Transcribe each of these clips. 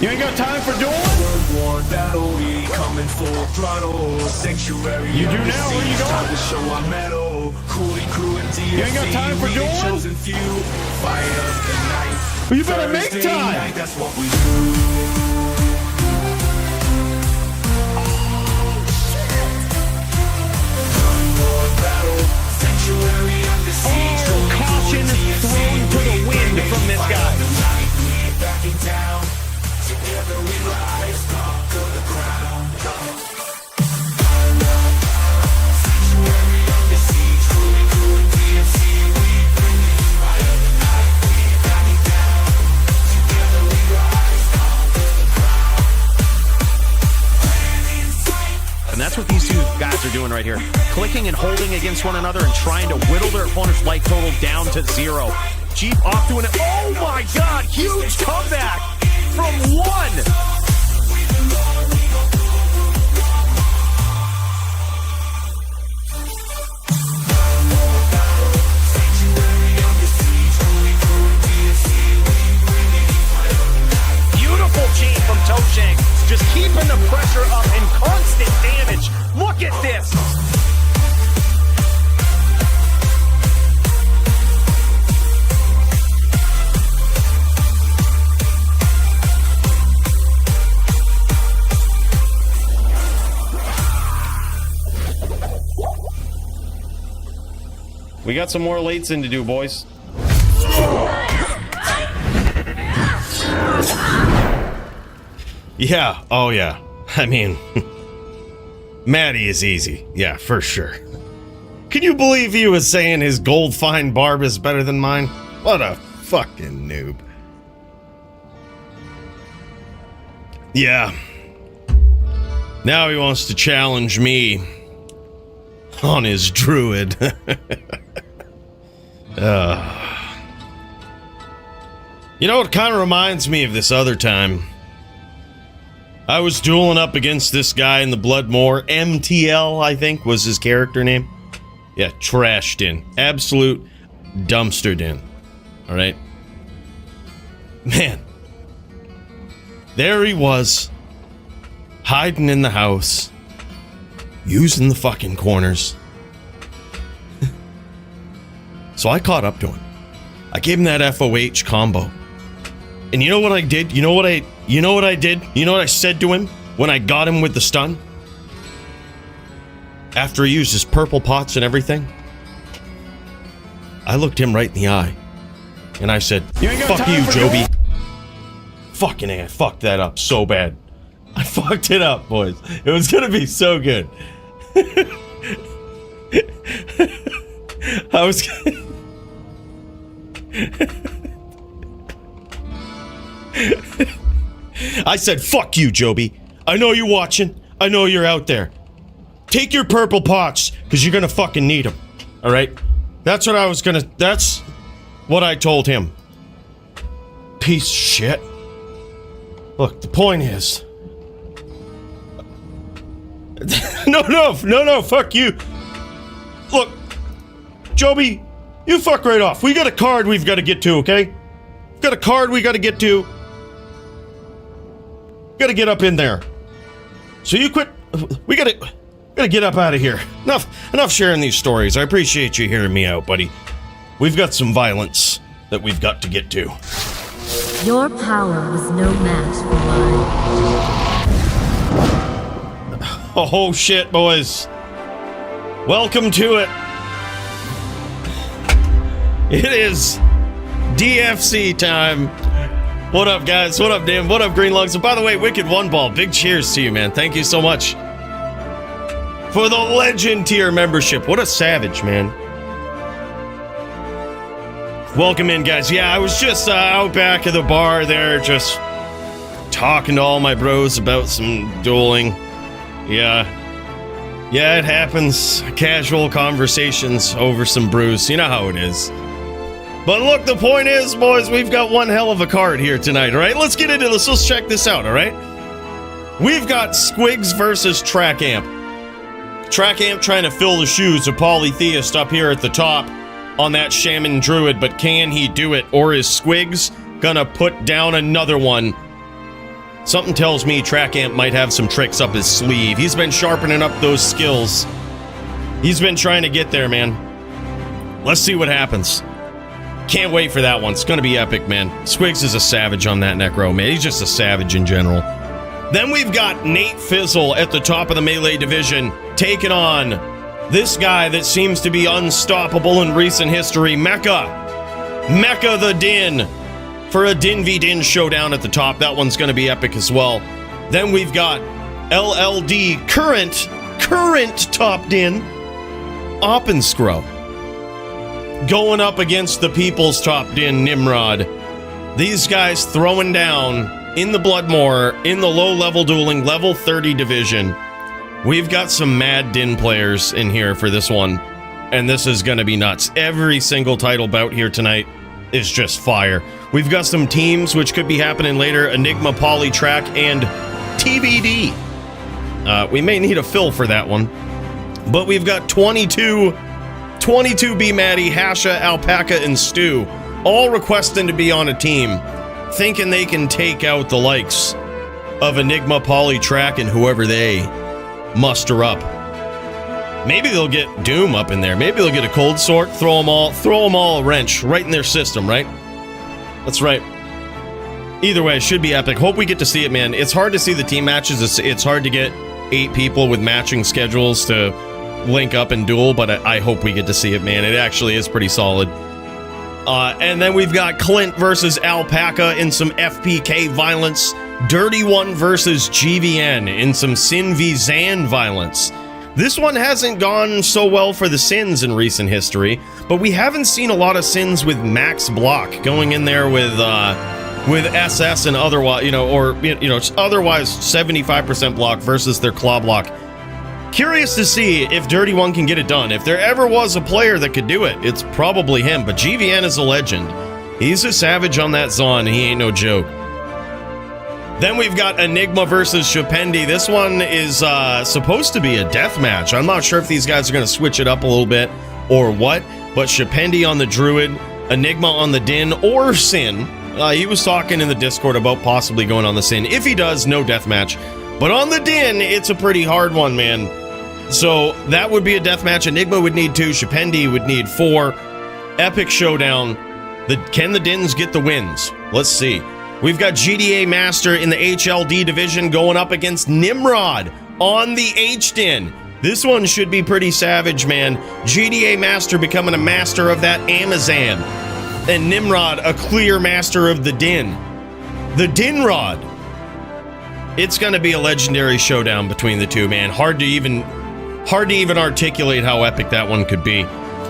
You ain't got time for dueling? War battle, we coming full throttle. Sanctuary. You do now, where you going? Time to show our metal. Coooley crew and DFC. You ain't got time for dueling? Chosen few. Fire of the night. Well, you better make Thursday time. Night, that's what we do. Caution thrown to the wind from this guy. And that's what these two guys are doing right here. Clicking and holding against one another and trying to whittle their opponent's life total down to 0. Jeep off to an... Oh my god! Huge comeback from 1! Beautiful chain from Toshank. Just keeping the pressure up and constant damage. Look at this. We got some more lates in to do, boys. Yeah, oh yeah. I mean, Matty is easy. Yeah, for sure. Can you believe he was saying his gold fine barb is better than mine? What a fucking noob. Yeah. Now he wants to challenge me on his druid. You know, it kind of reminds me of this other time. I was dueling up against this guy in the Bloodmore. MTL, I think, was his character name. Yeah, trashed in. Absolute dumpstered in. Alright? Man. There he was. Hiding in the house. Using the fucking corners. So I caught up to him. I gave him that FOH combo. And you know what I did? You know what I did? You know what I said to him when I got him with the stun? After he used his purple pots and everything? I looked him right in the eye. And I said, fuck you, Joby. Fucking A, I fucked that up so bad. I fucked it up, boys. It was gonna be so good. I was... I said, fuck you, Joby. I know you're watching. I know you're out there. Take your purple pots, because you're gonna fucking need them. Alright? That's what I told him. Piece of shit. Look, the point is... No, fuck you. Look, Joby, you fuck right off. We got a card we've got to get to, okay? We've got a card we got to get to. Got to get up in there. So you quit. We gotta get up out of here. Enough sharing these stories. I appreciate you hearing me out, buddy. We've got some violence that we've got to get to. Your power was no match for mine. Oh shit, boys. Welcome to it. It is DFC time. What up, guys? What up, Dan? What up, Green Lugs? And by the way, Wicked One Ball, big cheers to you, man. Thank you so much for the Legend tier membership. What a savage, man. Welcome in, guys. Yeah, I was just out back of the bar there, just talking to all my bros about some dueling. Yeah, it happens. Casual conversations over some brews. You know how it is. But look, the point is, boys, we've got one hell of a card here tonight, all right? Let's get into this. Let's check this out, all right? We've got Squigs versus Track Amp. Track Amp trying to fill the shoes of Polytheist up here at the top on that Shaman Druid, but can he do it? Or is Squigs gonna put down another one Something tells me Track Amp might have some tricks up his sleeve. He's been sharpening up those skills. He's been trying to get there, man. Let's see what happens. Can't wait for that one. It's going to be epic, man. Squigs is a savage on that Necro, man. He's just a savage in general. Then we've got Nate Fizzle at the top of the Melee division, taking on this guy that seems to be unstoppable in recent history, Mecca. Mecca the Din for a Din v Din showdown at the top. That one's going to be epic as well. Then we've got LLD, current top Din, Oppen Scroll, going up against the People's top Din, Nimrod. These guys throwing down in the Bloodmore, in the low-level dueling, level 30 division. We've got some mad Din players in here for this one, and this is going to be nuts. Every single title bout here tonight is just fire. We've got some teams which could be happening later, Enigma, Polytrack, and TBD. We may need a fill for that one, but we've got 22 B Matty, Hasha, Alpaca, and Stew, all requesting to be on a team, thinking they can take out the likes of Enigma, Polytrack, and whoever they muster up. Maybe they'll get Doom up in there. Maybe they'll get a Cold Sort, throw them all a wrench right in their system, right? That's right. Either way, it should be epic. Hope we get to see it, man. It's hard to see the team matches. It's hard to get 8 people with matching schedules to link up and duel, but I hope we get to see it, man. It actually is pretty solid. And then we've got Clint versus Alpaca in some FPK violence. Dirty One versus GVN in some Sin v Zan violence. This one hasn't gone so well for the Sins in recent history, but we haven't seen a lot of Sins with max block going in there with SS and otherwise, otherwise 75% block versus their claw block. Curious to see if Dirty One can get it done. If there ever was a player that could do it, it's probably him. But GVN is a legend. He's a savage on that Zon. He ain't no joke. Then we've got Enigma versus Chapendi. This one is supposed to be a death match. I'm not sure if these guys are going to switch it up a little bit or what. But Chapendi on the Druid, Enigma on the Din or Sin. He was talking in the Discord about possibly going on the Sin. If he does, no death match. But on the Din, it's a pretty hard one, man. So that would be a death match. Enigma would need 2. Chapendi would need 4. Epic showdown. Can the Dins get the wins? Let's see. We've got GDA Master in the HLD division going up against Nimrod on the H-Din. This one should be pretty savage, man. GDA Master becoming a master of that Amazon. And Nimrod a clear master of the Din. The Dinrod. It's going to be a legendary showdown between the two, man. Hard to even articulate how epic that one could be.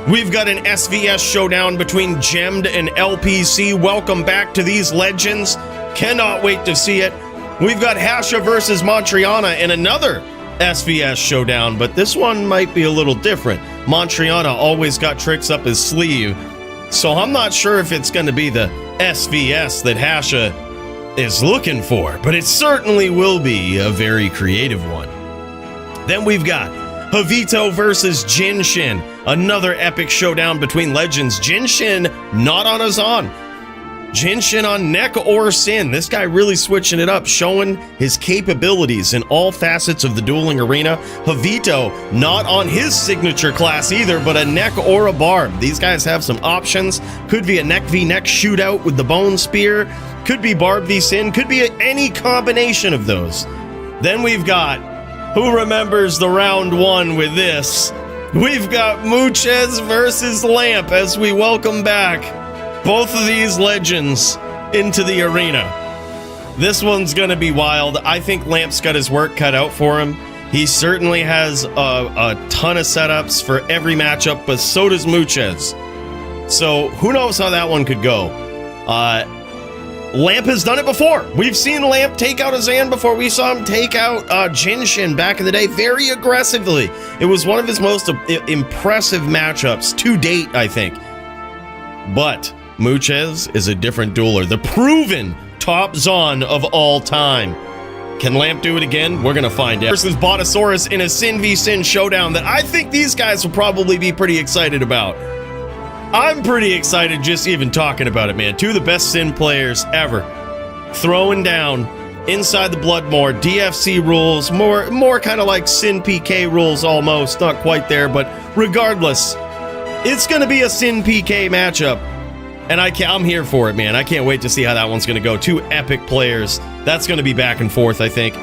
We've got an SVS showdown between Gemmed and LPC. Welcome back to these legends. Cannot wait to see it. We've got Hasha versus Montriana in another SVS showdown, but this one might be a little different. Montriana always got tricks up his sleeve, so I'm not sure if it's going to be the SVS that Hasha is looking for, but it certainly will be a very creative one. Then we've got Havito versus Jinshin, another epic showdown between legends. Jinshin not on a Zon. Jinshin on Neck or Sin. This guy really switching it up, showing his capabilities in all facets of the dueling arena. Havito not on his signature class either, but a Neck or a Barb. These guys have some options. Could be a Neck v Neck shootout with the Bone Spear. Could be Barb v Sin. Could be any combination of those. Then we've got, who remembers the round 1 with this? We've got Muchez versus Lamp as we welcome back both of these legends into the arena. This one's gonna be wild. I think Lamp's got his work cut out for him. He certainly has a ton of setups for every matchup, but so does Muchez. So who knows how that one could go. Lamp has done it before. We've seen Lamp take out a Zan before. We saw him take out Jinshin back in the day very aggressively. It was one of his most impressive matchups to date, I think. But Muchez is a different dueler. The proven top Zon of all time. Can Lamp do it again? We're going to find out. Versus Bottosaurus in a Sin v Sin showdown that I think these guys will probably be pretty excited about. I'm pretty excited just even talking about it, man. Two of the best Sin players ever throwing down inside the Bloodmore, DFC rules, more kind of like Sin PK rules almost, not quite there, but regardless, it's going to be a Sin PK matchup, and I'm here for it, man. I can't wait to see how that one's going to go. Two epic players. That's going to be back and forth, I think.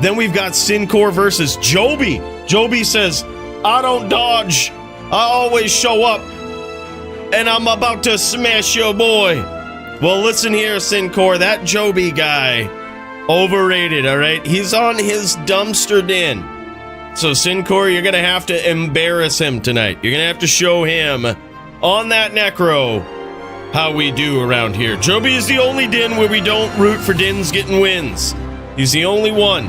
Then we've got Sincore versus Joby. Joby says, I don't dodge, I always show up, and I'm about to smash your boy. Well, listen here, Sincore, that Joby guy, overrated, all right? He's on his dumpster den. So, Sincore, you're going to have to embarrass him tonight. You're going to have to show him on that Necro how we do around here. Joby is the only din where we don't root for dins getting wins. He's the only one.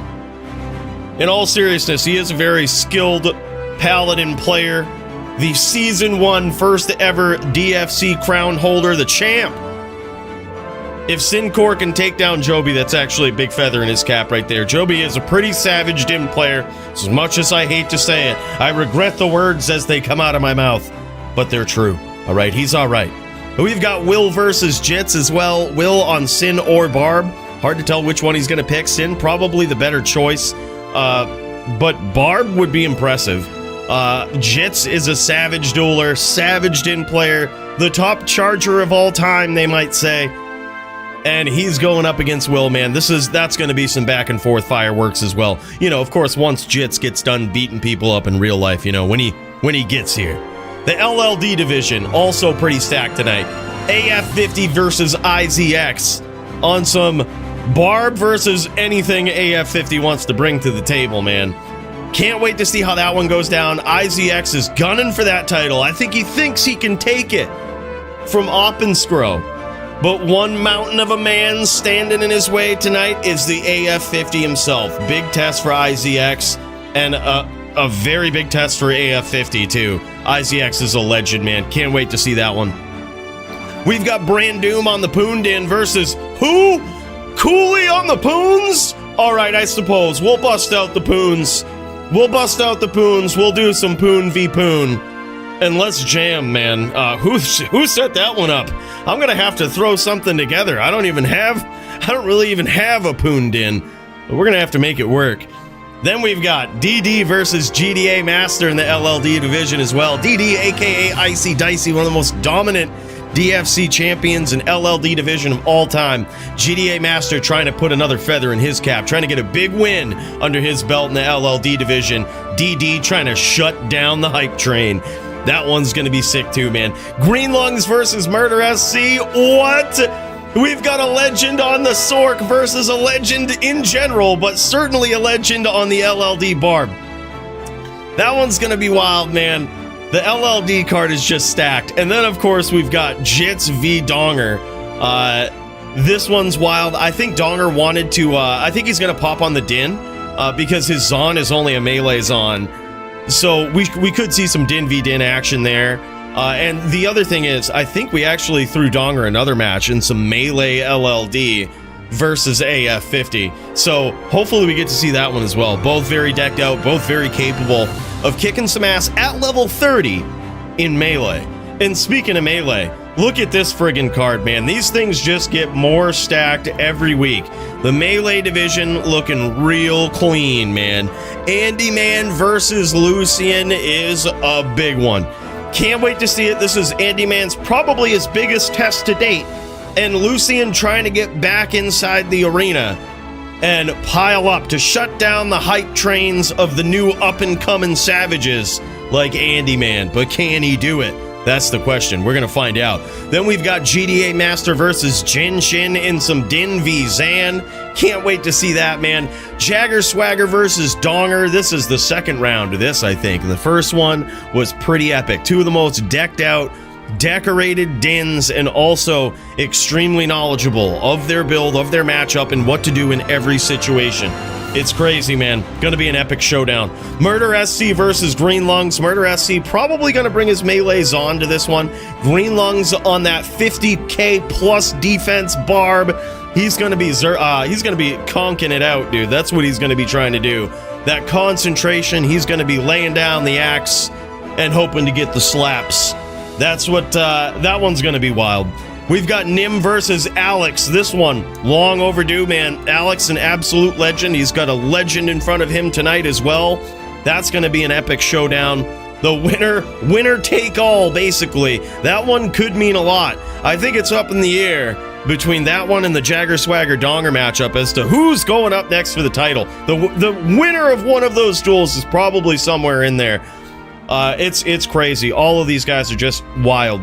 In all seriousness, he is a very skilled Paladin player. The Season 1 first ever DFC crown holder, the champ. If Sincore can take down Joby, that's actually a big feather in his cap right there. Joby is a pretty savage dim player. As much as I hate to say it, I regret the words as they come out of my mouth, but they're true. All right, he's all right. We've got Will versus Jits as well. Will on Sin or Barb. Hard to tell which one he's going to pick. Sin, probably the better choice, but Barb would be impressive. Jits is a savage dueler, savage din player, the top charger of all time, they might say. And he's going up against Will, man. That's going to be some back and forth fireworks as well. You know, of course, once Jits gets done beating people up in real life, you know, when he gets here. The LLD division, also pretty stacked tonight. AF50 versus IZX on some Barb versus anything AF50 wants to bring to the table, man. Can't wait to see how that one goes down. IZX is gunning for that title. I think he thinks he can take it from Oppen Scroll. But one mountain of a man standing in his way tonight is the AF50 himself. Big test for IZX, and a very big test for AF50 too. IZX is a legend, man. Can't wait to see that one. We've got Brandoom on the Poondin versus who? Coooley on the Poons? All right, I suppose. We'll bust out the Poons. We'll do some Poon v Poon. And let's jam, man. Who set that one up? I'm gonna have to throw something together. I don't really even have a Poondin, but we're gonna have to make it work. Then we've got DD versus GDA Master in the LLD division as well. DD, aka Icy Dicey, one of the most dominant DFC champions in LLD division of all time. GDA Master trying to put another feather in his cap, trying to get a big win under his belt in the LLD division. DD trying to shut down the hype train. That one's going to be sick too, man. Green Lungs versus Murder SC. What? We've got a legend on the Sork versus a legend in general, but certainly a legend on the LLD Barb. That one's going to be wild, man. The LLD card is just stacked. And then, of course, we've got Jits v Donger. This one's wild. I think Donger wanted to... I think he's going to pop on the Din because his Zon is only a melee Zon. So we could see some Din v Din action there. And the other thing is, I think we actually threw Donger another match in some melee LLD versus AF50. So hopefully we get to see that one as well. Both very decked out, both very capable of kicking some ass at level 30 in melee. And speaking of melee, look at this friggin' card, man. These things just get more stacked every week. The melee division looking real clean, man. Andy Man versus Lucien is a big one. Can't wait to see it. This is Andy Man's probably his biggest test to date. And Lucien trying to get back inside the arena and pile up to shut down the hype trains of the new up-and-coming savages like Andy Man. But can he do it? That's the question. We're going to find out. Then we've got GDA Master versus Jinshin in some Din v Zan. Can't wait to see that, man. Jagger Swagger versus Donger. This is the second round of this, I think. And the first one was pretty epic. Two of the most decked out, decorated Dins, and also extremely knowledgeable of their build, of their matchup, and what to do in every situation. It's crazy, man. Gonna be an epic showdown. Murder SC versus Green Lungs. Murder SC probably gonna bring his melees on to this one. Green Lungs on that 50k plus defense Barb. He's gonna be conking it out, dude. That's what he's gonna be trying to do. That concentration, he's gonna be laying down the axe and hoping to get the slaps. That's what, that one's gonna be wild. We've got Nim versus Alex. This one, long overdue, man. Alex, an absolute legend. He's got a legend in front of him tonight as well. That's going to be an epic showdown. The winner take all, basically. That one could mean a lot. I think it's up in the air between that one and the Jagger Swagger Donger matchup as to who's going up next for the title. The winner of one of those duels is probably somewhere in there. It's crazy. All of these guys are just wild.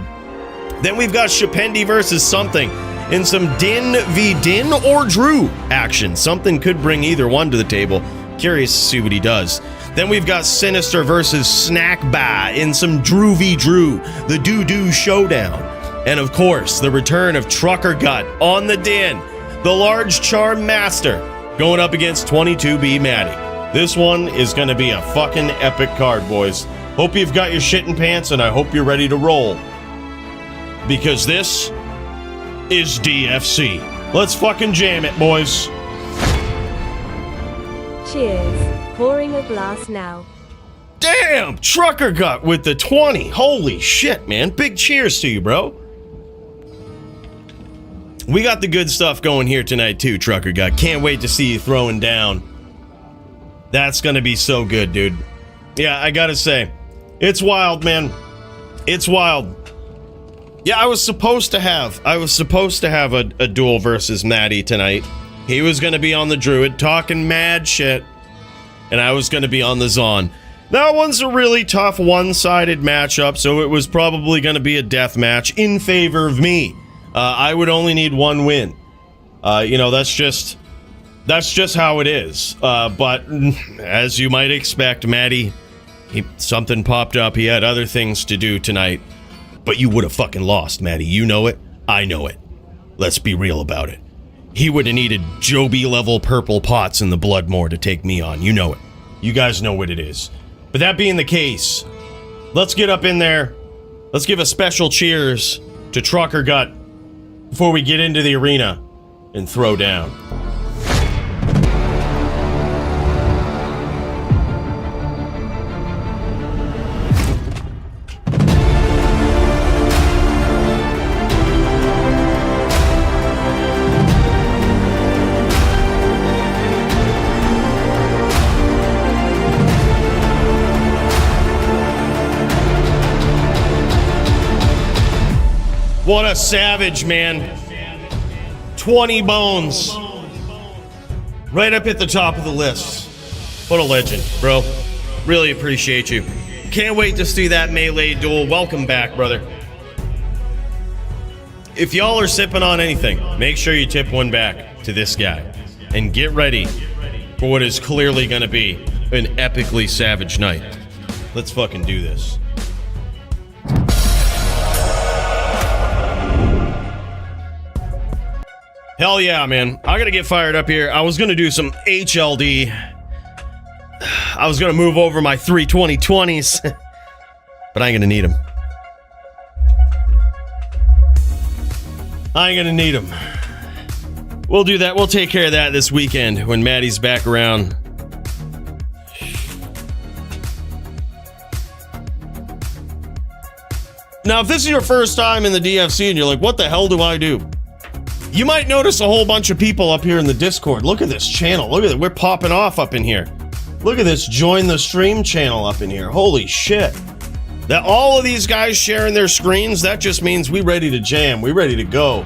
Then we've got Chapendi versus something in some Din v Din or Drew action. Something could bring either one to the table. Curious to see what he does. Then we've got Sinister versus Snackba in some Drew v Drew, the Doo-Doo Showdown. And of course, the return of Trucker Gut on the Din, the large charm master, going up against 22B Matty. This one is going to be a fucking epic card, boys. Hope you've got your shit in pants, and I hope you're ready to roll. Because this is DFC. Let's fucking jam it, boys. Cheers. Pouring a glass now. Damn! Trucker Gut with the 20. Holy shit, man. Big cheers to you, bro. We got the good stuff going here tonight, too, Trucker Gut. Can't wait to see you throwing down. That's gonna be so good, dude. Yeah, I gotta say, it's wild, man. It's wild. Yeah, I was supposed to have a duel versus Matty tonight. He was gonna be on the Druid talking mad shit, and I was gonna be on the Zon. That one's a really tough one-sided matchup, so it was probably gonna be a death match in favor of me. I would only need one win. You know, that's just how it is. But as you might expect, Matty, something popped up. He had other things to do tonight. But you would have fucking lost, Matty. You know it. I know it. Let's be real about it. He would have needed Joby level purple pots in the Bloodmore to take me on. You know it. You guys know what it is. But that being the case, let's get up in there. Let's give a special cheers to Trucker Gut before we get into the arena and throw down. What a savage, man. 20 bones. Right up at the top of the list. What a legend, bro. Really appreciate you. Can't wait to see that melee duel. Welcome back, brother. If y'all are sipping on anything, make sure you tip one back to this guy. And get ready for what is clearly going to be an epically savage night. Let's fucking do this. Hell yeah, man. I gotta get fired up here. I was gonna do some HLD. I was gonna move over my 32020s. But I ain't gonna need them. I ain't gonna need them. We'll do that. We'll take care of that this weekend when Matty's back around. Now, if this is your first time in the DFC and you're like, what the hell do I do? You might notice a whole bunch of people up here in the Discord. Look at this channel. Look at it. We're popping off up in here. Look at this join the stream channel up in here. Holy shit. That all of these guys sharing their screens, that just means we ready to jam. We ready to go.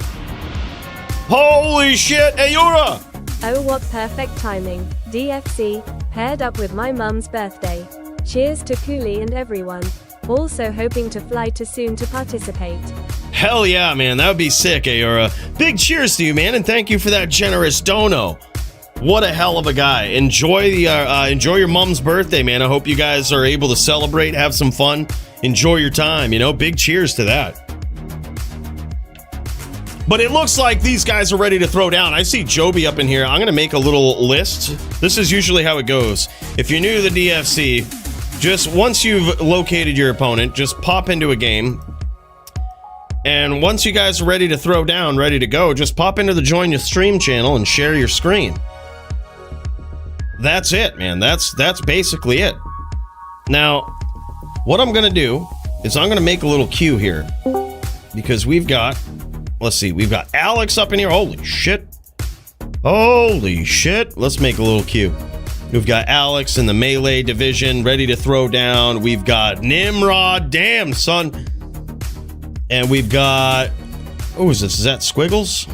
Holy shit, Ayura! Oh, what perfect timing. DFC, paired up with my mum's birthday. Cheers to Coooley and everyone. Also hoping to fly to soon to participate. Hell yeah, man. That would be sick, Ayura. Big cheers to you, man, and thank you for that generous dono. What a hell of a guy. Enjoy your mom's birthday, man. I hope you guys are able to celebrate, have some fun, enjoy your time, you know? Big cheers to that. But it looks like these guys are ready to throw down. I see Joby up in here. I'm going to make a little list. This is usually how it goes. If you're new to the DFC, just once you've located your opponent, just pop into a game. And once you guys are ready to throw down, ready to go, just pop into the Join Your Stream channel and share your screen. That's it, man. That's basically it. Now, what I'm going to do is I'm going to make a little queue here. Because we've got let's see. We've got Alex up in here. Holy shit. Holy shit. Let's make a little queue. We've got Alex in the melee division ready to throw down. We've got Nimrod. Damn, son. And we've got... Who is this? Is that Squiggles?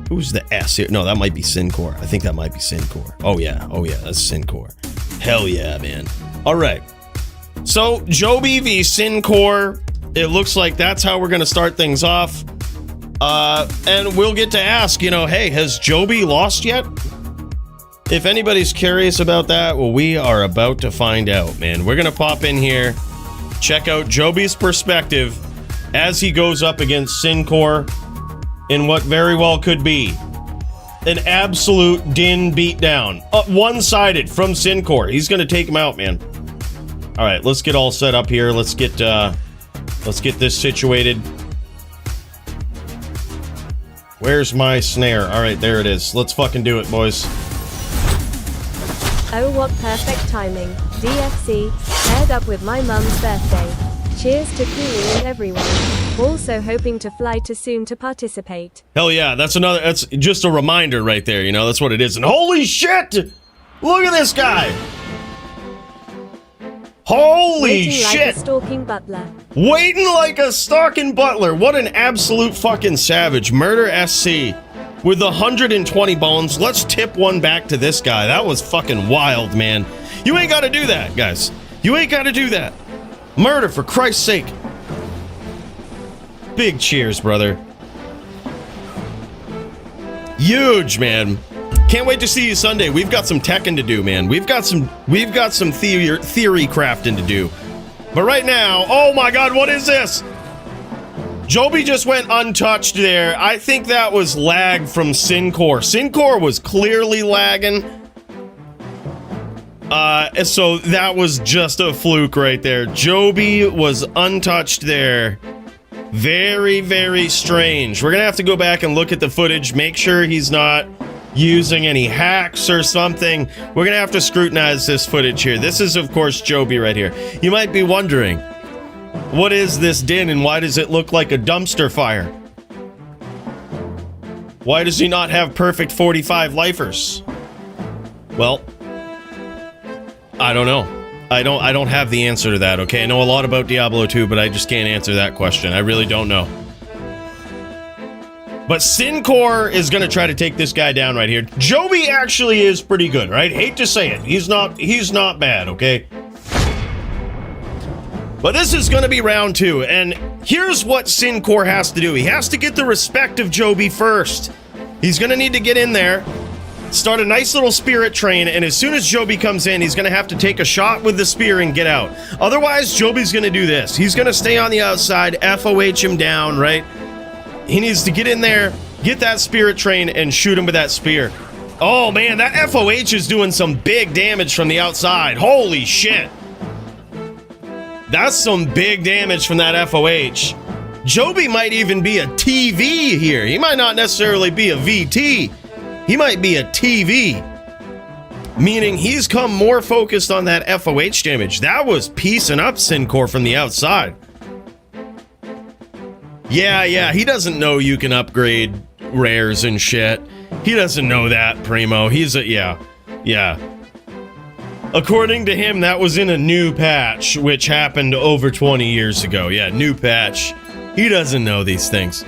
Who's the S here? No, that might be Sincore. I think that might be Sincore. Oh, yeah. Oh, yeah. That's Sincore. Hell yeah, man. All right. So, Joby v. Sincore. It looks like that's how we're going to start things off. And we'll get to ask, you know, hey, has Joby lost yet? If anybody's curious about that, well, we are about to find out, man. We're going to pop in here, check out Joby's perspective as he goes up against Sincore in what very well could be an absolute din beatdown. One-sided from Sincore. He's going to take him out, man. All right, let's get all set up here. Let's get this situated. Where's my snare? All right, there it is. Let's fucking do it, boys. Oh, what perfect timing. DFC, paired up with my mum's birthday. Cheers to Coooley and everyone. Also hoping to fly too soon to participate. Hell yeah, that's just a reminder right there, you know, that's what it is. And holy shit! Look at this guy! Holy Waiting shit! like a stalking butler. Waiting like a stalking butler. What an absolute fucking savage. Murder SC with 120 bones. Let's tip one back to this guy. That was fucking wild, man. You ain't gotta do that, guys. You ain't gotta do that. Murder, for Christ's sake. Big cheers, brother. Huge, man. Can't wait to see you Sunday. We've got some teching to do, man. We've got some theory crafting to do. But right now, oh my god, what is this? Joby just went untouched there. I think that was lag from Sincore. Sincore was clearly lagging. So that was just a fluke right there. Joby was untouched there. Very, very strange. We're gonna have to go back and look at the footage, make sure he's not using any hacks or something. We're gonna have to scrutinize this footage here. This is, of course, Joby right here. You might be wondering, what is this din and why does it look like a dumpster fire? Why does he not have perfect 45 lifers? Well, I don't know. I don't have the answer to that, okay? I know a lot about Diablo 2, but I just can't answer that question. I really don't know. But Sincore is going to try to take this guy down right here. Joby actually is pretty good, right? Hate to say it. He's not bad, okay? But this is going to be round 2, and here's what Sincore has to do. He has to get the respect of Joby first. He's going to need to get in there, start a nice little spirit train, and as soon as Joby comes in, he's going to have to take a shot with the spear and get out. Otherwise, Joby's going to do this. He's going to stay on the outside, FOH him down, right? He needs to get in there, get that spirit train, and shoot him with that spear. Oh, man, that FOH is doing some big damage from the outside. Holy shit. That's some big damage from that FOH. Joby might even be a TV here. He might not necessarily be a VT. He might be a TV, meaning he's come more focused on that FOH damage. That was piecing up Sincore from the outside. Yeah, he doesn't know you can upgrade rares and shit. He doesn't know that, Primo. Yeah. According to him, that was in a new patch, which happened over 20 years ago. Yeah, new patch. He doesn't know these things.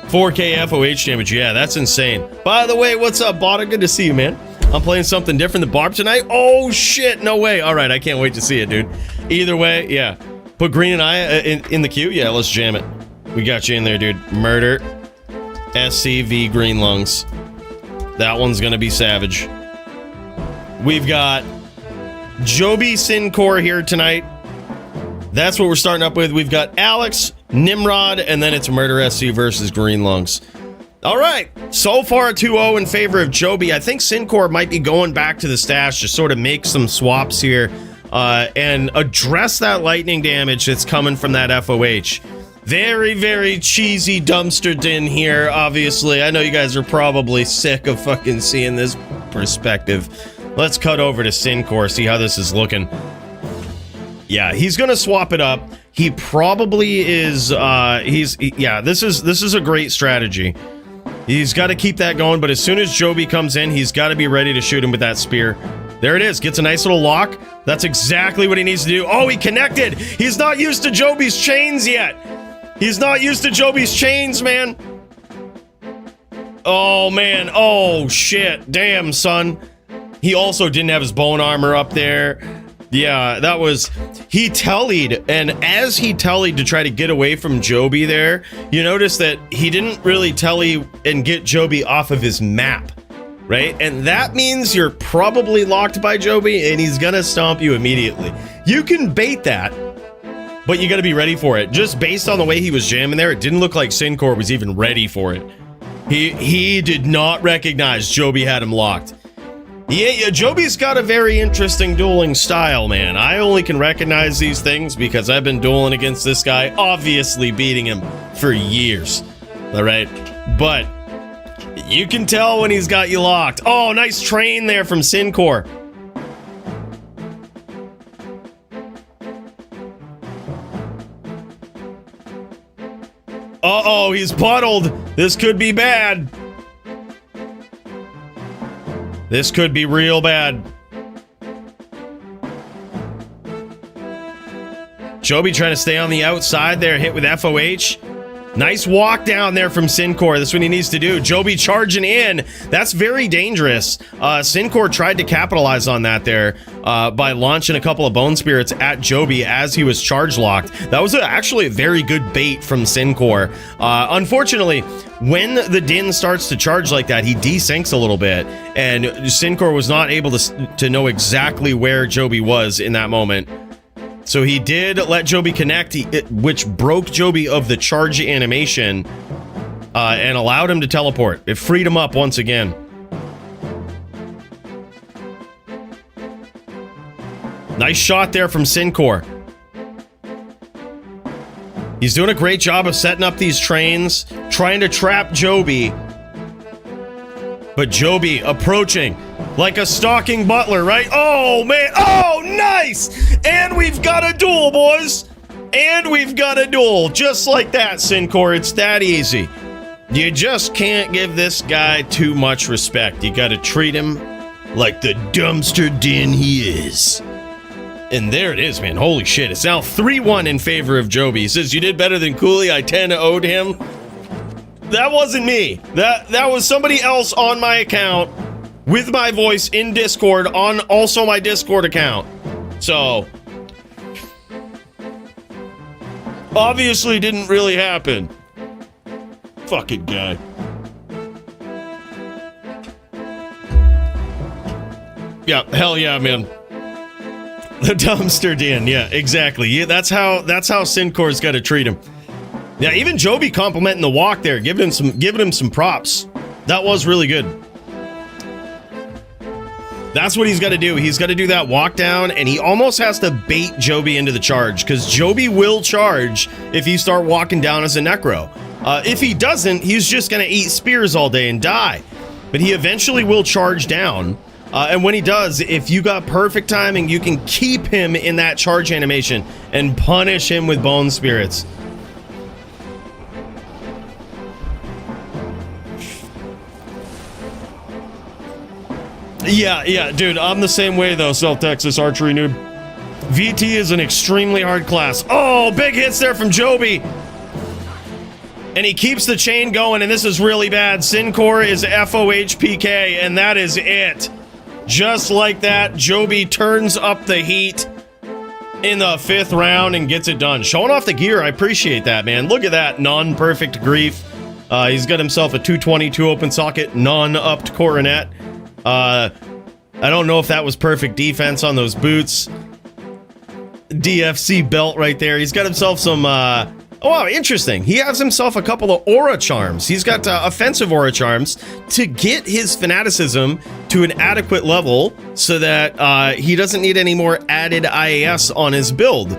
4K FOH damage, yeah, that's insane. By the way, what's up, Botta? Good to see you, man. I'm playing something different than Barb tonight. Oh, shit, no way. All right, I can't wait to see it, dude. Either way, yeah. Put Green and I in the queue? Yeah, let's jam it. We got you in there, dude. Murder. SCV Green Lungs. That one's gonna be savage. We've got Joby Sincore here tonight. That's what we're starting up with. We've got Alex, Nimrod, and then it's Murder SC versus Green Lungs. All right, so far 2-0 in favor of Joby. I think Sincore might be going back to the stash to sort of make some swaps here and address that lightning damage that's coming from that FOH. Very, very cheesy dumpster din here, obviously. I know you guys are probably sick of fucking seeing this perspective. Let's cut over to Sincore, see how this is looking. Yeah, he's going to swap it up. he probably is, yeah, this is a great strategy. He's got to keep that going, but as soon as Joby comes in, he's got to be ready to shoot him with that spear. There it is. Gets a nice little lock. That's exactly what he needs to do. Oh, he connected. He's not used to Joby's chains yet. He's not used to Joby's chains, man. Oh, man. Oh, shit. Damn, son. He also didn't have his bone armor up there. Yeah, that was... He tellied, and as he tellied to try to get away from Joby there, you notice that he didn't really telly and get Joby off of his map, right? And that means you're probably locked by Joby, and he's gonna stomp you immediately. You can bait that, but you gotta be ready for it. Just based on the way he was jamming there, it didn't look like Sincore was even ready for it. He did not recognize Joby had him locked. Yeah, Joby's got a very interesting dueling style, man. I only can recognize these things because I've been dueling against this guy, obviously beating him for years. All right, but you can tell when he's got you locked. Oh, nice train there from Sincore. Uh-oh, he's puddled. This could be bad. This could be real bad. Joby trying to stay on the outside there, hit with FOH. Nice walk down there from Sincore. That's what he needs to do. Joby charging in. That's very dangerous. Sincore tried to capitalize on that there by launching a couple of Bone Spirits at Joby as he was charge locked. That was actually a very good bait from Sincore. Unfortunately, when the Din starts to charge like that, he desyncs a little bit, and Sincore was not able to know exactly where Joby was in that moment. So he did let Joby connect, which broke Joby of the charge animation and allowed him to teleport. It freed him up once again. Nice shot there from Sincore. He's doing a great job of setting up these trains, trying to trap Joby. But Joby approaching like a stalking butler, right? Oh, man. Oh, nice. And we've got a duel, boys. And we've got a duel. Just like that, Sincore. It's that easy. You just can't give this guy too much respect. You got to treat him like the dumpster din he is. And there it is, man. Holy shit. It's now 3-1 in favor of Joby. He says, you did better than Coooley. I 10 owed him. That wasn't me. That was somebody else on my account with my voice in Discord on also my Discord account. So, obviously didn't really happen. Fucking guy. Yeah, hell yeah, man. The dumpster din, yeah, exactly. Yeah, that's how Sincore's got to treat him. Yeah, even Joby complimenting the walk there, giving him some props. That was really good. That's what he's got to do. He's got to do that walk down, and he almost has to bait Joby into the charge, because Joby will charge if you start walking down as a Necro. If he doesn't, he's just going to eat spears all day and die. But he eventually will charge down. And when he does, if you got perfect timing, you can keep him in that charge animation and punish him with Bone Spirits. Yeah, dude, I'm the same way, though, South Texas Archery Noob. VT is an extremely hard class. Oh, big hits there from Joby. And he keeps the chain going, and this is really bad. Sincore is FOHPK, and that is it. Just like that, Joby turns up the heat in the 5th round and gets it done. Showing off the gear, I appreciate that, man. Look at that, non-perfect grief. He's got himself a 222 open socket, non-upped coronet. I don't know if that was perfect defense on those boots. DFC belt right there. He's got himself some, oh, wow, interesting. He has himself a couple of aura charms. He's got offensive aura charms to get his fanaticism to an adequate level so that he doesn't need any more added IAS on his build.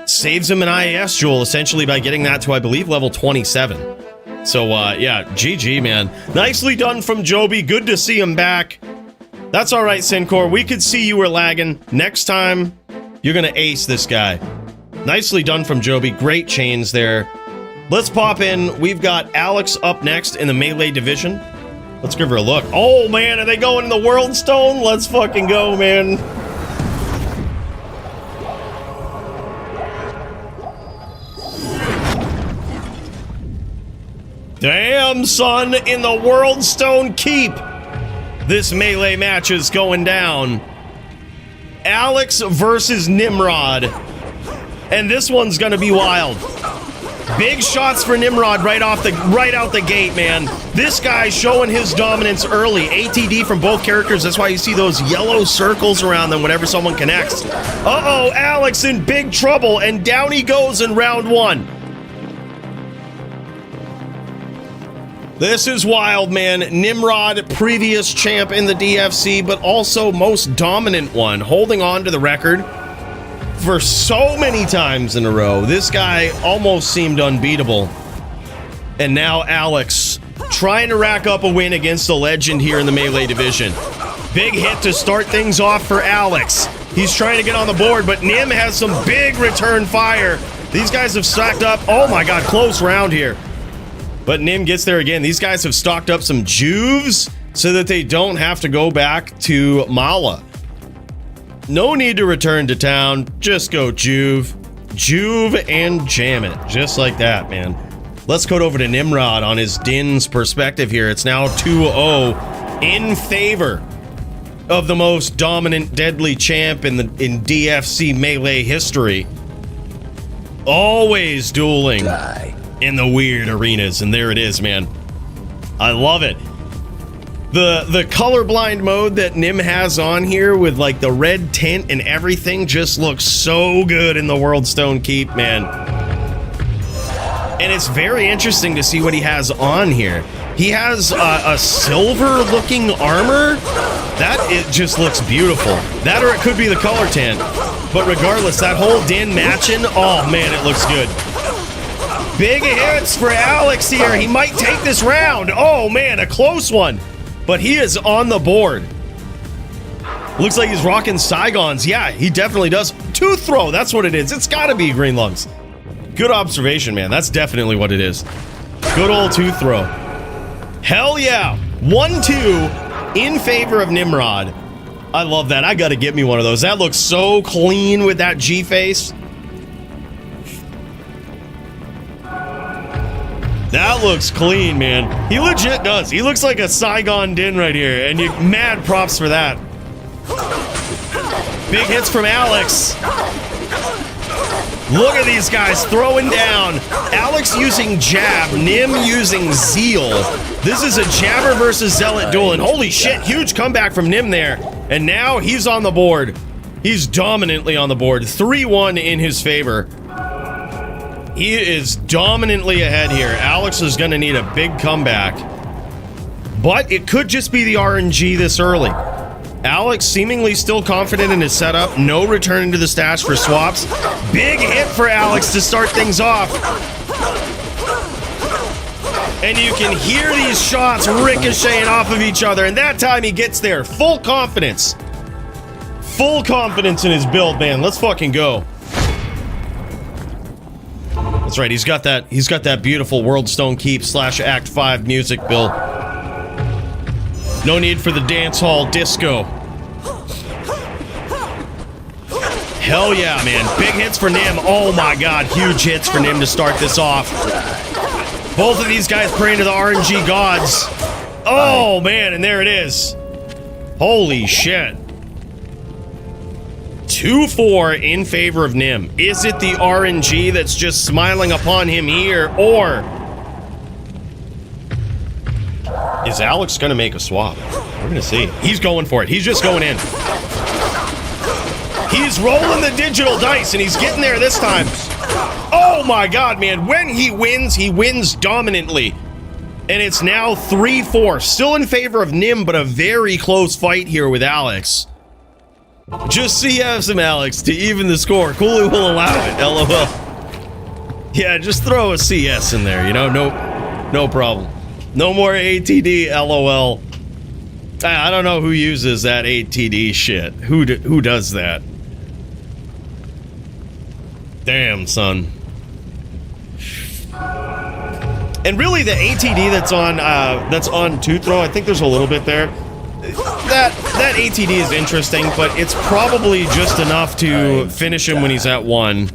Saves him an IAS jewel essentially by getting that to, I believe, level 27. So, yeah, GG, man. Nicely done from Joby. Good to see him back. That's all right, Sincore. We could see you were lagging. Next time, you're going to ace this guy. Nicely done from Joby. Great chains there. Let's pop in. We've got Alex up next in the melee division. Let's give her a look. Oh, man, are they going in the World Stone? Let's fucking go, man. Damn, son, in the World Stone Keep. This melee match is going down. Alex versus Nimrod. And this one's gonna be wild. Big shots for Nimrod right out the gate, man. This guy's showing his dominance early. ATD from both characters. That's why you see those yellow circles around them whenever someone connects. Uh-oh, Alex in big trouble, and down he goes in round 1. This is wild, man. Nimrod, previous champ in the DFC, but also most dominant one, holding on to the record for so many times in a row. This guy almost seemed unbeatable. And now Alex trying to rack up a win against a legend here in the melee division. Big hit to start things off for Alex. He's trying to get on the board, but Nim has some big return fire. These guys have stacked up. Oh my god, close round here. But Nim gets there again. These guys have stocked up some juves so that they don't have to go back to Mala. No need to return to town. Just go Juve. Juve and jam it. Just like that, man. Let's go over to Nimrod on his Din's perspective here. It's now 2-0 in favor of the most dominant, deadly champ in DFC melee history. Always dueling in the weird arenas, and there it is, man. I love it. The colorblind mode that Nim has on here with like the red tint and everything just looks so good in the World Stone Keep, man. And it's very interesting to see what he has on here. He has a silver looking armor. It just looks beautiful. That, or it could be the color tint. But regardless, that whole Din matching, oh man, it looks good. Big hits for Alex here. He might take this round. Oh man, a close one. But he is on the board. Looks like he's rocking Saigons. Yeah, he definitely does. Tooth throw, that's what it is. It's gotta be green lungs. Good observation, man. That's definitely what it is. Good old tooth throw. Hell yeah. 1-2 in favor of Nimrod. I love that. I gotta get me one of those. That looks so clean with that G-face. That looks clean, man. He legit does. He looks like a Saigon Din right here, and you mad props for that. Big hits from Alex. Look at these guys throwing down. Alex using jab, Nim using zeal. This is a jabber versus zealot duel, and holy shit, huge comeback from Nim there. And now he's on the board. He's dominantly on the board. 3-1 in his favor. He is dominantly ahead here. Alex is going to need a big comeback. But it could just be the RNG this early. Alex seemingly still confident in his setup. No returning to the stash for swaps. Big hit for Alex to start things off. And you can hear these shots ricocheting off of each other. And that time he gets there. Full confidence. Full confidence in his build, man. Let's fucking go. That's right, he's got that beautiful World Stone Keep / Act 5 music, Bill. No need for the dance hall disco. Hell yeah, man. Big hits for Nim. Oh my god, huge hits for Nim to start this off. Both of these guys praying to the RNG gods. Oh man, and there it is. Holy shit. 2-4 in favor of Nim. Is it the RNG that's just smiling upon him here, or is Alex gonna make a swap? We're gonna see. He's going for it. He's just going in. He's rolling the digital dice, and he's getting there this time. Oh my god, man. When he wins dominantly. And it's now 3-4. Still in favor of Nim, but a very close fight here with Alex. Just CS him, Alex, to even the score. Coooley will allow it, LOL. Yeah, just throw a CS in there, you know? No problem. No more ATD, LOL. I don't know who uses that ATD shit. Who does that? Damn, son. And really, the ATD that's on two throw, I think there's a little bit there. That ATD is interesting, but it's probably just enough to finish him when he's at 1.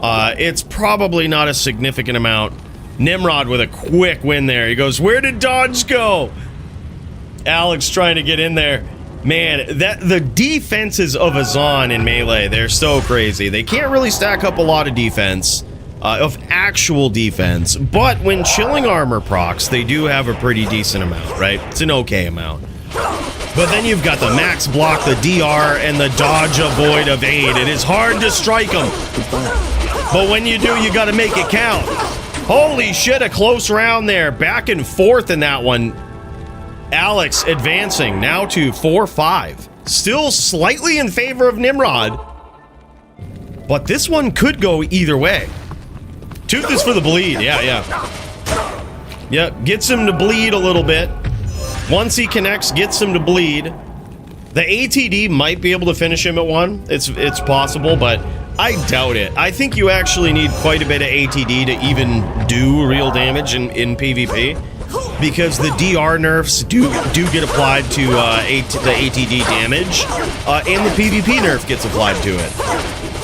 It's probably not a significant amount. Nimrod with a quick win there. He goes, where did dodge go? Alex trying to get in there. Man, the defenses of Azan in Melee, they're so crazy. They can't really stack up a lot of defense. Of actual defense, but when chilling armor procs, they do have a pretty decent amount, right? It's an okay amount. But then you've got the max block, the DR, and the dodge, avoid, evade. It is hard to strike them. But when you do, you gotta make it count. Holy shit, a close round there. Back and forth in that one. Alex advancing now to 4-5. Still slightly in favor of Nimrod. But this one could go either way. Tooth is for the bleed. Yeah. Yep, gets him to bleed a little bit. Once he connects, gets him to bleed. The ATD might be able to finish him at 1. It's possible, but I doubt it. I think you actually need quite a bit of ATD to even do real damage in PvP. Because the DR nerfs do get applied to the ATD damage. And the PvP nerf gets applied to it.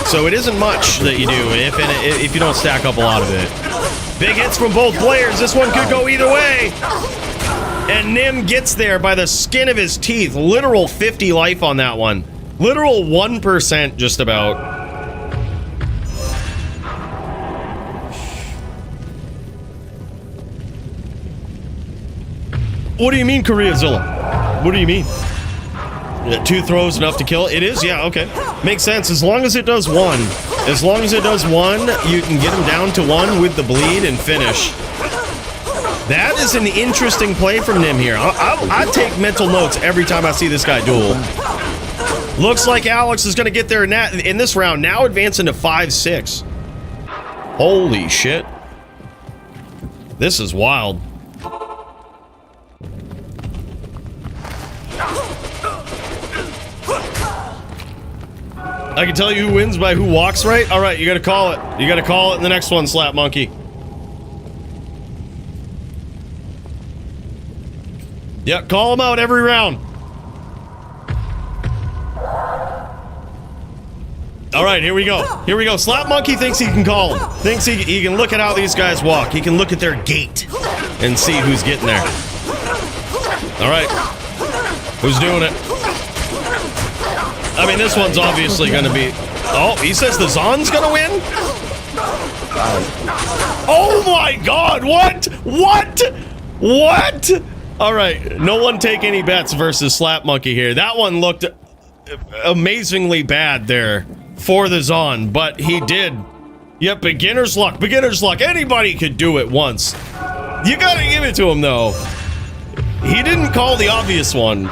So it isn't much that you do if you don't stack up a lot of it. Big hits from both players. This one could go either way. And Nim gets there by the skin of his teeth. Literal 50 life on that one. Literal 1% just about. What do you mean, Koreazilla? What do you mean? 2 throws enough to kill? It is? Yeah, okay. Makes sense. As long as it does 1. As long as it does 1, you can get him down to 1 with the bleed and finish. That is an interesting play from Nim here. I take mental notes every time I see this guy duel. Looks like Alex is going to get there in this round. Now advancing to 5-6. Holy shit. This is wild. I can tell you who wins by who walks right. All right, you got to call it. You got to call it in the next one, Slap Monkey. Yeah, call him out every round. All right, here we go. Here we go. Slap Monkey thinks he can call him. Thinks he can look at how these guys walk. He can look at their gait and see who's getting there. All right. Who's doing it? I mean, this one's obviously going to be... Oh, he says the Zon's going to win? Oh my god, what? What? All right, no one take any bets versus Slap Monkey here. That one looked amazingly bad there for the Zon, but he did. Yep, beginner's luck, beginner's luck. Anybody could do it once. You gotta give it to him, though. He didn't call the obvious one.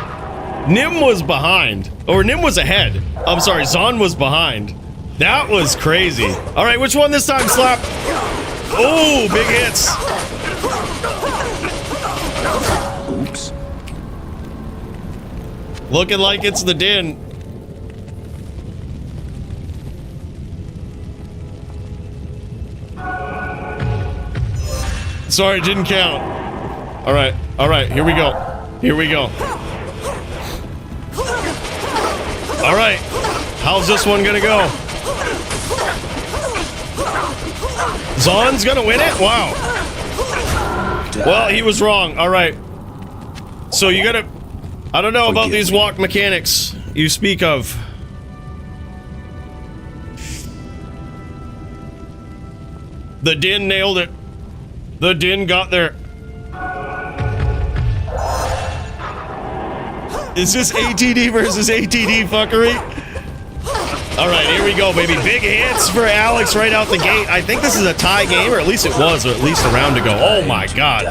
Nim was behind. Or Nim was ahead. I'm sorry, Zon was behind. That was crazy. All right, which one this time, Slap? Oh, big hits. Oops. Looking like it's the Din. Sorry, didn't count. All right, here we go. Here we go. All right, how's this one gonna go? Zon's gonna win it? Wow. Well, he was wrong. All right. So you gotta... I don't know about these walk mechanics you speak of. The Din nailed it. The Din got there. Is this ATD versus ATD fuckery? All right, here we go, baby. Big hits for Alex right out the gate. I think this is a tie game, or at least it was, or at least a round to go. Oh my god.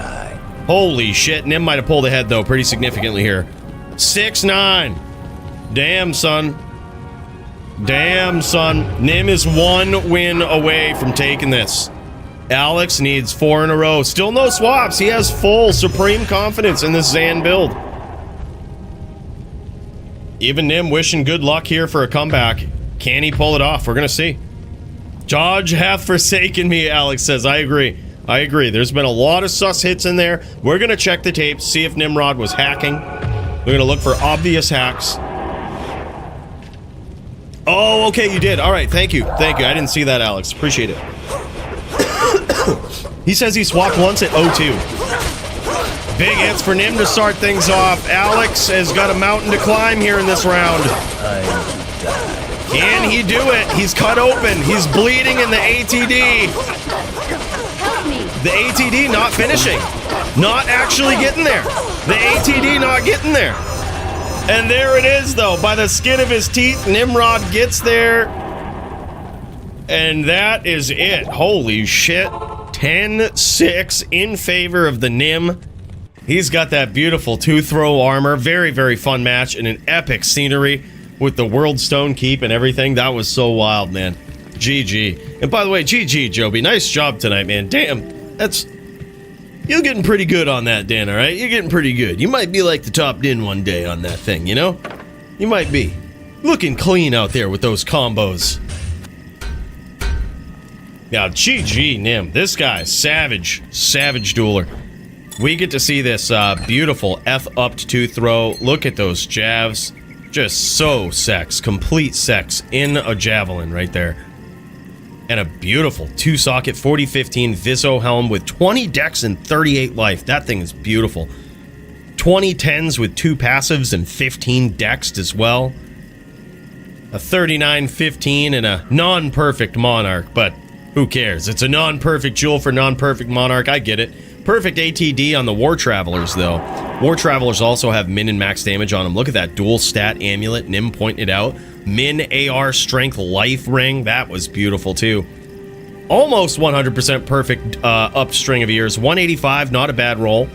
Holy shit. Nim might have pulled ahead, though, pretty significantly here. 6-9. Damn, son. Damn, son. Nim is 1 win away from taking this. Alex needs 4 in a row. Still no swaps. He has full supreme confidence in this Zan build. Even Nim wishing good luck here for a comeback. Can he pull it off? We're gonna see. Dodge hath forsaken me, Alex says. I agree. I agree. There's been a lot of sus hits in there. We're going to check the tapes, see if Nimrod was hacking. We're going to look for obvious hacks. Oh, okay, you did. All right, thank you. Thank you. I didn't see that, Alex. Appreciate it. He says he swapped once at 0-2. Big hits for Nim to start things off. Alex has got a mountain to climb here in this round. Can he do it? He's cut open. He's bleeding in the ATD. The ATD not finishing. Not actually getting there. The ATD not getting there. And there it is, though. By the skin of his teeth, Nimrod gets there. And that is it. Holy shit. 10-6 in favor of the Nim. He's got that beautiful two-throw armor. Very, very fun match and an epic scenery with the World Stone Keep and everything. That was so wild, man. GG. And by the way, GG, Joby. Nice job tonight, man. Damn. That's... You're getting pretty good on that, Dan, alright? You're getting pretty good. You might be like the top din one day on that thing, you know? You might be. Looking clean out there with those combos. Yeah, GG, Nim. This guy, savage. Savage dueler. We get to see this beautiful F-upped two-throw. Look at those jabs. Just so sex. Complete sex in a javelin right there. And a beautiful two-socket 4015 Vizzo helm with 20 dex and 38 life. That thing is beautiful. 20 10s with 2 passives and 15 dexed as well. A 39-15 and a non-perfect Monarch, but who cares? It's a non-perfect jewel for non-perfect Monarch. I get it. Perfect ATD on the War Travelers, though. War Travelers also have min and max damage on them. Look at that dual stat amulet. Nim pointed it out. Min AR strength life ring. That was beautiful, too. Almost 100% perfect up string of ears. 185, not a bad roll.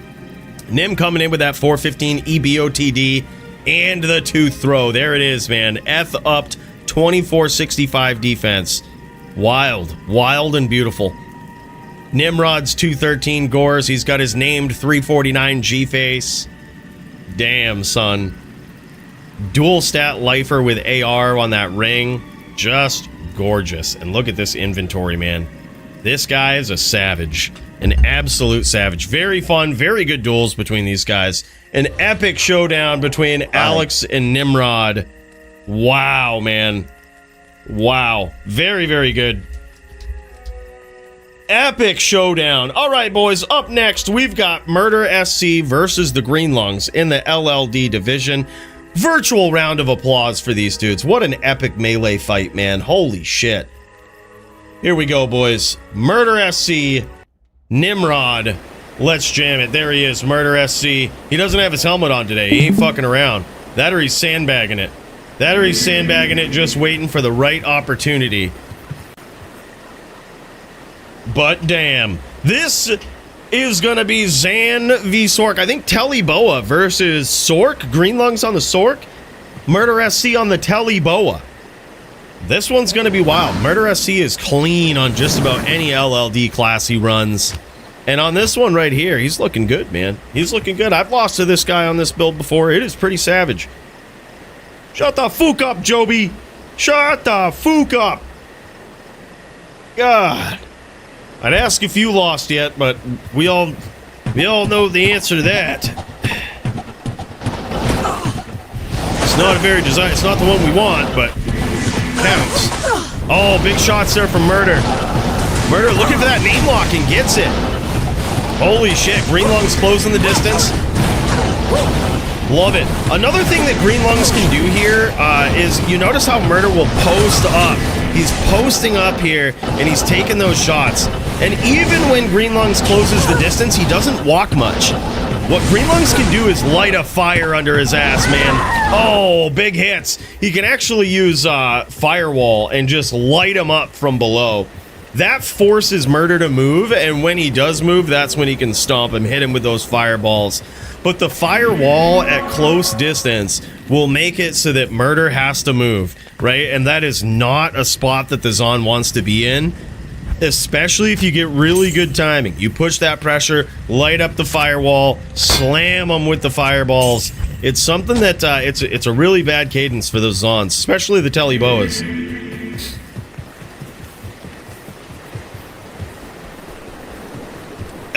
Nim coming in with that 415 EBOTD and the tooth throw. There it is, man. F-upped 2465 defense. Wild. Wild and beautiful. Nimrod's 213 gores. He's got his named 349 G-face. Damn, son. Dual stat lifer with AR on that ring. Just gorgeous. And look at this inventory, man. This guy is a savage. An absolute savage. Very fun, very good duels between these guys. An epic showdown between Alex and Nimrod. Wow, man. Wow. Very, very good. Epic showdown. All right, boys. Up next, we've got Murder SC versus the Greenlungs in the LLD division. Virtual round of applause for these dudes. What an epic melee fight, man. Holy shit. Here we go, boys. Murder SC, Nimrod. Let's jam it. There he is, Murder SC. He doesn't have his helmet on today. He ain't fucking around. That or he's sandbagging it. That or he's sandbagging it, just waiting for the right opportunity. But damn, this is gonna be Zan v Sork. I think Telly Boa versus Sork. Greenlungs on the Sork. Murder SC on the Telly Boa. This one's gonna be wild. Murder SC is clean on just about any LLD class he runs. And on this one right here, he's looking good, man. He's looking good. I've lost to this guy on this build before. It is pretty savage. Shut the fuck up, Joby. Shut the fuck up. God. I'd ask if you lost yet, but we all know the answer to that. It's not a very desired. It's not the one we want, but counts. Oh, big shots there from Murder. Murder looking for that name lock and gets it. Holy shit! Greenlungs closing the distance. Love it. Another thing that Greenlungs can do here is you notice how Murder will post up. He's posting up here, and he's taking those shots. And even when Greenlungs closes the distance, he doesn't walk much. What Greenlungs can do is light a fire under his ass, man. Oh, big hits. He can actually use Firewall and just light him up from below. That forces Murder to move, and when he does move, that's when he can stomp him, hit him with those fireballs. But the firewall at close distance will make it so that Murder has to move, right? And that is not a spot that the Zon wants to be in, especially if you get really good timing. You push that pressure, light up the firewall, slam them with the fireballs. It's something that, it's a really bad cadence for those Zons, especially the Telly Boas.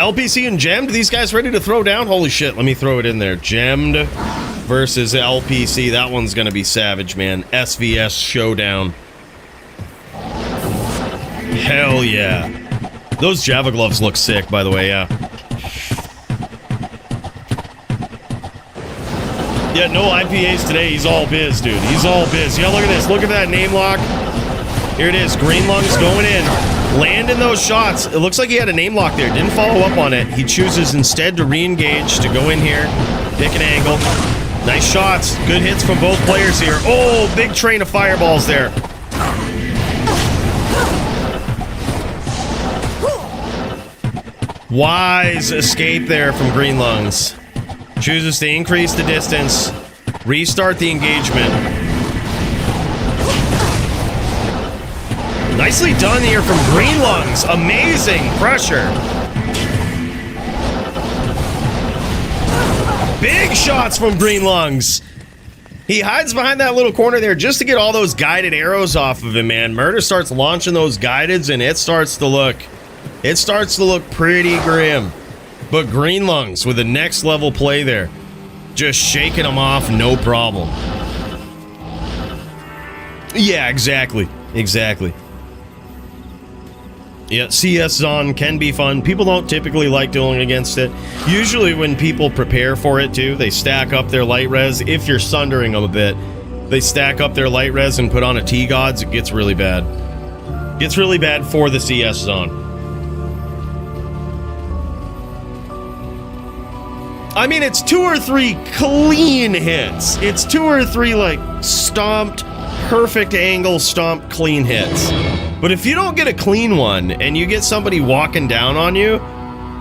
LPC and Gemmed, these guys ready to throw down? Holy shit, let me throw it in there. Gemmed versus LPC. That one's gonna be savage, man. SVS showdown. Hell yeah. Those Java gloves look sick, by the way, yeah. Yeah, no IPAs today. He's all biz, dude. He's all biz. Yeah, look at this. Look at that name lock. Here it is. Green lungs going in. Landing those shots. It looks like he had a name lock there. Didn't follow up on it. He chooses instead to re-engage, to go in here, pick an angle. Nice shots. Good hits from both players here. Oh, big train of fireballs there. Wise escape there from Green Lungs. Chooses to increase the distance, restart the engagement. Nicely done here from Green Lungs. Amazing pressure. Big shots from Green Lungs. He hides behind that little corner there just to get all those guided arrows off of him, man. Murder starts launching those guideds and it starts to look pretty grim. But Green Lungs with a next level play there. Just shaking them off, no problem. Yeah, exactly. Exactly. Yeah, CS Zon can be fun. People don't typically like dueling against it. Usually when people prepare for it too, they stack up their light res. If you're sundering them a bit, they stack up their light res and put on a T-Gods. It gets really bad. Gets really bad for the CS Zone. I mean, it's 2 or 3 clean hits. It's 2 or 3, like, stomped, perfect angle, stomped, clean hits. But if you don't get a clean one, and you get somebody walking down on you,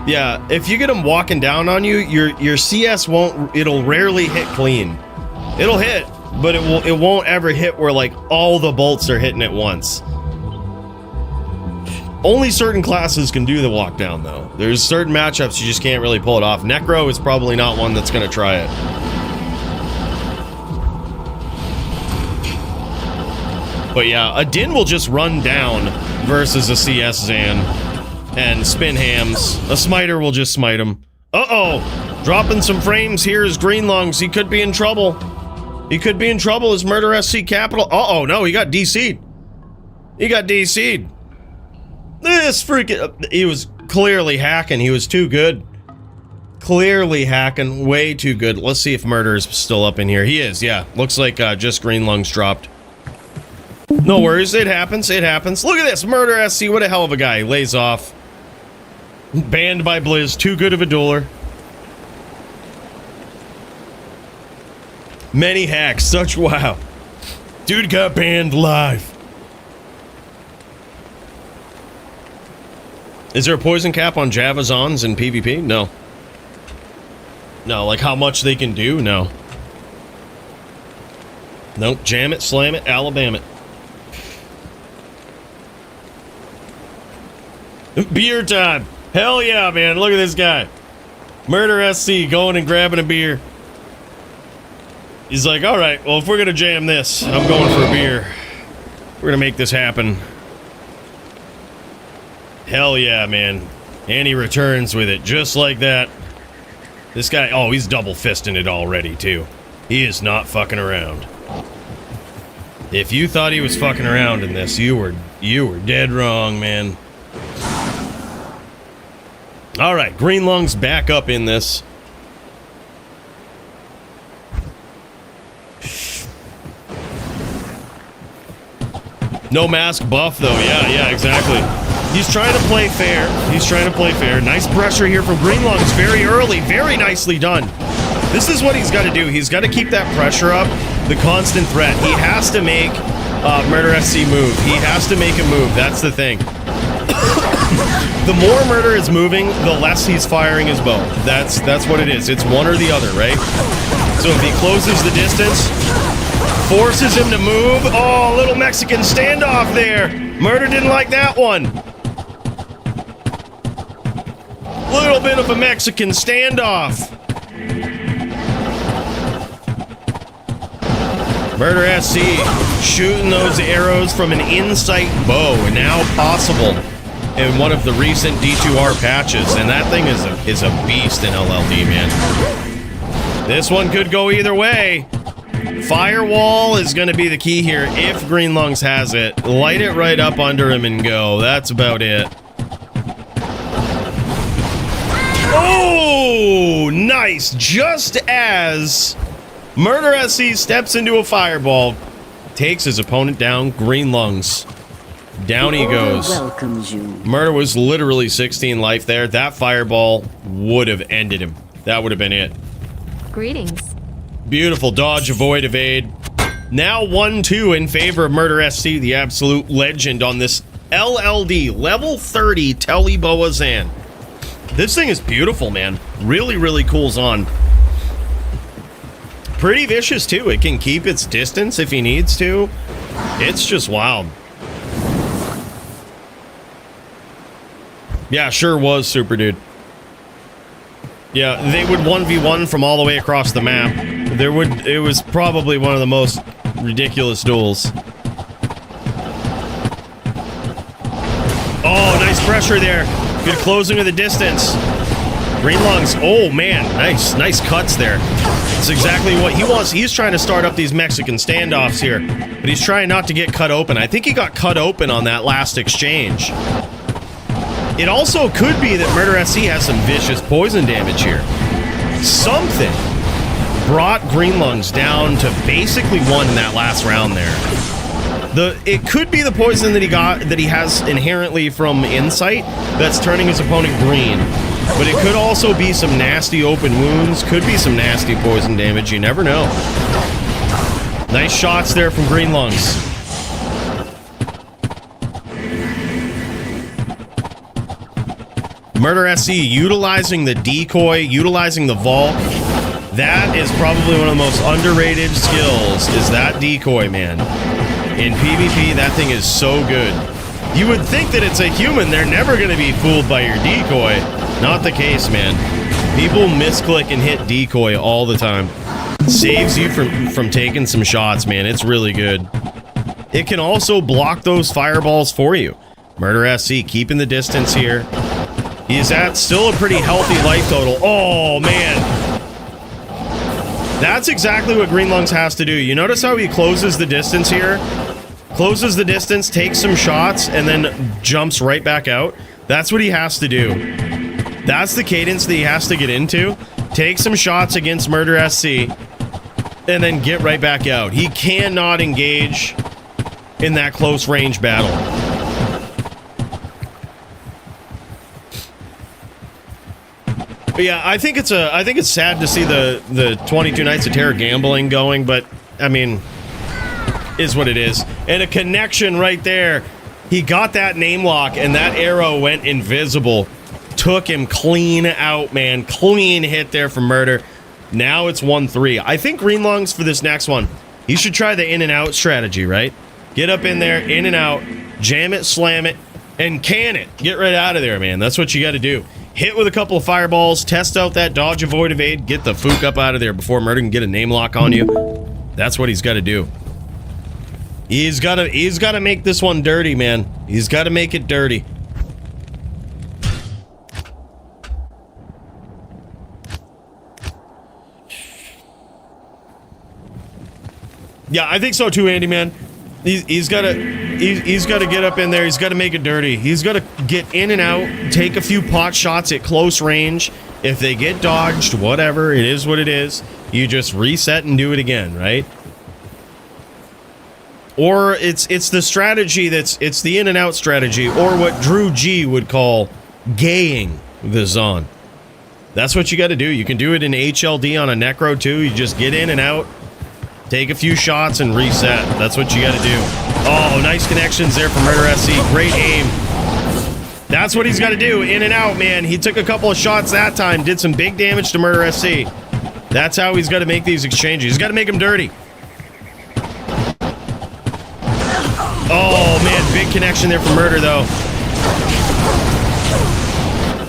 yeah, if you get them walking down on you, your CS it'll rarely hit clean. It'll hit, but it won't ever hit where, like, all the bolts are hitting at once. Only certain classes can do the walk down, though. There's certain matchups you just can't really pull it off. Necro is probably not one that's going to try it. But yeah, a Din will just run down versus a CS Zan and spin hams. A smiter will just smite him. Uh-oh! Dropping some frames here is Green Lungs. He could be in trouble. He could be in trouble as Murder SC Capital. Uh-oh, no, he got DC'd. He got DC'd. This freaking... He was clearly hacking. He was too good. Clearly hacking. Way too good. Let's see if Murder is still up in here. He is, yeah. Looks like just Green Lungs dropped. No worries. It happens. It happens. Look at this. Murder SC. What a hell of a guy. He lays off. Banned by Blizz. Too good of a dueler. Many hacks. Such wow. Dude got banned live. Is there a poison cap on Javazons in PvP? No. No, like how much they can do? No. Nope. Jam it, slam it, Alabama it. Beer time. Hell yeah, man. Look at this guy. Murder SC going and grabbing a beer. He's like, all right, well, if we're going to jam this, I'm going for a beer. We're going to make this happen. Hell yeah, man. And he returns with it just like that. This guy, oh, he's double fisting it already, too. He is not fucking around. If you thought he was fucking around in this, you were dead wrong, man. All right, Green Lungs back up in this. No mask buff, though. Yeah, exactly. He's trying to play fair. He's trying to play fair. Nice pressure here from Green Lungs very early. Very nicely done. This is what he's got to do. He's got to keep that pressure up. The constant threat. He has to make Murder SC move. He has to make a move. That's the thing. The more Murder is moving, the less he's firing his bow. That's what it is. It's one or the other, right? So if he closes the distance, forces him to move. Oh, little Mexican standoff there. Murder didn't like that one. Little bit of a Mexican standoff. Murder SC shooting those arrows from an insight bow. Now possible in one of the recent D2R patches, and that thing is a beast in LLD, man. This one could go either way. Firewall is going to be the key here if Green Lungs has it. Light it right up under him and go. That's about it. Oh, nice. Just as Murder SC steps into a fireball, takes his opponent down, Green Lungs. Down he goes. Murder was literally 16 life there. That fireball would have ended him. That would have been it. Greetings. Beautiful dodge, avoid, evade. Now 1-2 in favor of Murder SC, the absolute legend on this LLD, level 30 Telly Boa Zan. This thing is beautiful, man. Really, really cools on. Pretty vicious, too. It can keep its distance if he needs to. It's just wild. Yeah, sure was, Super Dude. Yeah, they would 1v1 from all the way across the map. It was probably one of the most ridiculous duels. Oh, nice pressure there. Good closing of the distance. Green Lungs, oh man, nice cuts there. That's exactly what he wants. He's trying to start up these Mexican standoffs here, but he's trying not to get cut open. I think he got cut open on that last exchange. It also could be that Murder SC has some vicious poison damage here. Something brought Green Lungs down to basically one in that last round there. It could be the poison that he has inherently from Insight that's turning his opponent green. But it could also be some nasty open wounds, could be some nasty poison damage, you never know. Nice shots there from Green Lungs. Murder SC utilizing the decoy, utilizing the vault. That is probably one of the most underrated skills, is that decoy, man. In PvP, that thing is so good. You would think that it's a human, they're never going to be fooled by your decoy. Not the case, man. People misclick and hit decoy all the time. Saves you from taking some shots, man. It's really good. It can also block those fireballs for you. Murder SC keeping the distance here. He's at still a pretty healthy life total. Oh, man. That's exactly what Green Lungs has to do. You notice how he closes the distance here? Closes the distance, takes some shots, and then jumps right back out. That's what he has to do. That's the cadence that he has to get into. Take some shots against Murder SC, and then get right back out. He cannot engage in that close range battle. But yeah, I think it's sad to see the 22 Nights of Terror gambling going, but I mean, is what it is. And a connection right there. He got that name lock, and that arrow went invisible. Took him clean out, man. Clean hit there from Murder. Now it's 1-3. I think Green Lungs for this next one, he should try the in and out strategy, right? Get up in there, in and out, jam it, slam it, and can it. Get right out of there, man. That's what you got to do. Hit with a couple of fireballs, test out that dodge, avoid, evade, get the fook up out of there before Murder can get a name lock on you. That's what he's got to do. He's got to make this one dirty, man. He's got to make it dirty. Yeah, I think so too, Andy, man. He's got to get up in there. He's got to make it dirty. He's got to get in and out, take a few pot shots at close range. If they get dodged, whatever, it is what it is. You just reset and do it again, right? Or it's the strategy it's the in and out strategy, or what Drew G would call gaying the Zon. That's what you got to do. You can do it in HLD on a Necro too. You just get in and out, take a few shots, and reset. That's what you got to do. Oh, nice connections there from Murder SC. Great aim. That's what he's got to do. In and out, man. He took a couple of shots that time. Did some big damage to Murder SC. That's how he's got to make these exchanges. He's got to make them dirty. Oh, man. Big connection there from Murder, though.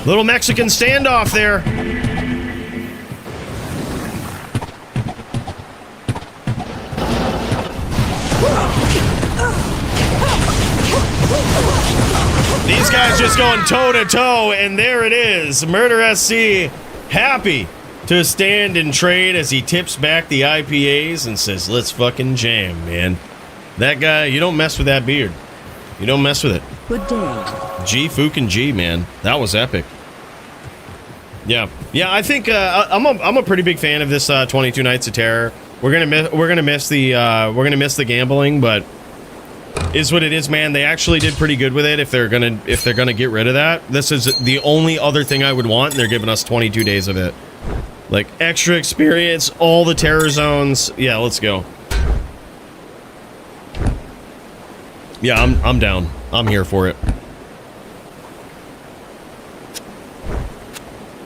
Little Mexican standoff there. These guys just going toe to toe, and there it is. Murder SC happy to stand and trade as he tips back the IPAs and says, let's fucking jam, man. That guy, you don't mess with that beard. You don't mess with it. Good day. G fucking G, man. That was epic. Yeah, I think I'm a pretty big fan of this 22 Nights of Terror. We're gonna miss the gambling, but is what it is, man. They actually did pretty good with it. If they're gonna get rid of that, this is the only other thing I would want, and they're giving us 22 days of it. Like, extra experience, all the terror zones. Yeah, let's go. Yeah, I'm down. I'm here for it.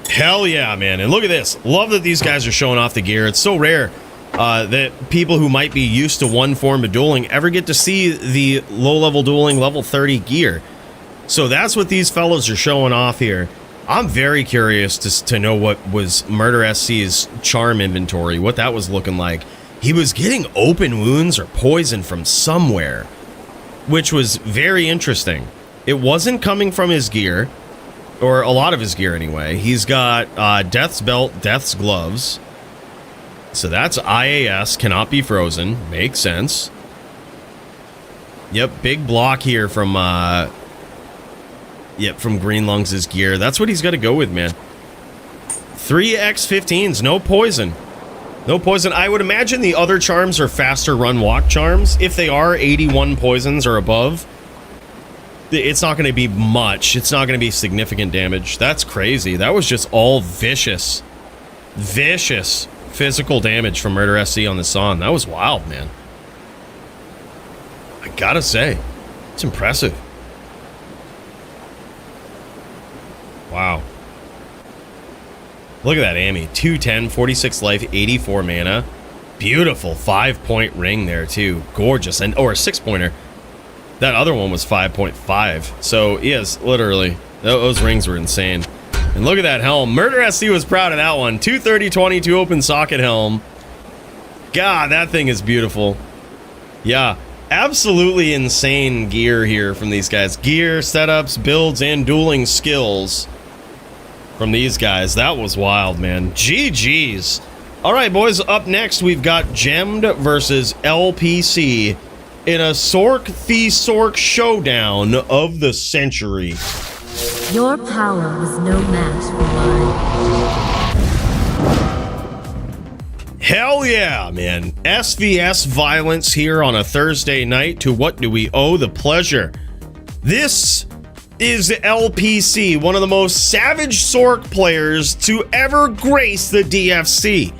Hell yeah, man. And look at this. Love that these guys are showing off the gear. It's so rare that people who might be used to one form of dueling ever get to see the low-level dueling level 30 gear. So that's what these fellows are showing off here. I'm very curious to know what was Murder SC's charm inventory, what that was looking like. He was getting open wounds or poison from somewhere, which was very interesting. It wasn't coming from his gear, or a lot of his gear anyway. He's got Death's Belt, Death's Gloves. So that's IAS, cannot be frozen. Makes sense. Yep, big block here from from Green Lungs' gear. That's what he's got to go with, man. 3x15s, no poison. No poison. I would imagine the other charms are faster run walk charms. If they are 81 poisons or above, it's not going to be much. It's not going to be significant damage. That's crazy. That was just all vicious physical damage from Murder SC on the Son. That was wild, man. I gotta say, it's impressive. Wow. Look at that Amy. 210, 46 life, 84 mana. Beautiful 5-point ring there, too. Gorgeous. And or a 6-pointer. That other one was 5.5. So, yes, literally. Those rings were insane. And look at that helm. Murder SC was proud of that one. 230-22 open socket helm. God, that thing is beautiful. Yeah. Absolutely insane gear here from these guys. Gear, setups, builds, and dueling skills from these guys. That was wild, man. GG's. All right, boys, up next, we've got Gemmed versus LPC in a Sork the Sork showdown of the century. Your power was no match for mine. Hell yeah, man. SVS violence here on a Thursday night. To what do we owe the pleasure? This is LPC, one of the most savage Sork players to ever grace the DFC.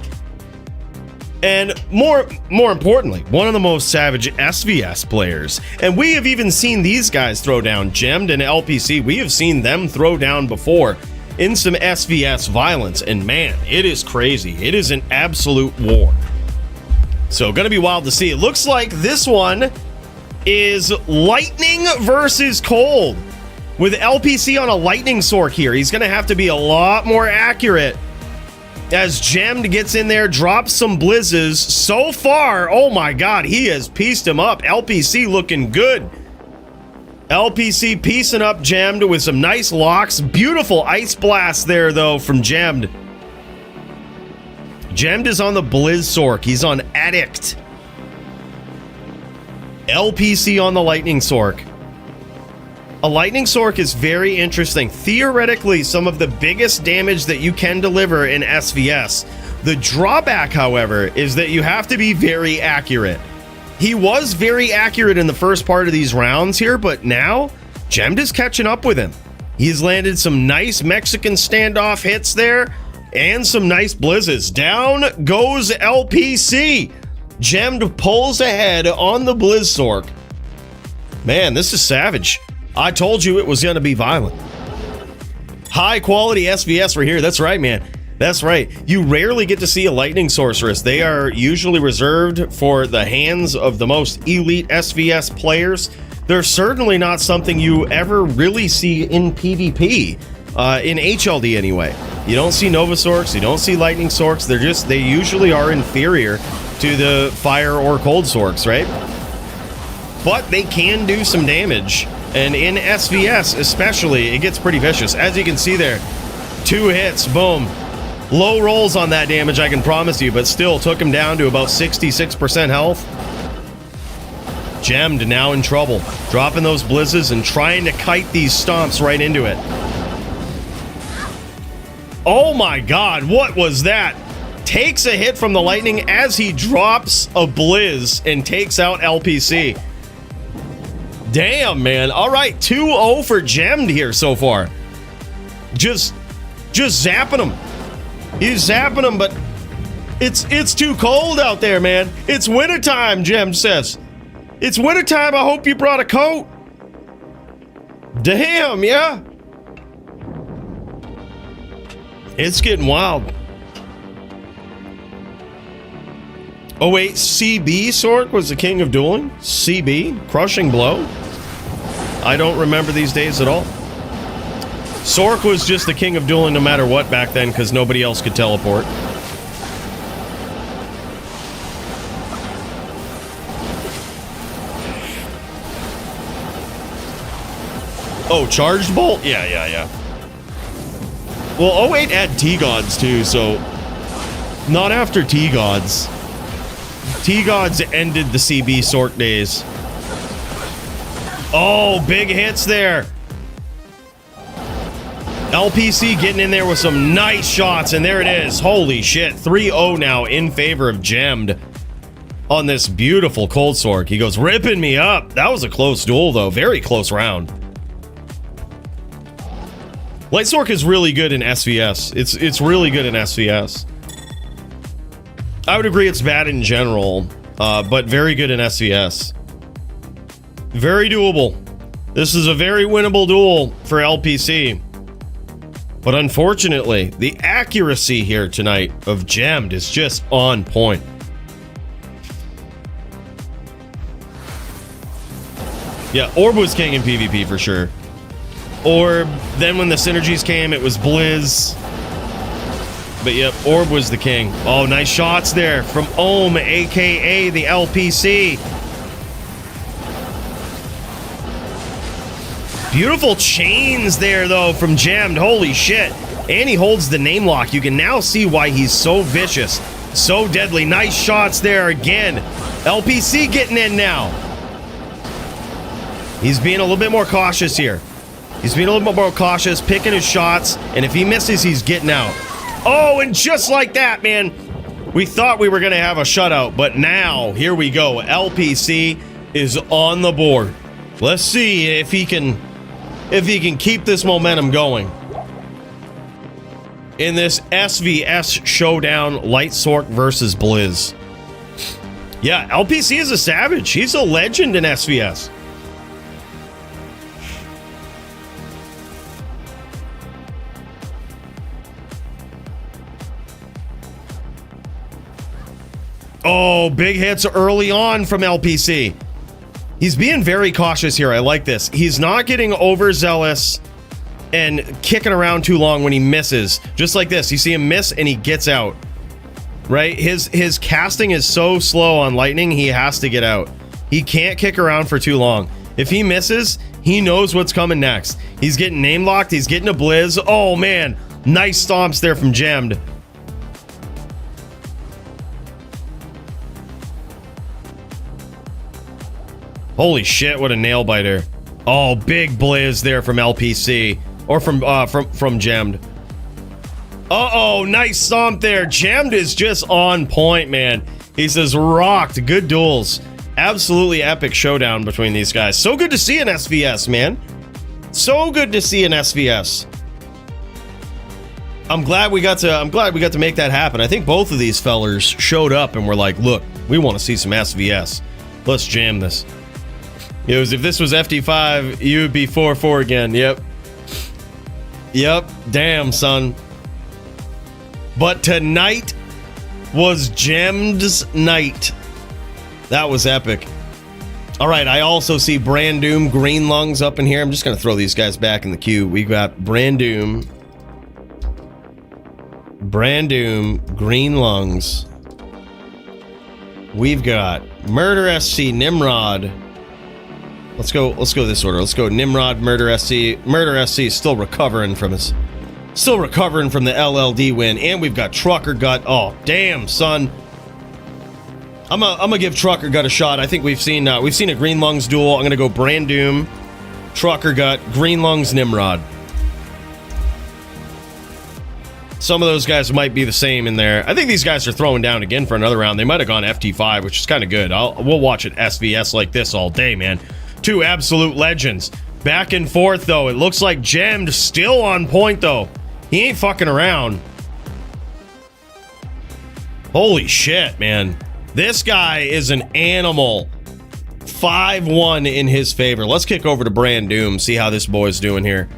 And more importantly, one of the most savage SVS players. And we have even seen these guys throw down. Gemmed and LPC, we have seen them throw down before in some SVS violence. And man, it is crazy. It is an absolute war. So gonna be wild to see. It looks like this one is lightning versus cold. With LPC on a lightning Sork here, he's gonna have to be a lot more accurate. As Gemmed gets in there, drops some blizzes. So far, oh my god, he has pieced him up. LPC looking good. LPC piecing up Gemmed with some nice locks. Beautiful ice blast there, though, from Gemmed. Gemmed is on the Blizz Sork. He's on Addict. LPC on the Lightning Sork. A Lightning Sork is very interesting. Theoretically, some of the biggest damage that you can deliver in SVS. The drawback, however, is that you have to be very accurate. He was very accurate in the first part of these rounds here, but now Gemmed is catching up with him. He's landed some nice Mexican standoff hits there and some nice blizzes. Down goes LPC. Gemmed pulls ahead on the Blizz Sork. Man, this is savage. I told you it was going to be violent. High quality SVS right here. That's right, man. That's right. You rarely get to see a Lightning Sorceress. They are usually reserved for the hands of the most elite SVS players. They're certainly not something you ever really see in PvP, in HLD anyway. You don't see Nova Sorks, you don't see Lightning Sorks. They usually are inferior to the Fire or Cold Sorks, right? But they can do some damage. And in SVS especially, it gets pretty vicious. As you can see there, 2 hits, boom. Low rolls on that damage, I can promise you, but still took him down to about 66% health. Gemmed now in trouble. Dropping those blizzes and trying to kite these stomps right into it. Oh my god, what was that? Takes a hit from the lightning as he drops a blizz and takes out LPC. Damn, man. All right, 2-0 for Gemmed here so far. Just zapping him. He's zapping him, but it's too cold out there, man. It's wintertime, Gemmed says. It's wintertime. I hope you brought a coat. Damn, yeah. It's getting wild. Oh wait, CB Sork was the king of dueling? CB? Crushing blow? I don't remember these days at all. Sork was just the king of dueling no matter what back then because nobody else could teleport. Oh, charged bolt? Yeah. Well, 08 had T-Gods too, so not after T-Gods. T-Gods ended the CB Sork days. Oh, big hits there. LPC getting in there with some nice shots, and there it is. Holy shit. 3-0 now in favor of Gemmed on this beautiful Cold Sork. He goes, ripping me up. That was a close duel, though. Very close round. Light Sork is really good in SVS. It's really good in SVS. I would agree it's bad in general, but very good in SVS. Very doable. This is a very winnable duel for LPC. But unfortunately, the accuracy here tonight of Gemmed is just on point. Yeah, Orb was king in PvP for sure. Orb, then when the synergies came, it was Blizz. But yep, Orb was the king. Oh, nice shots there from Ohm, aka the LPC. Beautiful chains there, though, from Gemmed. Holy shit. And he holds the name lock. You can now see why he's so vicious. So deadly. Nice shots there again. LPC getting in now. He's being a little bit more cautious here. He's being a little bit more cautious, picking his shots, and if he misses, he's getting out. Oh, and just like that, man, we thought we were going to have a shutout, but now, here we go. LPC is on the board. Let's see if he can keep this momentum going. In this SVS showdown, Light Sork versus Blizz. Yeah, LPC is a savage. He's a legend in SVS. Oh, big hits early on from LPC. He's being very cautious here. I like this. He's not getting overzealous and kicking around too long when he misses. Just like this. You see him miss and he gets out. Right? His casting is so slow on lightning, he has to get out. He can't kick around for too long. If he misses, he knows what's coming next. He's getting name locked. He's getting a blizz. Oh, man. Nice stomps there from Gemmed. Holy shit, what a nail biter. Oh, big blizz there from LPC. Or from Gemmed. Uh-oh, nice stomp there. Gemmed is just on point, man. He says, rocked. Good duels. Absolutely epic showdown between these guys. So good to see an SVS, man. So good to see an SVS. I'm glad we got to make that happen. I think both of these fellers showed up and were like, look, we want to see some SVS. Let's jam this. It was, if this was FD5, you would be 4-4 again. Yep. Damn, son. But tonight was Gemmed's night. That was epic. All right, I also see Brandoom, Green Lungs up in here. I'm just going to throw these guys back in the queue. We got Brandoom, Green Lungs. We've got Murder SC, Nimrod. Let's go this order. Let's go Nimrod, Murder SC. Murder SC is still recovering from the LLD win, and we've got Trucker Gut. Oh, damn, son. I'm gonna give Trucker Gut a shot. I think we've seen a Green Lungs duel. I'm gonna go Brand Doom, Trucker Gut, Green Lungs, Nimrod. Some of those guys might be the same in there. I think these guys are throwing down again for another round. They might have gone FT5, which is kind of good. We'll watch it SVS like this all day, man. Two absolute legends. Back and forth, though. It looks like Gemmed still on point, though. He ain't fucking around. Holy shit, man. This guy is an animal. 5-1 in his favor. Let's kick over to Brand Doom, see how this boy's doing here.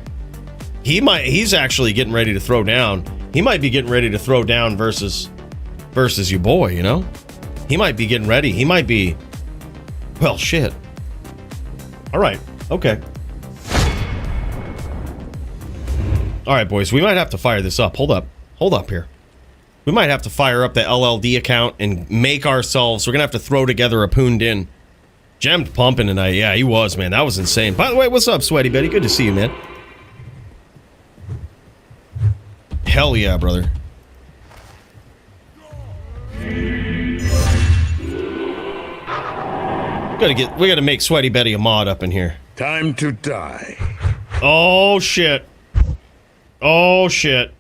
He's actually getting ready to throw down. He might be getting ready to throw down versus your boy, you know? He might be getting ready. He might be... Well, shit. All right. Okay. All right, boys. We might have to fire this up. Hold up. Hold up here. We might have to fire up the LLD account and make ourselves... We're going to have to throw together a Pooned In. Gemmed pumping tonight. Yeah, he was, man. That was insane. By the way, what's up, Sweaty Betty? Good to see you, man. Hell yeah, brother. We gotta make Sweaty Betty a mod up in here. Time to die. Oh shit. Oh shit.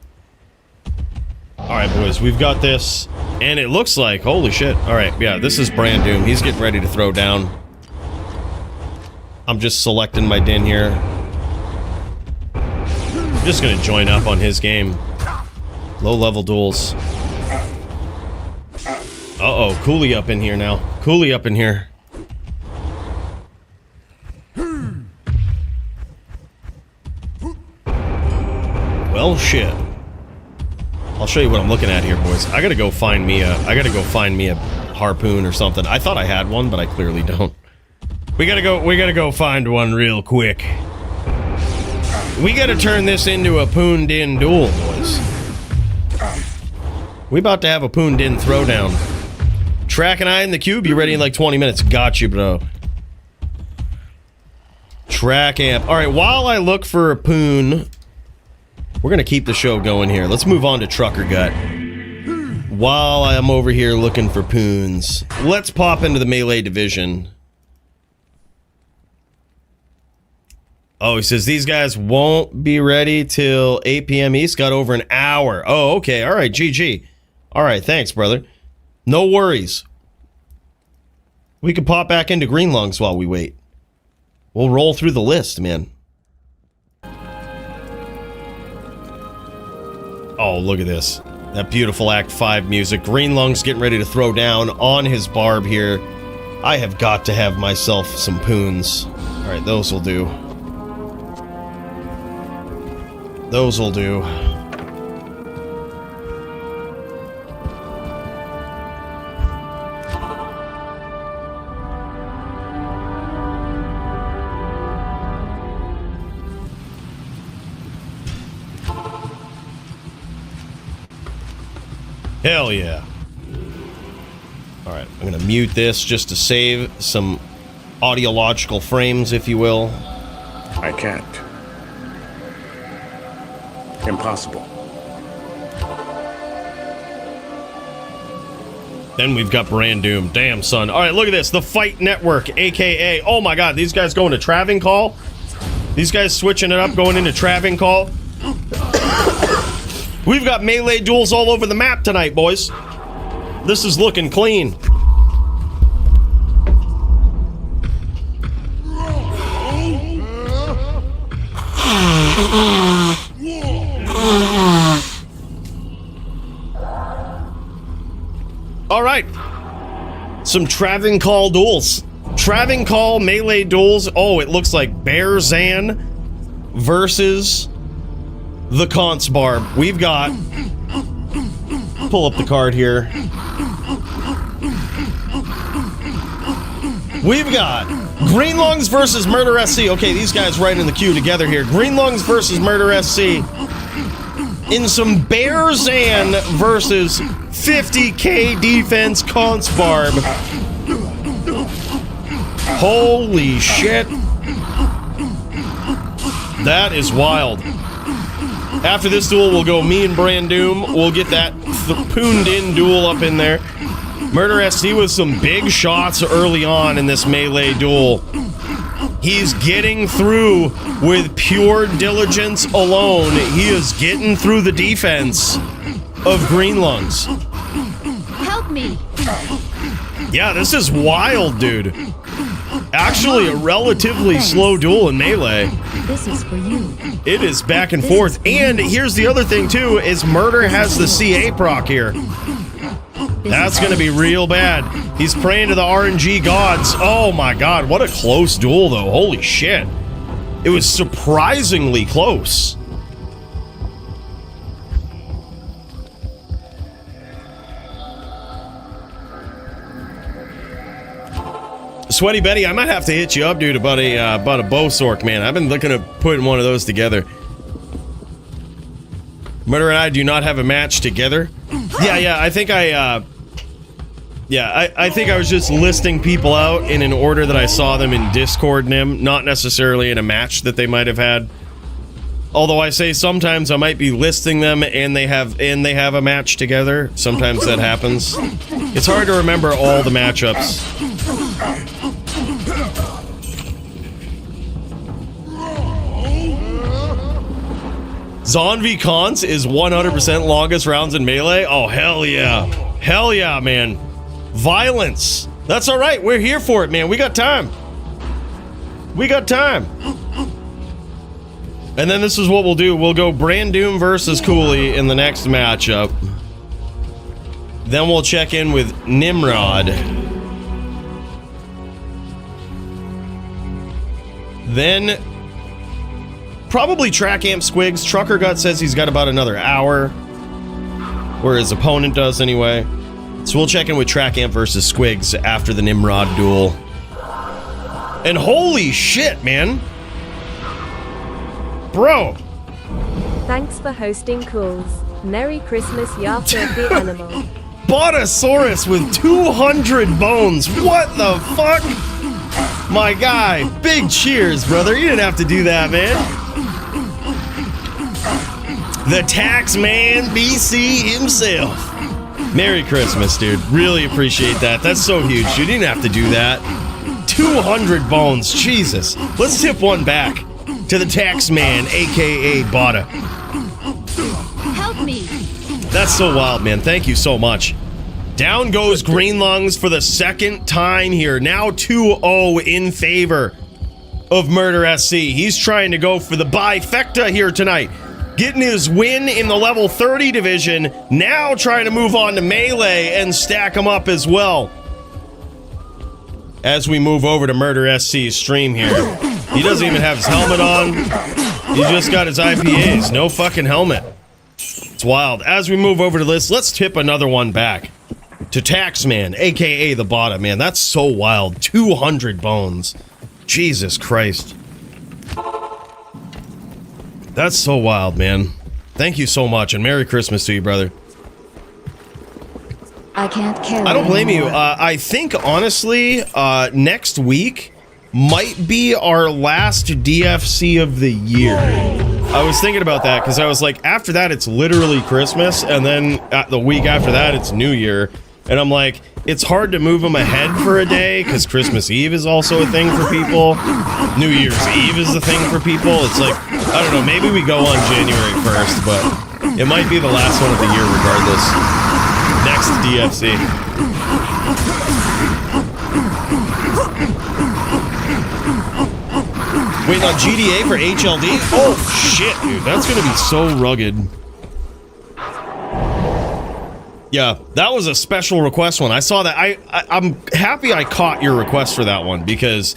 Alright, boys, we've got this. And it looks like, holy shit. Alright, yeah, this is Brand Doom. He's getting ready to throw down. I'm just selecting my din here. I'm just gonna join up on his game. Low-level duels. Uh-oh, Coooley up in here now. Coooley up in here. Well, shit. I'll show you what I'm looking at here, boys. I gotta go find me a harpoon or something. I thought I had one, but I clearly don't. We gotta go find one real quick. We gotta turn this into a Pooned In duel, boys. We about to have a Pooned In throwdown. Track and I in the cube, you ready in like 20 minutes? Got you, bro. Track amp. Alright, while I look for a Poon, we're gonna keep the show going here. Let's move on to Trucker Gut. While I'm over here looking for Poons, let's pop into the melee division. Oh, he says these guys won't be ready till 8 p.m. East. Got over an hour. Oh, okay. All right, GG. All right, thanks, brother. No worries. We can pop back into Green Lungs while we wait. We'll roll through the list, man. Oh, look at this. That beautiful Act 5 music. Green Lungs getting ready to throw down on his barb here. I have got to have myself some Poons. All right, those will do. Those will do. Hell yeah. Alright, I'm gonna mute this just to save some audiological frames, if you will. I can't. Impossible. Then we've got Brand Doom. Damn, son. Alright, look at this. The Fight Network, aka... Oh my god, these guys going to Traving Call? These guys switching it up, going into Traving Call? We've got melee duels all over the map tonight, boys. This is looking clean. All right. Some Traving Call duels. Traving Call melee duels. Oh, it looks like Bear Zan versus the Conch Barb. We've got... Pull up the card here. We've got Green Lungs versus Murder SC. Okay, these guys right in the queue together here. Green Lungs versus Murder SC. In some Bear Zan versus 50k defense Conch Barb. Holy shit. That is wild. After this duel, we'll go me and Brandoom. We'll get that pooned-in duel up in there. Murder SC with some big shots early on in this melee duel. He's getting through with pure diligence alone. He is getting through the defense of Green Lungs. Help me! Yeah, this is wild, dude. Actually, a relatively slow duel in melee. This is for you. It is back and forth. And here's the other thing, too, is Murder has the CA proc here. That's going to be real bad. He's praying to the RNG gods. Oh my god, what a close duel, though. Holy shit. It was surprisingly close. Sweaty Betty, I might have to hit you up, dude, about a bow sork, man. I've been looking at putting one of those together. Murder and I do not have a match together. Yeah, I think I think I was just listing people out in an order that I saw them in Discord, Nim, not necessarily in a match that they might have had. Although I say sometimes I might be listing them and they have a match together. Sometimes that happens. It's hard to remember all the matchups. Zonvi Cons is 100% longest rounds in melee. Oh, hell yeah. Hell yeah, man. Violence. That's all right. We're here for it, man. We got time. We got time. And then this is what we'll do. We'll go Brandoom versus Coooley in the next matchup. Then we'll check in with Nimrod. Then probably Track Amp Squigs. Trucker Gut says he's got about another hour. Where his opponent does anyway. So we'll check in with Track Amp versus Squigs after the Nimrod duel. And holy shit, man. Bro. Thanks for hosting calls. Merry Christmas, ya filthy animal. Bottosaurus with 200 bones. What the fuck? My guy. Big cheers, brother. You didn't have to do that, man. The tax man BC himself. Merry Christmas, dude. Really appreciate that. That's so huge. You didn't have to do that. 200 bones. Jesus. Let's tip one back to the tax man, aka Botta. Help me! That's so wild, man. Thank you so much. Down goes Green Lungs for the second time here. Now 2-0 in favor of Murder SC. He's trying to go for the bifecta here tonight. Getting his win in the level 30 division. Now trying to move on to melee and stack him up as well. As we move over to Murder SC's stream here. He doesn't even have his helmet on. He just got his IPAs. No fucking helmet. It's wild. As we move over to this, let's tip another one back. To Taxman, aka the Botta, man. That's so wild. 200 bones. Jesus Christ. That's so wild, man. Thank you so much, and Merry Christmas to you, brother. I can't carry. I don't blame you. anymore. I think, honestly, next week might be our last DFC of the year. I was thinking about that, because I was like, after that, it's literally Christmas, and then the week after that, it's New Year. And I'm like, it's hard to move them ahead for a day, because Christmas Eve is also a thing for people. New Year's Eve is a thing for people. It's like, I don't know, maybe we go on January 1st, but it might be the last one of the year regardless. Next DFC. Wait, on GDA for HLD? Oh, shit, dude. That's going to be so rugged. Yeah, that was a special request one. I saw that. I'm happy I caught your request for that one, because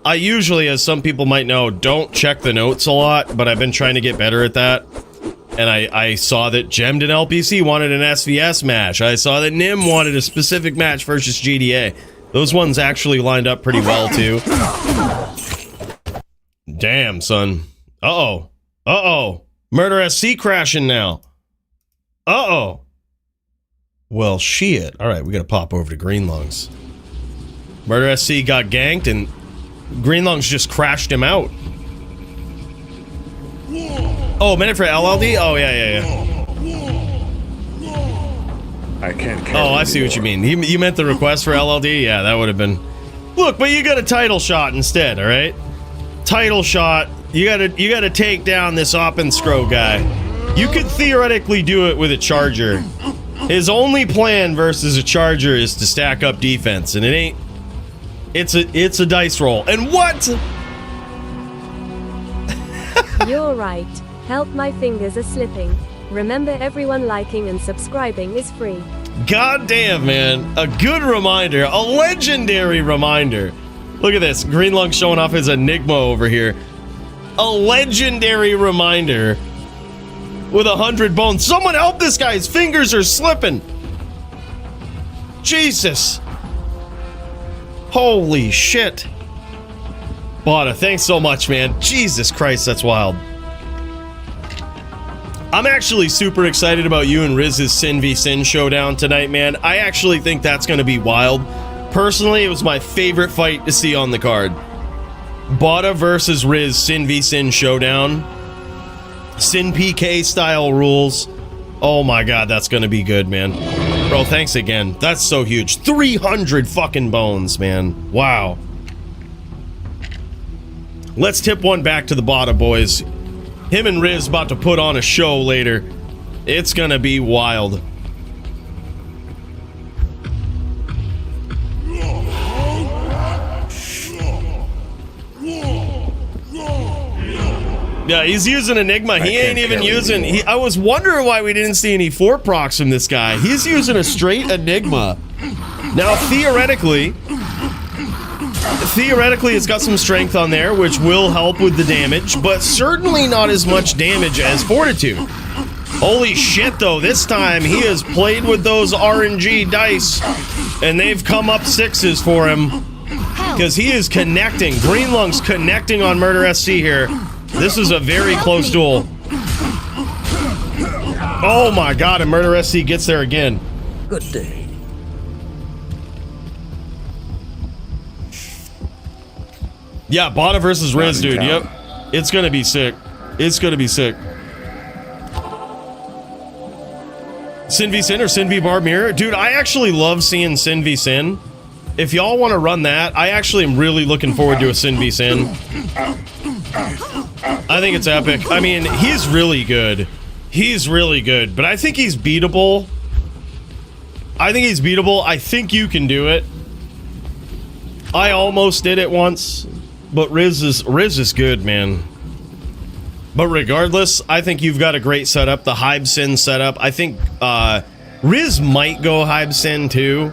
I usually, as some people might know, don't check the notes a lot, but I've been trying to get better at that. And I saw that Gemmed and LPC wanted an SVS match. I saw that Nim wanted a specific match versus GDA. Those ones actually lined up pretty well, too. Damn, son. Uh-oh. Uh-oh. Murder SC crashing now. Uh-oh. Well, shit. Alright, we gotta pop over to Green Lungs. Murder SC got ganked, and Green Lungs just crashed him out. Oh, minute for LLD? Oh, yeah. I can't carry Oh, I see what you mean. You meant the request for LLD? Yeah, that would have been... Look, but you got a title shot instead, all right? Title shot. You gotta take down this Oppen Scroll guy. You could theoretically do it with a Charger. His only plan versus a Charger is to stack up defense, and it ain't... It's a dice roll. And what? You're right. Help, my fingers are slipping. Remember, everyone liking and subscribing is free. God damn, man. A good reminder. A legendary reminder. Look at this. Green Lung showing off his Enigma over here. A legendary reminder. With 100 bones. Someone help this guy. His fingers are slipping. Jesus. Holy shit. Botta, thanks so much, man. Jesus Christ, that's wild. I'm actually super excited about you and Riz's Sin v Sin showdown tonight, man. I actually think that's going to be wild. Personally, it was my favorite fight to see on the card. Botta versus Riz Sin v Sin showdown. Sin PK style rules. Oh my god, that's going to be good, man. Bro, thanks again. That's so huge. 300 fucking bones, man. Wow. Let's tip one back to the Botta boys. Him and Riz about to put on a show later. It's gonna be wild. Yeah, he's using Enigma. He ain't even using... I was wondering why we didn't see any 4 procs from this guy. He's using a straight Enigma. Now, theoretically, it's got some strength on there, which will help with the damage, but certainly not as much damage as Fortitude. Holy shit, though, this time he has played with those RNG dice, and they've come up 6s for him, because he is connecting. Green Lung's connecting on Murder SC here. This is a very close duel. Oh my god, and Murder SC gets there again. Good day. Yeah, Botta versus Riz, dude. Yep. It's gonna be sick. It's gonna be sick. Sin v Sin or Sin v Barb Mirror? Dude, I actually love seeing Sin v Sin. If y'all want to run that, I actually am really looking forward to a Sin v Sin. I think it's epic. I mean, he's really good. He's really good, but I think he's beatable. I think you can do it. I almost did it once, but Riz is good, man. But regardless, I think you've got a great setup. The Hybe Sin setup. I think Riz might go Hybe Sin too.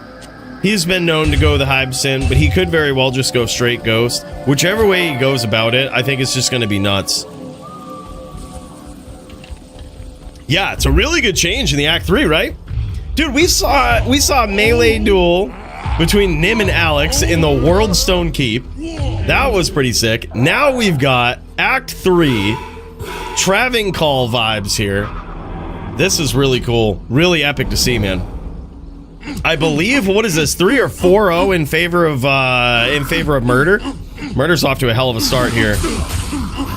He's been known to go the Hybe Sin, but he could very well just go straight Ghost. Whichever way he goes about it, I think it's just going to be nuts. Yeah, it's a really good change in the Act 3, right? Dude, we saw a melee duel between Nim and Alex in the World Stone Keep. That was pretty sick. Now we've got Act 3, Traving Call vibes here. This is really cool. Really epic to see, man. I believe, what is this, 3 or 4-0 in favor of Murder? Murder's off to a hell of a start here.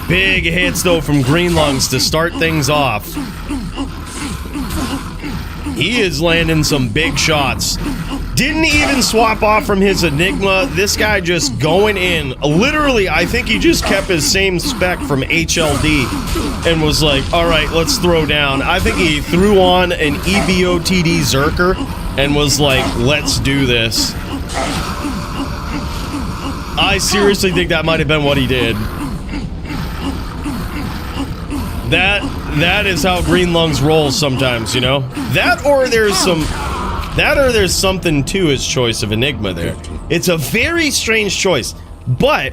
Big hits, though, from Green Lungs to start things off. He is landing some big shots. Didn't even swap off from his Enigma. This guy just going in. Literally, I think he just kept his same spec from HLD and was like, all right, let's throw down. I think he threw on an EVOTD Zerker and was like, let's do this. I seriously think that might have been what he did. That is how Green Lungs rolls sometimes, you know? That or there's something to his choice of Enigma there. It's a very strange choice, but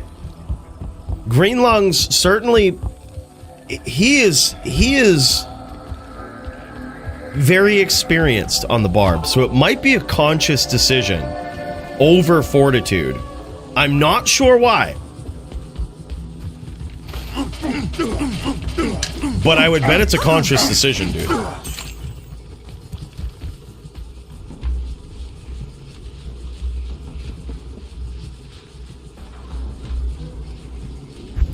Green Lungs certainly, he is very experienced on the barb, so it might be a conscious decision over Fortitude. I'm not sure why, but I would bet it's a conscious decision, dude.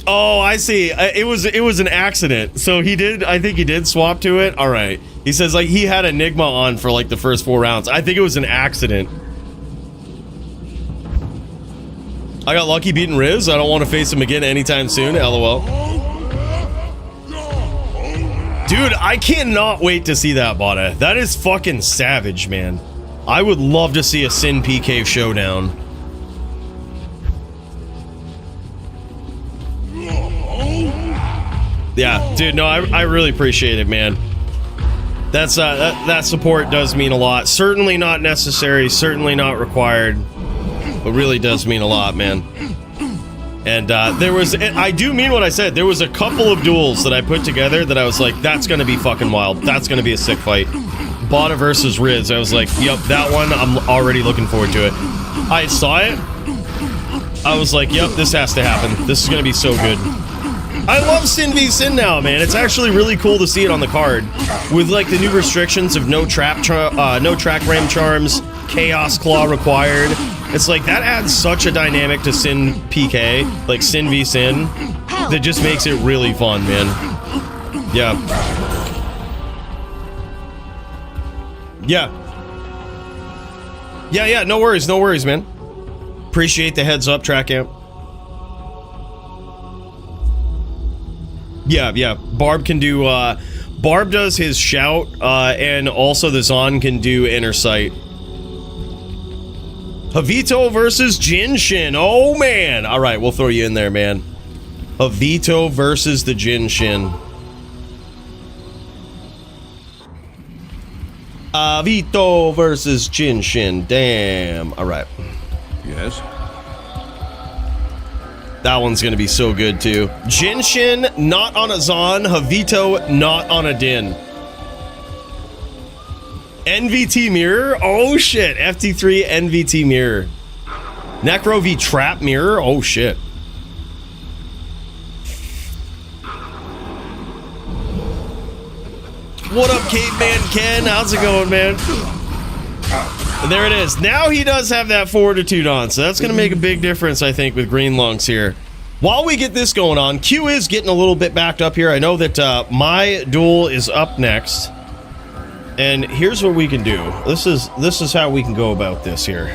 Oh, I see. It was an accident. So he did. I think he did swap to it. All right. He says like he had Enigma on for like the first 4 rounds. I think it was an accident. I got lucky beating Riz. I don't want to face him again anytime soon. LOL. Dude, I cannot wait to see that, Botta. That is fucking savage, man. I would love to see a Sin PK showdown. Yeah, dude, no, I really appreciate it, man. That's that support does mean a lot. Certainly not necessary, certainly not required, but really does mean a lot, man. And there was, I do mean what I said. There was a couple of duels that I put together that I was like, that's gonna be fucking wild. That's gonna be a sick fight. Botta versus Riz. I was like, yep, that one. I'm already looking forward to it. I saw it. I was like, yep, this has to happen. This is gonna be so good. I love Sin v Sin now, man. It's actually really cool to see it on the card with like the new restrictions of no track ram charms, chaos claw required. It's like that adds such a dynamic to Sin PK, like Sin v Sin, that just makes it really fun, man. Yeah. Yeah, no worries, man. Appreciate the heads up, track amp. Yeah. Barb can do, Barb does his shout, and also the Zon can do inner sight. Havito versus Jinshin. Oh, man. All right, we'll throw you in there, man. Havito versus the Jinshin. Havito versus Jinshin. Damn. All right. Yes. That one's gonna be so good too. Jinshin not on a Zon, Havito not on a Din. NVT mirror? Oh shit. FT3 NVT mirror. Necro v trap mirror? Oh shit. What up, Caveman Ken? How's it going, man? And there it is. Now he does have that fortitude on, so that's going to make a big difference, I think, with Green Lungs here. While we get this going on, Q is getting a little bit backed up here. I know that my duel is up next, and here's what we can do. This is how we can go about this here.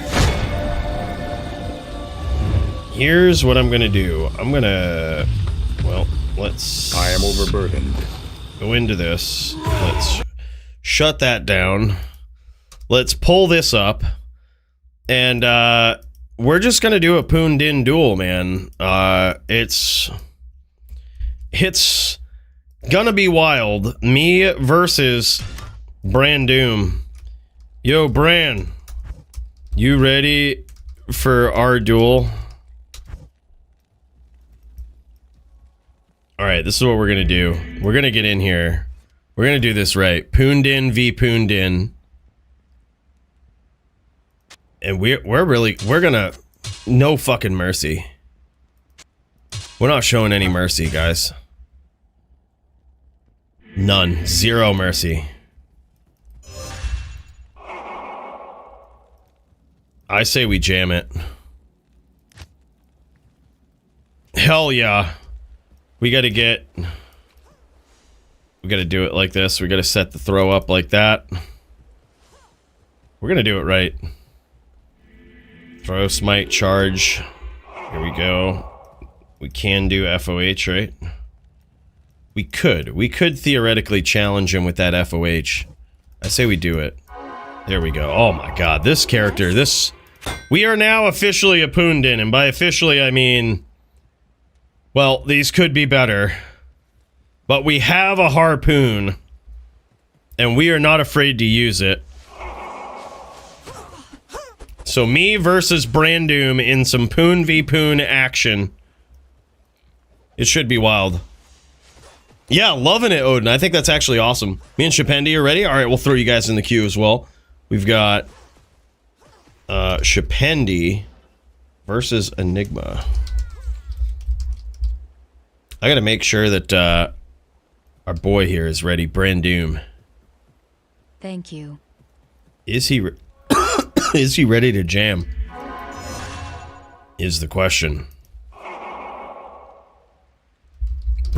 Here's what I'm going to do. I'm going to, well, let's... I am overburdened. Go into this. Let's shut that down. Let's pull this up, and we're just gonna do a Poon Din duel, man. It's gonna be wild. Me versus Brandoom. Yo, Bran, you ready for our duel? All right, this is what we're gonna do. We're gonna get in here. We're gonna do this right. Poon Din v Poon Din. And we're gonna, no fucking mercy. We're not showing any mercy, guys. None. Zero mercy. I say we jam it. Hell yeah. We gotta do it like this. We gotta set the throw up like that. We're gonna do it right. Throw, smite, charge. Here we go. We can do FOH, right? We could theoretically challenge him with that FOH. I say we do it. There we go. Oh my god, this character, we are now officially a Poon Din, and by officially I mean, well, these could be better. But we have a harpoon, and we are not afraid to use it. So me versus Brandoom in some Poon v Poon action. It should be wild. Yeah, loving it, Odin. I think that's actually awesome. Me and Chapendi are ready? Alright, we'll throw you guys in the queue as well. We've got Chapendi versus Enigma. I gotta make sure that our boy here is ready. Brandoom. Thank you. Is he is he ready to jam? Is the question.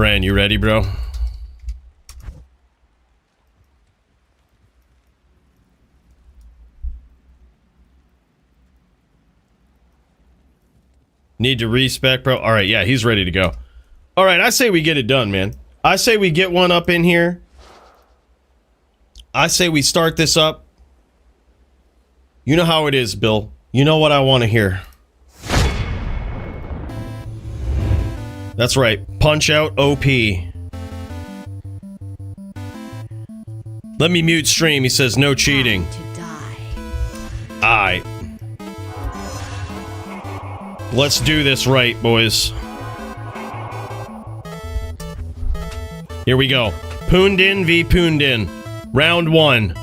Bran, you ready, bro? Need to respec, bro. All right, yeah, he's ready to go. All right, I say we get it done, man. I say we get one up in here. I say we start this up. You know how it is, Bill. You know what I want to hear. That's right. Punch out OP. Let me mute stream. He says no cheating. Aight. Let's do this right, boys. Here we go. Poondin v Poondin. Round 1.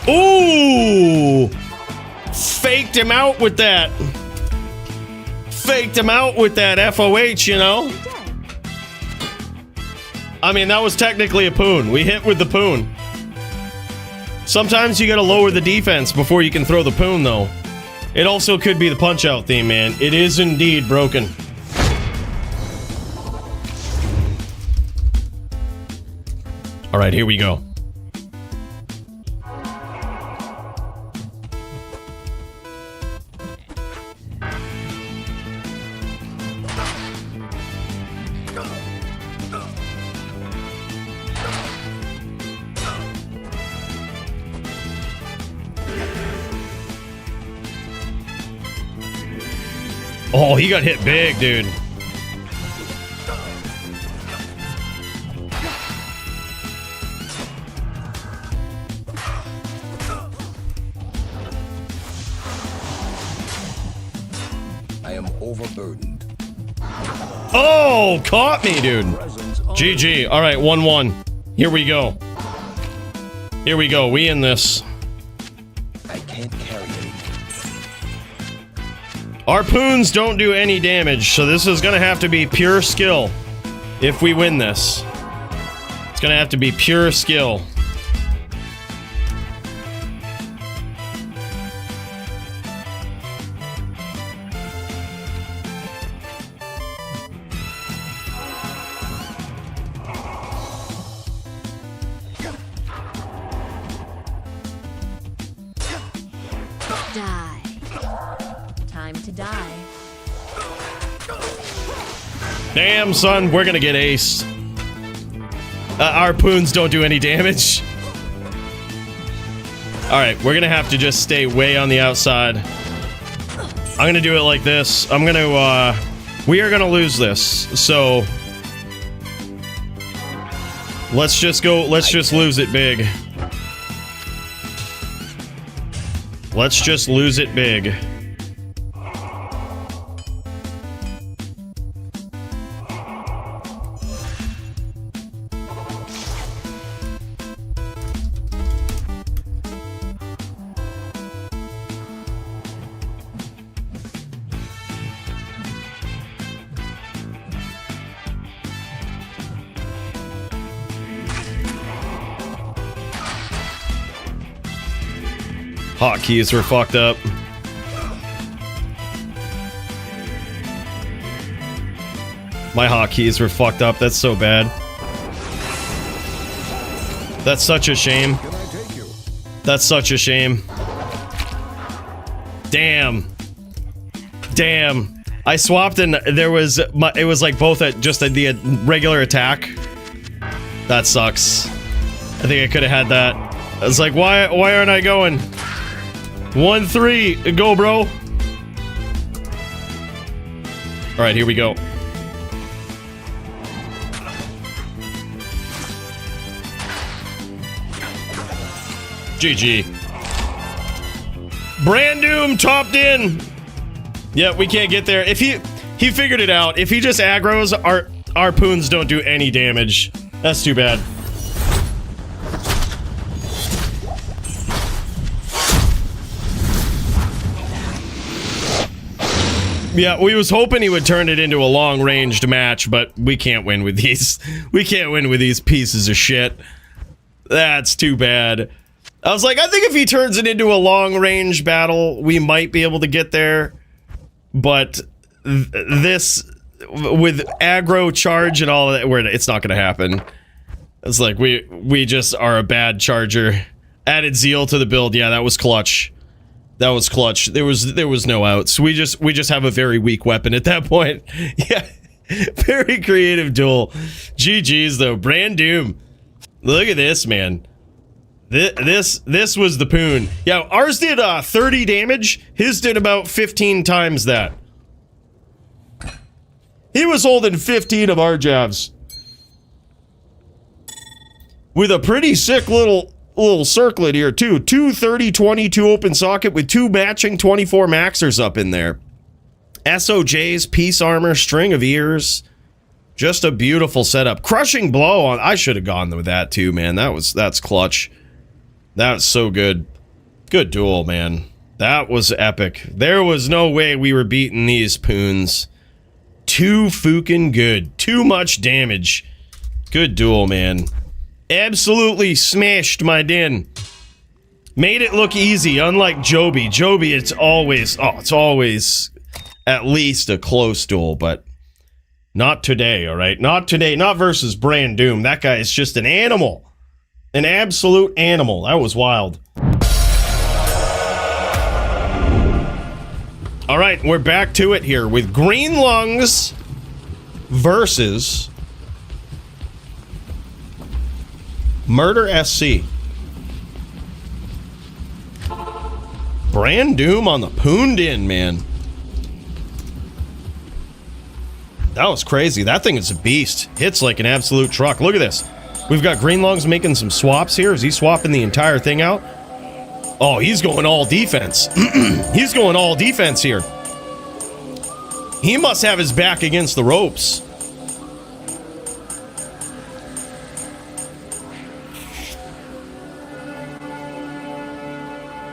Ooh! Faked him out with that. Faked him out with that FOH, you know? I mean, that was technically a poon. We hit with the poon. Sometimes you gotta lower the defense before you can throw the poon, though. It also could be the punch-out theme, man. It is indeed broken. Alright, here we go. Oh, he got hit big, dude. I am overburdened. Oh, caught me, dude. GG. All right, 1-1. Here we go. Here we go. We in this. I can't carry it. Our poons don't do any damage, so this is gonna have to be pure skill if we win this. It's gonna have to be pure skill. Die. Time to die. Damn, son, we're gonna get aced. Our poons don't do any damage. Alright, we're gonna have to just stay way on the outside. I'm gonna do it like this. I'm gonna, we are gonna lose this, so... let's just lose it big. Let's just lose it big. Hotkeys were fucked up. My hotkeys were fucked up. That's so bad. That's such a shame. That's such a shame. Damn. Damn. I swapped and there was... it was like both at just the regular attack. That sucks. I think I could have had that. I was like, why aren't I going? 1-3, go, bro. All right, here we go. GG. Brandoom topped in. Yeah, we can't get there. If he figured it out. If he just aggroes, our poons don't do any damage. That's too bad. Yeah, we was hoping he would turn it into a long-ranged match, but we can't win with these. We can't win with these pieces of shit. That's too bad. I was like, I think if he turns it into a long-range battle, we might be able to get there. But this, with aggro charge and all that, it's not going to happen. It's like, we just are a bad charger. Added zeal to the build. Yeah, that was clutch. That was clutch. There was no outs. We just have a very weak weapon at that point. Yeah. Very creative duel. GG's though. Brand Doom. Look at this, man. This was the poon. Yeah, ours did 30 damage. His did about 15 times that. He was holding 15 of our jabs. With a pretty sick little circlet here too. 2 30-22 open socket with 2 matching 24 maxers up in there. SOJs, piece armor, string of ears. Just a beautiful setup. Crushing blow on. I should have gone with that too, man. That's clutch. That's so good. Good duel, man. That was epic. There was no way we were beating these poons. Too fucking good. Too much damage. Good duel, man. Absolutely smashed my din. Made it look easy, unlike Joby. Joby, it's always at least a close duel, but not today, alright? Not today, not versus Brand Doom. That guy is just an animal. An absolute animal. That was wild. Alright, we're back to it here with Green Lungs versus Murder SC. Brand Doom on the pooned in, man. That was crazy. That thing is a beast. Hits like an absolute truck. Look at this. We've got Green Lungs making some swaps here. Is he swapping the entire thing out? Oh, he's going all defense. He's going all defense here. He must have his back against the ropes.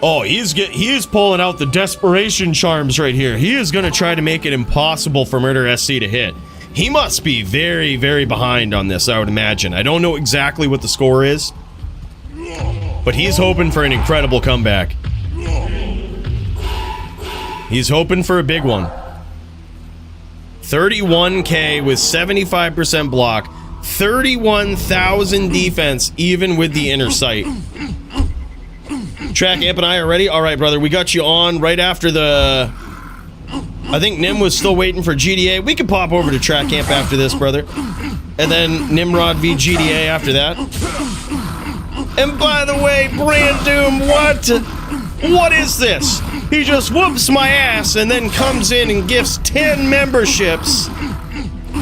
Oh, he is pulling out the desperation charms right here. He is going to try to make it impossible for Murder SC to hit. He must be very, very behind on this, I would imagine. I don't know exactly what the score is, but he's hoping for an incredible comeback. He's hoping for a big one. 31k with 75% block, 31,000 defense, even with the inner sight. Track Amp and I are ready. All right, brother, we got you on right after the... I think Nim was still waiting for GDA. We could pop over to Track Amp after this, brother. And then Nimrod v GDA after that. And by the way, Brand Doom, what is this? He just whoops my ass and then comes in and gifts 10 memberships.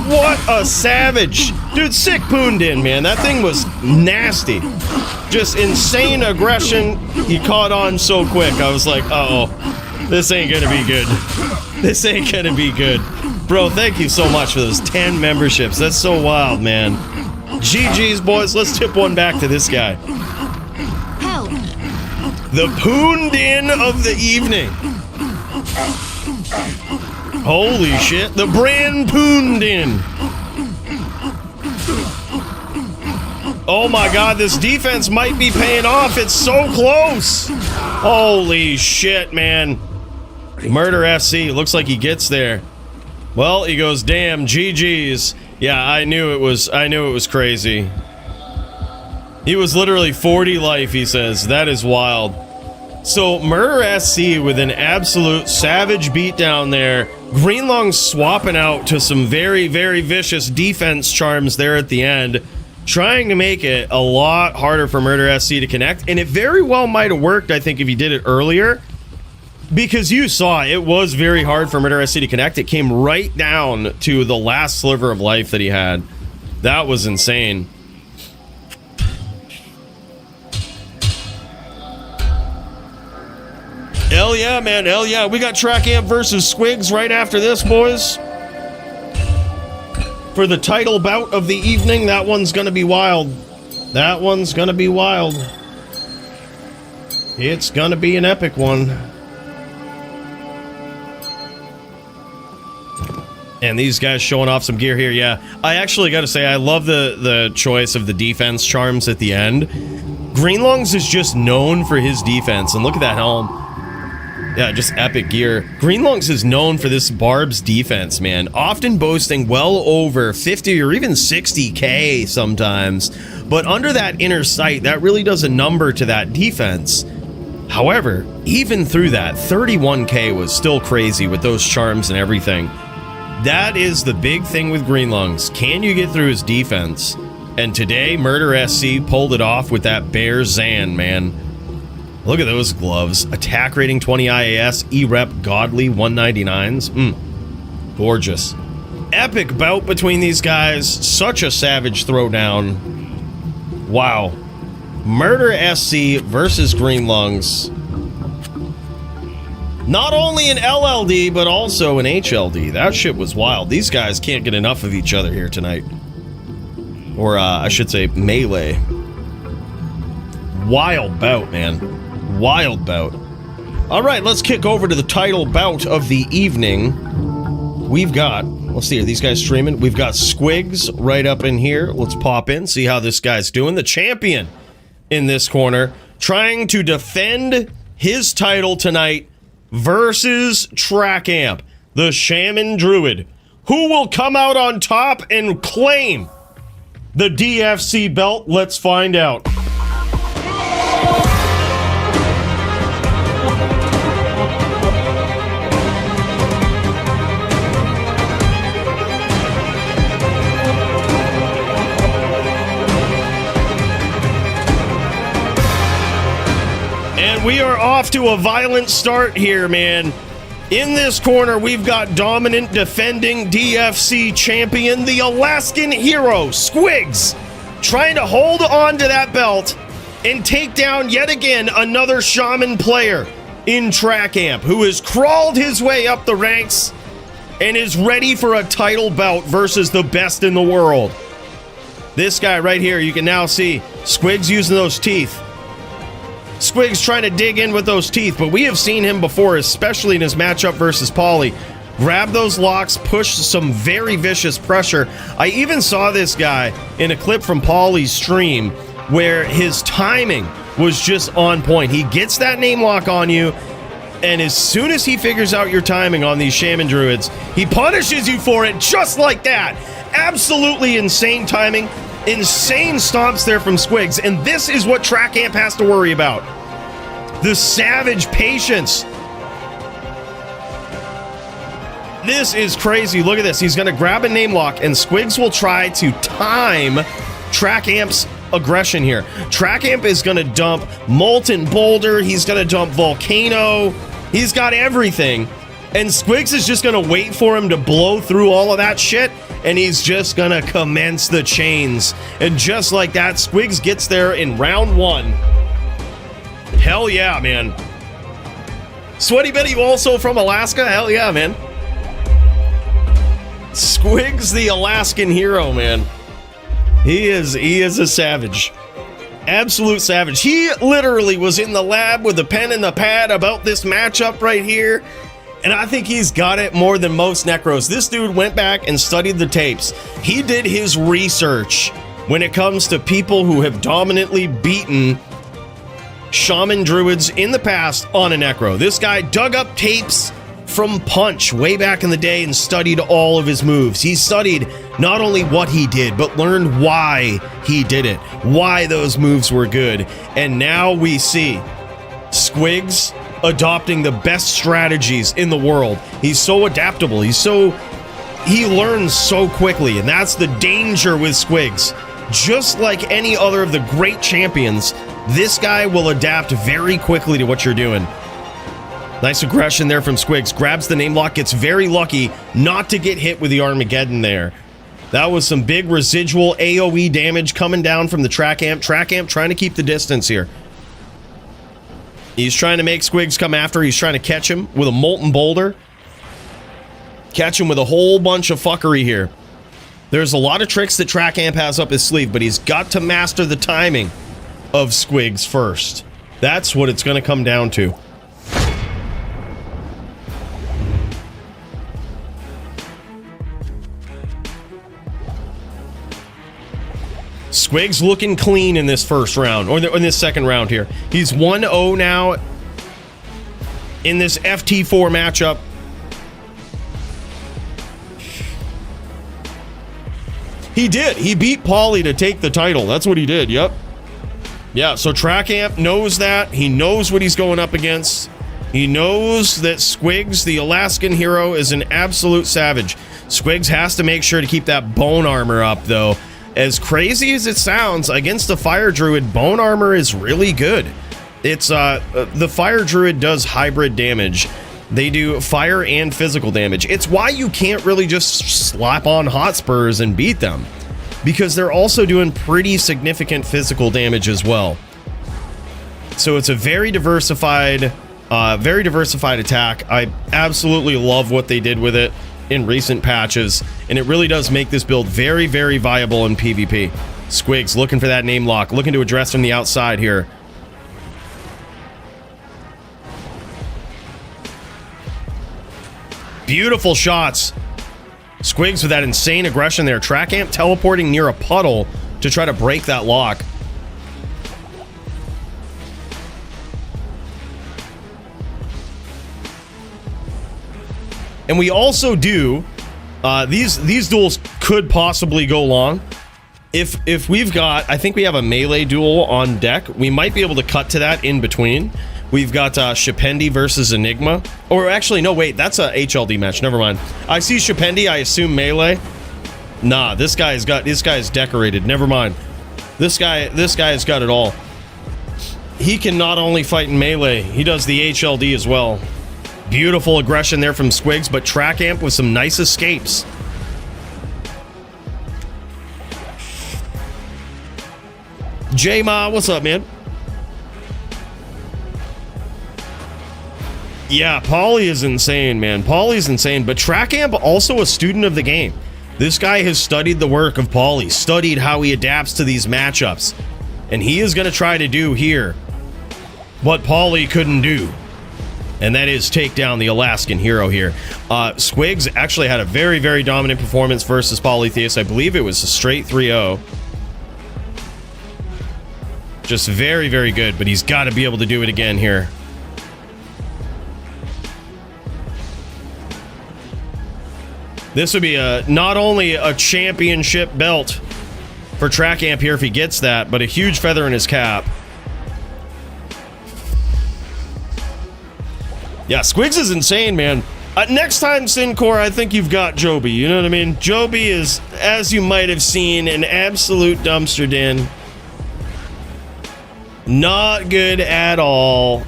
What a savage. Dude, sick pooned in, man. That thing was nasty. Just insane aggression. He caught on so quick. I was like, uh-oh. This ain't gonna be good. This ain't gonna be good. Bro, thank you so much for those 10 memberships. That's so wild, man. GG's, boys. Let's tip one back to this guy. Help. The pooned in of the evening. Holy shit. The brand pooned in. Oh my god, this defense might be paying off. It's so close. Holy shit, man. Murder SC. Looks like he gets there. Well, he goes, damn, GG's. Yeah, I knew it was crazy. He was literally 40 life, he says. That is wild. So, Murder SC with an absolute savage beatdown there. Green Lungs swapping out to some very, very vicious defense charms there at the end. Trying to make it a lot harder for Murder SC to connect. And it very well might have worked, I think, if he did it earlier. Because you saw, it was very hard for Murder SC to connect. It came right down to the last sliver of life that he had. That was insane. Hell yeah, man. Hell yeah. We got Track Amp versus Squigs right after this, boys. For the title bout of the evening, that one's gonna be wild. That one's gonna be wild. It's gonna be an epic one. And these guys showing off some gear here. Yeah, I actually got to say, I love the choice of the defense charms at the end. Greenlungs is just known for his defense. And look at that helm. Yeah, just epic gear. Greenlungs is known for this Barb's defense, man. Often boasting well over 50 or even 60k sometimes. But under that inner sight, that really does a number to that defense. However, even through that, 31k was still crazy with those charms and everything. That is the big thing with Greenlungs. Can you get through his defense? And today, Murder SC pulled it off with that Bear Zan, man. Look at those gloves. Attack rating 20 IAS, E-Rep Godly 199s. Gorgeous. Epic bout between these guys. Such a savage throwdown. Wow. Murder SC versus Greenlungs. Not only in LLD, but also in HLD. That shit was wild. These guys can't get enough of each other here tonight. Or, I should say, melee. Wild bout, man. Wild bout. Alright, let's kick over to the title bout of the evening. We've got, let's see, are these guys streaming? We've got Squigs right up in here. Let's pop in, see how this guy's doing. The champion in this corner, trying to defend his title tonight versus Track Amp, the Shaman Druid. Who will come out on top and claim the DFC belt? Let's find out. And we are off to a violent start here, man. In this corner, we've got dominant defending DFC champion, the Alaskan hero, Squigs, trying to hold on to that belt and take down yet again another shaman player in Track Amp, who has crawled his way up the ranks and is ready for a title bout versus the best in the world. This guy right here, you can now see Squigs using those teeth. Squigs trying to dig in with those teeth, but we have seen him before, especially in his matchup versus Polly. Grab those locks, push some very vicious pressure. I even saw this guy in a clip from Polly's stream where his timing was just on point. He gets that name lock on you, and as soon as he figures out your timing on these Shaman Druids, he punishes you for it just like that. Absolutely insane timing. Insane stomps there from Squigs, and this is what Track Amp has to worry about. The savage patience. This is crazy. Look at this. He's going to grab a name lock, and Squigs will try to time Track Amp's aggression here. Track Amp is going to dump Molten Boulder. He's going to dump Volcano. He's got everything. And Squigs is just going to wait for him to blow through all of that shit, and he's just going to commence the chains. And just like that, Squigs gets there in round one. Hell yeah, man. Sweaty Betty, you also from Alaska? Hell yeah, man. Squigs, the Alaskan hero, man. He is a savage. Absolute savage. He literally was in the lab with the pen and the pad about this matchup right here. And I think he's got it more than most Necros. This dude went back and studied the tapes. He did his research when it comes to people who have dominantly beaten Shaman Druids in the past on a Necro. This guy dug up tapes from Punch way back in the day and studied all of his moves. He studied not only what he did, but learned why he did it, why those moves were good. And now we see Squigs adopting the best strategies in the world. He's so adaptable. He learns so quickly, and that's the danger with Squigs. Just like any other of the great champions, this guy will adapt very quickly to what you're doing. Nice aggression there from Squigs. Grabs the name lock, gets very lucky not to get hit with the Armageddon there. That was some big residual AoE damage coming down from the Track Amp. Track Amp trying to keep the distance here. He's trying to make Squigs come after. He's trying to catch him with a Molten Boulder. Catch him with a whole bunch of fuckery here. There's a lot of tricks that Track Amp has up his sleeve, but he's got to master the timing of Squigs first. That's what it's going to come down to. Squigs looking clean in this first round, or in this second round here. He's 1-0 now in this FT4 matchup. He did. He beat Pauly to take the title. That's what he did. Yep. Yeah, so Track Amp knows that. He knows what he's going up against. He knows that Squigs, the Alaskan hero, is an absolute savage. Squigs has to make sure to keep that bone armor up, though. As crazy as it sounds, against the Fire Druid, bone armor is really good. It's, the Fire Druid does hybrid damage. They do fire and physical damage. It's why you can't really just slap on Hotspurs and beat them, because they're also doing pretty significant physical damage as well. So it's a very diversified attack. I absolutely love what they did with it in recent patches, and it really does make this build very, very viable in PvP. Squigs looking for that name lock, looking to address from the outside here. Beautiful shots. Squigs with that insane aggression there. Track Amp teleporting near a puddle to try to break that lock. And we also do, these duels could possibly go long. If we've got, I think we have a melee duel on deck. We might be able to cut to that in between. We've got Chapendi versus Enigma. Or actually, no, wait, that's a HLD match. Never mind. I see Chapendi, I assume melee. Nah, this guy's decorated. Never mind. This guy's got it all. He can not only fight in melee, he does the HLD as well. Beautiful aggression there from Squigs, but Track Amp with some nice escapes. J-Ma, what's up, man? Yeah, Pauly is insane, man. Pauly's insane, but Track Amp also a student of the game. This guy has studied the work of Pauly, studied how he adapts to these matchups, and he is going to try to do here what Pauly couldn't do, and that is take down the Alaskan hero here. Squigs actually had a very, very dominant performance versus Polytheus. I believe it was a straight 3-0. Just very, very good, but he's got to be able to do it again here. This would be not only a championship belt for Track Amp here if he gets that, but a huge feather in his cap. Yeah, Squigs is insane, man. Next time, Sincore, I think you've got Joby. You know what I mean? Joby is, as you might have seen, an absolute dumpster den. Not good at all.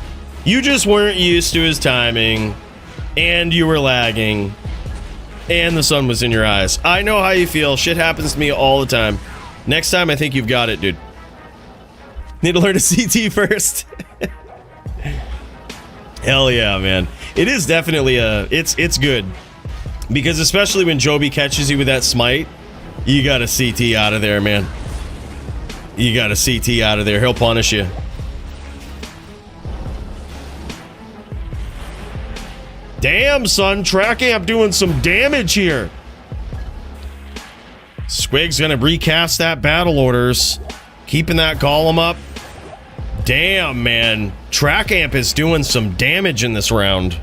You just weren't used to his timing, and you were lagging, and the sun was in your eyes. I know how you feel. Shit happens to me all the time. Next time, I think you've got it, dude. Need to learn a CT first. Hell yeah, man. It is definitely it's good. Because especially when Joby catches you with that smite, you got a CT out of there, man. You got a CT out of there. He'll punish you. Damn, son. Track Amp doing some damage here. Squigs gonna recast that battle orders. Keeping that golem up. Damn, man. Track Amp is doing some damage in this round.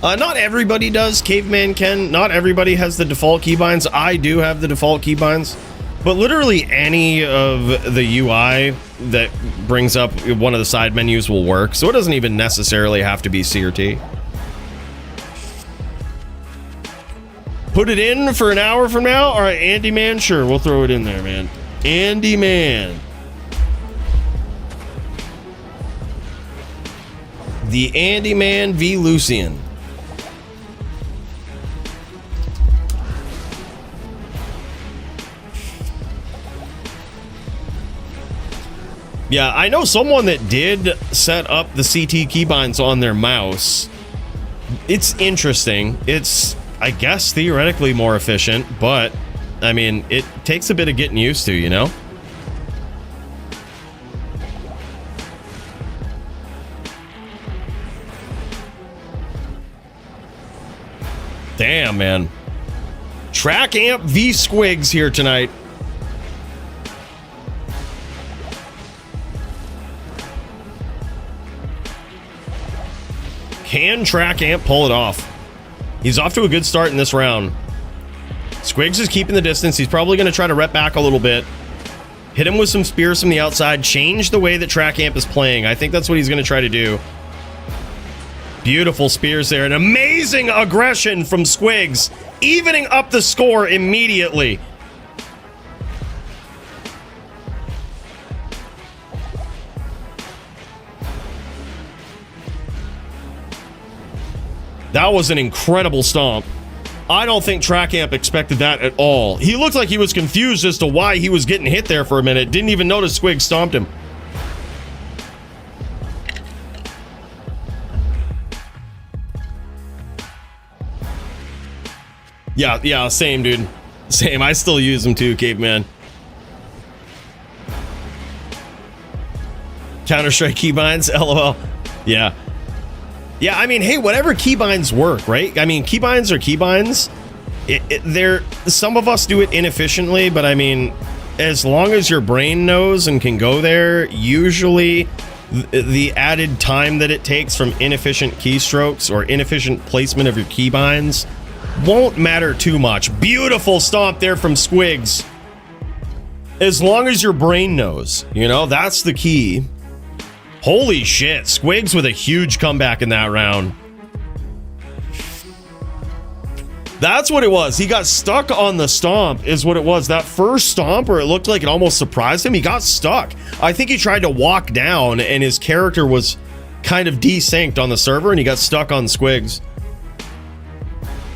Not everybody does, Caveman Ken. Not everybody has the default keybinds. I do have the default keybinds. But literally any of the UI that brings up one of the side menus will work. So it doesn't even necessarily have to be C or T. Put it in for an hour from now? All right, Andy Man, sure, we'll throw it in there, man. Andy Man. The Andy Man v. Lucien. Yeah, I know someone that did set up the CT keybinds on their mouse. It's interesting. It's, I guess, theoretically more efficient, but, I mean, it takes a bit of getting used to, you know? Damn, man. Track Amp v Squigs here tonight. Can Track Amp pull it off? He's off to a good start in this round. Squigs is keeping the distance. He's probably going to try to rep back a little bit. Hit him with some spears from the outside. Change the way that Track Amp is playing. I think that's what he's going to try to do. Beautiful spears there. An amazing aggression from Squigs. Evening up the score immediately. That was an incredible stomp. I don't think Track Amp expected that at all. He looked like he was confused as to why he was getting hit there for a minute. Didn't even notice Squigs stomped him. Yeah, same, dude. Same. I still use them too, caveman. Counter-Strike keybinds, LOL. Yeah. Yeah, I mean, hey, whatever keybinds work, right? I mean, keybinds are keybinds. Some of us do it inefficiently, but I mean, as long as your brain knows and can go there, usually the added time that it takes from inefficient keystrokes or inefficient placement of your keybinds won't matter too much. Beautiful stomp there from Squigs. As long as your brain knows, you know, that's the key. Holy shit, Squigs with a huge comeback in that round. That's what it was. He got stuck on the stomp is what it was. That first stomp where it looked like it almost surprised him, he got stuck. I think he tried to walk down and his character was kind of desynced on the server and he got stuck on Squigs.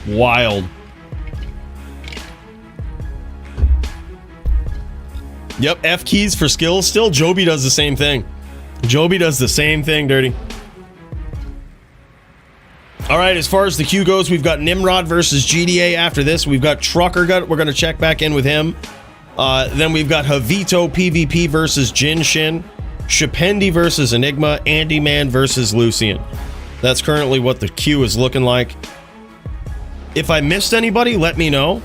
Wild. Yep, F keys for skills still. Joby does the same thing. Joby does the same thing, Dirty. All right, as far as the queue goes, we've got Nimrod versus GDA after this. We've got Trucker Gut. We're going to check back in with him. Then we've got Havito PvP versus Jinshin. Chapendi versus Enigma. Andy Man versus Lucien. That's currently what the queue is looking like. If I missed anybody, let me know.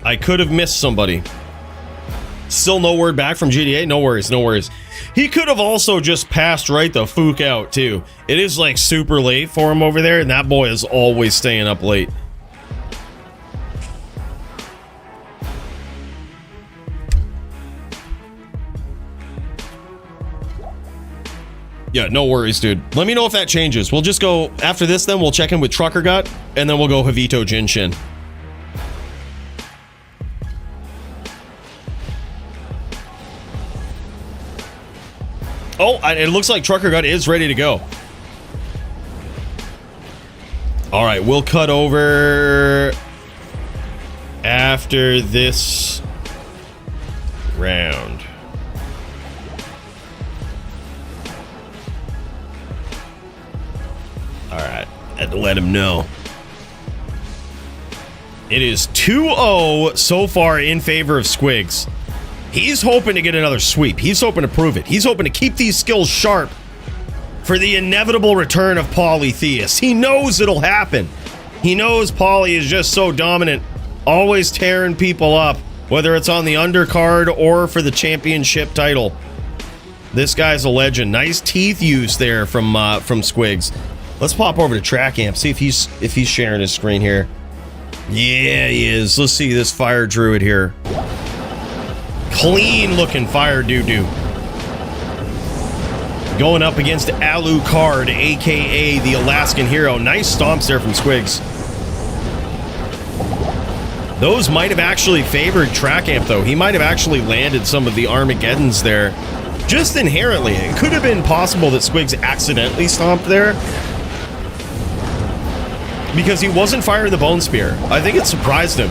I could have missed somebody. Still no word back from GDA? No worries, no worries. He could have also just passed right the fook out, too. It is, like, super late for him over there, and that boy is always staying up late. Yeah, no worries, dude. Let me know if that changes. We'll just go, after this, then we'll check in with Trucker Gut, and then we'll go Havito Jinshin. Oh, it looks like Trucker Gut is ready to go. All right, we'll cut over after this round. All right, had to let him know. It is 2-0 so far in favor of Squigs. He's hoping to get another sweep. He's hoping to prove it. He's hoping to keep these skills sharp for the inevitable return of Polytheus. He knows it'll happen. He knows Poly is just so dominant, always tearing people up, whether it's on the undercard or for the championship title. This guy's a legend. Nice teeth use there from Squigs. Let's pop over to Track Amp, see if he's sharing his screen here. Yeah, he is. Let's see this fire druid here. Clean looking fire doo-doo. Going up against Alucard, aka the Alaskan hero. Nice stomps there from Squigs. Those might have actually favored Track Amp though. He might have actually landed some of the Armageddons there. Just inherently. It could have been possible that Squigs accidentally stomped there, because he wasn't firing the Bone Spear. I think it surprised him.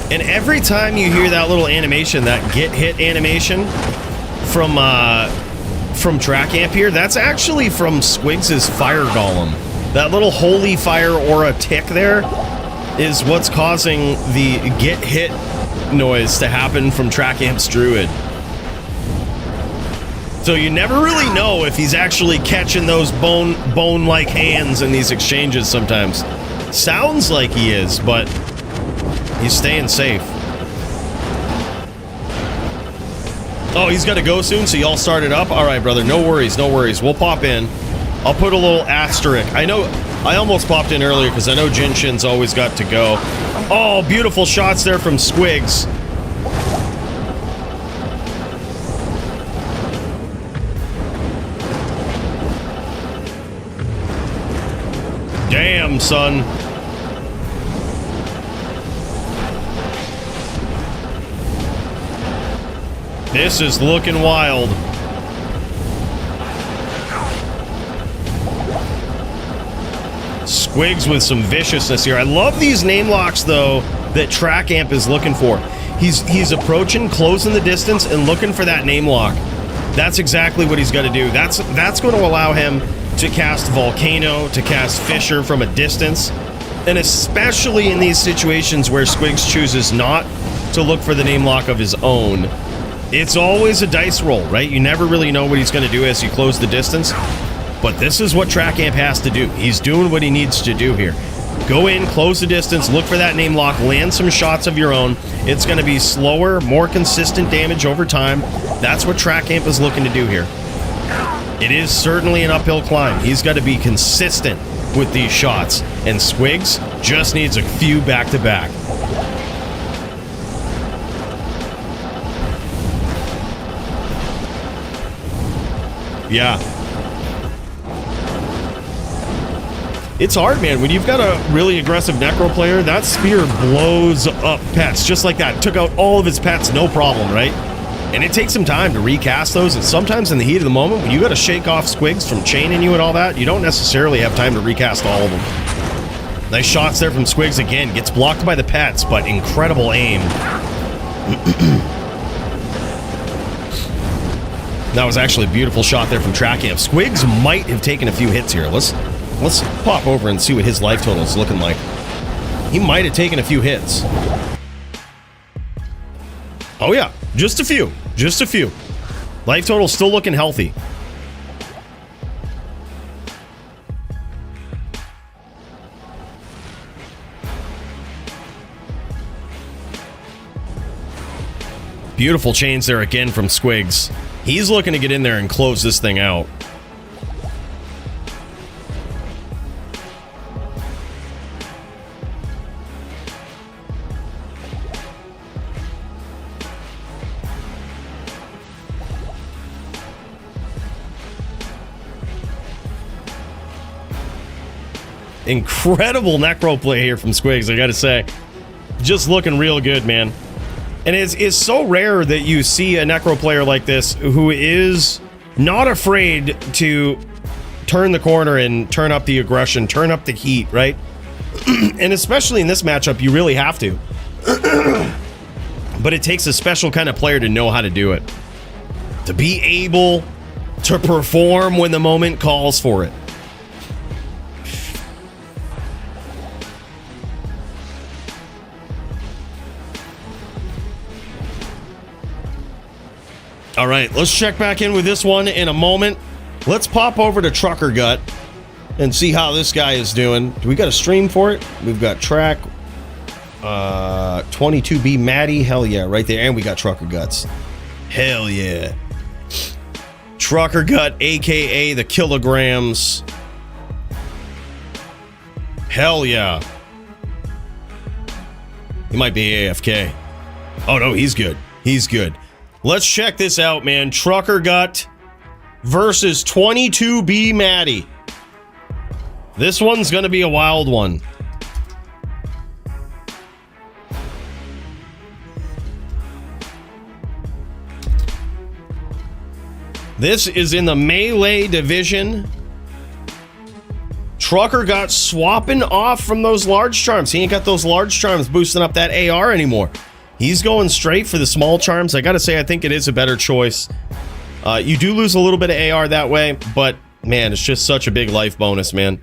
And every time you hear that little animation, that get hit animation from Track Amp here, that's actually from Squigs' Fire Golem. That little holy fire aura tick there is what's causing the get hit noise to happen from Trackamp's druid. So you never really know if he's actually catching those bone-like hands in these exchanges sometimes. Sounds like he is, but he's staying safe. Oh, he's got to go soon, so y'all started up? All right, brother, no worries, no worries. We'll pop in. I'll put a little asterisk. I know, I almost popped in earlier because I know Jinshin's always got to go. Oh, beautiful shots there from Squigs. Damn, son. This is looking wild. Squigs with some viciousness here. I love these name locks, though, that Trackamp is looking for. He's approaching, closing the distance, and looking for that name lock. That's exactly what he's got to do. That's going to allow him to cast Volcano, to cast Fissure from a distance, and especially in these situations where Squigs chooses not to look for the name lock of his own. It's always a dice roll, right? You never really know what he's going to do as you close the distance, but this is what Trackamp has to do. He's doing what he needs to do here. Go in, close the distance, look for that name lock, land some shots of your own. It's going to be slower, more consistent damage over time. That's what Trackamp is looking to do here. It is certainly an uphill climb. He's got to be consistent with these shots, and Squigs just needs a few back-to-back. Yeah. It's hard, man. When you've got a really aggressive Necro player, that spear blows up pets just like that. Took out all of his pets, no problem, right? And it takes some time to recast those, and sometimes in the heat of the moment, when you got to shake off Squigs from chaining you and all that, you don't necessarily have time to recast all of them. Nice shots there from Squigs again. Gets blocked by the pets, but incredible aim. That was actually a beautiful shot there from Trackamp. Squigs might have taken a few hits here. Let's pop over and see what his life total is looking like. He might have taken a few hits. Oh yeah, just a few. Just a few. Life total still looking healthy. Beautiful chains there again from Squigs. He's looking to get in there and close this thing out. Incredible Necro play here from Squigs, I gotta say. Just looking real good, man. And it's so rare that you see a Necro player like this who is not afraid to turn the corner and turn up the aggression, turn up the heat, right? And especially in this matchup, you really have to. But it takes a special kind of player to know how to do it. To be able to perform when the moment calls for it. All right, let's check back in with this one in a moment. Let's pop over to Trucker Gut and see how this guy is doing. Do we got a stream for it? We've got track 22B Matty. Hell yeah, right there. And we got Trucker Guts. Hell yeah. Trucker Gut, aka the kilograms. Hell yeah. He might be AFK. Oh no, he's good. He's good. Let's check this out, man. Trucker Gut versus 22B Matty. This one's gonna be a wild one. This is in the melee division. Trucker Gut swapping off from those large charms. He ain't got those large charms boosting up that AR anymore. He's going straight for the small charms. I gotta say, I think it is a better choice. You do lose a little bit of AR that way, but man, it's just such a big life bonus, man.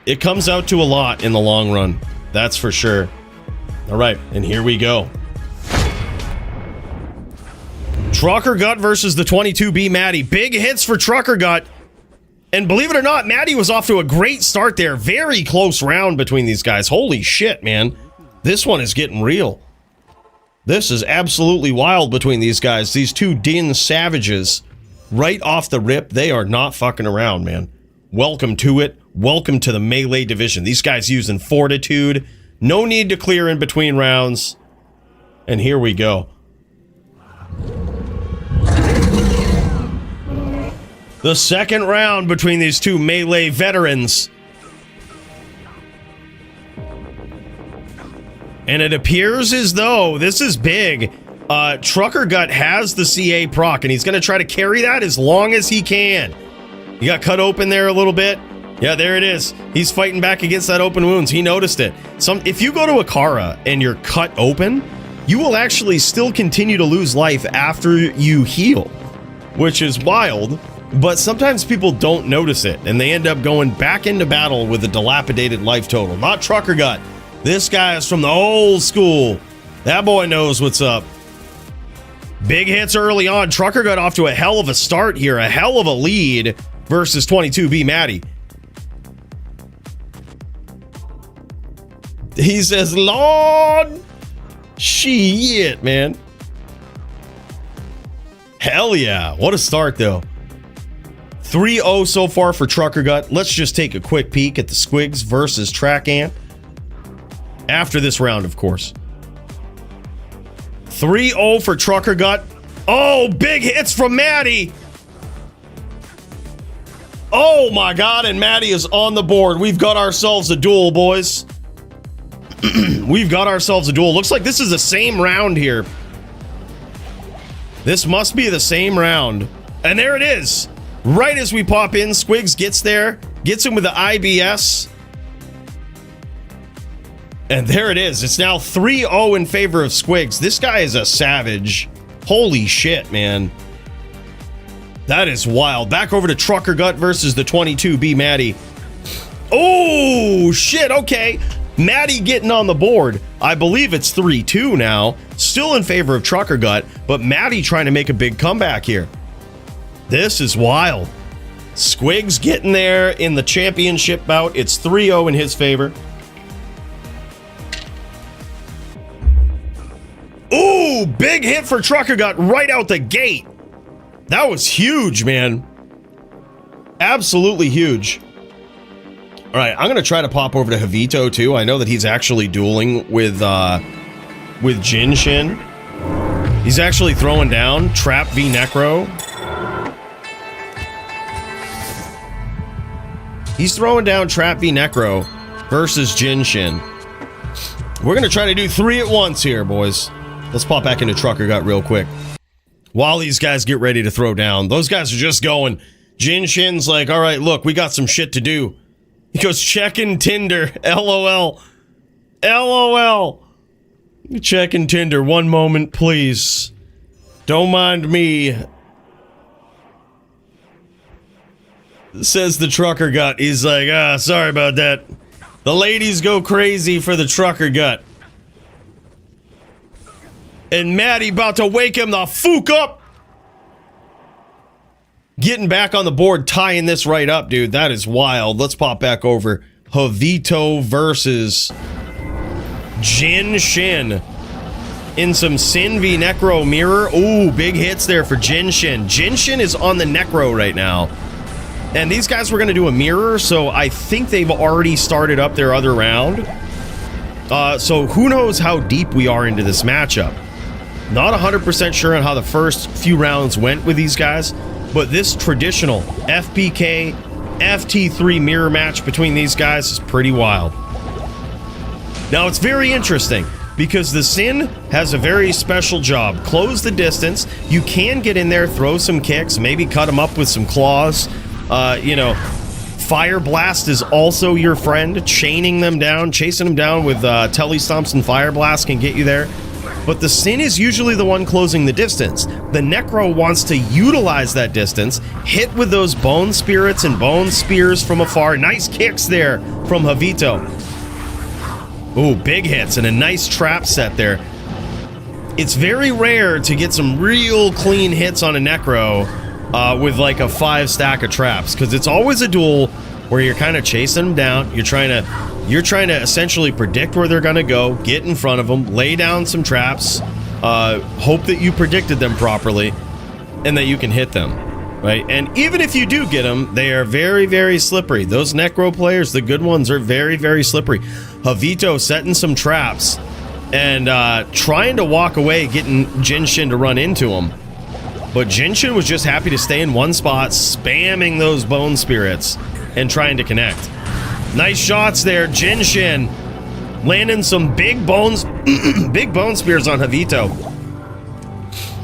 It comes out to a lot in the long run. That's for sure. All right, and here we go. Trucker Gut versus the 22B Matty. Big hits for Trucker Gut. And believe it or not, Matty was off to a great start there. Very close round between these guys. Holy shit, man. This one is getting real. This is absolutely wild between these guys. These two Din savages. Right off the rip, they are not fucking around, man. Welcome to it. Welcome to the melee division. These guys using fortitude. No need to clear in between rounds. And here we go. The second round between these two melee veterans. And it appears as though this is big. Trucker Gut has the CA proc, and he's going to try to carry that as long as he can. He got cut open there a little bit. Yeah, there it is. He's fighting back against that open wounds. He noticed it. If you go to a Kara and you're cut open, you will actually still continue to lose life after you heal, which is wild. But sometimes people don't notice it, and they end up going back into battle with a dilapidated life total. Not Trucker Gut. This guy is from the old school. That boy knows what's up. Big hits early on. Trucker Gut off to a hell of a start here. A hell of a lead versus 22B Matty. He says, Lord, shit, man. Hell yeah. What a start, though. 3-0 so far for Trucker Gut. Let's just take a quick peek at the Squigs versus Track Ant. After this round, of course. 3-0 for Trucker Gut. Oh, big hits from Matty. Oh my God, and Matty is on the board. We've got ourselves a duel, boys. We've got ourselves a duel. Looks like this is the same round here. This must be the same round. And there it is. Right as we pop in, Squigs gets there, gets him with the IBS. And there it is. It's now 3-0 in favor of Squigs. This guy is a savage. Holy shit, man. That is wild. Back over to Trucker Gut versus the 22B Matty. Oh, shit. Okay. Matty getting on the board. I believe it's 3-2 now. Still in favor of Trucker Gut, but Matty trying to make a big comeback here. This is wild. Squigs getting there in the championship bout. It's 3-0 in his favor. Ooh, big hit for Trucker Gut right out the gate. That was huge, man. Absolutely huge. All right, I'm going to try to pop over to Havito, too. I know that he's actually dueling with Jinshin. He's actually throwing down Trap v Necro. He's throwing down Trap v Necro versus Jinshin. We're going to try to do 3 at once here, boys. Let's pop back into Trucker Gut real quick. While these guys get ready to throw down, those guys are just going. Jinshin's like, all right, look, we got some shit to do. He goes, checking Tinder. LOL. LOL. Checking Tinder. One moment, please. Don't mind me. Says the Trucker Gut. He's like, sorry about that. The ladies go crazy for the Trucker Gut. And Matty about to wake him the fook up. Getting back on the board, tying this right up, dude. That is wild. Let's pop back over. Havito versus Jinshin. In some Sin v Necro mirror. Ooh, big hits there for Jinshin. Jinshin is on the Necro right now. And these guys were going to do a mirror, so I think they've already started up their other round. So who knows how deep we are into this matchup. Not 100% sure on how the first few rounds went with these guys, but this traditional FPK, FT3 mirror match between these guys is pretty wild. Now, it's very interesting because the Sin has a very special job. Close the distance. You can get in there, throw some kicks, maybe cut them up with some claws. Fire Blast is also your friend. Chaining them down, chasing them down with Telly Stomps and Fire Blast can get you there. but the Sin is usually the one closing the distance. The Necro wants to utilize that distance, hit with those bone spirits and bone spears from afar. Nice kicks there from Havito. Ooh, big hits and a nice trap set there. It's very rare to get some real clean hits on a Necro with like a 5 stack of traps, because it's always a duel where you're kind of chasing them down. You're trying to essentially predict where they're going to go, get in front of them, lay down some traps, hope that you predicted them properly, and that you can hit them, right? And even if you do get them, they are very, very slippery. Those Necro players, the good ones, are very, very slippery. Havito setting some traps and trying to walk away, getting Jinshin to run into him. But Jinshin was just happy to stay in one spot, spamming those bone spirits and trying to connect. Nice shots there, Jinshin landing some big bones, big bone spears on Havito.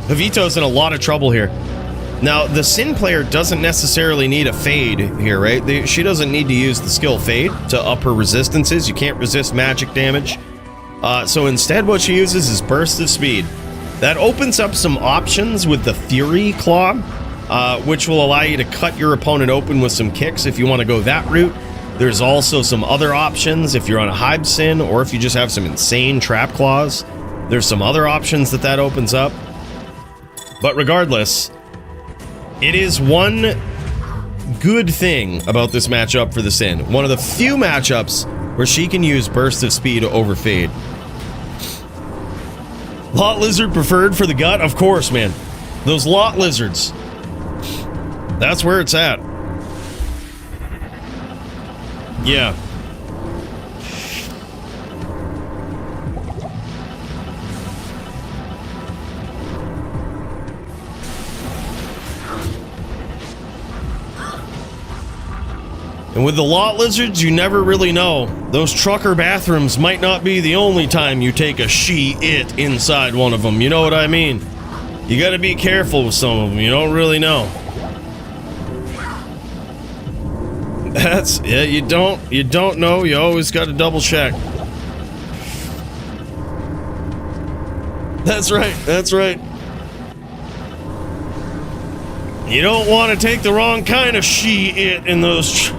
Havito's in a lot of trouble here. Now, the Sin player doesn't necessarily need a fade here, right? She doesn't need to use the skill fade to up her resistances. You can't resist magic damage. So instead, what she uses is burst of speed. That opens up some options with the Fury Claw, which will allow you to cut your opponent open with some kicks if you want to go that route. There's also some other options if you're on a Hybe Sin, or if you just have some insane trap claws. There's some other options that opens up. But regardless, it is one good thing about this matchup for the Sin. One of the few matchups where she can use burst of speed over fade. Lot Lizard preferred for the gut? Of course, man. Those Lot Lizards. That's where it's at. Yeah. And with the Lot Lizards, you never really know. Those trucker bathrooms might not be the only time you take a she-it inside one of them. You know what I mean? You gotta be careful with some of them. You don't really know. Yeah, you don't know. You always gotta double check. That's right. You don't want to take the wrong kind of she-it in those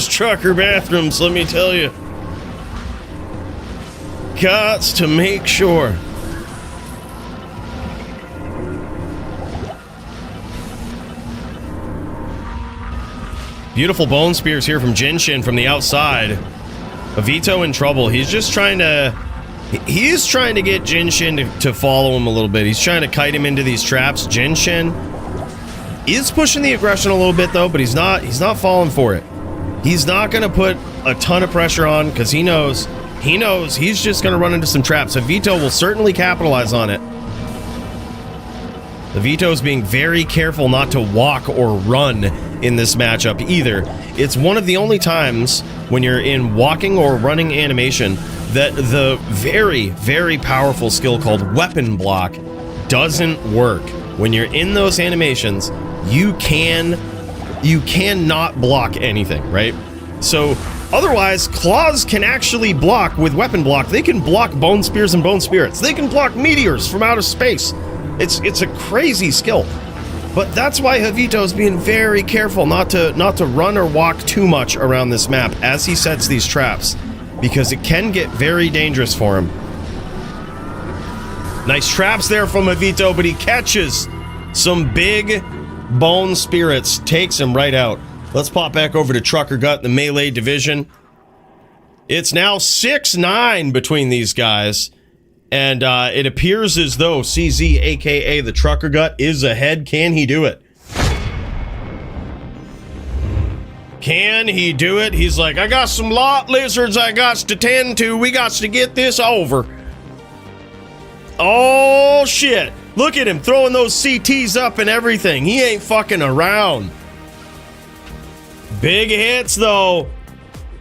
trucker bathrooms, let me tell you. Gots to make sure. Beautiful bone spears here from Jinshin from the outside. Havito in trouble. He's trying to get Jinshin to follow him a little bit. He's trying to kite him into these traps. Jinshin is pushing the aggression a little bit though, but he's not falling for it. He's not going to put a ton of pressure on because he knows he's just going to run into some traps. Havito will certainly capitalize on it. Havito is being very careful not to walk or run in this matchup either. It's one of the only times when you're in walking or running animation that the very, very powerful skill called weapon block doesn't work. When you're in those animations, you cannot block anything, right? So otherwise, claws can actually block with weapon block. They can block bone spears and bone spirits. They can block meteors from outer space. It's a crazy skill. But that's why Havito's being very careful not to run or walk too much around this map as he sets these traps, because it can get very dangerous for him. Nice traps there from Havito, but he catches some big bone spirits, takes him right out. Let's pop back over to Trucker Gut, the melee division. It's now 6-9 between these guys. And it appears as though CZ, aka the Trucker Gut, is ahead. Can he do it? Can he do it? He's like, I got some Lot Lizards I got to tend to. We got to get this over. Oh, shit. Look at him throwing those CTs up and everything. He ain't fucking around. Big hits, though.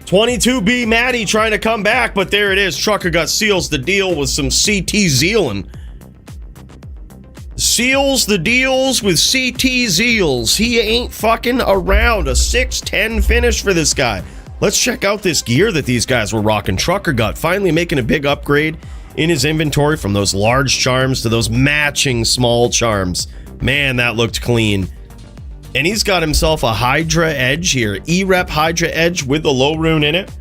22B Matty trying to come back, but there it is. Trucker Gut seals the deal with some CT Zealing. Seals the deals with CT Zeals. He ain't fucking around. A 6-10 finish for this guy. Let's check out this gear that these guys were rocking. Trucker Gut finally making a big upgrade in his inventory, from those large charms to those matching small charms. Man, that looked clean. And he's got himself a Hydra Edge here. E-Rep Hydra Edge with the low rune in it.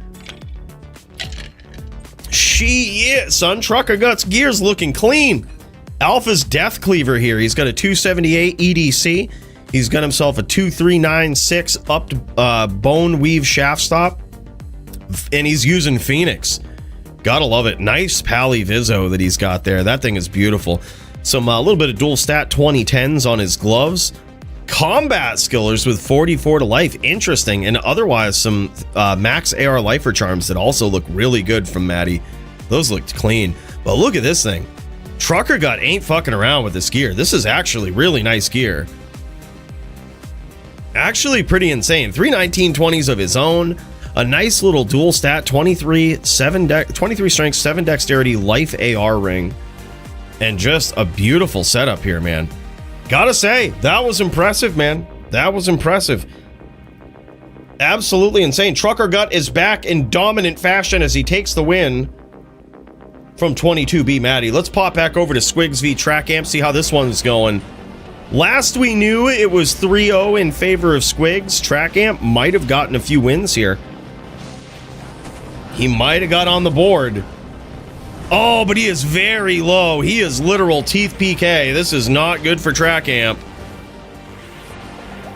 Son. Trucker Guts gear's looking clean. Alpha's Death Cleaver here. He's got a 278 EDC. He's got himself a 2396 upped bone weave shaft stop. And he's using Phoenix. Gotta love it. Nice Pally Vizzo that he's got there. That thing is beautiful. Some a little bit of dual stat 2010s on his gloves. Combat skillers with 44 to life. Interesting. And otherwise some max AR lifer charms that also look really good from Matty. Those looked clean. But look at this thing. Trucker Gut ain't fucking around with this gear. This is actually really nice gear. Actually pretty insane. 3 1920s of his own. A nice little dual stat 23 strength, 7 dexterity, life AR ring. And just a beautiful setup here, man. Gotta say, that was impressive, man. That was impressive. Absolutely insane. Trucker Gut is back in dominant fashion as he takes the win from 22B Matty. Let's pop back over to Squigs v Track Amp, see how this one's going. Last we knew, it was 3-0 in favor of Squigs. Track Amp might have gotten a few wins here. He might have got on the board. Oh, but he is very low. He is literal teeth PK. This is not good for Track Amp.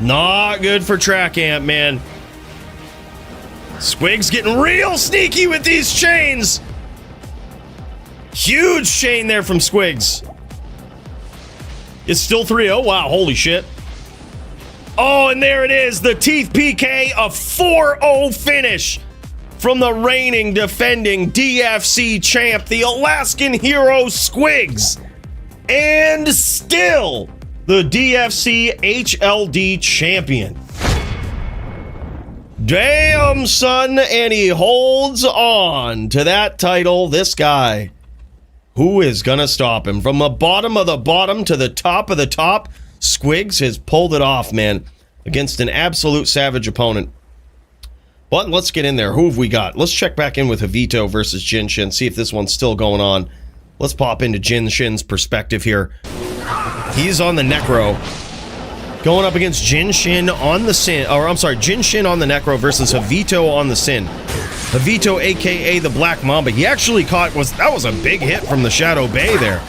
Not good for Track Amp, man. Squigs getting real sneaky with these chains. Huge chain there from Squigs. It's still 3-0. Wow, holy shit. Oh, and there it is. The teeth PK, a 4-0 finish from the reigning, defending DFC champ, the Alaskan hero Squigs. And still the DFC HLD champion. Damn, son, and he holds on to that title. This guy. Who is gonna stop him? From the bottom of the bottom to the top of the top, Squigs has pulled it off, man, against an absolute savage opponent. But let's get in there. Who have we got? Let's check back in with Havito versus Jinshin, see if this one's still going on. Let's pop into Jinshin's perspective here. He's on the Necro. Going up against Jinshin on the Sin, or I'm sorry, Jinshin on the Necro versus Havito on the Sin. Havito, aka the Black Mamba. He actually caught, that was a big hit from the Shadow Bay there.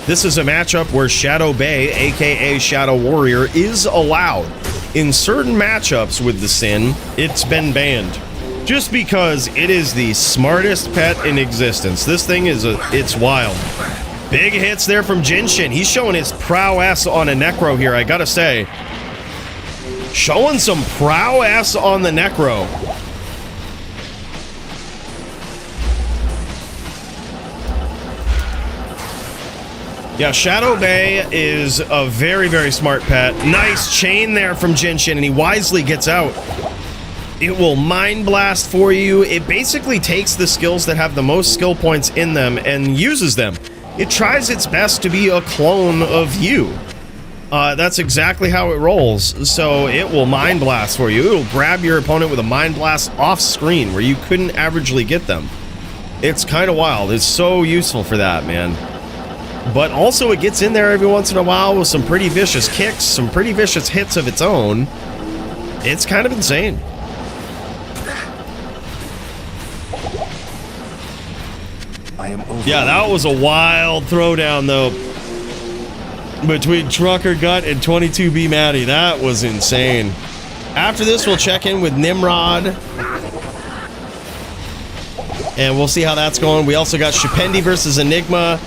This is a matchup where Shadow Bay, aka Shadow Warrior, is allowed. In certain matchups with the Sin, it's been banned. Just because it is the smartest pet in existence. This thing is it's wild. Big hits there from Jinshin. He's showing his prowess on a Necro here, I gotta say. Showing some prowess on the Necro. Yeah, Shadow Bay is a very, very smart pet. Nice chain there from Jinshin, and he wisely gets out. It will Mind Blast for you. It basically takes the skills that have the most skill points in them and uses them. It tries its best to be a clone of you. That's exactly how it rolls. So it will Mind Blast for you. It'll grab your opponent with a Mind Blast off screen where you couldn't averagely get them. It's kind of wild. It's so useful for that, man. But also it gets in there every once in a while with some pretty vicious kicks, some pretty vicious hits of its own. It's kind of insane. Yeah, that was a wild throwdown though. Between Trucker Gut and 22B Matty. That was insane. After this, we'll check in with Nimrod. And we'll see how that's going. We also got Chapendi versus Enigma.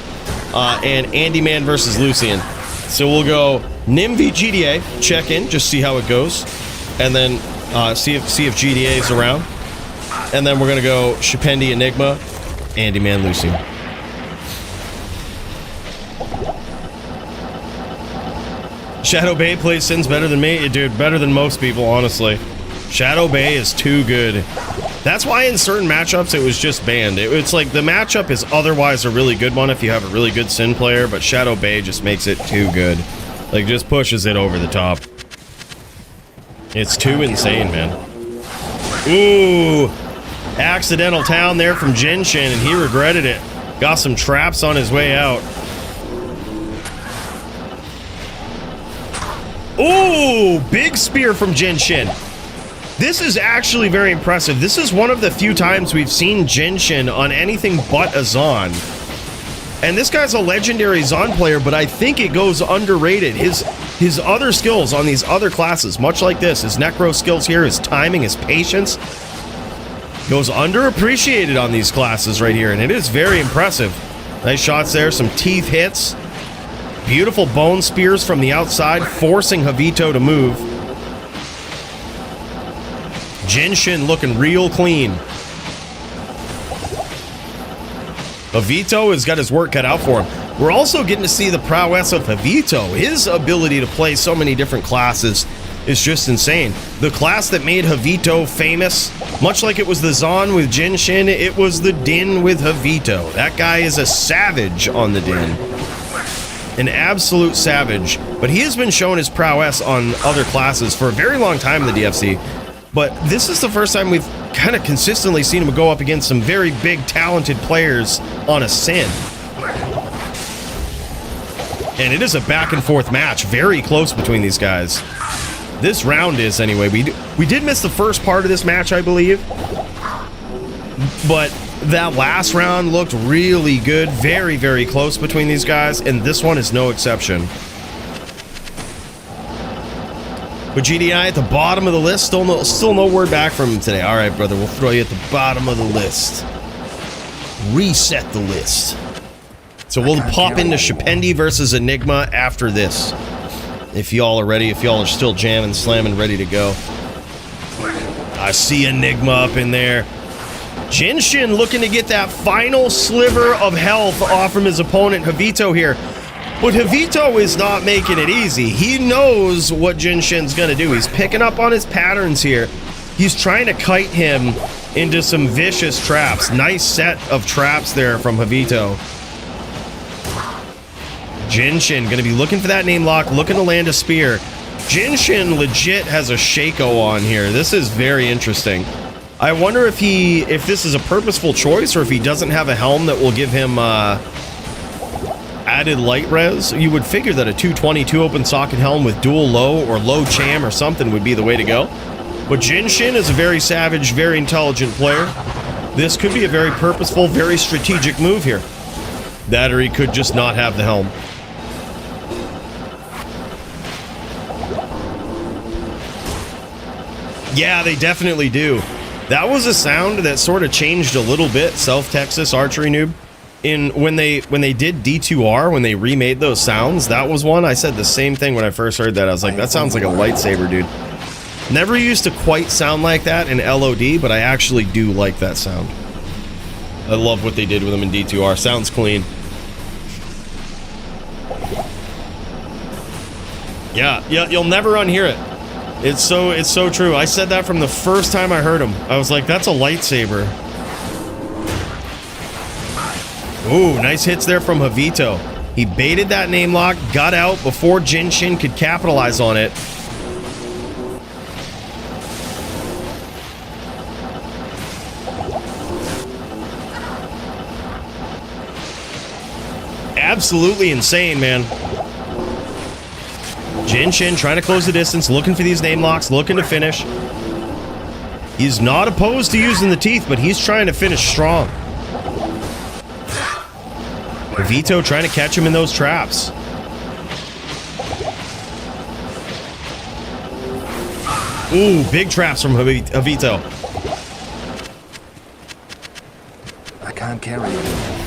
And Andy Man versus Lucien. So we'll go Nim v GDA, check in, just see how it goes, and then see if GDA is around, and then we're gonna go Chapendi Enigma, Andy Man Lucien. Shadow Bay plays Sins better than me, dude. Better than most people, honestly. Shadow Bay is too good. That's why in certain matchups it was just banned. It's like the matchup is otherwise a really good one if you have a really good Sin player, but Shadow Bay just makes it too good. Like, just pushes it over the top. It's too insane, man. Ooh! Accidental town there from Jinshin, and he regretted it. Got some traps on his way out. Ooh, big spear from Jinshin. This is actually very impressive. This is one of the few times we've seen Jinshin on anything but a Zon. And this guy's a legendary Zon player, but I think it goes underrated. His other skills on these other classes, much like this, his Necro skills here, his timing, his patience, goes underappreciated on these classes right here, and it is very impressive. Nice shots there, some teeth hits. Beautiful bone spears from the outside, forcing Havito to move. Jinshin looking real clean. Havito has got his work cut out for him. We're also getting to see the prowess of Havito. His ability to play so many different classes is just insane. The class that made Havito famous, much like it was the Zon with Jinshin, it was the Din with Havito. That guy is a savage on the Din. An absolute savage. But he has been showing his prowess on other classes for a very long time in the DFC. But this is the first time we've kind of consistently seen him go up against some very big, talented players on a Sin. And it is a back and forth match, very close between these guys. This round is, anyway. We did miss the first part of this match, I believe. But that last round looked really good. Very, very close between these guys, and this one is no exception. But GDI at the bottom of the list, still no word back from him today. All right, brother, we'll throw you at the bottom of the list. Reset the list. So we'll pop into Chapendi versus Enigma after this. If y'all are ready, if y'all are still jamming, slamming, ready to go. I see Enigma up in there. Jinshin looking to get that final sliver of health off from his opponent, Havito here. But Havito is not making it easy. He knows what Jinshin's gonna do. He's picking up on his patterns here. He's trying to kite him into some vicious traps. Nice set of traps there from Havito. Jinshin gonna be looking for that name lock, looking to land a spear. Jinshin legit has a Shaco on here. This is very interesting. I wonder if this is a purposeful choice or if he doesn't have a helm that will give him added light res. You would figure that a 222 open socket helm with dual low or low cham or something would be the way to go. But Jinshin is a very savage, very intelligent player. This could be a very purposeful, very strategic move here. That or he could just not have the helm. Yeah, they definitely do. That was a sound that sort of changed a little bit, South Texas Archery Noob. When they did D2R, when they remade those sounds, that was one. I said the same thing when I first heard that. I was like, that sounds like a lightsaber, dude. Never used to quite sound like that in LOD, but I actually do like that sound. I love what they did with them in D2R. Sounds clean. Yeah, you'll never unhear it. It's so true. I said that from the first time I heard him. I was like, that's a lightsaber. Ooh, nice hits there from Havito. He baited that name lock, got out before Jinshin could capitalize on it. Absolutely insane, man. Jinshin trying to close the distance, looking for these name locks, looking to finish. He's not opposed to using the teeth, but he's trying to finish strong. Havito trying to catch him in those traps. Ooh, big traps from Havito. I can't carry it.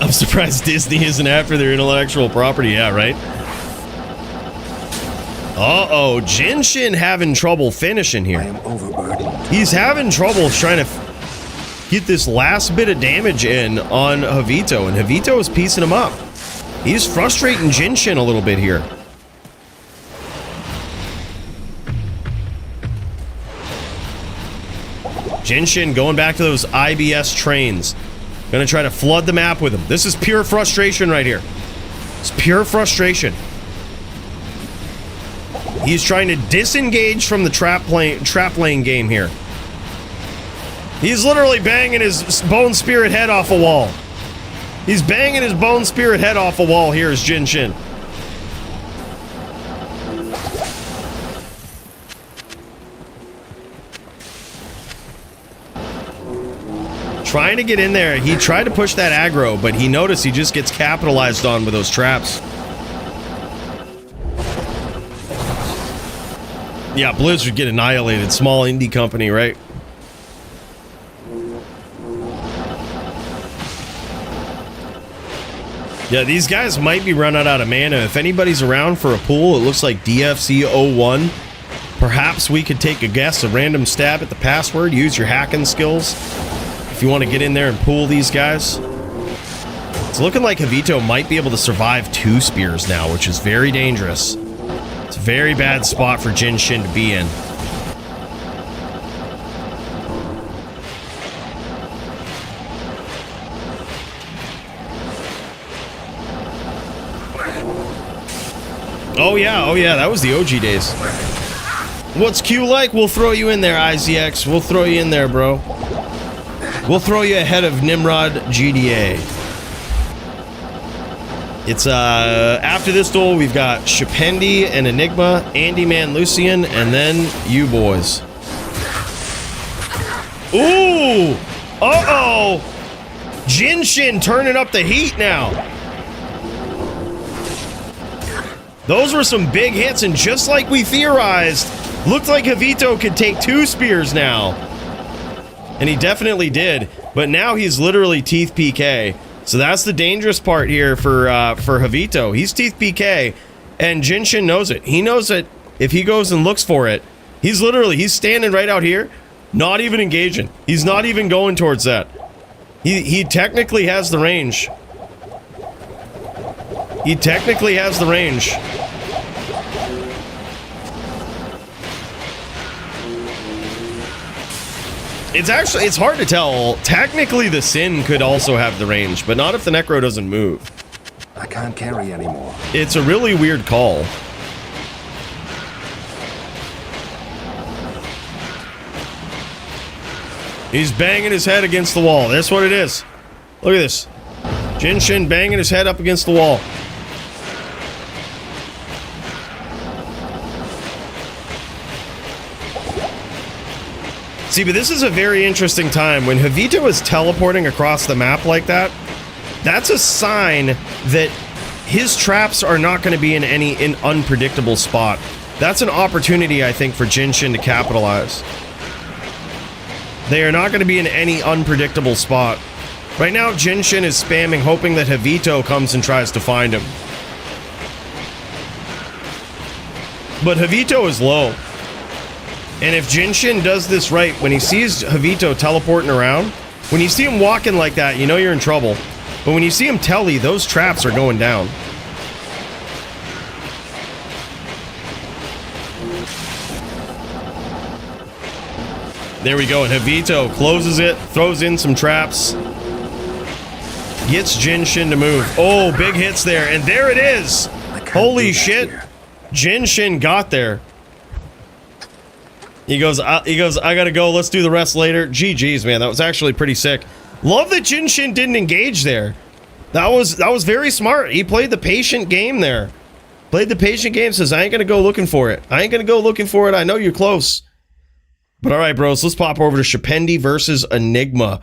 I'm surprised Disney isn't after their intellectual property. Yeah, right? Uh-oh, Jinshin having trouble finishing here. I am overburdened. He's having trouble trying to get this last bit of damage in on Havito, and Havito is piecing him up. He's frustrating Jinshin a little bit here. Jinshin going back to those IBS trains. Gonna try to flood the map with them. This is pure frustration right here. It's pure frustration. He's trying to disengage from the trap lane game here. He's literally banging his bone spirit head off a wall. He's banging his bone spirit head off a wall here is Jinshin. Trying to get in there. He tried to push that aggro, but he noticed he just gets capitalized on with those traps. Yeah, Blizzard get annihilated. Small indie company, right? Yeah, these guys might be running out of mana. If anybody's around for a pool, it looks like DFC 01. Perhaps we could take a guess, a random stab at the password. Use your hacking skills if you want to get in there and pool these guys. It's looking like Havito might be able to survive 2 spears now, which is very dangerous. It's a very bad spot for Jinshin to be in. Oh yeah, that was the OG days. What's Q like? We'll throw you in there, IZX. We'll throw you in there, bro. We'll throw you ahead of Nimrod GDA. It's after this duel, we've got Chapendi and Enigma, Andy Man, Lucien, and then you boys. Ooh! Uh-oh! Jinshin turning up the heat now. Those were some big hits, and just like we theorized, looked like Havito could take 2 spears now. And he definitely did, but now he's literally Teeth PK. So that's the dangerous part here for Havito. He's Teeth PK, and Jinshin knows it. He knows that if he goes and looks for it, he's standing right out here, not even engaging. He's not even going towards that. He technically has the range. He technically has the range. It's hard to tell. Technically, the Sin could also have the range, but not if the Necro doesn't move. I can't carry anymore. It's a really weird call. He's banging his head against the wall. That's what it is. Look at this. Jinshin banging his head up against the wall. See, but this is a very interesting time. When Havito is teleporting across the map like that, that's a sign that his traps are not going to be in any unpredictable spot. That's an opportunity, I think, for Jinshin to capitalize. They are not going to be in any unpredictable spot. Right now, Jinshin is spamming, hoping that Havito comes and tries to find him. But Havito is low. And if Jinshin does this right, when he sees Havito teleporting around, when you see him walking like that, you know you're in trouble. But when you see him telly, those traps are going down. There we go, and Havito closes it, throws in some traps. Gets Jinshin to move. Oh, big hits there, and there it is! Holy shit! Jinshin got there. He goes, I gotta go, let's do the rest later. GG's, man, that was actually pretty sick. Love that Jinshin didn't engage there. That was very smart. He played the patient game there. Played the patient game, says, I ain't gonna go looking for it. I ain't gonna go looking for it, I know you're close. But alright, bros, let's pop over to Chapendi versus Enigma.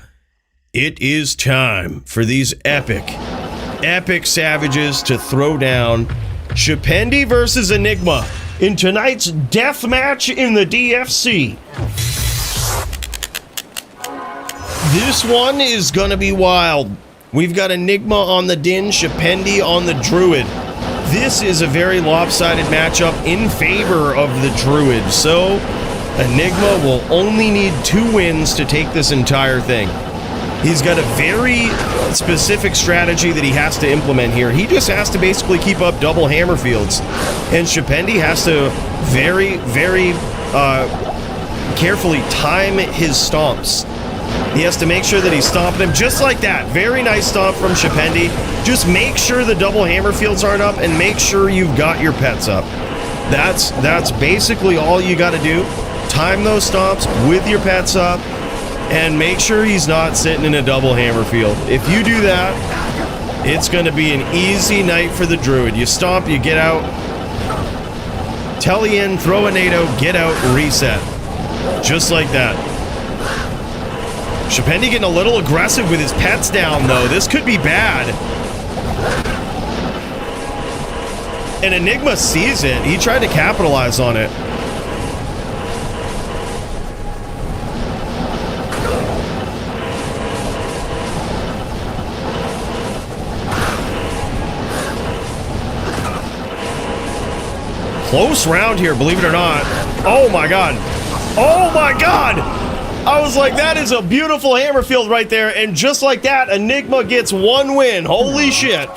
It is time for these epic savages to throw down. Chapendi versus Enigma in tonight's death match in the DFC. This one is gonna be wild. We've got Enigma on the Din, Chapendi on the Druid. This is a very lopsided matchup in favor of the Druid, so Enigma will only need 2 wins to take this entire thing. He's got a very specific strategy that he has to implement here. He just has to basically keep up double hammer fields. And Chapendi has to very carefully time his stomps. He has to make sure that he's stomping him just like that. Very nice stomp from Chapendi. Just make sure the double hammer fields aren't up and make sure you've got your pets up. That's basically all you got to do. Time those stomps with your pets up and make sure he's not sitting in a double hammer field. If you do that, it's going to be an easy night for the druid. You stomp, you get out, telly in, throw a NATO, get out, reset. Just like that. Chapendi getting a little aggressive with his pets down, though. This could be bad. And Enigma sees it. He tried to capitalize on it. Close round here, believe it or not. Oh my god. Oh my god! I was like, that is a beautiful hammer field right there. And just like that, Enigma gets one win. Holy shit.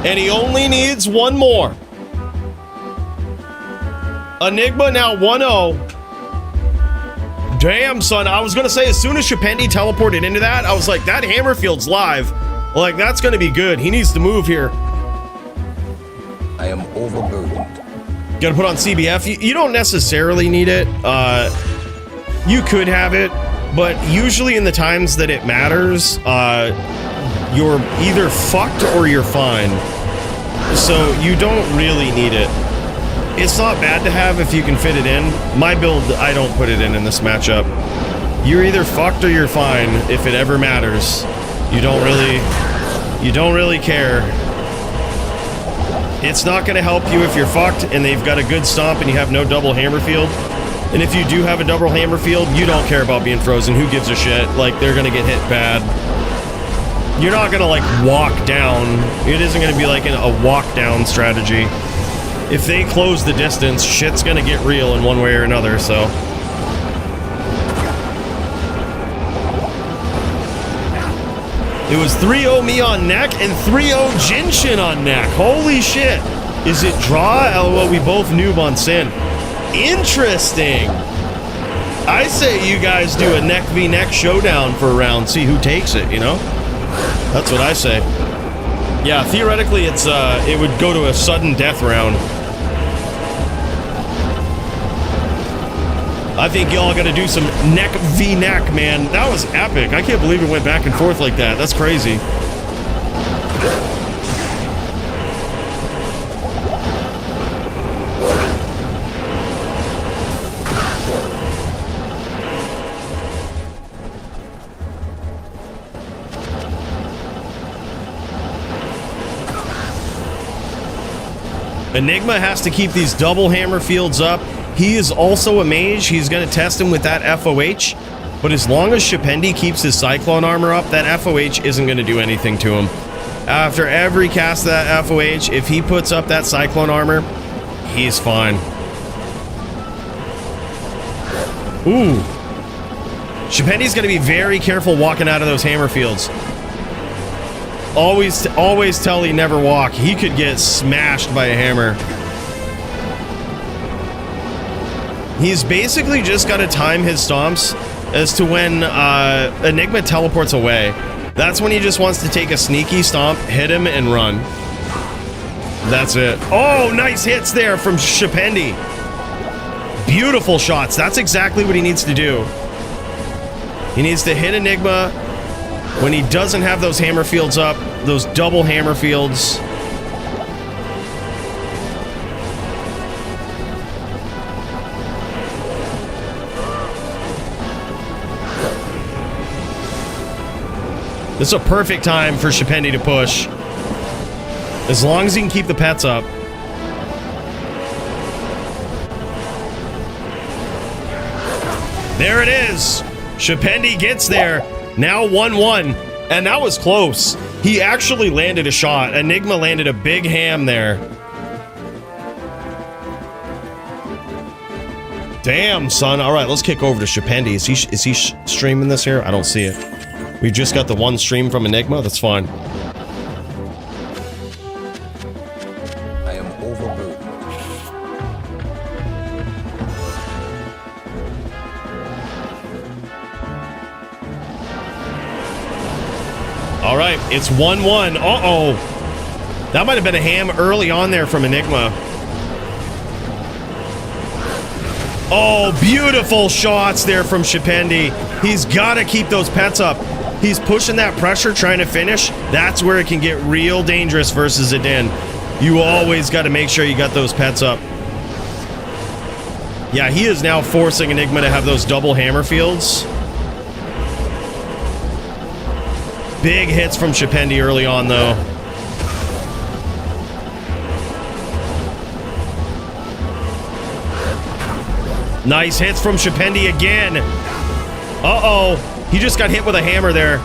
And he only needs one more. Enigma now 1-0. Damn, son. I was going to say, as soon as Chapendi teleported into that, I was like, that hammer field's live. Like, that's going to be good. He needs to move here. I am overburdened. Gotta put on CBF. You don't necessarily need it. You could have it, but usually in the times that it matters, you're either fucked or you're fine. So you don't really need it. It's not bad to have if you can fit it in. My build, I don't put it in this matchup. You're either fucked or you're fine if it ever matters. You don't really care. It's not going to help you if you're fucked and they've got a good stomp and you have no double hammer field. And if you do have a double hammer field, you don't care about being frozen. Who gives a shit? Like, they're going to get hit bad. You're not going to, like, walk down. It isn't going to be like a walk down strategy. If they close the distance, shit's going to get real in one way or another, so. It was 3-0 me on neck and 3-0 Jinshin on neck. Holy shit. Is it draw? LOL, we both noob on Sin. Interesting. I say you guys do a neck v neck showdown for a round, see who takes it, you know? That's what I say. Yeah, theoretically it would go to a sudden death round. I think y'all gotta do some neck v neck, man. That was epic. I can't believe it went back and forth like that. That's crazy. Enigma has to keep these double hammer fields up. He is also a mage. He's going to test him with that FOH. But as long as Chapendi keeps his Cyclone armor up, that FOH isn't going to do anything to him. After every cast of that FOH, if he puts up that Cyclone armor, he's fine. Ooh. Chapendi's going to be very careful walking out of those hammer fields. Always tell he never walk. He could get smashed by a hammer. He's basically just got to time his stomps as to when Enigma teleports away. That's when he just wants to take a sneaky stomp, hit him, and run. That's it. Oh, nice hits there from Chapendi. Beautiful shots. That's exactly what he needs to do. He needs to hit Enigma when he doesn't have those hammer fields up, those double hammer fields. This is a perfect time for Chapendi to push. As long as he can keep the pets up. There it is. Chapendi gets there. Now 1-1. And that was close. He actually landed a shot. Enigma landed a big ham there. Damn, son. All right, let's kick over to Chapendi. Is he streaming this here? I don't see it. We just got the one stream from Enigma. That's fine. All right, it's 1-1. Uh-oh. That might have been a ham early on there from Enigma. Oh, beautiful shots there from Chapendi. He's got to keep those pets up. He's pushing that pressure, trying to finish. That's where it can get real dangerous versus a din. You always got to make sure you got those pets up. Yeah, he is now forcing Enigma to have those double hammer fields. Big hits from Chapendi early on, though. Nice hits from Chapendi again. Uh-oh. He just got hit with a hammer there.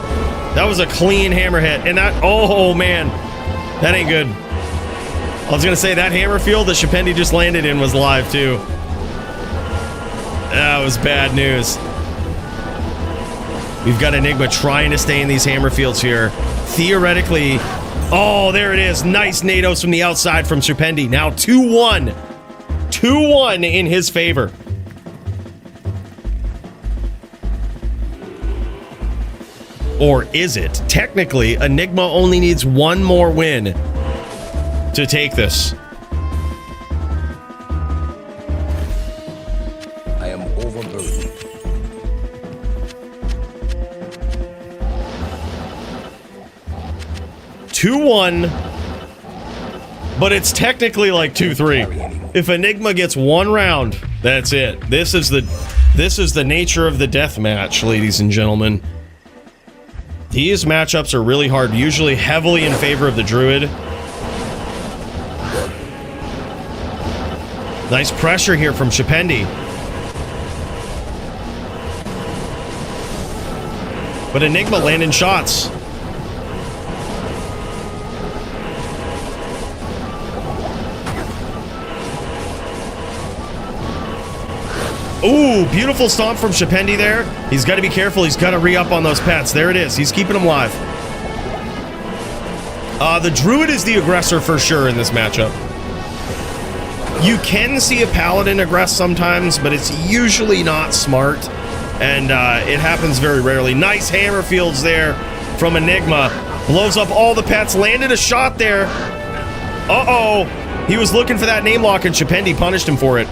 That was a clean hammer hit. And that, oh, man. That ain't good. I was going to say, that hammer field that Chapendi just landed in was live, too. That was bad news. We've got Enigma trying to stay in these hammer fields here. Theoretically, oh, there it is. Nice NATOs from the outside from Chapendi. Now 2-1. 2-1 in his favor. Or is it? Technically, Enigma only needs one more win to take this. I am overburdened. 2-1, but it's technically like 2-3. If Enigma gets one round, that's it. This is the nature of the death match, ladies and gentlemen. These matchups are really hard, usually heavily in favor of the Druid. Nice pressure here from Chapendi. But Enigma landing shots. Ooh, beautiful stomp from Chapendi there. He's got to be careful. He's got to re-up on those pets. There it is. He's keeping them live. The Druid is the aggressor for sure in this matchup. You can see a Paladin aggress sometimes, but it's usually not smart. And it happens very rarely. Nice hammer fields there from Enigma. Blows up all the pets. Landed a shot there. Uh-oh. He was looking for that name lock, and Chapendi punished him for it.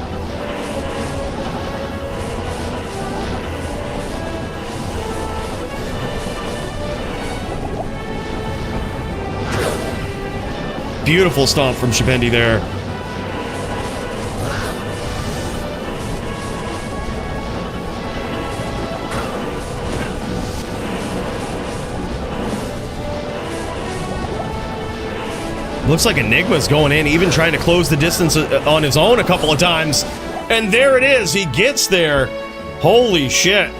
Beautiful stomp from Chapendi there. Looks like Enigma's going in, even trying to close the distance on his own a couple of times. And there it is. He gets there. Holy shit.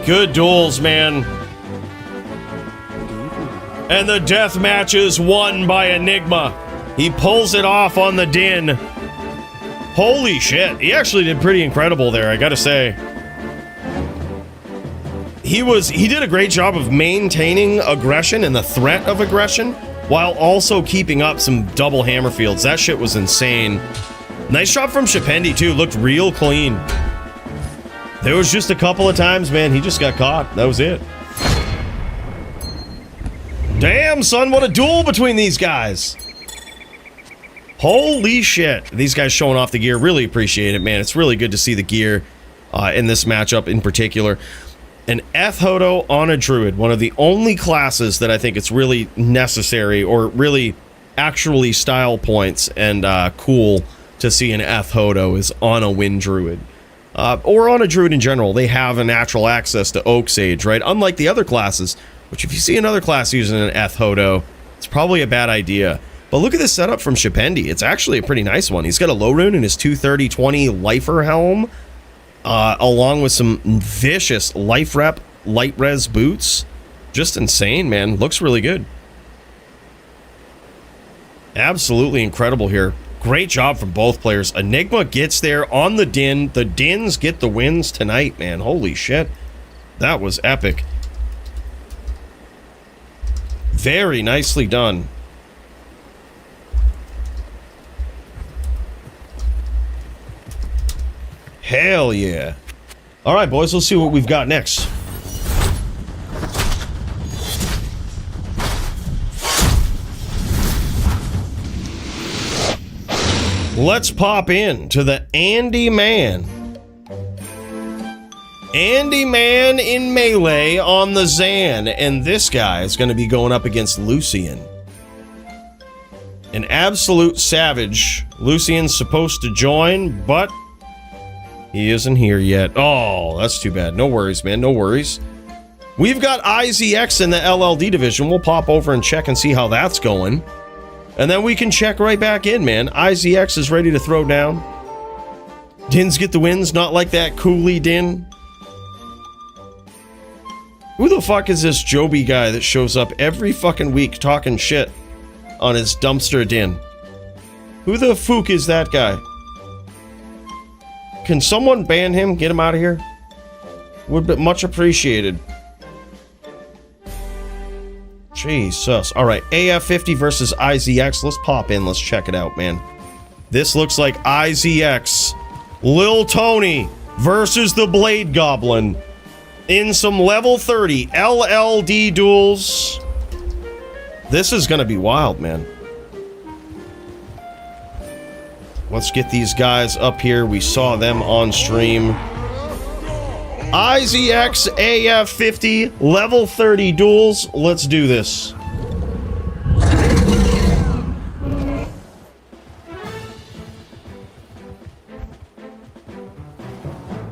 Good duels, man. And the death match is won by Enigma. He pulls it off on the din. Holy shit. He actually did pretty incredible there, I gotta say. He did a great job of maintaining aggression and the threat of aggression while also keeping up some double hammer fields. That shit was insane. Nice shot from Chapendi too. Looked real clean. There was just a couple of times, man, he just got caught. That was it. Damn, son, what a duel between these guys. Holy shit. These guys showing off the gear. Really appreciate it, man. It's really good to see the gear in this matchup in particular. An Hodo on a Druid. One of the only classes that I think it's really necessary or really actually style points and cool to see an Hodo is on a Wind Druid. Or on a Druid in general. They have a natural access to Oak Sage, right? Unlike the other classes, which if you see another class using an Hodo, it's probably a bad idea. But look at this setup from Chapendi. It's actually a pretty nice one. He's got a low rune in his 230-20 Lifer helm, along with some vicious life rep light res boots. Just insane, man. Looks really good. Absolutely incredible here. Great job from both players. Enigma gets there on the din. The dins get the wins tonight, man. Holy shit. That was epic. Very nicely done. Hell yeah. All right, boys, let's see what we've got next. let's pop in to the Andy Man. Andy Man in melee on the Zan, and this guy is going to be going up against Lucien. An absolute savage. Lucien's supposed to join, but he isn't here yet. Oh, that's too bad. No worries, man. No worries. We've got IZX in the LLD division. We'll pop over and check and see how that's going. And then we can check right back in, man. IZX is ready to throw down. Dins get the wins, not like that Coooley Din. Who the fuck is this Joby guy that shows up every fucking week talking shit on his dumpster din? Who the fuck is that guy? Can someone ban him? Get him out of here? Would be much appreciated. Jesus. Alright, AF50 versus IZX. Let's pop in. Let's check it out, man. This looks like IZX. Lil Tony versus the Blade Goblin. In some level 30 LLD duels. This is gonna be wild, man. Let's get these guys up here. We saw them on stream. IZX AF50 level 30 duels. Let's do this.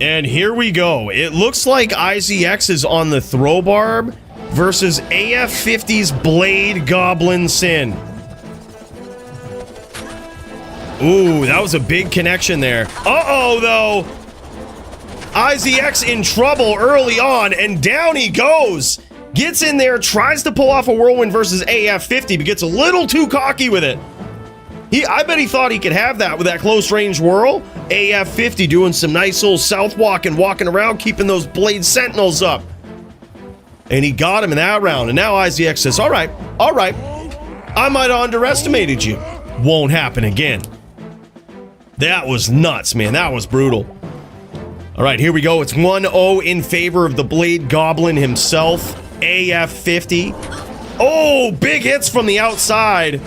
And here we go. It looks like IZX is on the throw barb versus AF50's Blade Goblin Sin. Ooh, that was a big connection there. Uh-oh, though. IZX in trouble early on, and down he goes. Gets in there, tries to pull off a whirlwind versus AF50, but gets a little too cocky with it. I bet he thought he could have that with that close range whirl. AF50 doing some nice little south walking, walking around, keeping those Blade Sentinels up. And he got him in that round. And now IZX says, all right, I might have underestimated you. Won't happen again. That was nuts, man. That was brutal. All right, here we go. It's 1-0 in favor of the Blade Goblin himself. AF50. Oh, big hits from the outside.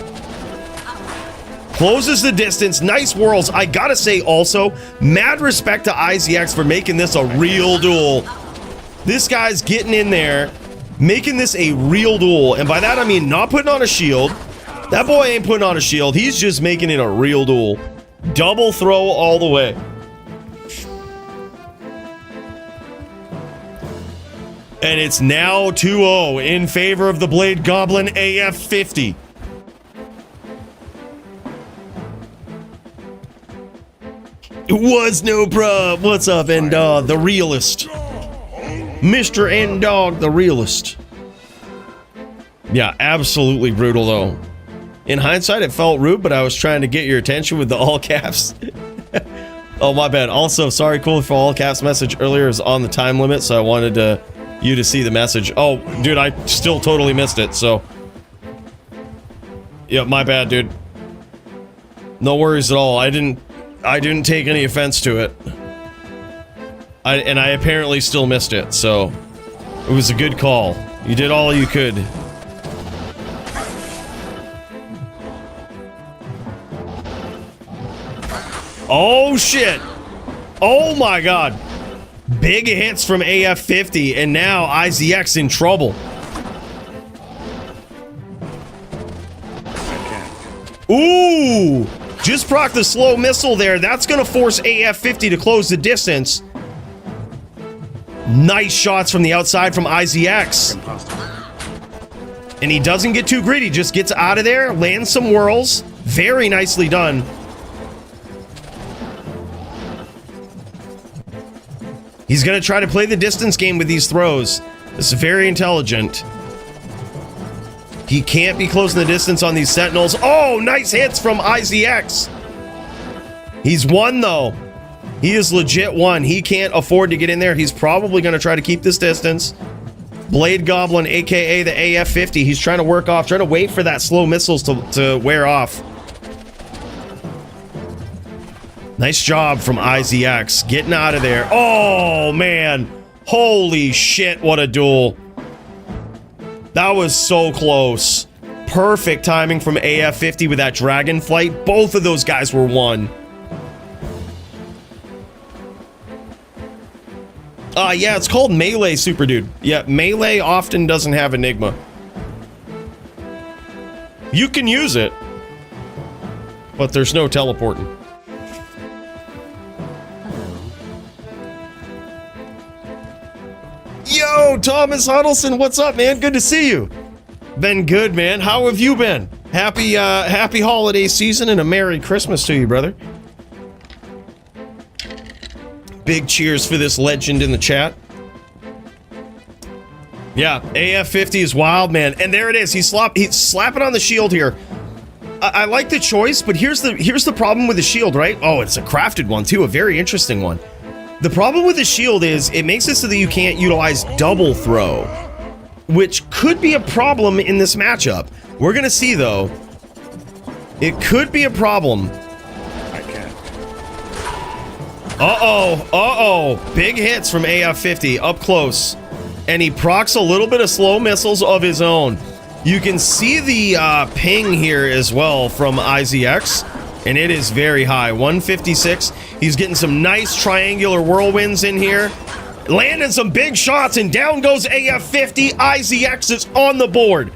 Closes the distance. Nice whirls. I gotta say also, mad respect to IZX for making this a real duel. This guy's getting in there, making this a real duel. And by that, I mean not putting on a shield. That boy ain't putting on a shield. He's just making it a real duel. Double throw all the way. And it's now 2-0 in favor of the Blade Goblin AF50. It was no prob. What's up, N-Dog, the realist? Mr. N-Dog, the realist. Yeah, absolutely brutal, though. In hindsight, it felt rude, but I was trying to get your attention with the all caps. Oh, my bad. Also, sorry, cool for all caps message earlier is on the time limit, so I wanted you to see the message. Oh, dude, I still totally missed it, so. Yeah, my bad, dude. No worries at all. I didn't take any offense to it. I apparently still missed it, so it was a good call. You did all you could. Oh shit! Oh my god! Big hits from AF50, and now IZX in trouble. Ooh! Just proc the slow missile there. That's gonna force AF50 to close the distance. Nice shots from the outside from IZX. And he doesn't get too greedy, just gets out of there, lands some whirls. Very nicely done. He's gonna try to play the distance game with these throws. This is very intelligent. He can't be closing the distance on these Sentinels. Oh, nice hits from IZX. He's won, though. He is legit won. He can't afford to get in there. He's probably going to try to keep this distance. Blade Goblin, a.k.a. the AF50. He's trying to work off, trying to wait for that slow missiles to wear off. Nice job from IZX. Getting out of there. Oh, man. Holy shit, what a duel. That was so close. Perfect timing from AF50 with that dragon flight. Both of those guys were one. Yeah, it's called Melee, Super Dude. Yeah, Melee often doesn't have Enigma. You can use it, but there's no teleporting. Yo, Thomas Huddleston, what's up, man? Good to see you. Been good, man. How have you been? Happy holiday season and a Merry Christmas to you, brother. Big cheers for this legend in the chat. Yeah, AF50 is wild, man. And there it is. He's slapping on the shield here. I like the choice, but here's the problem with the shield, right? Oh, it's a crafted one, too. A very interesting one. The problem with the shield is it makes it so that you can't utilize double throw, which could be a problem in this matchup. We're going to see, though. It could be a problem. Uh-oh. Big hits from AF50 up close. And he procs a little bit of slow missiles of his own. You can see the ping here as well from IZX. And it is very high. 156. He's getting some nice triangular whirlwinds in here. Landing some big shots, and down goes AF50. IZX is on the board.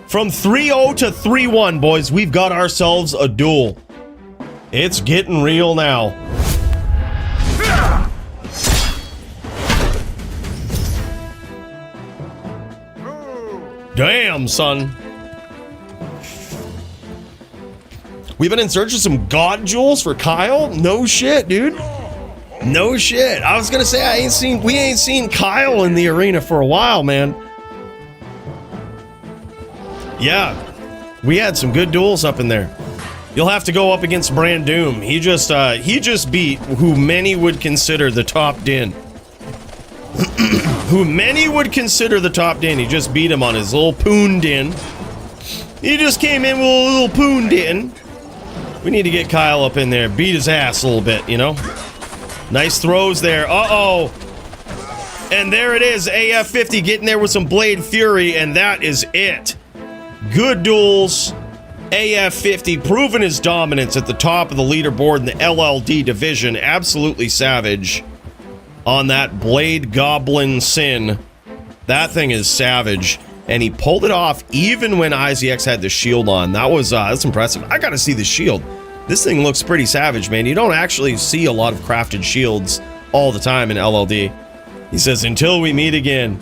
From 3-0 to 3-1, boys. We've got ourselves a duel. It's getting real now. Damn, son. We've been in search of some god jewels for Kyle? No shit, dude. No shit. I was gonna say we ain't seen Kyle in the arena for a while, man. Yeah. We had some good duels up in there. You'll have to go up against Brand Doom. He just beat who many would consider the top din. Who many would consider the top din. He just beat him on his little poon din. He just came in with a little poon din. We need to get Kyle up in there, beat his ass a little bit, you know? Nice throws there. Uh-oh. And there it is, AF50 getting there with some Blade Fury, and that is it. Good duels. AF50 proving his dominance at the top of the leaderboard in the LLD division. Absolutely savage on that Blade Goblin Sin. That thing is savage. And he pulled it off even when IZX had the shield on. That's impressive. I gotta see the shield. This thing looks pretty savage, man. You don't actually see a lot of crafted shields all the time in LLD. He says, until we meet again.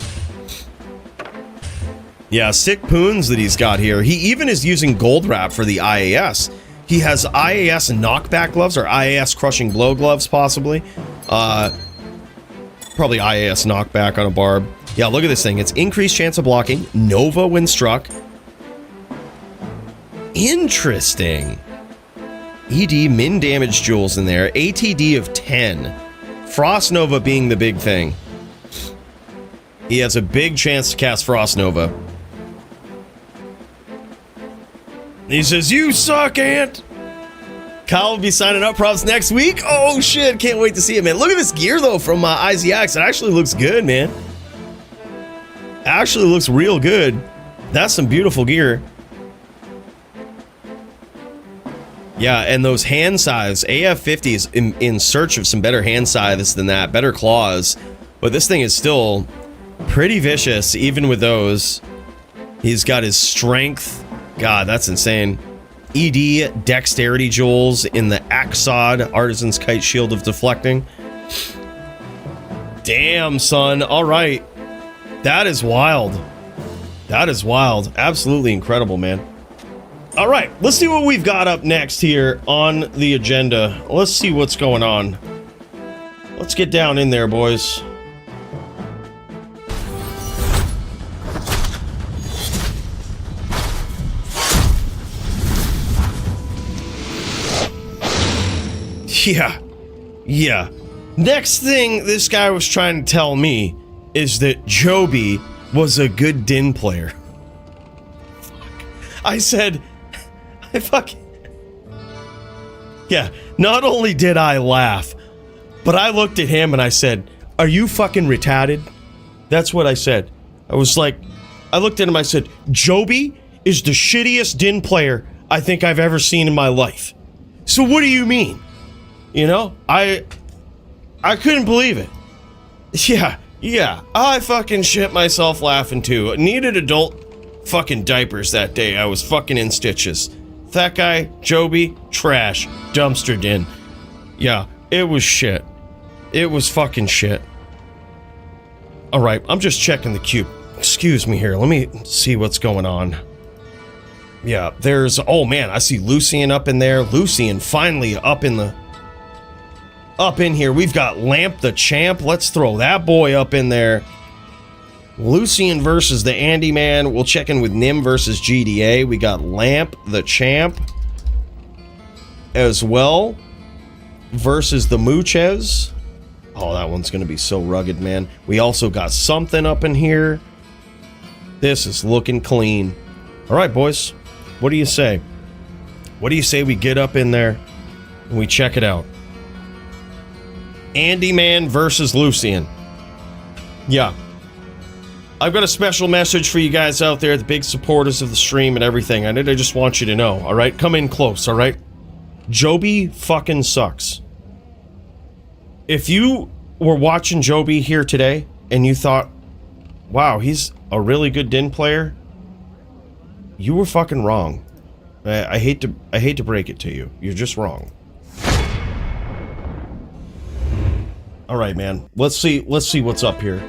Yeah, sick poons that he's got here. He even is using gold wrap for the IAS. He has IAS knockback gloves or IAS crushing blow gloves, possibly. Probably IAS knockback on a barb. Yeah, look at this thing. It's increased chance of blocking. Nova when struck. Interesting. ED min damage jewels in there. ATD of 10. Frost Nova being the big thing. He has a big chance to cast Frost Nova. He says, you suck, Ant. Kyle will be signing up props next week. Oh, shit. Can't wait to see it, man. Look at this gear, though, from IZX. It actually looks good, man. Actually looks real good. That's some beautiful gear. Yeah, and those hand scythes. AF50 is in search of some better hand scythes than that. Better claws. But this thing is still pretty vicious, even with those. He's got his strength. God, that's insane. ED dexterity jewels in the Axod Artisan's Kite Shield of Deflecting. Damn, son. All right. That is wild. That is wild. Absolutely incredible, man. All right, let's see what we've got up next here on the agenda. Let's see what's going on. Let's get down in there, boys. Yeah. Next thing this guy was trying to tell me is that Joby was a good Din player. I said, yeah, not only did I laugh, but I looked at him and I said, are you fucking retarded? That's what I said. I was like, I looked at him, I said, Joby is the shittiest Din player I think I've ever seen in my life. So what do you mean? You know, I couldn't believe it. Yeah, I fucking shit myself laughing too. Needed adult fucking diapers that day. I was fucking in stitches. That guy, Joby, trash, dumpster Din. Yeah, it was shit. It was fucking shit. Alright, I'm just checking the queue. Excuse me here, let me see what's going on. Yeah, there's, oh man, I see Lucien up in there. Lucien finally up in here. We've got Lamp the Champ. Let's throw that boy up in there. Lucien versus the Andy Man. We'll check in with Nim versus GDA. We got Lamp the Champ as well versus the Mooches. Oh, that one's gonna be so rugged, man. We also got something up in here. This is looking clean. All right, boys. What do you say? What do you say we get up in there and we check it out? Andy Man versus Lucien. Yeah. I've got a special message for you guys out there, the big supporters of the stream and everything. I just want you to know, all right? Come in close, all right? Joby fucking sucks. If you were watching Joby here today and you thought, wow, he's a really good Din player, you were fucking wrong. I hate to break it to you. You're just wrong. All right, man. Let's see what's up here.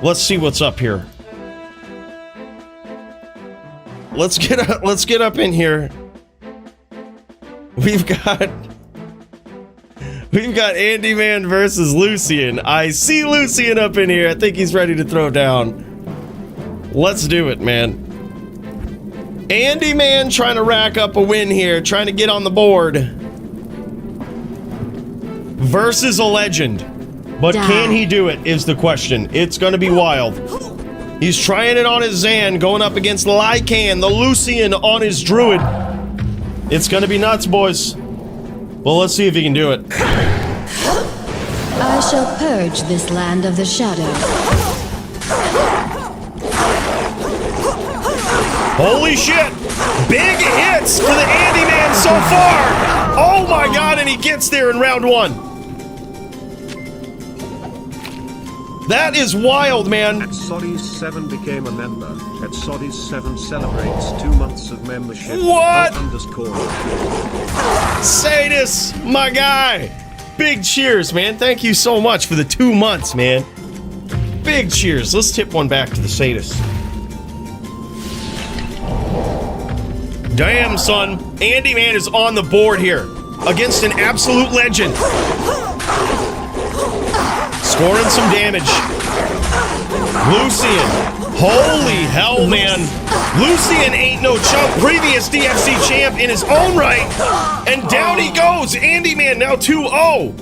Let's see what's up here. Let's get up in here. We've got Andy Man versus Lucien. I see Lucien up in here. I think he's ready to throw down. Let's do it, man. Andy Man trying to rack up a win here, trying to get on the board. Versus a legend. But can he do it is the question. It's gonna be wild. He's trying it on his Zan, going up against Lycan, the Lucien on his Druid. It's gonna be nuts, boys. Well, let's see if he can do it. I shall purge this land of the shadow. Holy shit! Big hits for the Andy Man so far! Oh my god, and he gets there in round one. That is wild, man. Soddy's7 became a member. Soddy's7 celebrates 2 months of membership. What? _. Sadis, my guy. Big cheers, man. Thank you so much for the 2 months, man. Big cheers. Let's tip one back to the Sadis. Damn, son. Andy Man is on the board here against an absolute legend. Scoring some damage. Lucien. Holy hell, man. Lucien ain't no chump. Previous DFC champ in his own right. And down he goes. Andy Man now 2-0.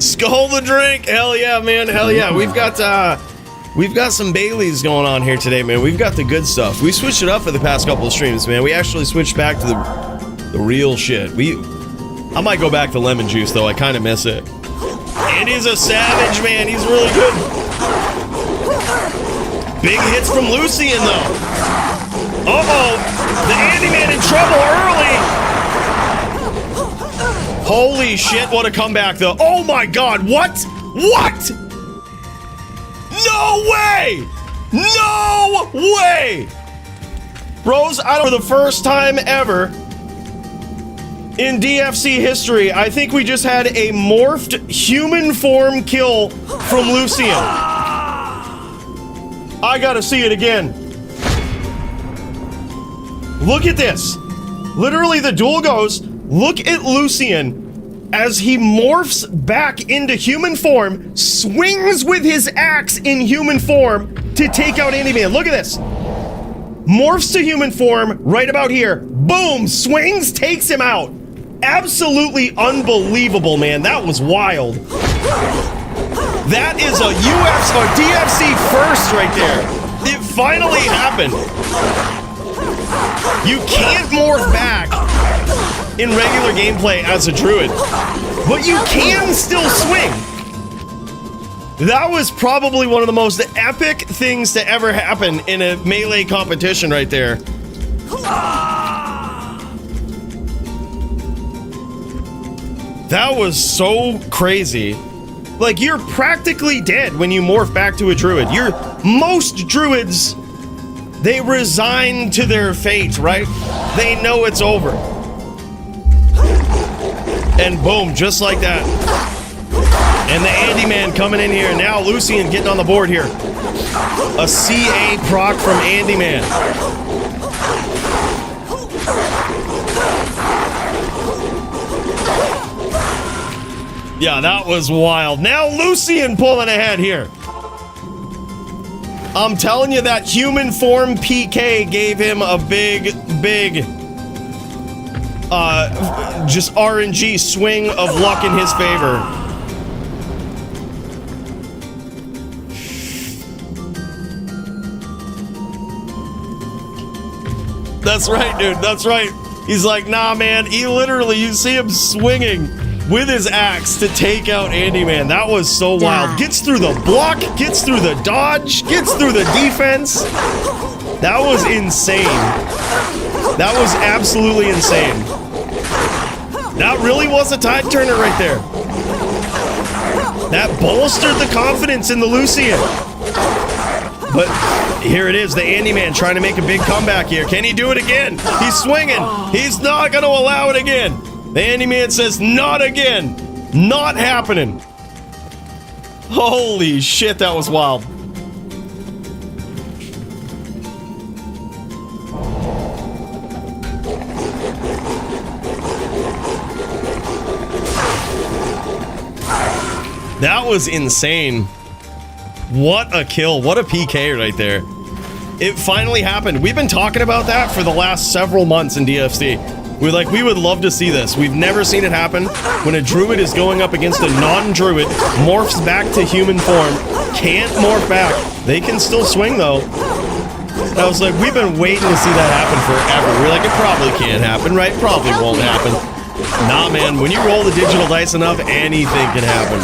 Skull the drink. Hell yeah, man. Hell yeah. We've got some Baileys going on here today, man. We've got the good stuff. We switched it up for the past couple of streams, man. We actually switched back to the real shit. I might go back to lemon juice, though. I kind of miss it. And he's a savage, man. He's really good. Big hits from Lucien, though. Uh-oh. The Andy Man in trouble early. Holy shit, what a comeback, though. Oh, my God. What? What? No way! No way! Bros, for the first time ever in DFC history, I think we just had a morphed human form kill from Lucien. I gotta see it again. Look at this. Literally, the duel goes, look at Lucien as he morphs back into human form, swings with his axe in human form to take out Andy Man. Look at this. Morphs to human form right about here. Boom, swings, takes him out. Absolutely unbelievable, man. That was wild. That is a DFC first right there. It finally happened. You can't morph back in regular gameplay as a druid, but you can still swing. That was probably one of the most epic things to ever happen in a melee competition right there. That was so crazy. Like, you're practically dead when you morph back to a druid. Most druids, they resign to their fate, right? They know it's over. And boom, just like that. And the Andy Man coming in here. Now Lucien getting on the board here. A CA proc from Andy Man. Yeah, that was wild. Now Lucien pulling ahead here. I'm telling you, that human form PK gave him a big just RNG swing of luck in his favor. That's right, dude. That's right. He's like, nah, man. You see him swinging with his axe to take out Andy Man. That was so wild. Gets through the block, gets through the dodge, gets through the defense. That was insane. That was absolutely insane. That really was a tide turner right there. That bolstered the confidence in the Lucien. But here it is, the Andy Man trying to make a big comeback here. Can he do it again? He's swinging. He's not going to allow it again. The Andy Man says, not again. Not happening. Holy shit, that was wild. That was insane. What a kill. What a PK right there. It finally happened. We've been talking about that for the last several months in DFC. We would love to see this. We've never seen it happen. When a druid is going up against a non-druid, morphs back to human form, can't morph back. They can still swing though. And I was like, we've been waiting to see that happen forever. We're like, it probably can't happen, right? Probably won't happen. Nah, man, when you roll the digital dice enough, anything can happen.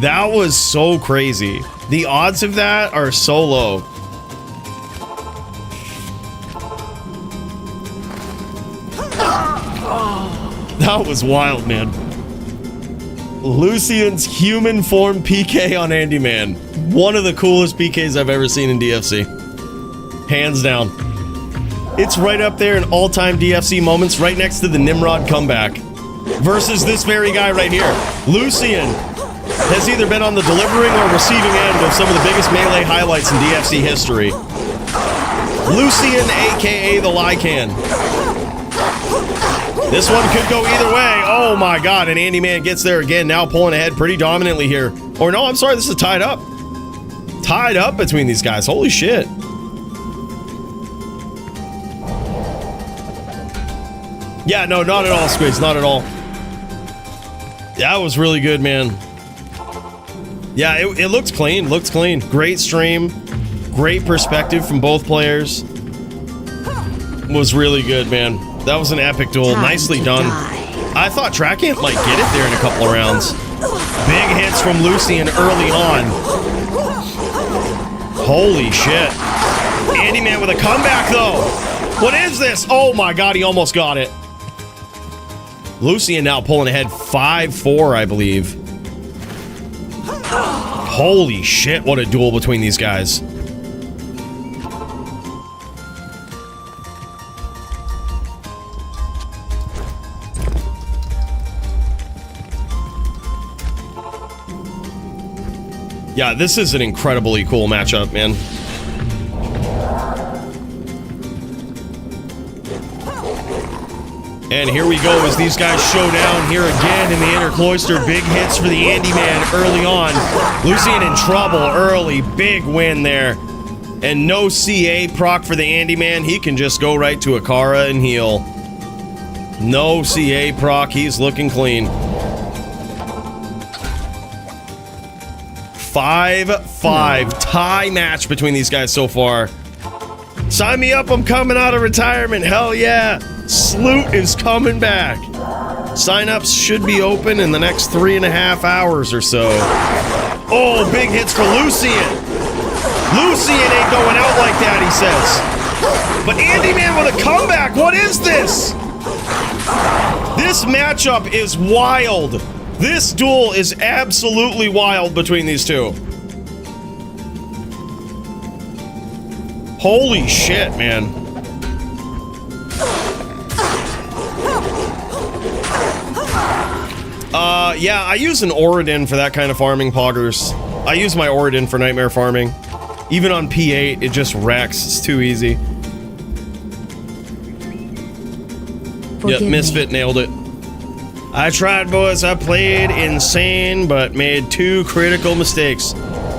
That was so crazy. The odds of that are so low. That was wild, man. Lucien's human form PK on Andy Man. One of the coolest PKs I've ever seen in DFC. Hands down. It's right up there in all-time DFC moments, right next to the Nimrod comeback. Versus this very guy right here. Lucien has either been on the delivering or receiving end of some of the biggest melee highlights in DFC history. Lucien, aka the Lycan. This one could go either way. Oh my god, and Andy Man gets there again, now pulling ahead pretty dominantly here. Or no, I'm sorry, this is tied up. Tied up between these guys, holy shit. Yeah, no, not at all, Squigs, not at all. That was really good, man. Yeah, it looks clean, looks clean. Great stream, great perspective from both players. Was really good, man. That was an epic duel. Nicely done. I thought Trackamp might get it there in a couple of rounds. Big hits from Lucien early on. Holy shit. Andy Man with a comeback, though. What is this? Oh my god, he almost got it. Lucien now pulling ahead 5-4, I believe. Holy shit, what a duel between these guys. Yeah, this is an incredibly cool matchup, man. And here we go as these guys show down here again in the inner cloister. Big hits for the Andy Man early on. Lucien in trouble early. Big win there. And no CA proc for the Andy Man. He can just go right to Akara and heal. No CA proc. He's looking clean. 5-5 tie match between these guys so far. Sign me up, I'm coming out of retirement. Hell yeah. Sloot is coming back. Sign-ups should be open in the next 3.5 hours or so. Oh, big hits for Lucien. Lucien ain't going out like that, he says. But Andy Man with a comeback. What is this? This matchup is wild. This duel is absolutely wild between these two. Holy shit, man. Yeah, I use an Oridin for that kind of farming, poggers. I use my Oridin for nightmare farming. Even on P8, it just wrecks. It's too easy. Yep, Misfit nailed it. I tried, boys. I played insane, but made 2 critical mistakes.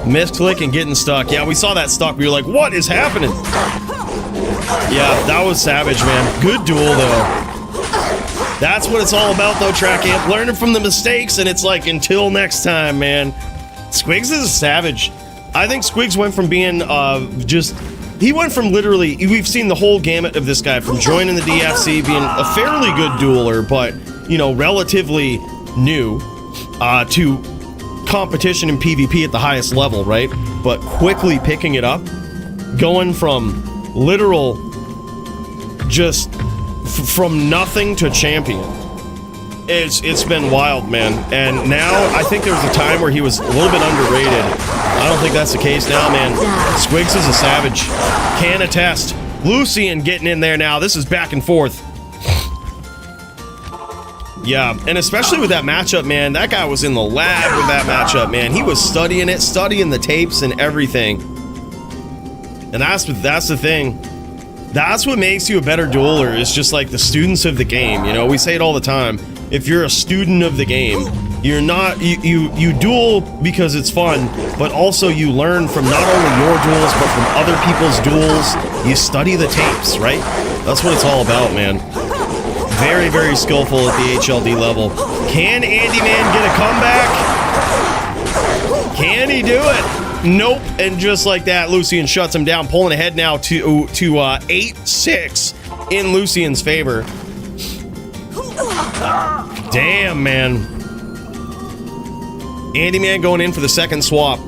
Misclick and getting stuck. Yeah, we saw that stuck. We were like, what is happening? Yeah, that was savage, man. Good duel, though. That's what it's all about, though, Track Amp. Learning from the mistakes, and it's like, until next time, man. Squigs is a savage. I think Squigs went from being he went from literally, we've seen the whole gamut of this guy, from joining the DFC, being a fairly good dueler, but, you know, relatively new, to competition in PvP at the highest level, right? But quickly picking it up, going from literal, just from nothing to champion. It's been wild, man. And now I think there was a time where he was a little bit underrated. I don't think that's the case now, man. Squigs is a savage. Can attest. Lucien getting in there now. This is back and forth. Yeah, and especially with that matchup, man. That guy was in the lab with that matchup, man. He was studying it, studying the tapes and everything. And that's the thing. That's what makes you a better dueler, is just like the students of the game. You know, we say it all the time. If you're a student of the game, you're not, you duel because it's fun, but also you learn from not only your duels, but from other people's duels. You study the tapes, right? That's what it's all about, man. Very, very skillful at the HLD level. Can Andy Man get a comeback? Can he do it? Nope. And just like that, Lucien shuts him down, pulling ahead now to 8-6 in Lucien's favor. Damn, man. Andy Man going in for the second swap.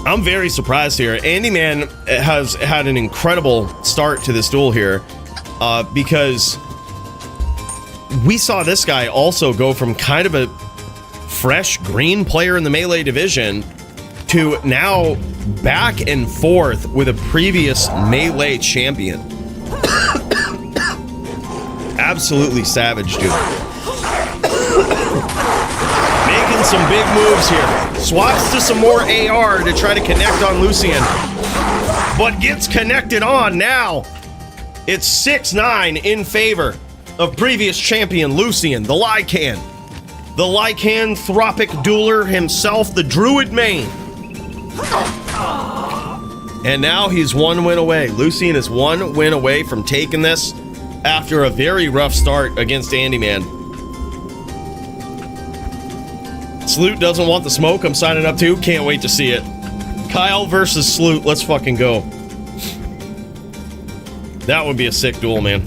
I'm very surprised here. Andy Man has had an incredible start to this duel here, because we saw this guy also go from kind of a fresh green player in the Melee division to now back and forth with a previous Melee champion. Absolutely savage, dude. Making some big moves here. Swaps to some more AR to try to connect on Lucien, but gets connected on now. It's 6-9 in favor of previous champion Lucien, the Lycan. The lycanthropic dueler himself, the Druid main. And now he's 1 win away. Lucien is 1 win away from taking this after a very rough start against Andy Man. Sloot doesn't want the smoke. I'm signing up too. Can't wait to see it. Kyle versus Sloot. Let's fucking go. That would be a sick duel, man.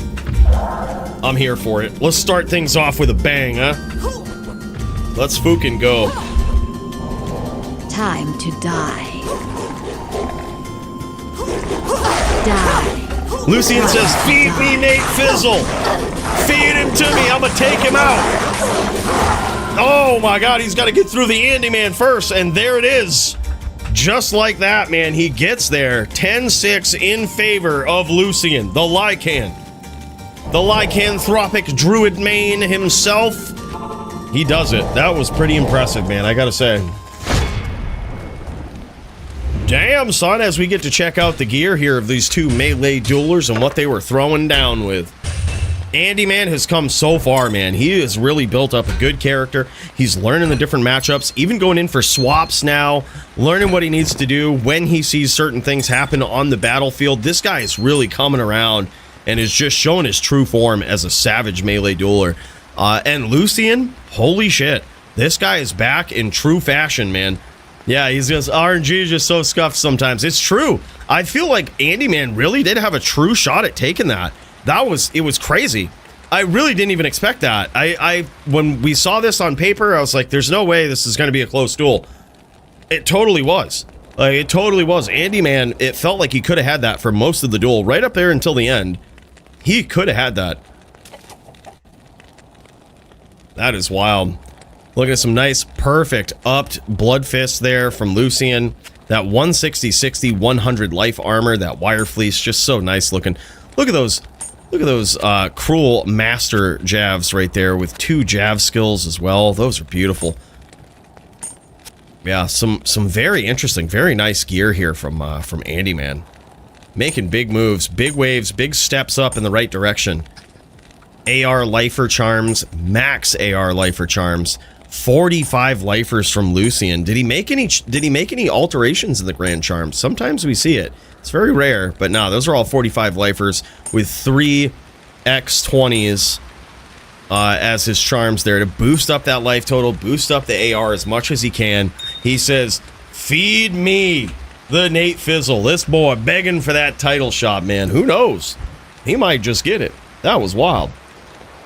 I'm here for it. Let's start things off with a bang, huh? Let's fucking go. Time to die. Die. Lucien says, feed me Nate Fizzle. Feed him to me. I'm gonna take him out. Oh my god, he's got to get through the Andy Man first, and there it is. Just like that, man, he gets there. 10-6 in favor of Lucien, the Lycan. The lycanthropic druid main himself. He does it. That was pretty impressive, man, I gotta say. Damn, son, as we get to check out the gear here of these two Melee duelers and what they were throwing down with. Andy Man has come so far, man. He has really built up a good character. He's learning the different matchups, even going in for swaps now, learning what he needs to do when he sees certain things happen on the battlefield. This guy is really coming around and is just showing his true form as a savage Melee dueler. And Lucien, holy shit, this guy is back in true fashion, man. Yeah, he's just, RNG is just so scuffed sometimes. It's true. I feel like Andy Man really did have a true shot at taking that. It was crazy. I really didn't even expect that. I when we saw this on paper, I was like, there's no way this is going to be a close duel. It totally was. Like, it totally was. Andy, man, it felt like he could have had that for most of the duel, right up there until the end. He could have had that. That is wild. Look at some nice, perfect upped blood fists there from Lucien. That 160, 60, 100 life armor, that wire fleece, just so nice looking. Look at those cruel master javs right there with 2 jav skills as well. Those are beautiful. Yeah, some very interesting, very nice gear here from Andy, man. Making big moves, big waves, big steps up in the right direction. AR lifer charms, max AR lifer charms, 45 lifers from Lucien. Did he make any alterations in the grand charms? Sometimes we see it. It's very rare, but no, those are all 45 lifers with 3 X20s as his charms there to boost up that life total, boost up the AR as much as he can. He says, "Feed me the Nate Fizzle." This boy begging for that title shot, man. Who knows? He might just get it. That was wild.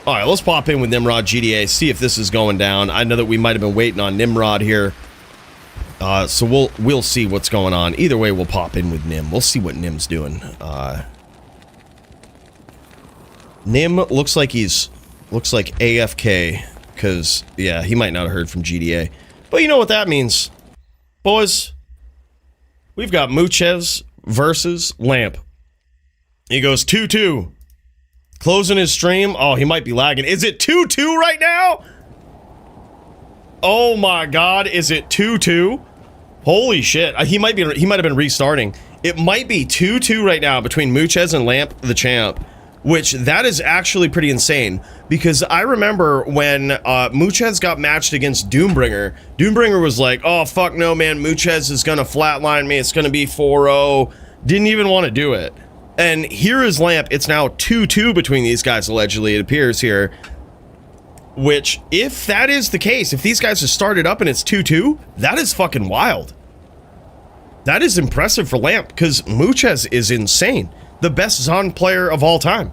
All right, let's pop in with Nimrod GDA, see if this is going down. I know that we might have been waiting on Nimrod here. So we'll see what's going on. Either way, we'll pop in with Nim. We'll see what Nim's doing. Nim looks like AFK, because, yeah, he might not have heard from GDA. But you know what that means. Boys, we've got Muchez versus Lamp. He goes 2-2. Closing his stream. Oh, he might be lagging. Is it 2-2 right now? Oh my god, is it 2-2? Holy shit. He might have been restarting. It might be 2-2 right now between Muchez and Lamp the Champ, which that is actually pretty insane, because I remember when Muchez got matched against Doombringer. Doombringer was like, "Oh fuck no, man, Muchez is gonna flatline me, it's gonna be 4-0. Didn't even want to do it. And here is Lamp. It's now 2-2 between these guys, allegedly, it appears here. Which, if that is the case, if these guys have started up and it's 2-2, that is fucking wild. That is impressive for Lamp, because Muchez is insane. The best Zon player of all time.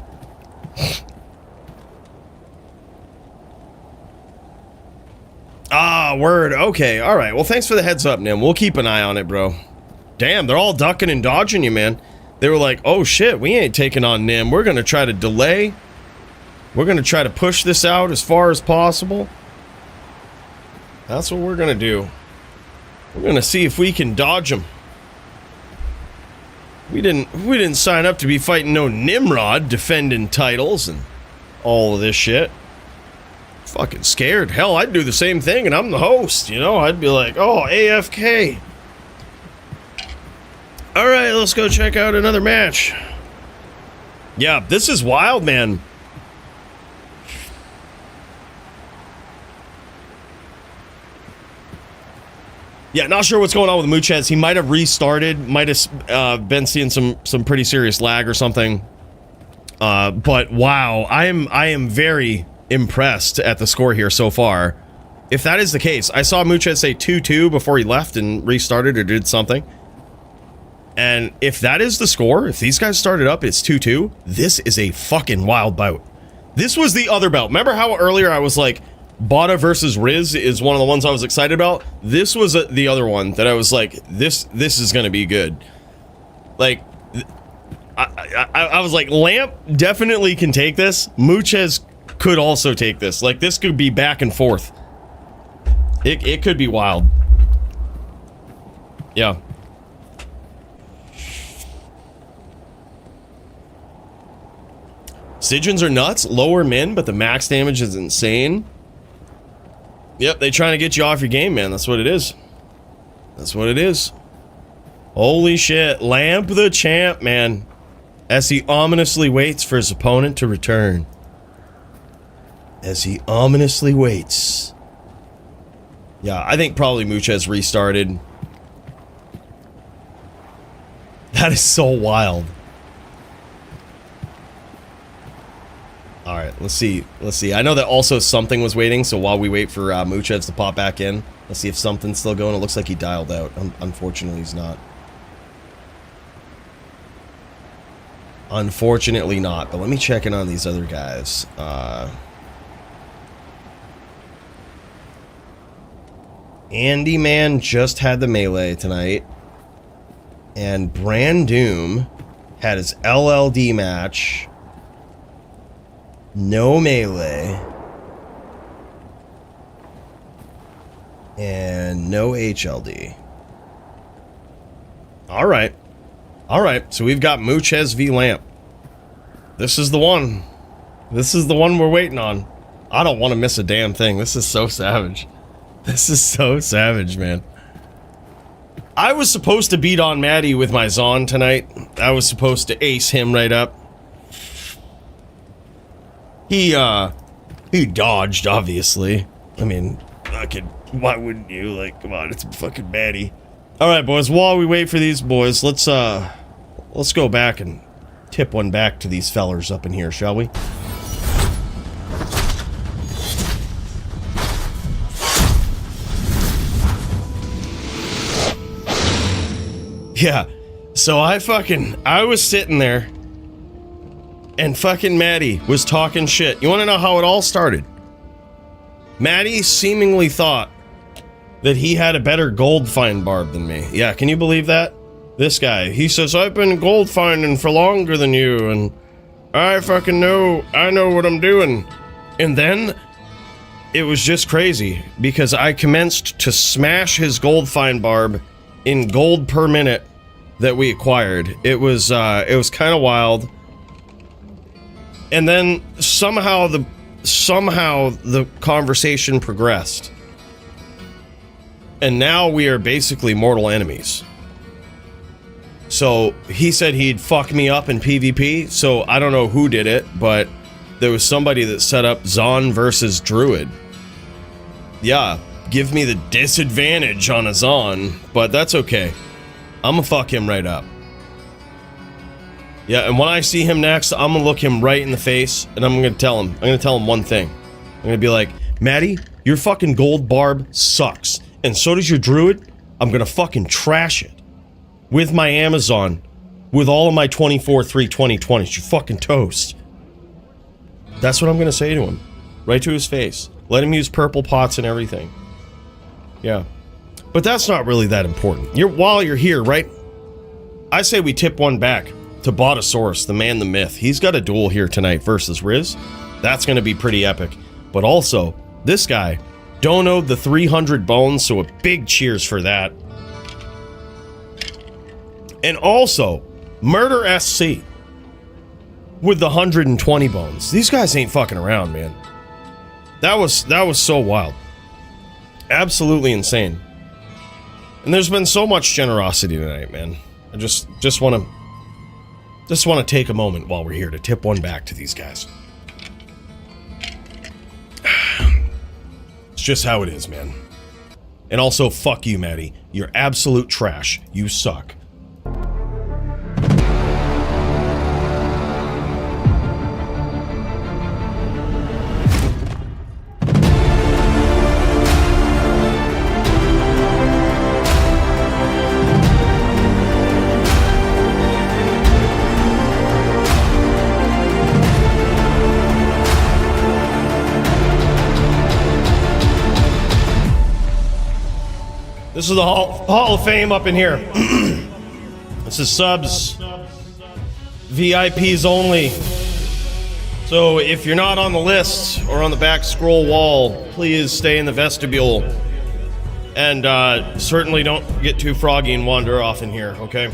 Ah, word. Okay, alright. Well, thanks for the heads up, Nim. We'll keep an eye on it, bro. Damn, they're all ducking and dodging you, man. They were like, "Oh shit, we ain't taking on Nim. We're gonna try to delay. We're gonna try to push this out as far as possible. That's what we're gonna do. We're gonna see if we can dodge him. We didn't sign up to be fighting no Nimrod, defending titles and all of this shit. Fucking scared. Hell, I'd do the same thing, and I'm the host, you know? I'd be like, "Oh, AFK. All right, let's go check out another match." Yeah, this is wild, man. Yeah, not sure what's going on with Muchez. He might have restarted, might have been seeing some pretty serious lag or something. But wow, I am very impressed at the score here so far. If that is the case, I saw Muchez say 2-2 before he left and restarted or did something. And if that is the score, if these guys started up, it's 2-2, this is a fucking wild bout. This was the other bout. Remember how earlier I was like, Botta versus Riz is one of the ones I was excited about? This was the other one that I was like, this is gonna be good. Like, I was like, Lamp definitely can take this. Muchez could also take this. Like, this could be back and forth. It could be wild. Yeah. Sidgens are nuts, lower min, but the max damage is insane. Yep, they trying to get you off your game, man. That's what it is. That's what it is. Holy shit, Lamp the Champ, man. As he ominously waits for his opponent to return. As he ominously waits. Yeah, I think probably Muchez restarted. That is so wild. Alright, let's see. Let's see. I know that also something was waiting, so while we wait for Muchez to pop back in, let's see if something's still going. It looks like he dialed out. Unfortunately, he's not. Unfortunately not, but let me check in on these other guys. Andy Man just had the melee tonight. And Brandoom had his LLD match. No melee. And no HLD. Alright. Alright, so we've got Muchez v Lamp. This is the one. This is the one we're waiting on. I don't want to miss a damn thing. This is so savage. This is so savage, man. I was supposed to beat on Matty with my Zon tonight. I was supposed to ace him right up. He dodged, obviously. I mean, why wouldn't you? Like, come on, it's fucking Matty. Alright, boys, while we wait for these boys, let's go back and tip one back to these fellers up in here, shall we? Yeah, so I was sitting there, and fucking Matty was talking shit. You wanna know how it all started? Matty seemingly thought that he had a better gold find barb than me. Yeah, can you believe that? This guy, he says, I've been gold finding for longer than you, and I know what I'm doing. And then, it was just crazy, because I commenced to smash his gold find barb in gold per minute that we acquired. It was kind of wild. And then, somehow the conversation progressed. And now we are basically mortal enemies. So he said he'd fuck me up in PvP, so I don't know who did it, but there was somebody that set up Zon versus Druid. Yeah, give me the disadvantage on a Zon, but that's okay. I'm gonna fuck him right up. Yeah, and when I see him next, I'm gonna look him right in the face, and I'm gonna tell him one thing. I'm gonna be like, Matty, your fucking gold barb sucks. And so does your Druid. I'm gonna fucking trash it. With my Amazon. With all of my 24/3 2020s. You fucking toast. That's what I'm gonna say to him. Right to his face. Let him use purple pots and everything. Yeah. But that's not really that important. While you're here, right? I say we tip one back to Bottosaurus, the man, the myth. He's got a duel here tonight versus Riz. That's gonna be pretty epic. But also, this guy donoed the 300 bones, so a big cheers for that. And also, Murder SC with the 120 bones. These guys ain't fucking around, man. That was so wild. Absolutely insane. And there's been so much generosity tonight, man. I just want to take a moment while we're here to tip one back to these guys. It's just how it is, man. And also, fuck you, Matty. You're absolute trash. You suck. This is the Hall of Fame up in here. This is subs. VIPs only. So if you're not on the list or on the back scroll wall, please stay in the vestibule. And certainly don't get too froggy and wander off in here, okay?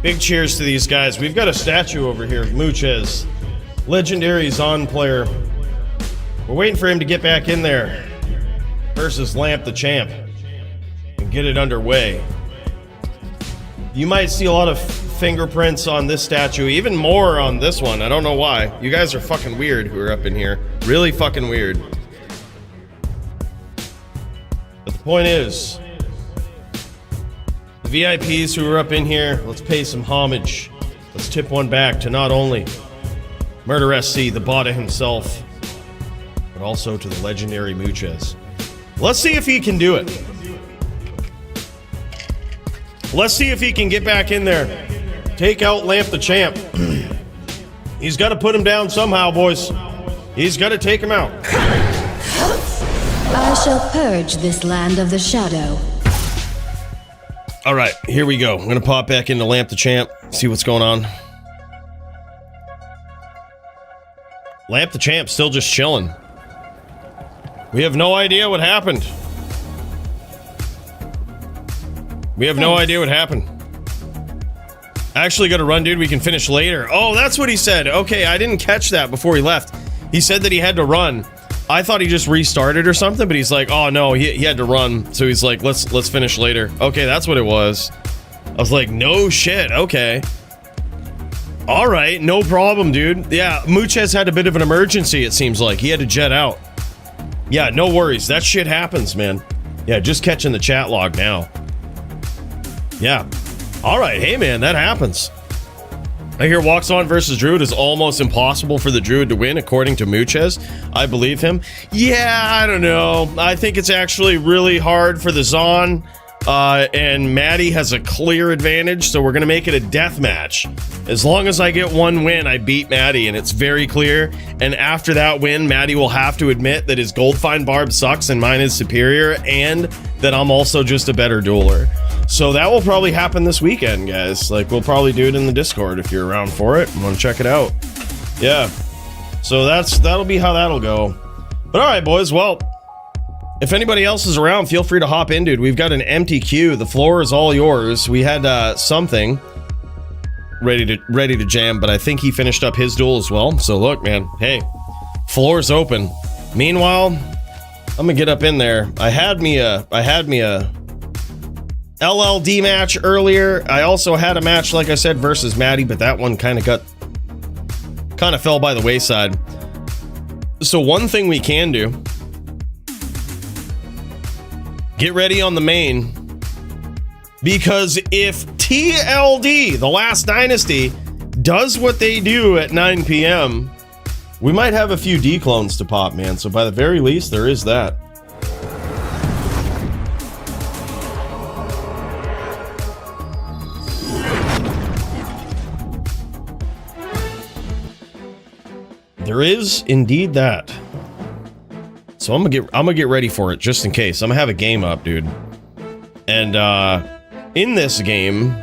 Big cheers to these guys. We've got a statue over here of Muchez. Legendary Zon player. We're waiting for him to get back in there. Versus Lamp the Champ. Get it underway. You might see a lot of fingerprints on this statue, even more on this one. I don't know why. You guys are fucking weird who are up in here. Really fucking weird. But the point is, the VIPs who are up in here, let's pay some homage. Let's tip one back to not only Murder SC, the Botta himself, but also to the legendary Muchez. Let's see if he can do it. Let's see if he can get back in there take out Lamp the Champ. He's got to put him down somehow, boys. He's got to take him out. I shall purge this land of the shadow. All right, here we go. I'm going to pop back into Lamp the Champ, see what's going on. Lamp the Champ still just chilling. We have no idea what happened. We have no idea what happened. Actually got to run, dude. We can finish later. Oh, that's what he said. Okay, I didn't catch that before he left. He said that he had to run. I thought he just restarted or something, but he's like, oh no, he had to run. So he's like, let's finish later. Okay, that's what it was. I was like, no shit. Okay. All right, no problem, dude. Yeah, Muchez had a bit of an emergency, it seems like. He had to jet out. Yeah, no worries. That shit happens, man. Yeah, just catching the chat log now. Yeah. All right, hey, man, that happens. I hear Waxon versus Druid is almost impossible for the Druid to win, according to Muchez. I believe him. Yeah, I don't know. I think it's actually really hard for the Zon. And Matty has a clear advantage, so we're going to make it a death match. As long as I get one win, I beat Matty, and it's very clear. And after that win, Matty will have to admit that his Goldfine Barb sucks and mine is superior, and that I'm also just a better dueler. So that will probably happen this weekend, guys. Like, we'll probably do it in the Discord if you're around for it. Want to check it out. Yeah. So that'll be how that'll go. But all right, boys, well, if anybody else is around, feel free to hop in, dude. We've got an empty queue. The floor is all yours. We had something ready to jam, but I think he finished up his duel as well. So look, man, hey, floor's open. Meanwhile, I'm gonna get up in there. I had me a LLD match earlier. I also had a match, like I said, versus Matty, but that one kind of fell by the wayside. So one thing we can do, get ready on the main, because if TLD, The Last Dynasty, does what they do at 9 p.m., we might have a few Dclones to pop, man. So by the very least, there is that. There is indeed that. So I'm gonna get ready for it just in case. I'm gonna have a game up, dude. And in this game,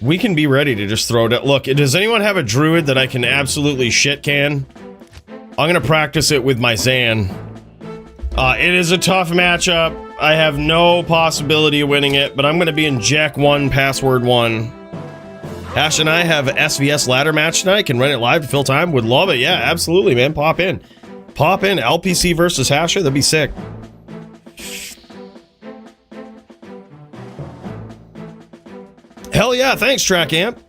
we can be ready to just throw it. Look, does anyone have a druid that I can absolutely shit can? I'm gonna practice it with my Zan. It is a tough matchup. I have no possibility of winning it, but I'm gonna be in Jack 1, Password 1. Ash and I have a SVS ladder match tonight. Can run it live to fill time. Would love it. Yeah, absolutely, man. Pop in. Pop in. LPC versus Hasher. That'd be sick. Hell yeah. Thanks, Track Amp.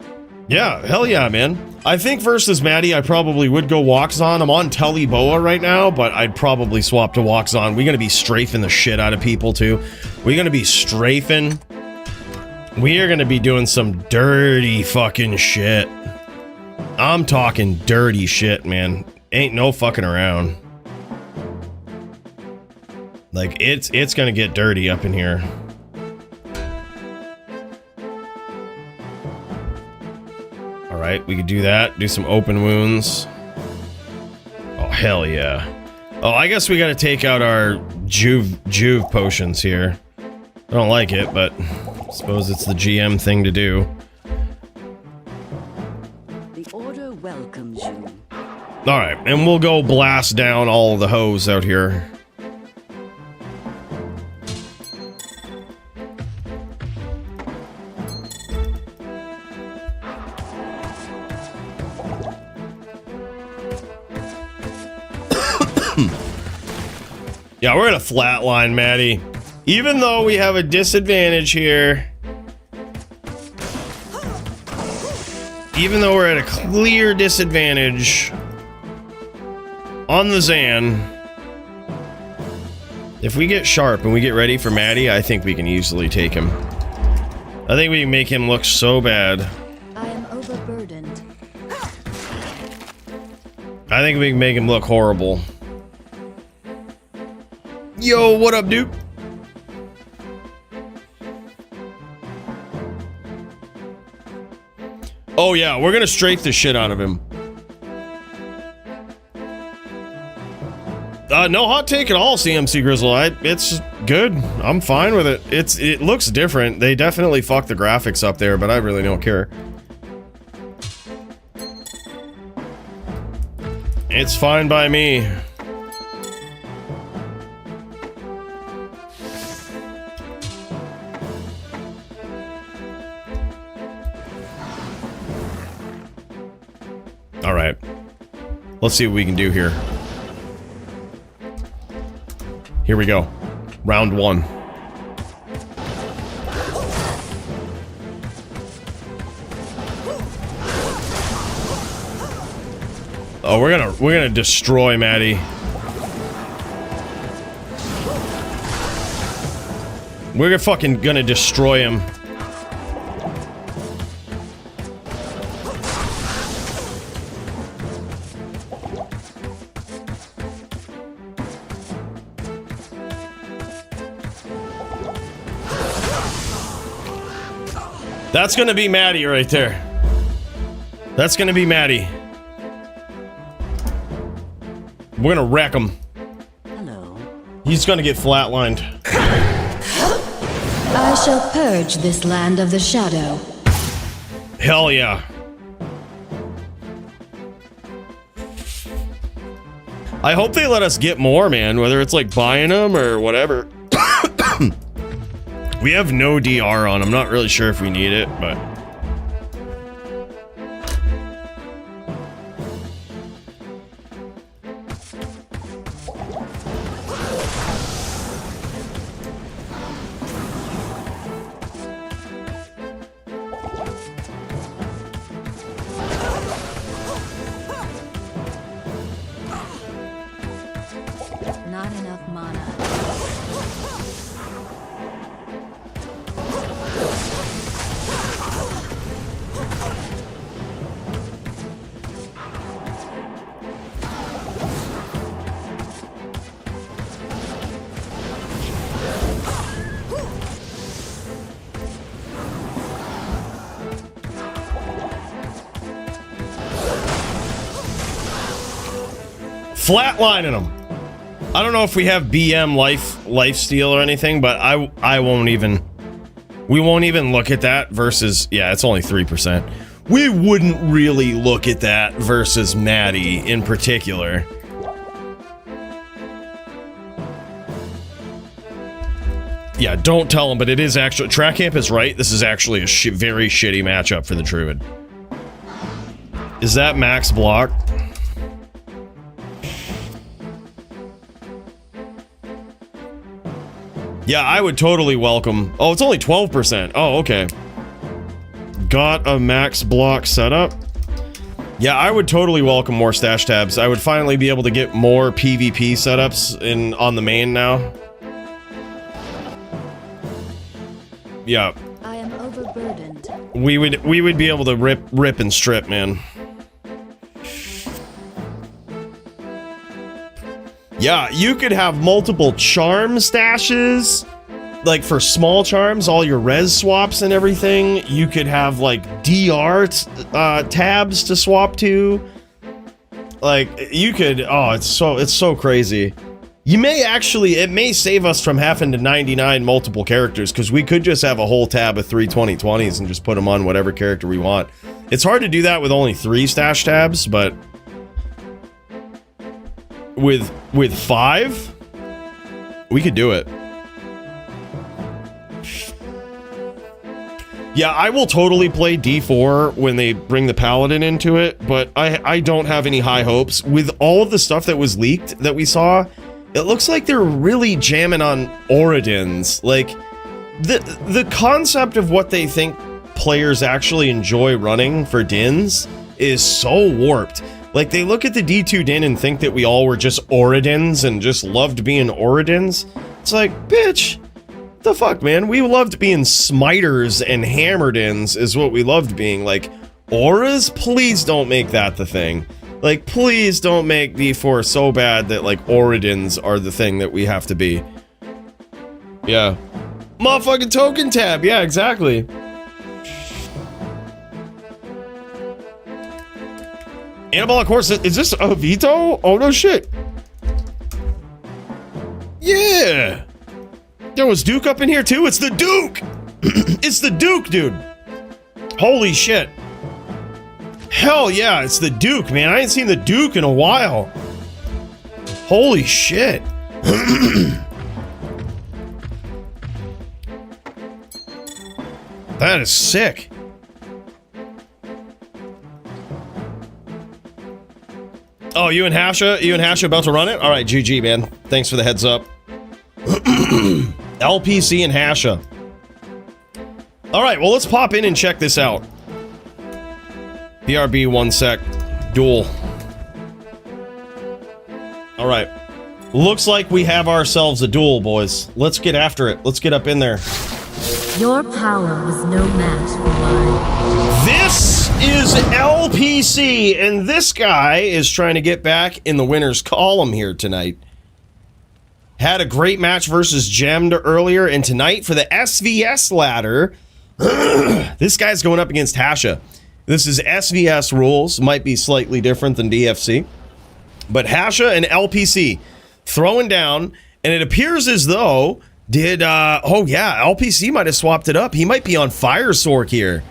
Yeah, hell yeah, man. I think versus Matty, I probably would go Waxon. I'm on Tully Boa right now, but I'd probably swap to Waxon. We're going to be strafing the shit out of people, too. We're going to be strafing. We are going to be doing some dirty fucking shit. I'm talking dirty shit, man. Ain't no fucking around. Like, it's going to get dirty up in here. Alright, we could do that. Do some open wounds. Oh, hell yeah. Oh, I guess we got to take out our Juve potions here. I don't like it, but I suppose it's the GM thing to do. The order welcomes you. Alright, and we'll go blast down all the hoes out here. Yeah, we're gonna flatline Matty. Even though we have a disadvantage here. Even though we're at a clear disadvantage on the Zan. If we get sharp and we get ready for Matty, I think we can easily take him. I think we can make him look so bad. I am overburdened. I think we can make him look horrible. Yo, what up, dude? Oh yeah, we're gonna strafe the shit out of him. No hot take at all, CMC Grizzle. It's good. I'm fine with it. It looks different. They definitely fucked the graphics up there, but I really don't care. It's fine by me. All right. Let's see what we can do here. Here we go. Round 1. Oh, we're gonna destroy Matty. We're fucking gonna destroy him. That's gonna be Matty right there. That's gonna be Matty. We're gonna wreck him. Hello. He's gonna get flatlined. I shall purge this land of the shadow. Hell yeah. I hope they let us get more, man, whether it's like buying them or whatever. We have no DR on. I'm not really sure if we need it, but... Not enough mana. Flatlining them. I don't know if we have BM life steal or anything, but I won't even. We won't even look at that versus. Yeah, it's only 3%. We wouldn't really look at that versus Matty in particular. Yeah, don't tell him, but it is actually. Track Camp is right. This is actually a very shitty matchup for the Druid. Is that max block? Yeah, I would totally welcome. Oh, it's only 12%. Oh, okay. Got a max block setup. Yeah, I would totally welcome more stash tabs. I would finally be able to get more PvP setups on the main now. Yeah. I am overburdened. We would be able to rip and strip, man. Yeah, you could have multiple charm stashes, like for small charms, all your res swaps and everything. You could have like DR tabs to swap to. Like you could, oh, it's so crazy. You may actually, it may save us from having to 99 multiple characters, because we could just have a whole tab of 3 2020s and just put them on whatever character we want. It's hard to do that with only 3 stash tabs, but with 5, we could do it. Yeah, I will totally play D4 when they bring the Paladin into it, but I don't have any high hopes. With all of the stuff that was leaked that we saw, it looks like they're really jamming on Oridins. Like, the concept of what they think players actually enjoy running for Dins is so warped. Like, they look at the D2 Din and think that we all were just Oridins and just loved being Oridins. It's like, bitch, what the fuck, man? We loved being Smiters and Hammerdins is what we loved being. Like, Auras? Please don't make that the thing. Like, please don't make D4 so bad that, like, Oridins are the thing that we have to be. Yeah. Motherfucking token tab. Yeah, exactly. Anabolic horse, is this Havito? Oh, no shit. Yeah. There was Duke up in here too. It's the Duke. It's the Duke, dude. Holy shit. Hell yeah, it's the Duke, man. I ain't seen the Duke in a while. Holy shit. That is sick. Oh, you and Hasha about to run it? All right, GG, man. Thanks for the heads up. LPC and Hasha. All right, well, let's pop in and check this out. BRB, 1 sec. Duel. All right. Looks like we have ourselves a duel, boys. Let's get after it. Let's get up in there. Your power was no match for mine. This is LPC, and this guy is trying to get back in the winner's column here tonight. Had a great match versus Gemmed earlier, and tonight for the SVS ladder, this guy's going up against Hasha. This is SVS rules, might be slightly different than DFC, but Hasha and LPC throwing down, and it appears as though oh yeah, LPC might have swapped it up. He might be on Fire Sork here.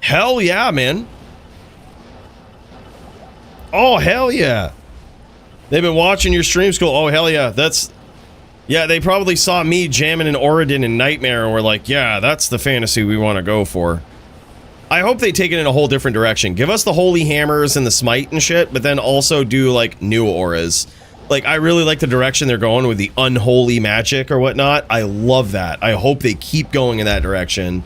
Hell yeah, man. Oh, hell yeah. They've been watching your stream, School. Oh, hell yeah. Yeah, they probably saw me jamming in Oridon and Nightmare and were like, yeah, that's the fantasy we want to go for. I hope they take it in a whole different direction. Give us the Holy Hammers and the Smite and shit, but then also do, like, new auras. Like, I really like the direction they're going with the unholy magic or whatnot. I love that. I hope they keep going in that direction.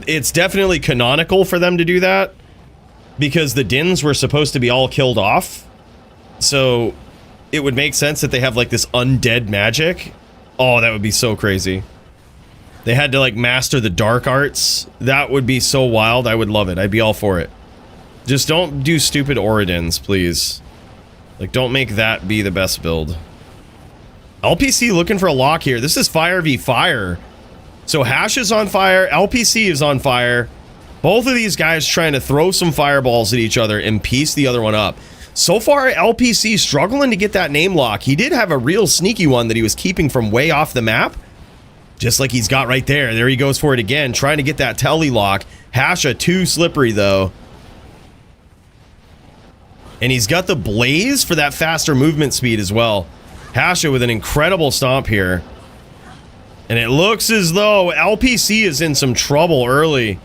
It's definitely canonical for them to do that because the Dins were supposed to be all killed off. So it would make sense that they have like this undead magic. Oh, that would be so crazy. They had to like master the dark arts. That would be so wild. I would love it. I'd be all for it. Just don't do stupid Oridons, please. Like, don't make that be the best build. LPC looking for a lock here. This is fire v fire. So Hash is on fire. LPC is on fire. Both of these guys trying to throw some fireballs at each other and piece the other one up. So far, LPC struggling to get that name lock. He did have a real sneaky one that he was keeping from way off the map. Just like he's got right there. There he goes for it again, trying to get that telly lock. Hasha too slippery, though. And he's got the Blaze for that faster movement speed as well. Hasha with an incredible stomp here. And it looks as though LPC is in some trouble early.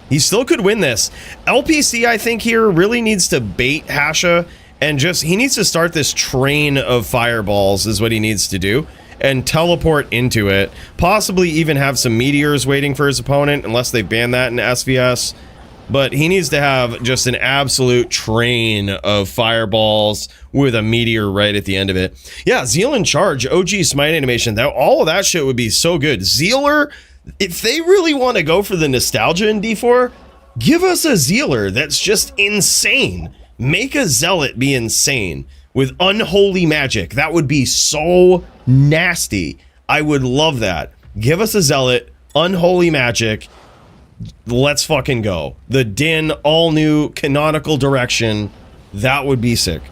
He still could win this. LPC, I think, here really needs to bait Hasha and just, he needs to start this train of fireballs is what he needs to do and teleport into it. Possibly even have some meteors waiting for his opponent unless they ban that in SVS. But he needs to have just an absolute train of fireballs with a meteor right at the end of it. Yeah, Zeal in charge, OG Smite animation, that all of that shit would be so good. Zealer, if they really want to go for the nostalgia in D4, give us a Zealer that's just insane. Make a Zealot be insane with unholy magic. That would be so nasty. I would love that. Give us a Zealot, unholy magic. Let's fucking go. The Din, all new canonical direction. That would be sick.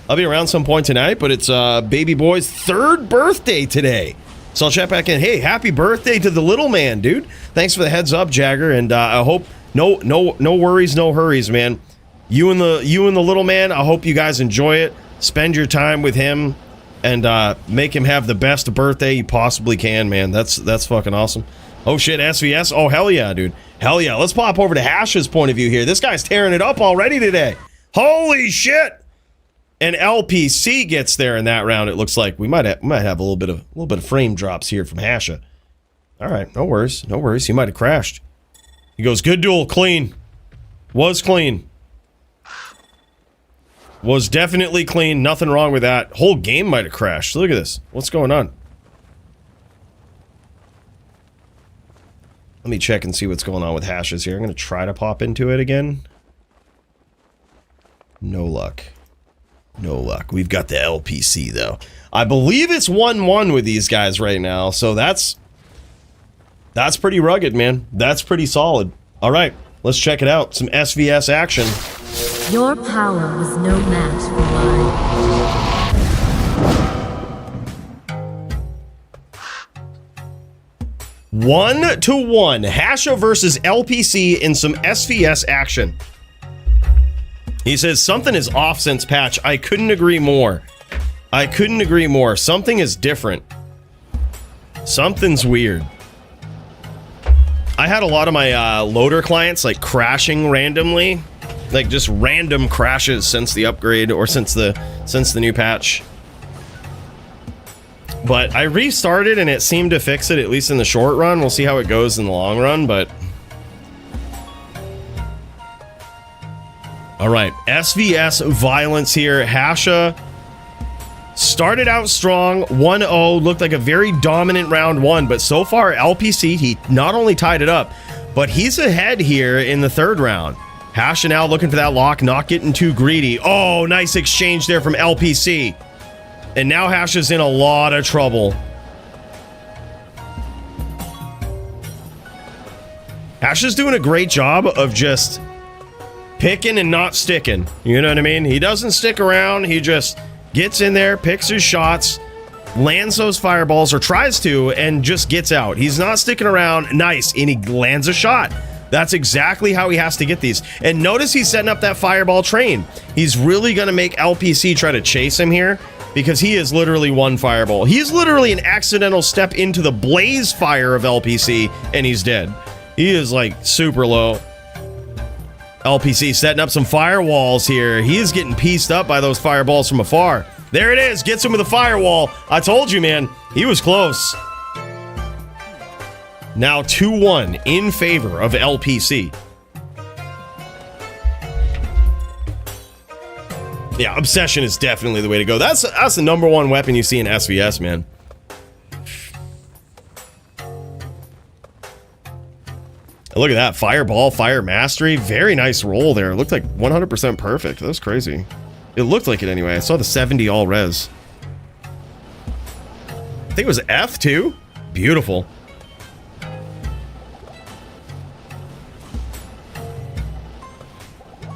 I'll be around some point tonight, but it's baby boy's 3rd birthday today. So I'll chat back in. Hey, happy birthday to the little man, dude. Thanks for the heads up, Jagger. And I hope no worries, no hurries, man. You and the little man, I hope you guys enjoy it. Spend your time with him and make him have the best birthday you possibly can, man. That's fucking awesome. Oh shit, SVS. Oh hell yeah, dude. Hell yeah. Let's pop over to Hash's point of view here. This guy's tearing it up already today. Holy shit. And LPC gets there in that round. It looks like we might have a little bit of frame drops here from Hasha. All right, no worries, no worries. He might have crashed. He goes, good duel, clean. Was clean. Was definitely clean. Nothing wrong with that. Whole game might have crashed. Look at this. What's going on? Let me check and see what's going on with Hashes here. I'm going to try to pop into it again. No luck. No luck. We've got the LPC, though. I believe it's 1-1 with these guys right now, so that's That's pretty rugged, man. That's pretty solid. All right, let's check it out. Some SVS action. Your power was no match for mine. 1-1. Hasha versus LPC in some SVS action. He says, something is off since patch. I couldn't agree more. I couldn't agree more. Something is different. Something's weird. I had a lot of my loader clients like crashing randomly. Like just random crashes since the upgrade or since the new patch. But I restarted and it seemed to fix it, at least in the short run. We'll see how it goes in the long run, but... Alright, SVS violence here. Hasha started out strong, 1-0, looked like a very dominant round one, but so far, LPC, he not only tied it up, but he's ahead here in the third round. Hasha now looking for that lock, not getting too greedy. Oh, nice exchange there from LPC. And now Hasha's in a lot of trouble. Hasha's doing a great job of just picking and not sticking. You know what I mean? He doesn't stick around. He just gets in there, picks his shots, lands those fireballs, or tries to, and just gets out. He's not sticking around. Nice. And he lands a shot. That's exactly how he has to get these. And notice he's setting up that fireball train. He's really going to make LPC try to chase him here, because he is literally one fireball. He's literally an accidental step into the blaze fire of LPC, and he's dead. He is like super low. LPC setting up some firewalls here. He is getting pieced up by those fireballs from afar. There it is. Gets him with a firewall. I told you, man. He was close. Now 2-1 in favor of LPC. Yeah, Obsession is definitely the way to go. That's the number one weapon you see in SVS, man. Look at that. Fireball, Fire Mastery. Very nice roll there. It looked like 100% perfect. That was crazy. It looked like it anyway. I saw the 70 all res. I think it was F too. Beautiful.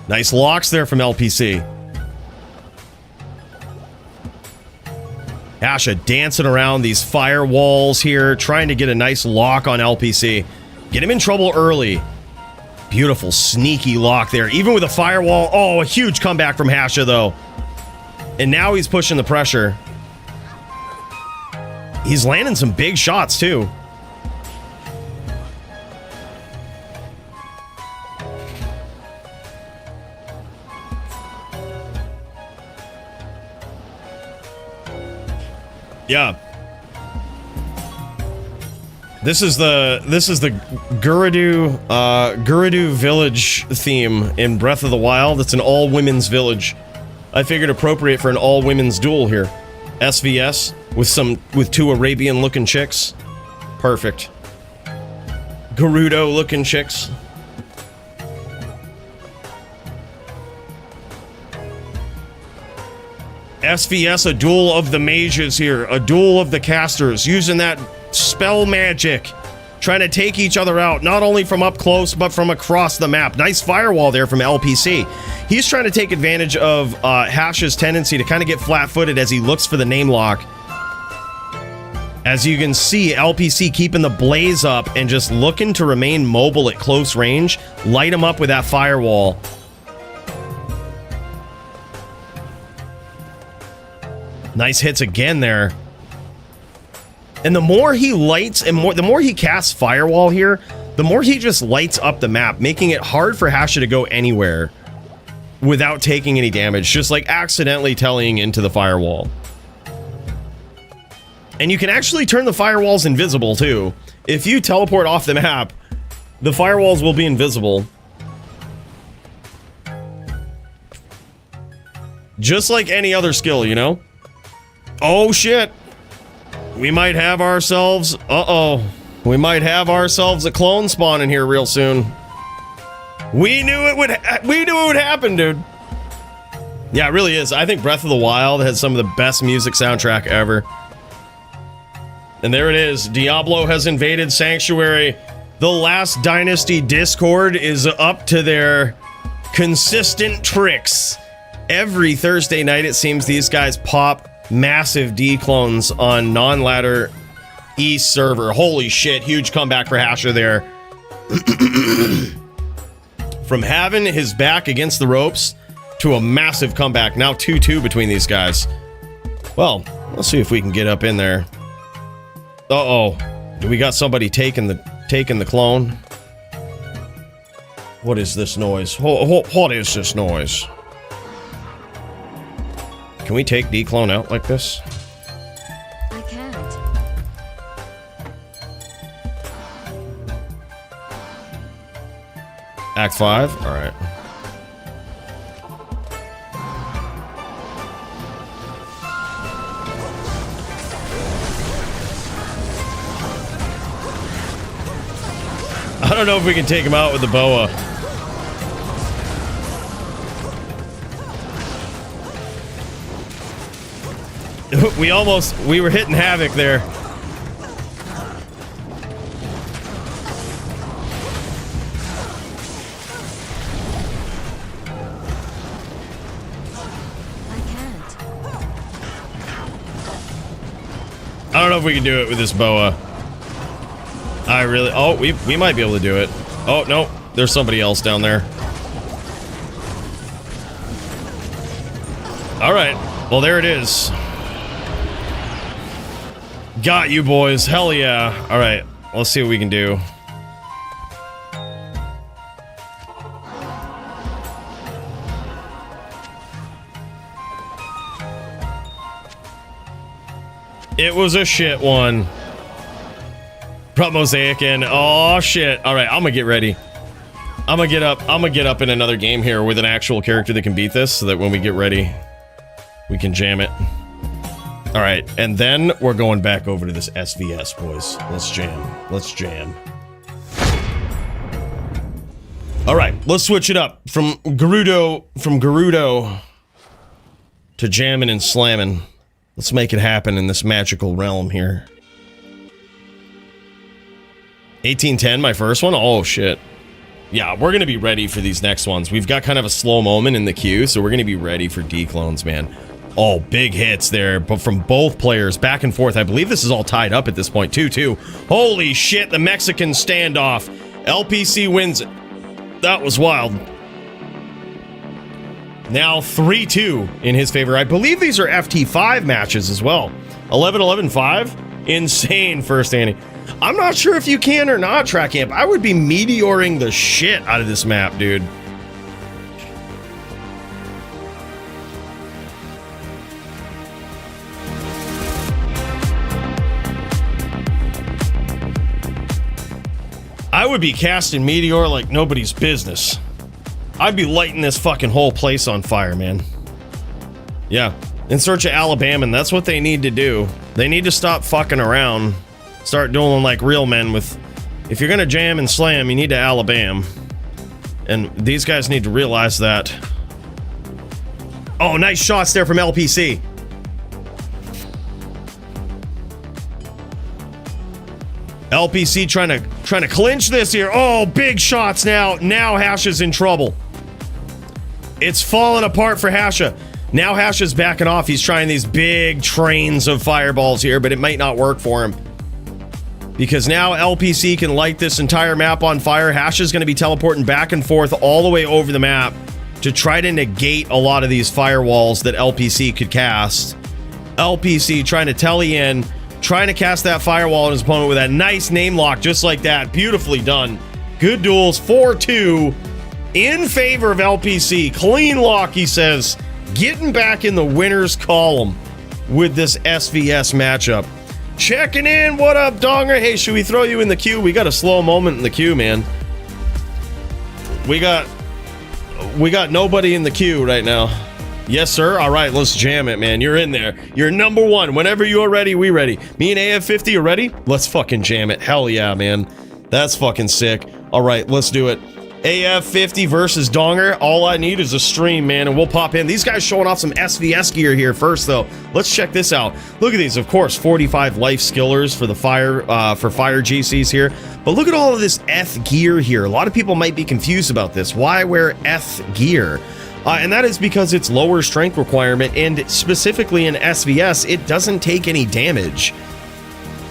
Nice locks there from LPC. Hasha dancing around these firewalls here, trying to get a nice lock on LPC. Get him in trouble early. Beautiful, sneaky lock there. Even with a firewall. Oh, a huge comeback from Hasha, though. And now he's pushing the pressure. He's landing some big shots, too. Yeah. This is the Gerudo village theme in Breath of the Wild. It's an all-women's village. I figured appropriate for an all-women's duel here. SVS with two Arabian-looking chicks. Perfect. Gerudo-looking chicks. SVS, a duel of the mages here. A duel of the casters. Using that spell magic. Trying to take each other out. Not only from up close, but from across the map. Nice firewall there from LPC. He's trying to take advantage of Hasha's tendency to kind of get flat-footed as he looks for the name lock. As you can see, LPC keeping the blaze up and just looking to remain mobile at close range. Light him up with that firewall. Nice hits again there. And the more he lights and the more he casts firewall here, the more he just lights up the map, making it hard for Hasha to go anywhere without taking any damage, just like accidentally tellying into the firewall. And you can actually turn the firewalls invisible too. If you teleport off the map, the firewalls will be invisible. Just like any other skill, you know? Oh shit. We might have ourselves... We might have ourselves a clone spawn in here real soon. We knew it would happen, dude. Yeah, it really is. I think Breath of the Wild has some of the best music soundtrack ever. And there it is. Diablo has invaded Sanctuary. The last Dynasty Discord is up to their consistent tricks. Every Thursday night, it seems these guys pop massive Dclones on non-ladder East server. Holy shit, huge comeback for Hasher there. From having his back against the ropes to a massive comeback. Now 2-2 between these guys. Well, let's see if we can get up in there. Uh-oh. Do we got somebody taking the clone? What is this noise? What is this noise? Can we take Dclone out like this? I can't. Act 5? Alright. I don't know if we can take him out with the boa. We were hitting havoc there. I don't know if we can do it with this boa. Oh, we might be able to do it. Oh, no. There's somebody else down there. Alright. Well, there it is. Got you, boys. Hell yeah. Alright. Let's see what we can do. It was a shit one. Prop Mosaic in. Oh shit. Alright, I'm gonna get ready. I'm gonna get up in another game here with an actual character that can beat this, so that when we get ready, we can jam it. Alright, and then we're going back over to this SVS, boys. Let's jam. Let's jam. Alright, let's switch it up. From Gerudo to jamming and slamming. Let's make it happen in this magical realm here. 1810, my first one? Oh, shit. Yeah, we're gonna be ready for these next ones. We've got kind of a slow moment in the queue, so we're gonna be ready for Dclones, man. Oh, big hits there, but from both players, back and forth. I believe this is all tied up at this point, 2-2. Holy shit, the Mexican standoff. LPC wins it. That was wild. Now 3-2 in his favor. I believe these are FT5 matches as well. 11-11-5. Insane first inning. I'm not sure if you can or not, Track Amp. I would be meteoring the shit out of this map, dude. I would be casting Meteor like nobody's business. I'd be lighting this fucking whole place on fire, man. Yeah, in search of Alabama, and that's what they need to do. They need to stop fucking around. Start dueling like real men with... If you're gonna jam and slam, you need to Alabama. And these guys need to realize that. Oh, nice shots there from LPC. LPC trying to clinch this here. Oh, big shots now. Now Hasha's in trouble. It's falling apart for Hasha. Now Hasha's backing off. He's trying these big trains of fireballs here, but it might not work for him. Because now LPC can light this entire map on fire. Hasha's going to be teleporting back and forth all the way over the map to try to negate a lot of these firewalls that LPC could cast. LPC trying to telly in, trying to cast that firewall on his opponent with that nice name lock, just like that. Beautifully done. Good duels. 4-2 in favor of LPC. Clean lock, he says. Getting back in the winner's column with this SVS matchup. Checking in. What up, Donger? Hey, should we throw you in the queue? We got a slow moment in the queue, man. We got nobody in the queue right now. Yes, sir. All right, let's jam it, man. You're in there. You're number one. Whenever you're ready, we ready. Me and AF50 are ready? Let's fucking jam it. Hell yeah, man. That's fucking sick. All right, let's do it. AF50 versus Donger. All I need is a stream, man, and we'll pop in. These guys showing off some SVS gear here first, though. Let's check this out. Look at these, of course, 45 life skillers for the fire GCs here. But look at all of this F gear here. A lot of people might be confused about this. Why wear F gear? And that is because it's lower strength requirement, and specifically in SVS, it doesn't take any damage.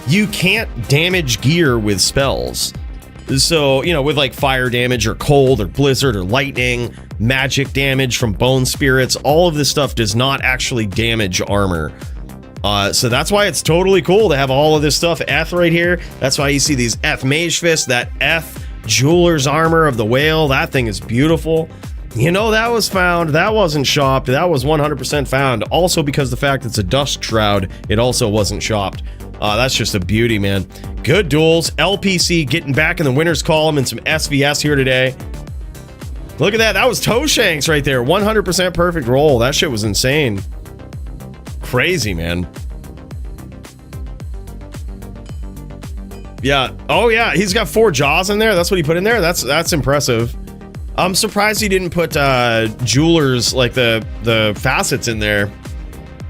You can't damage gear with spells. So, you know, with like fire damage or cold or blizzard or lightning, magic damage from bone spirits, all of this stuff does not actually damage armor. So that's why it's totally cool to have all of this stuff F right here. That's why you see these F Mage Fists, that F Jeweler's Armor of the Whale. That thing is beautiful. You know, that was found. That wasn't shopped. That was 100% found. Also, because the fact it's a Dusk Shroud, it also wasn't shopped. That's just a beauty, man. Good duels. LPC getting back in the winner's column and some SVS here today. Look at that. That was Toe Shanks right there. 100% perfect roll. That shit was insane. Crazy, man. Yeah. Oh, yeah. He's got 4 jaws in there. That's what he put in there. That's impressive. I'm surprised he didn't put jewelers, like the facets in there.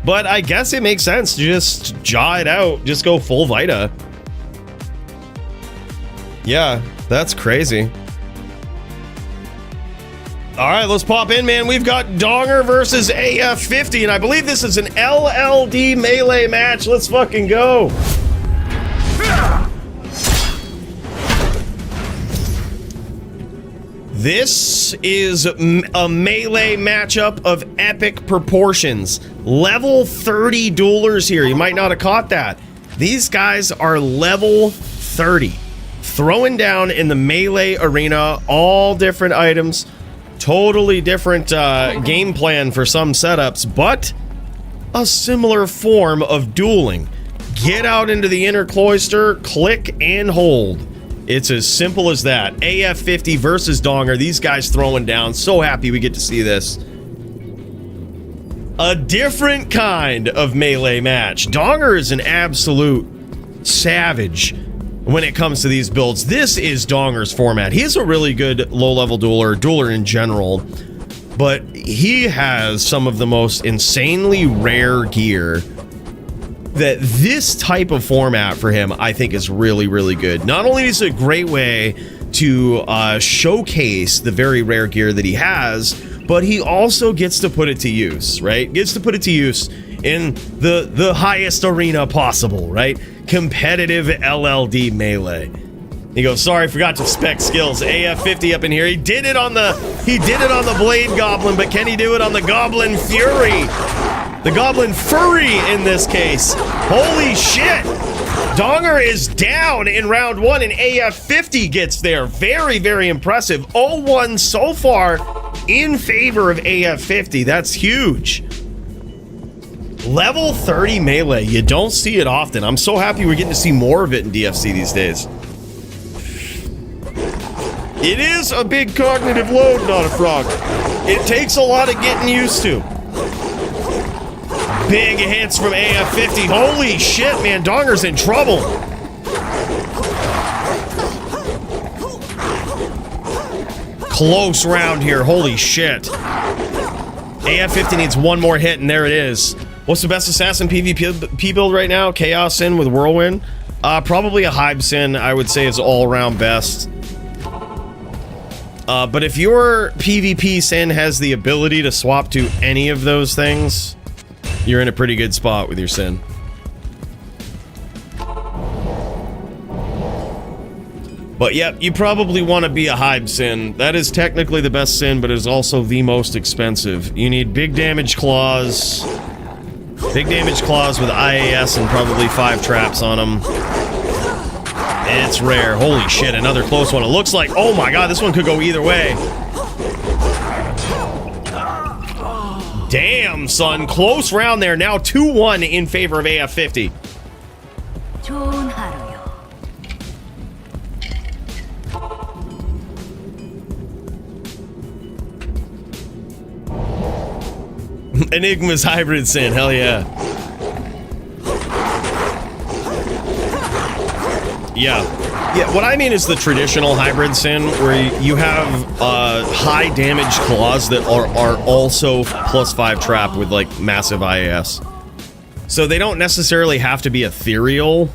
But I guess it makes sense to just jaw it out. Just go full Vita. Yeah, that's crazy. All right, let's pop in, man. We've got Donger versus AF50, and I believe this is an LLD melee match. Let's fucking go. This is a melee matchup of epic proportions. Level 30 duelers here. You might not have caught that. These guys are level 30. Throwing down in the melee arena, all different items. Totally different game plan for some setups, but a similar form of dueling. Get out into the inner cloister, click and hold. It's as simple as that. AF50 versus Donger. These guys throwing down. So happy we get to see this. A different kind of melee match. Donger is an absolute savage when it comes to these builds. This is Donger's format. He's a really good low-level dueler in general, but he has some of the most insanely rare gear that this type of format for him, I think, is really, really good. Not only is it a great way to showcase the very rare gear that he has, but he also gets to put it to use, right? Gets to put it to use in the highest arena possible, right? Competitive LLD melee. He goes, sorry, forgot to spec skills. AF50 up in here. He did it on the Blade Goblin, but can he do it on the Goblin Fury? The Goblin Furry in this case. Holy shit! Donger is down in round 1 and AF50 gets there. Very, very impressive. 0-1 so far in favor of AF50. That's huge. Level 30 melee. You don't see it often. I'm so happy we're getting to see more of it in DFC these days. It is a big cognitive load, not a frog. It takes a lot of getting used to. Big hits from AF50. Holy shit, man. Donger's in trouble. Close round here. Holy shit. AF50 needs one more hit, and there it is. What's the best assassin PvP build right now? Chaos Sin with Whirlwind? Probably a Hybe Sin, I would say, is all-around best. But if your PvP Sin has the ability to swap to any of those things, you're in a pretty good spot with your Sin. But yep, you probably want to be a Hybe Sin. That is technically the best Sin, but it is also the most expensive. You need big damage claws. Big damage claws with IAS and probably 5 traps on them. It's rare. Holy shit, another close one. It looks like, oh my god, this one could go either way. Damn, son. Close round there. Now 2-1 in favor of AF50. Enigma's hybrid Sin. Hell yeah. Yeah. Yeah, what I mean is the traditional hybrid Sin, where you have high damage claws that are also +5 trap with like massive IAS. So they don't necessarily have to be ethereal.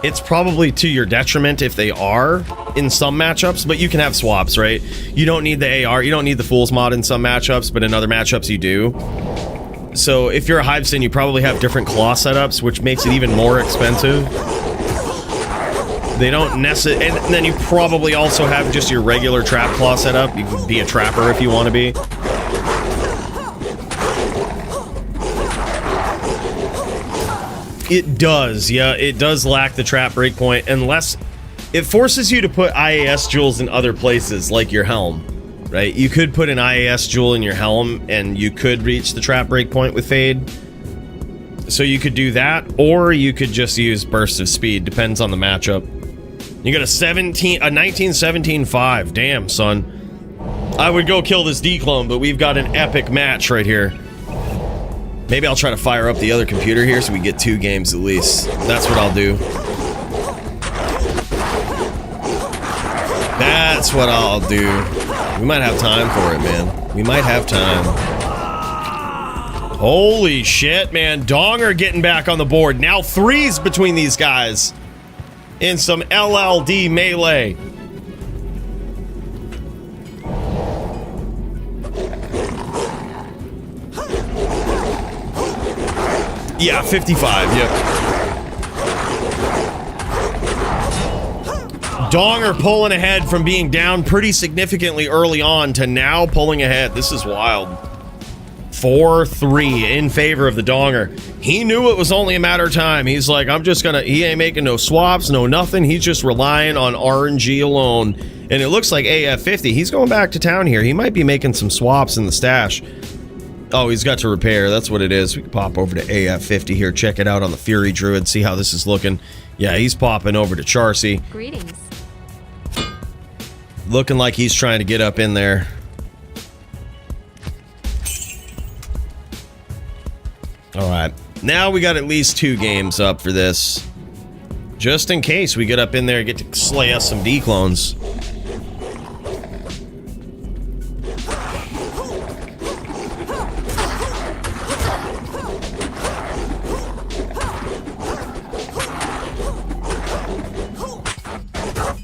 It's probably to your detriment if they are in some matchups, but you can have swaps, right? You don't need the AR, you don't need the Fool's mod in some matchups, but in other matchups you do. So if you're a Hive Sin, you probably have different claw setups, which makes it even more expensive. They don't necessarily, and then you probably also have just your regular trap claw setup. You can be a trapper if you want to be. It does, yeah, it does lack the trap breakpoint, unless it forces you to put IAS jewels in other places, like your helm, right? You could put an IAS jewel in your helm, and you could reach the trap breakpoint with Fade. So you could do that, or you could just use Burst of Speed, depends on the matchup. You got a 19-17-5, damn, son. I would go kill this Dclone, but we've got an epic match right here. Maybe I'll try to fire up the other computer here so we get 2 games at least. That's what I'll do. That's what I'll do. We might have time for it, man. We might have time. Holy shit, man. Donger getting back on the board. Now 3s between these guys. In some LLD melee. Yeah, 55, yep. Donger pulling ahead from being down pretty significantly early on to now pulling ahead. This is wild. 4-3 in favor of the Donger. He knew it was only a matter of time. He's like, I'm just gonna, he ain't making no swaps, no nothing. He's just relying on RNG alone. And it looks like AF50, he's going back to town here. He might be making some swaps in the stash. Oh, he's got to repair. That's what it is. We can pop over to AF50 here, check it out on the Fury Druid, see how this is looking. Yeah, he's popping over to Charcy. Greetings. Looking like he's trying to get up in there. All right. Now we got at least 2 games up for this. Just in case we get up in there and get to slay us some Dclones.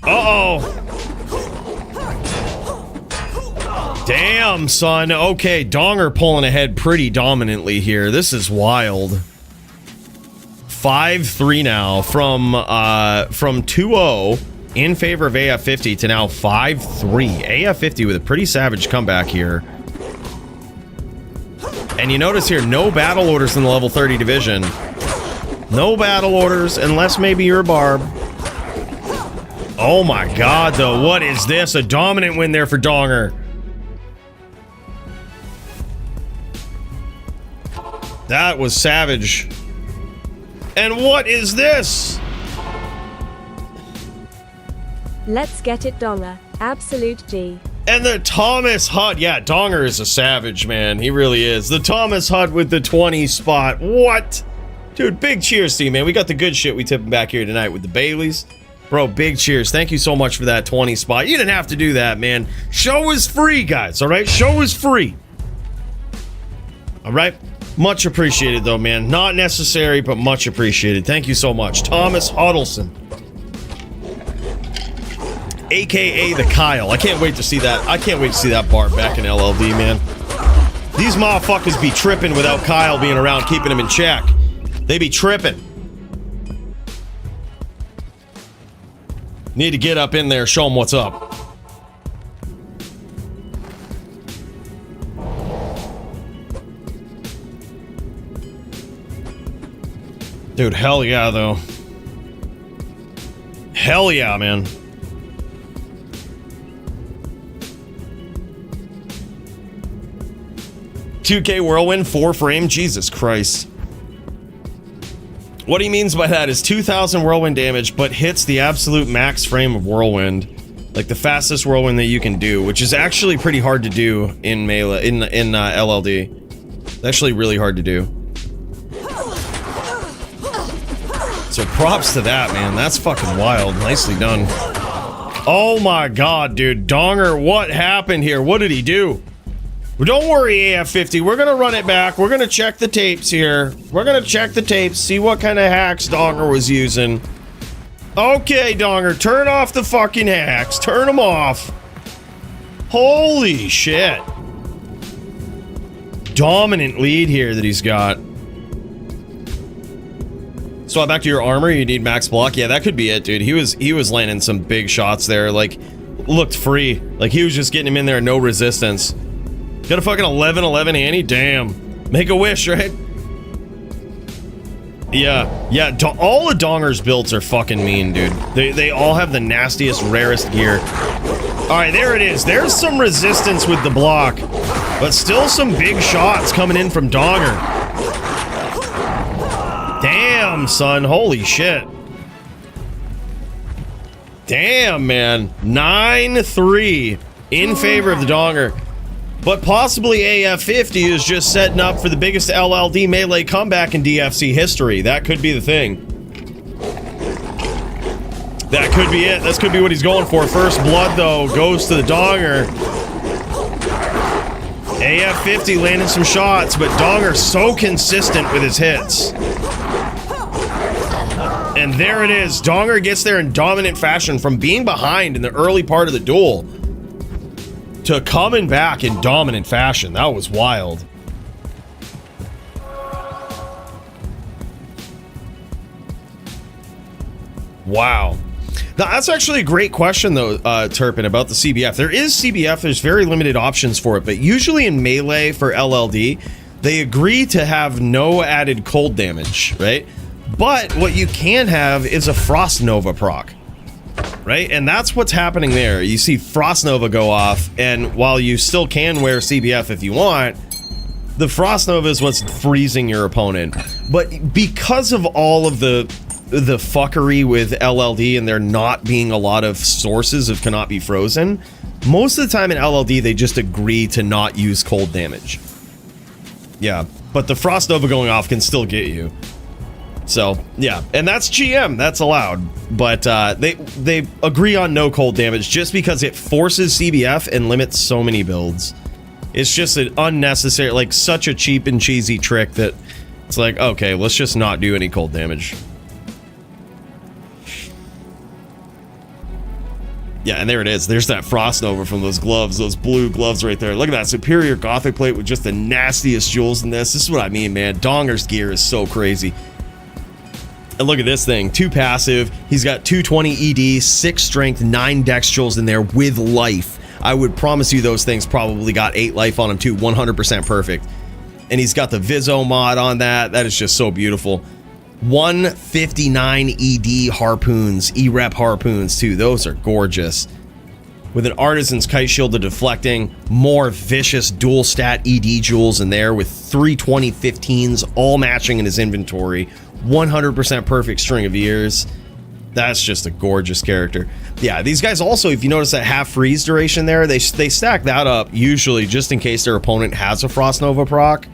Uh-oh. Damn, son. Okay, Donger pulling ahead pretty dominantly here. This is wild. 5-3 now from 2-0 in favor of AF50 to now 5-3. AF50 with a pretty savage comeback here. And you notice here, no battle orders in the level 30 division. No battle orders, unless maybe you're a Barb. Oh my god, though. What is this? A dominant win there for Donger. That was savage. And what is this? Let's get it, Donger. Absolute G. And the Thomas Hutt. Yeah, Donger is a savage, man. He really is. The Thomas Hutt with the 20 spot. What? Dude, big cheers to you, man. We got the good shit we tipping back here tonight with the Baileys. Bro, big cheers. Thank you so much for that 20 spot. You didn't have to do that, man. Show is free, guys, all right? Show is free. All right? Much appreciated, though, man. Not necessary, but much appreciated. Thank you so much. Thomas Huddleston. AKA the Kyle. I can't wait to see that. I can't wait to see that bar back in LLD, man. These motherfuckers be tripping without Kyle being around, keeping him in check. They be tripping. Need to get up in there, show them what's up. Dude, hell yeah, though. Hell yeah, man. $2K Whirlwind, 4-frame? Jesus Christ. What he means by that is 2,000 Whirlwind damage, but hits the absolute max frame of Whirlwind. Like the fastest Whirlwind that you can do, which is actually pretty hard to do in melee, in LLD. It's actually really hard to do. So props to that, man. That's fucking wild. Nicely done. Oh my god, dude. Donger, what happened here? What did he do? Well, don't worry, AF50. We're gonna run it back. We're gonna check the tapes here. We're gonna check the tapes, see what kind of hacks Donger was using. Okay, Donger, turn off the fucking hacks. Turn them off. Holy shit. Dominant lead here that he's got. So back to your armor, you need max block. Yeah, that could be it, dude. He was landing some big shots there. Like, looked free. Like, he was just getting him in there, no resistance. Got a fucking 11-11 Annie? Damn. Make a wish, right? Yeah, all the Donger's builds are fucking mean, dude. They all have the nastiest, rarest gear. Alright, there it is. There's some resistance with the block, but still some big shots coming in from Donger. Damn, son. Holy shit. Damn, man. 9-3 in favor of the Donger. But possibly AF50 is just setting up for the biggest LLD melee comeback in DFC history. That could be the thing. That could be it. This could be what he's going for. First blood, though, goes to the Donger. AF50 landing some shots, but Donger's so consistent with his hits. And there it is. Donger gets there in dominant fashion from being behind in the early part of the duel to coming back in dominant fashion. That was wild. Wow. Now, that's actually a great question, though, Turpin, about the CBF. There is CBF. There's very limited options for it, but usually in Melee for LLD, they agree to have no added cold damage, right? But what you can have is a Frost Nova proc. Right? And that's what's happening there. You see Frost Nova go off, and while you still can wear CBF if you want, the Frost Nova is what's freezing your opponent. But because of all of the fuckery with LLD and there not being a lot of sources of cannot be frozen, most of the time in LLD they just agree to not use cold damage. Yeah, but the Frost Nova going off can still get you. So, yeah, and that's GM, that's allowed, but they agree on no cold damage just because it forces CBF and limits so many builds. It's just an unnecessary, like, such a cheap and cheesy trick that it's like, okay, let's just not do any cold damage. Yeah, and there it is. There's that Frost Nova from those gloves, those blue gloves right there. Look at that Superior Gothic plate with just the nastiest jewels in this. This is what I mean, man. Donger's gear is so crazy. And look at this thing, 2 passive, he's got 220 ED, 6 strength, 9 dex jewels in there with life. I would promise you those things probably got 8 life on him too, 100% perfect. And he's got the Vizzo mod on that, that is just so beautiful. 159 ED harpoons, E-rep harpoons too, those are gorgeous. With an Artisan's Kite Shield to deflecting, more vicious dual stat ED jewels in there with 320 15s all matching in his inventory. 100% perfect string of ears. That's just a gorgeous character. Yeah, these guys also, if you notice that half freeze duration there, they stack that up usually just in case their opponent has a Frost Nova proc.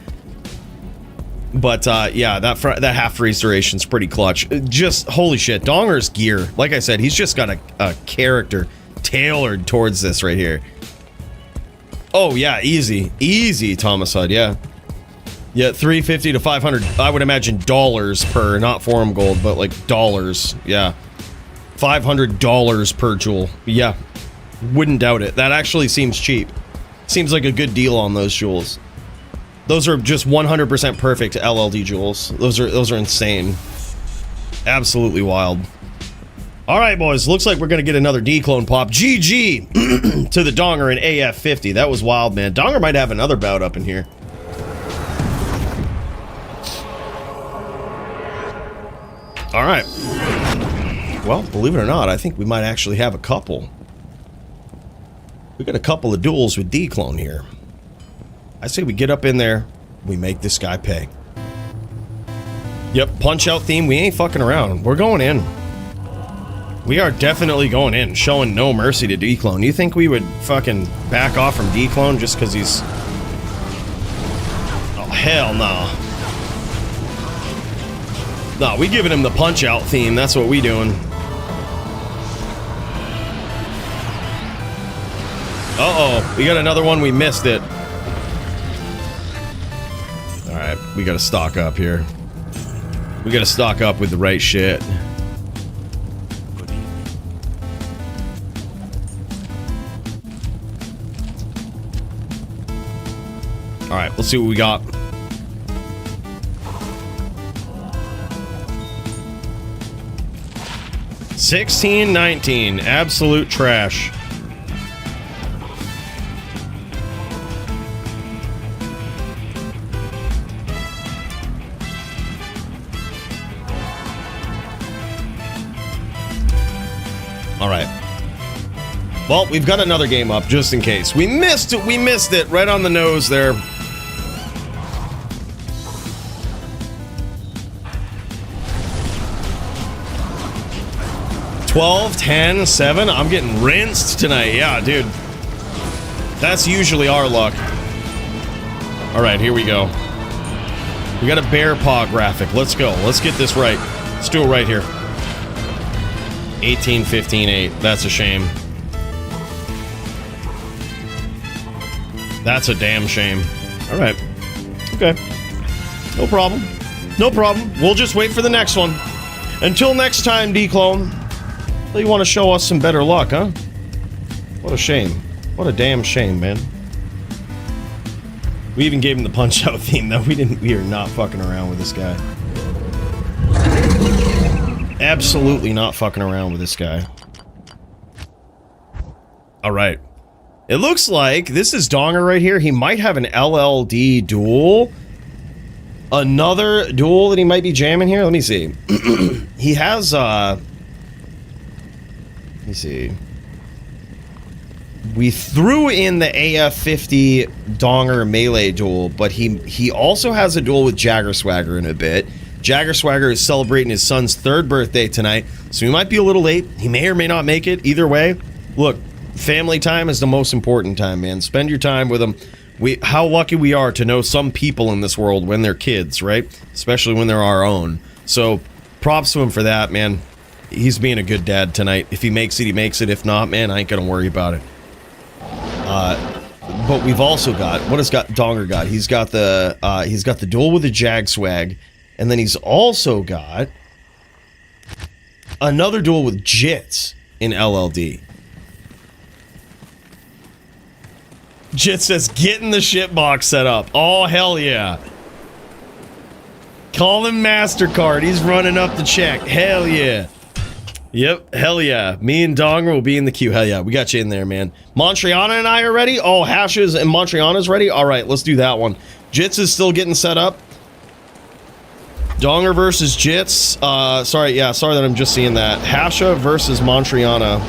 But yeah, that half freeze duration's pretty clutch. Just holy shit, Donger's gear. Like I said, he's just got a character tailored towards this right here. Oh yeah, easy Thomas Hud, yeah. Yeah, 350 to 500, I would imagine dollars per, not forum gold, but like dollars, yeah. $500 per jewel, yeah. Wouldn't doubt it. That actually seems cheap. Seems like a good deal on those jewels. Those are just 100% perfect LLD jewels. Those are insane. Absolutely wild. All right, boys, looks like we're gonna get another Dclone pop. GG to the Donger and AF50. That was wild, man. Donger might have another bout up in here. All right. Well, believe it or not, I think we might actually have a couple. We got a couple of duels with Dclone here. I say we get up in there, we make this guy pay. Yep, punch out theme, we ain't fucking around. We're going in. We are definitely going in, showing no mercy to Dclone. You think we would fucking back off from Dclone just because he's... Oh, hell no. No, we giving him the punch-out theme. That's what we doing. Uh-oh. We got another one. We missed it. Alright, we gotta stock up here. We gotta stock up with the right shit. Alright, let's see what we got. $16.19. Absolute trash. Alright. Well, we've got another game up just in case. We missed it. We missed it right on the nose there. $12, $10, $7. I'm getting rinsed tonight. Yeah, dude. That's usually our luck. Alright, here we go. We got a bear paw graphic. Let's go. Let's get this right. Let's do it right here. 18, 15, 8. That's a shame. That's a damn shame. Alright. Okay. No problem. No problem. We'll just wait for the next one. Until next time, Dclone. You want to show us some better luck, huh? What a shame. What a damn shame, man. We even gave him the punch-out theme, though. We are not fucking around with this guy. Absolutely not fucking around with this guy. Alright. It looks like this is Donger right here. He might have an LLD duel. Another duel that he might be jamming here. Let me see. He has, let me see. We threw in the AF50 Donger melee duel, but he also has a duel with Jagger Swagger in a bit. Jagger Swagger is celebrating his son's 3rd birthday tonight, so he might be a little late. He may or may not make it. Either way, look, family time is the most important time, man. Spend your time with them. How lucky we are to know some people in this world when they're kids, right? Especially when they're our own. So, props to him for that, man. He's being a good dad tonight. If he makes it, he makes it. If not, man, I ain't gonna worry about it. But we've also got, what has Donger got? He's got the duel with the Jag Swag, and then he's also got another duel with Jits in LLD. Jit says, getting the shitbox set up. Oh, hell yeah. Call him MasterCard. He's running up the check. Hell yeah. Yep, hell yeah. Me and Donger will be in the queue. Hell yeah, we got you in there, man. Montriana and I are ready? Oh, Hashes and Montriana's ready? Alright, let's do that one. Jits is still getting set up. Donger versus Jits. Sorry that I'm just seeing that. Hasha versus Montriana.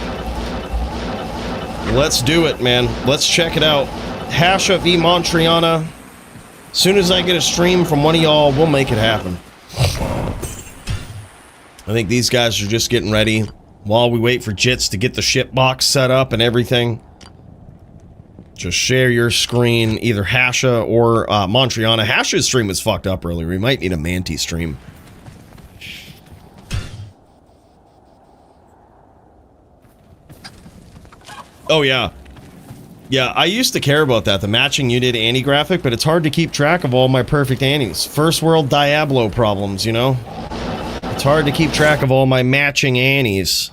Let's do it, man. Let's check it out. Hasha v Montriana. As soon as I get a stream from one of y'all, we'll make it happen. I think these guys are just getting ready while we wait for Jits to get the shipbox set up and everything. Just share your screen, either Hasha or Montriana. Hasha's stream was fucked up earlier. We might need a Manti stream. Oh, yeah. Yeah, I used to care about that, the matching unit Annie graphic, but it's hard to keep track of all my perfect Annies. First world Diablo problems, you know? It's hard to keep track of all my matching Annies.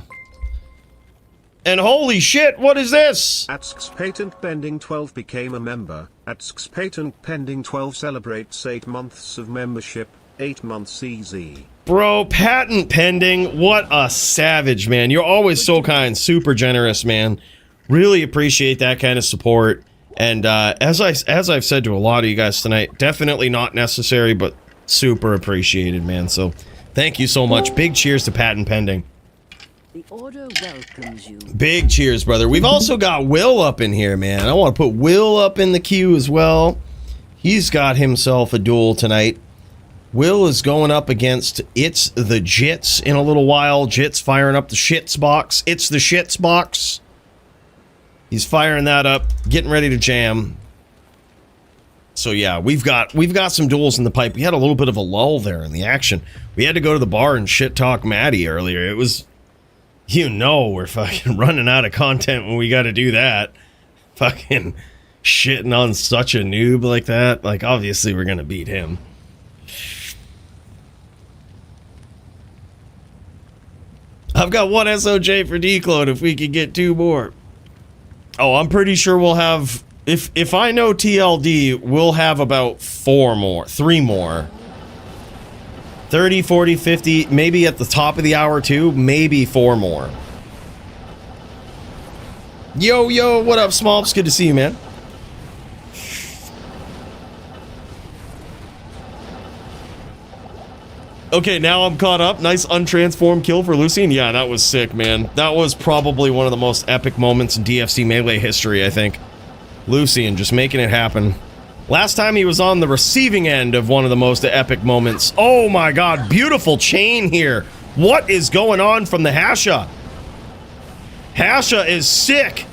And holy shit, what is this? Atsk's Patent Pending 12 became a member. Atsk's Patent Pending 12 celebrates 8 months of membership, 8 months easy. Bro, Patent Pending, what a savage, man. You're always so kind, super generous, man. Really appreciate that kind of support. And as I've said to a lot of you guys tonight, definitely not necessary, but super appreciated, man. So thank you so much. Big cheers to Patent Pending. The order welcomes you. Big cheers, brother. We've also got Will up in here, man. I want to put Will up in the queue as well. He's got himself a duel tonight. Will is going up against It's the Jits in a little while. Jits firing up the shits box. It's the shits box. He's firing that up, getting ready to jam. So yeah, we've got some duels in the pipe. We had a little bit of a lull there in the action. We had to go to the bar and shit talk Matty earlier. It was, we're fucking running out of content when we got to do that. Fucking shitting on such a noob like that. Like, obviously we're gonna beat him. I've got 1 SOJ for Dclone if we could get 2 more. Oh, I'm pretty sure we'll have, if I know TLD, we'll have about 3 more. 30, 40, 50, maybe at the top of the hour too, maybe 4 more. Yo, what up, Smolps? Good to see you, man. Okay, now I'm caught up. Nice untransformed kill for Lucien. Yeah, that was sick, man. That was probably one of the most epic moments in DFC Melee history, I think. Lucien just making it happen. Last time he was on the receiving end of one of the most epic moments. Oh my god, beautiful chain here. What is going on from the Hasha? Hasha is sick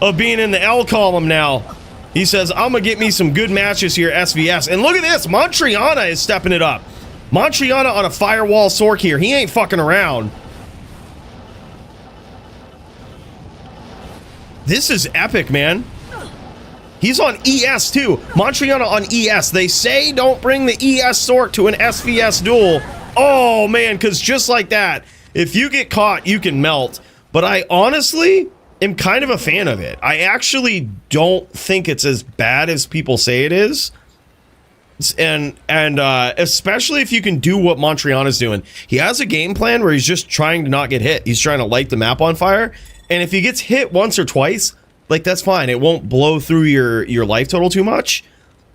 of being in the L column now. He says, I'm gonna get me some good matches here, SVS. And look at this, Montriana is stepping it up. Montriana on a firewall Sork here. He ain't fucking around. This is epic, man. He's on ES too. Montriana on ES. They say don't bring the ES Sork to an SVS duel. Oh man, because just like that, if you get caught, you can melt. But I honestly am kind of a fan of it. I actually don't think it's as bad as people say it is. And especially if you can do what Montriana's doing. He has a game plan where he's just trying to not get hit. He's trying to light the map on fire. And if he gets hit once or twice, like, that's fine. It won't blow through your life total too much.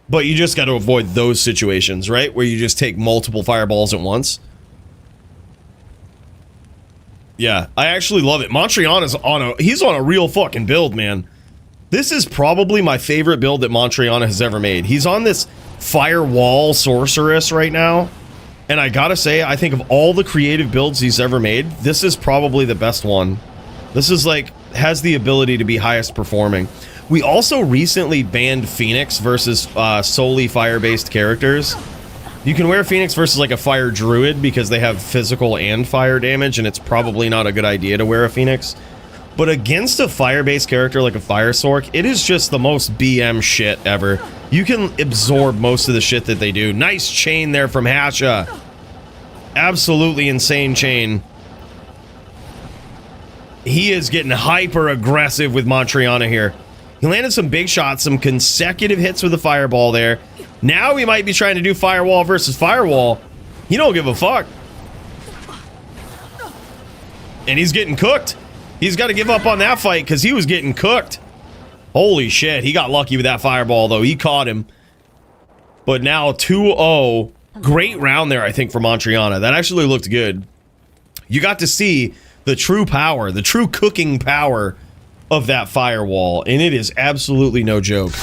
But you just got to avoid those situations, right? Where you just take multiple fireballs at once. Yeah, I actually love it. Montriana's he's on a real fucking build, man. This is probably my favorite build that Montriana has ever made. He's on this firewall sorceress right now. And I gotta say, I think of all the creative builds he's ever made, this is probably the best one. This is like, has the ability to be highest performing. We also recently banned Phoenix versus solely fire-based characters. You can wear Phoenix versus like a fire druid because they have physical and fire damage, and it's probably not a good idea to wear a Phoenix. But against a fire-based character like a Fire Sork, it is just the most BM shit ever. You can absorb most of the shit that they do. Nice chain there from Hasha. Absolutely insane chain. He is getting hyper aggressive with Montriana here. He landed some big shots, some consecutive hits with the fireball there. Now we might be trying to do firewall versus firewall. He don't give a fuck. And he's getting cooked. He's got to give up on that fight because he was getting cooked. Holy shit, he got lucky with that fireball though. He caught him. But now 2-0. Great round there, I think, for Montriana. That actually looked good. You got to see the true power, the true cooking power of that firewall, and it is absolutely no joke.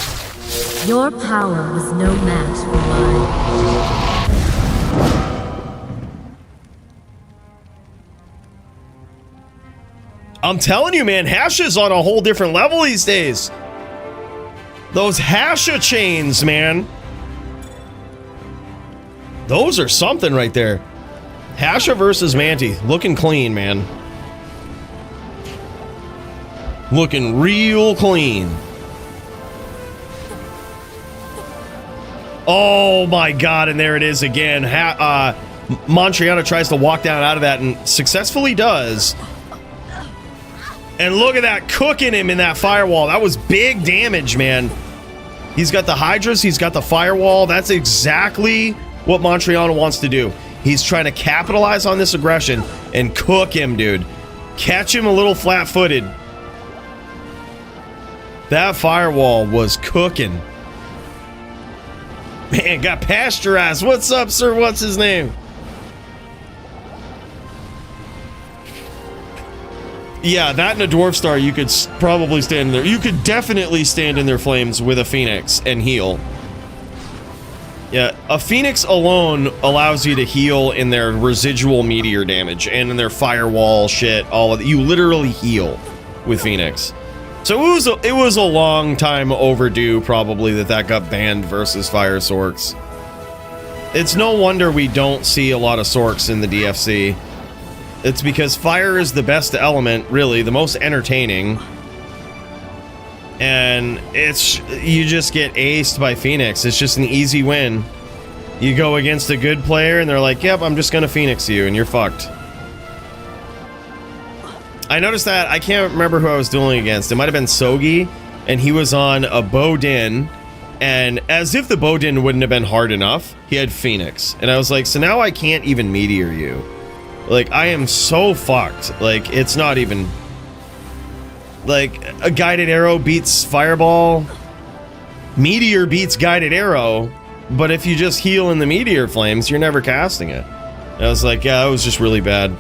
Your power was no match for mine. I'm telling you, man, Hasha's on a whole different level these days. Those Hasha chains, man. Those are something right there. Hasha versus Matty. Looking clean, man. Looking real clean. Oh my god, and there it is again. Montriana tries to walk down out of that and successfully does. And look at that, cooking him in that firewall. That was big damage, man. He's got the Hydras, he's got the firewall. That's exactly what Montriana wants to do. He's trying to capitalize on this aggression and cook him, dude. Catch him a little flat-footed. That firewall was cooking. Man, got pasteurized. What's up, sir? What's his name? Yeah, that and a Dwarf Star, you could probably stand in there. You could definitely stand in their flames with a Phoenix and heal. Yeah, a Phoenix alone allows you to heal in their residual meteor damage and in their firewall shit. All of you literally heal with Phoenix. So it was a long time overdue, probably, that got banned versus Fire Sorks. It's no wonder we don't see a lot of Sorks in the DFC. It's because fire is the best element, really, the most entertaining. And you just get aced by Phoenix. It's just an easy win. You go against a good player and they're like, yep, I'm just gonna Phoenix you, and you're fucked. I noticed that, I can't remember who I was dueling against. It might have been Sogi, and he was on a Bodin, and as if the Bodin wouldn't have been hard enough, he had Phoenix. And I was like, so now I can't even meteor you. Like, I am so fucked. Like, it's not even... Like, a guided arrow beats fireball. Meteor beats guided arrow, but if you just heal in the meteor flames, you're never casting it. And I was like, yeah, that was just really bad.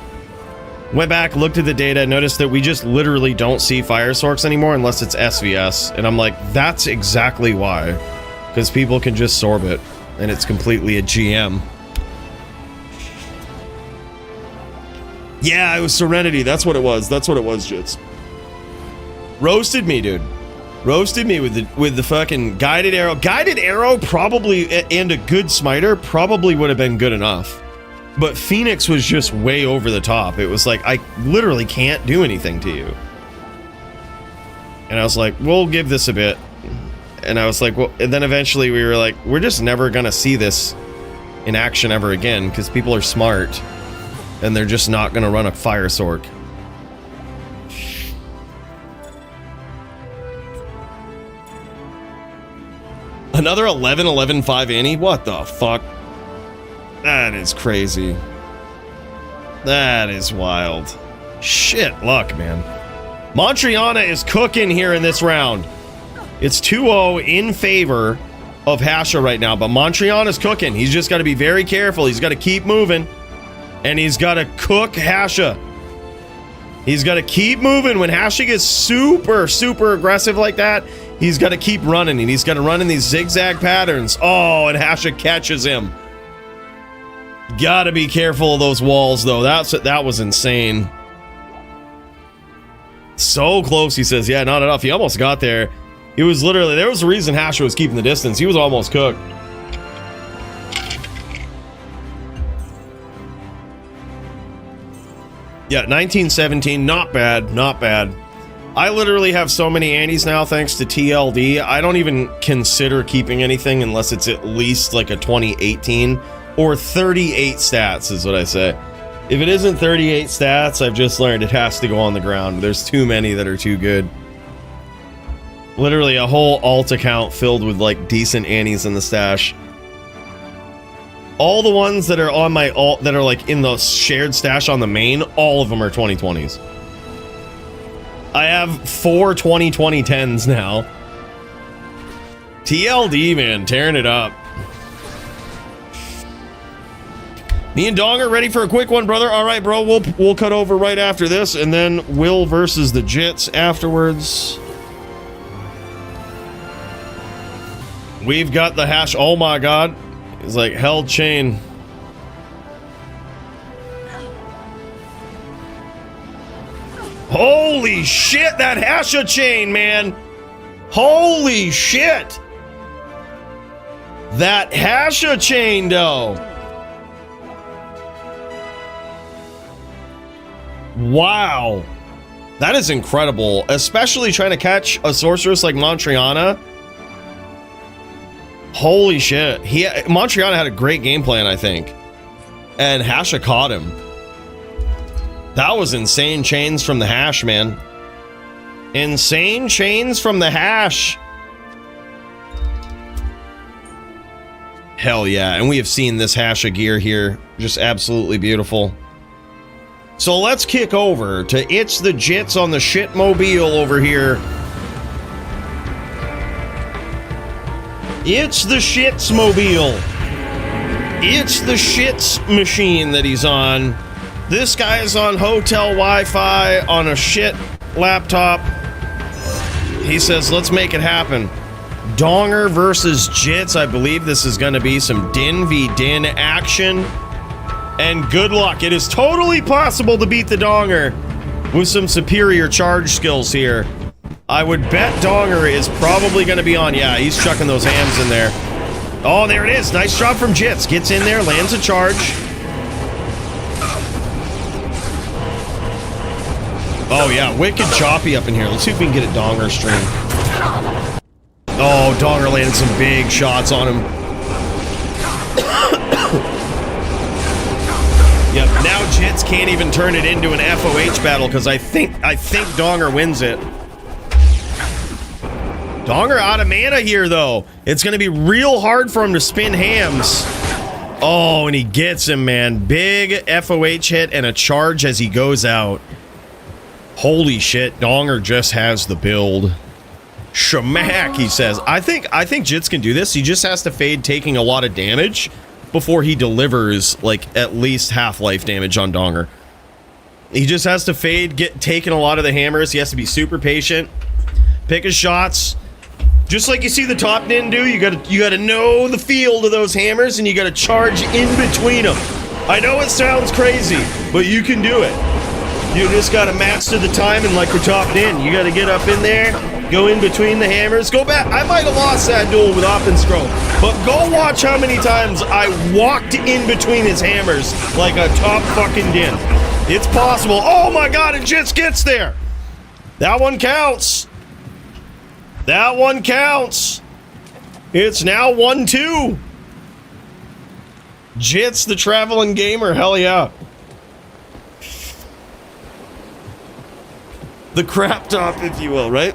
Went back, looked at the data, noticed that we just literally don't see Fire Sorks anymore unless it's SVS. And I'm like, that's exactly why. Because people can just sorb it, and it's completely a GM. Yeah, it was Serenity. That's what it was. That's what it was, Jits. Roasted me, dude. Roasted me with the fucking guided arrow. Guided arrow probably, and a good smiter probably would have been good enough. But Phoenix was just way over the top. It was like, I literally can't do anything to you. And I was like, we'll give this a bit. And I was like, well, and then eventually we were like, we're just never gonna see this in action ever again, because people are smart. And they're just not gonna run a Fire Sork. Another 11-11-5 Annie? What the fuck? That is crazy. That is wild. Shit luck, man. Montriana is cooking here in this round. It's 2-0 in favor of Hasha right now, but Montriana's cooking. He's just got to be very careful. He's got to keep moving, and he's got to cook Hasha. He's got to keep moving. When Hasha gets super, super aggressive like that, he's got to keep running, and he's got to run in these zigzag patterns. Oh, and Hasha catches him. Gotta be careful of those walls, though. That was insane. So close, he says. Yeah, not enough. He almost got there. It was literally... There was a reason Hasha was keeping the distance. He was almost cooked. Yeah, 1917. Not bad. Not bad. I literally have so many Andes now thanks to TLD. I don't even consider keeping anything unless it's at least like a 2018 or 38 stats is what I say. If it isn't 38 stats, I've just learned it has to go on the ground. There's too many that are too good. Literally a whole alt account filled with like decent Annies in the stash. All the ones that are on my alt that are like in the shared stash on the main, all of them are 2020s. I have 4 2010s now. TLD, man, tearing it up. Me and Dong are ready for a quick one, brother. All right, bro. We'll cut over right after this, and then Will versus the Jits afterwards. We've got the hash. Oh my god. It's like held chain. Holy shit, that Hasha chain, man. Holy shit. That Hasha chain, though. Wow. That is incredible. Especially trying to catch a sorceress like Montriana. Holy shit. Montriana had a great game plan, I think. And Hasha caught him. That was insane chains from the hash, man. Insane chains from the hash. Hell yeah. And we have seen this Hasha gear here. Just absolutely beautiful. So let's kick over to It's the Jits on the Shitmobile over here. It's the Shitsmobile. It's the Shits machine that he's on. This guy is on hotel Wi-Fi on a shit laptop. He says, let's make it happen. Donger versus Jits. I believe this is going to be some Din v Din action. And good luck. It is totally possible to beat the Donger with some superior charge skills here. I would bet Donger is probably going to be on. Yeah, he's chucking those hams in there. Oh, there it is. Nice job from Jits. Gets in there, lands a charge. Oh, yeah. Wicked choppy up in here. Let's see if we can get a Donger stream. Oh, Donger landed some big shots on him. Yep, now Jits can't even turn it into an FOH battle because I think Donger wins it. Donger out of mana here, though. It's going to be real hard for him to spin hams. Oh, and he gets him, man. Big FOH hit and a charge as he goes out. Holy shit, Donger just has the build. Shamak, he says. I think Jits can do this. He just has to fade taking a lot of damage before he delivers, like, at least half-life damage on Donger. He just has to fade, taking a lot of the hammers. He has to be super patient. Pick his shots. Just like you see the top din do, you gotta know the field of those hammers, and you gotta charge in between them. I know it sounds crazy, but you can do it. You just gotta master the timing like your top din. You gotta get up in there, go in between the hammers, go back. I might have lost that duel with Oppen Scroll, but go watch how many times I walked in between his hammers like a top fucking din. It's possible. Oh my god, it just gets there. That one counts. That one counts. It's now 1-2. Jits, the traveling gamer. Hell yeah. The crap top, if you will, right?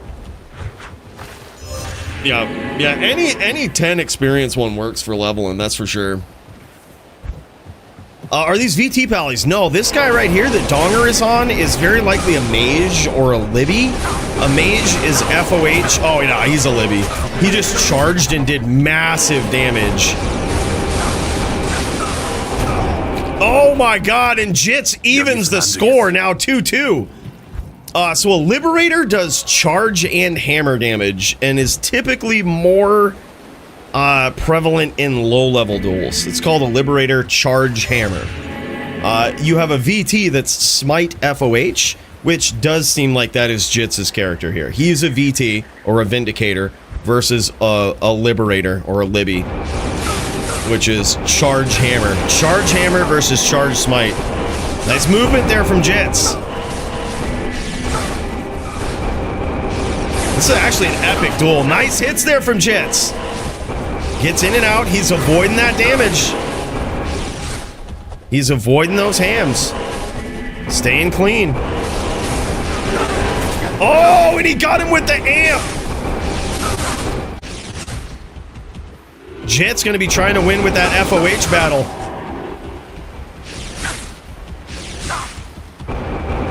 Yeah. Any 10 experience one works for leveling, that's for sure. Are these VT pallies? No, this guy right here that Donger is on is very likely a mage or a Libby. A mage is FOH. Oh, yeah, he's a Libby. He just charged and did massive damage. Oh my god, and Jits evens the score, now 2-2. So a Liberator does charge and hammer damage and is typically more prevalent in low-level duels. It's called a Liberator Charge Hammer. You have a VT that's Smite FOH, which does seem like that is Jits' character here. He's a VT, or a Vindicator, versus a Liberator, or a Libby, which is Charge Hammer. Charge Hammer versus Charge Smite. Nice movement there from Jits. This is actually an epic duel. Nice hits there from Jits. Gets in and out. He's avoiding that damage. He's avoiding those hams. Staying clean. Oh, and he got him with the amp. Jit's going to be trying to win with that FOH battle.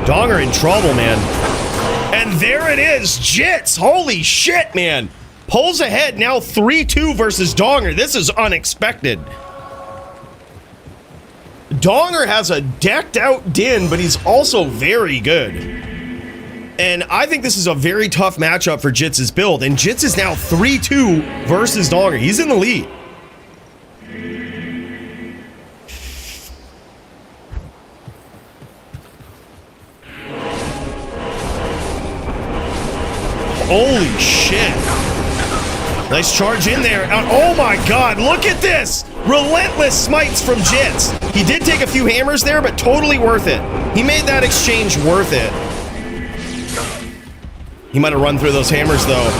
Donger in trouble, man. And there it is. Jits. Holy shit, man. Pulls ahead now 3-2 versus Donger. This is unexpected. Donger has a decked out din, but he's also very good. And I think this is a very tough matchup for Jits' build. And Jits is now 3-2 versus Donger. He's in the lead. Holy shit. Nice charge in there. Oh my god, look at this! Relentless smites from Jits. He did take a few hammers there, but totally worth it. He made that exchange worth it. He might have run through those hammers, though.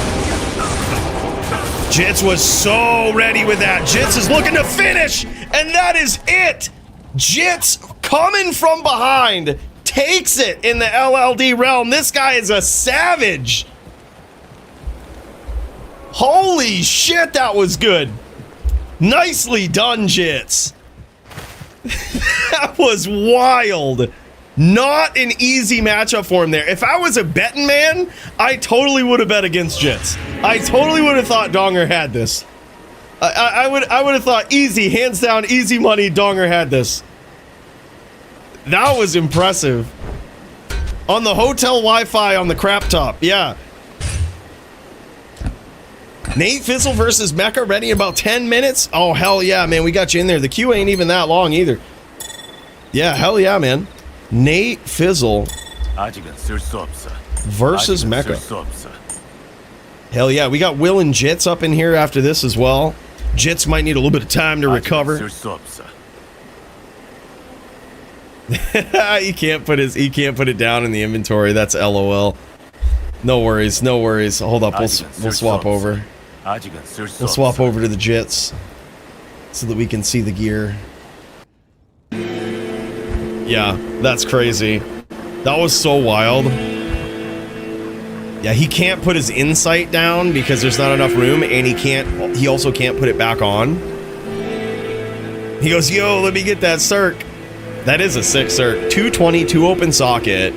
Jits was so ready with that. Jits is looking to finish, and that is it! Jits coming from behind takes it in the LLD realm. This guy is a savage. Holy shit, that was good. Nicely done, Jits. That was wild. Not an easy matchup for him there. If I was a betting man, I totally would have bet against Jits. I totally would have thought Donger had this. I would have thought easy, hands down, easy money, Donger had this. That was impressive. On the hotel Wi-Fi on the crap top, yeah. Nate Fizzle versus Mecca ready in about 10 minutes? Oh, hell yeah, man. We got you in there. The queue ain't even that long either. Yeah, hell yeah, man. Nate Fizzle versus Mecca. Hell yeah, we got Will and Jits up in here after this as well. Jits might need a little bit of time to recover. He can't put it down in the inventory. That's LOL. No worries, no worries. Hold up, we'll swap over. We'll swap over to the Jits so that we can see the gear. Yeah, that's crazy. That was so wild. Yeah, he can't put his insight down because there's not enough room, and he also can't put it back on. He goes, yo, let me get that circ. That is a sick circ. 220, 2 open socket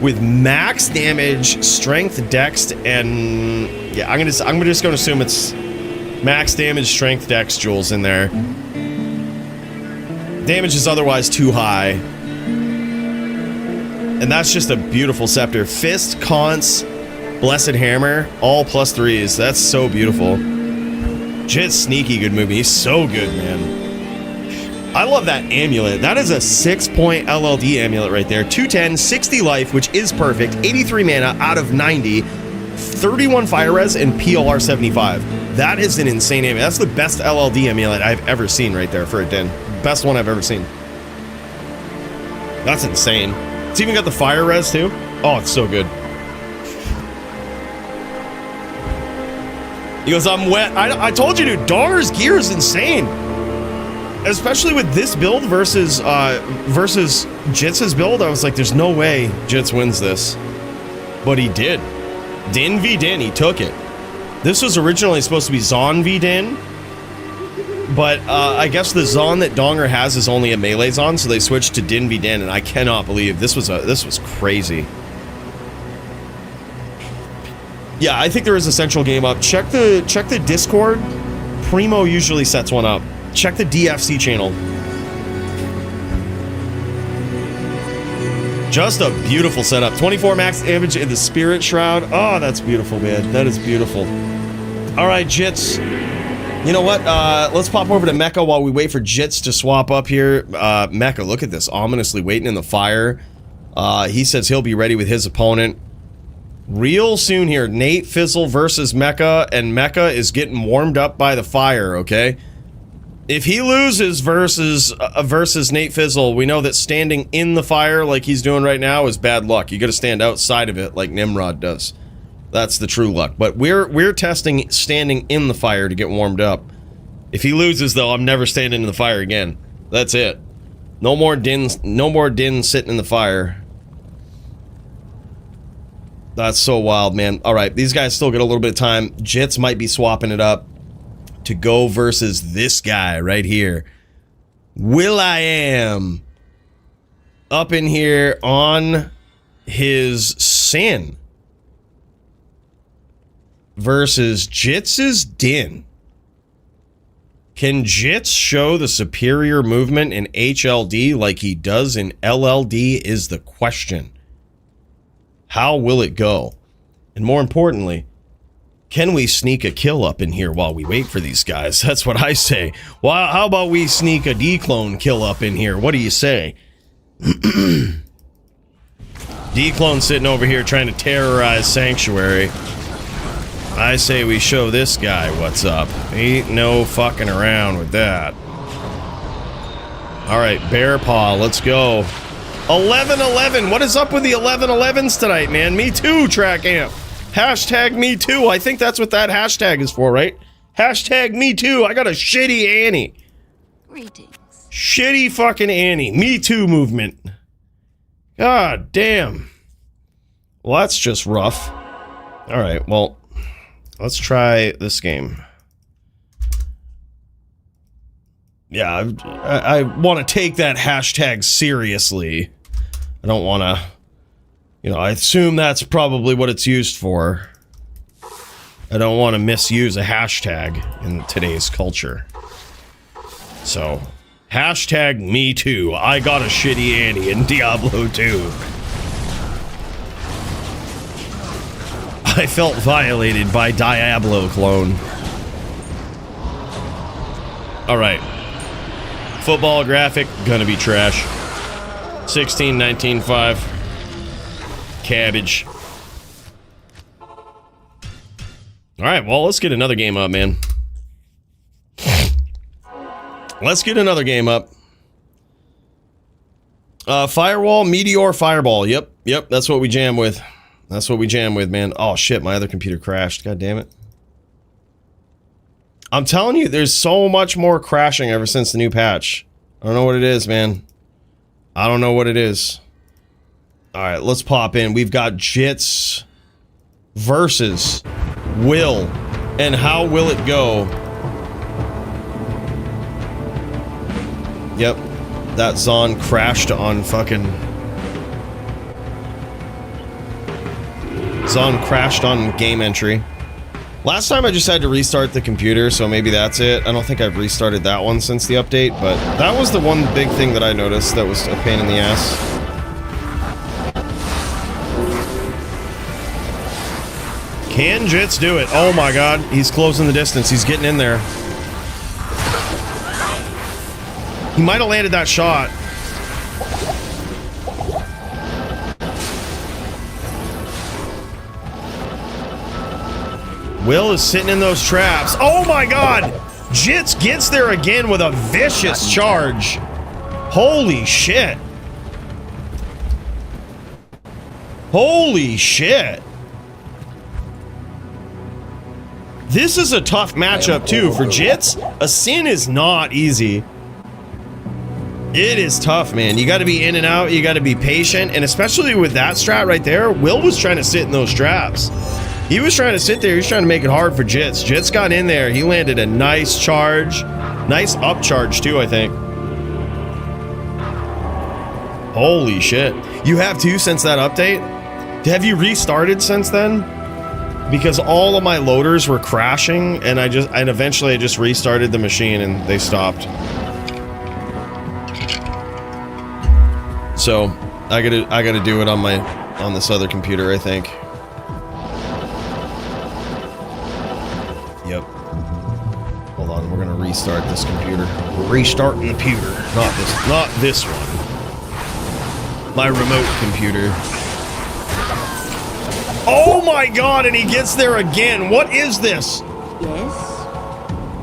with max damage, strength, dex, and yeah, I'm just gonna assume it's max damage, strength, dex jewels in there. Damage is otherwise too high. And that's just a beautiful scepter. Fist, Conce, Blessed Hammer, all +3s. That's so beautiful. Jit's sneaky good movie. He's so good, man. I love that amulet. That is a 6-point LLD amulet right there. 210, 60 life, which is perfect. 83 mana out of 90. 31 fire res and PLR 75. That is an insane amulet. That's the best LLD amulet I've ever seen right there for a Din. Best one I've ever seen. That's insane. It's even got the fire res too. Oh, it's so good. He goes, I'm wet. I told you, dude, Donger's gear is insane. Especially with this build versus Jits's build. I was like, there's no way Jits wins this. But he did. Din v Din, he took it. This was originally supposed to be Zon v Din. But I guess the Zon that Donger has is only a melee Zon, so they switched to Din v Din, and I cannot believe this was crazy. Yeah, I think there is a central game up. Check the Discord. Primo usually sets one up. Check the DFC channel. Just a beautiful setup. 24 max damage in the Spirit Shroud. Oh, that's beautiful, man. That is beautiful. All right, Jits. You know what? Let's pop over to Mecca while we wait for Jits to swap up here. Mecca, look at this. Ominously waiting in the fire. He says he'll be ready with his opponent real soon here. Nate Fizzle versus Mecca, and Mecca is getting warmed up by the fire, okay? If he loses versus Nate Fizzle, we know that standing in the fire like he's doing right now is bad luck. You gotta stand outside of it like Nimrod does. That's the true luck. But we're testing standing in the fire to get warmed up. If he loses, though, I'm never standing in the fire again. That's it. No more Din sitting in the fire. That's so wild, man. All right, these guys still get a little bit of time. Jits might be swapping it up to go versus this guy right here. Will.i.am up in here on his Sin versus Jits' Din. Can Jits show the superior movement in HLD like he does in LLD is the question. How will it go? And more importantly, can we sneak a kill up in here while we wait for these guys? That's what I say. Well, how about we sneak a Dclone kill up in here? What do you say? Dclone sitting over here trying to terrorize Sanctuary. I say we show this guy what's up. Ain't no fucking around with that. Alright, Bear Paw, let's go. 11-11. What is up with the 11-11s tonight, man? Me too, Track Amp. Hashtag me too. I think that's what that hashtag is for, right? Hashtag me too. I got a shitty Annie. Greetings. Shitty fucking Annie. Me too movement. God damn. Well, that's just rough. Alright, well, let's try this game. Yeah, I want to take that hashtag seriously. I don't want to, you know, I assume that's probably what it's used for. I don't want to misuse a hashtag in today's culture. So, hashtag me too. I got a shitty Annie in Diablo 2. I felt violated by Diablo clone. Alright. Football graphic, gonna be trash. 16, 19, 5. Cabbage. All right, well, let's get another game up, man. Let's get another game up. Firewall, Meteor, Fireball. Yep, that's what we jam with. That's what we jam with, man. Oh, shit, my other computer crashed. God damn it. I'm telling you, there's so much more crashing ever since the new patch. I don't know what it is, man. I don't know what it is. Alright, let's pop in. We've got Jits versus Will. And how will it go? Yep. That Zon crashed on fucking... Zon crashed on game entry. Last time I just had to restart the computer, so maybe that's it. I don't think I've restarted that one since the update, but that was the one big thing that I noticed that was a pain in the ass. Can Jits do it? Oh my god, he's closing the distance. He's getting in there. He might have landed that shot. Will is sitting in those traps. Oh my god! Jits gets there again with a vicious charge. Holy shit. Holy shit. This is a tough matchup too for Jits. A Sin is not easy. It is tough, man. You got to be in and out. You got to be patient. And especially with that strat right there, Will was trying to sit in those traps. He was trying to sit there. He was trying to make it hard for Jits. Jits got in there. He landed a nice charge. Nice up charge too, I think. Holy shit. You have too since that update? Have you restarted since then? Because all of my loaders were crashing and eventually I just restarted the machine and they stopped. So I gotta do it on this other computer, I think. Yep. Hold on, we're gonna restart this computer. We're restarting the computer. Not this one. My remote computer. Oh my god, and he gets there again. What is this? Yes?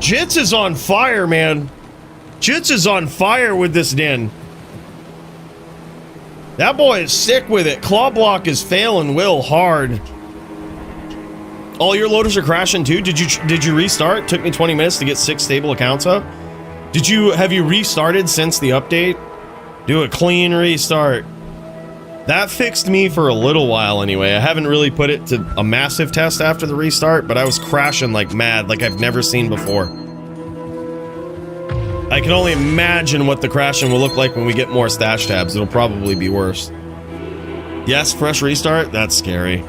Jits is on fire, man. Jits is on fire with this den. That boy is sick with it. Claw block is failing Will hard. All your loaders are crashing too? Did you restart? Took me 20 minutes to get 6 stable accounts up. Have you restarted since the update? Do a clean restart. That fixed me for a little while anyway. I haven't really put it to a massive test after the restart, but I was crashing like mad, like I've never seen before. I can only imagine what the crashing will look like when we get more stash tabs. It'll probably be worse. Yes, fresh restart? That's scary.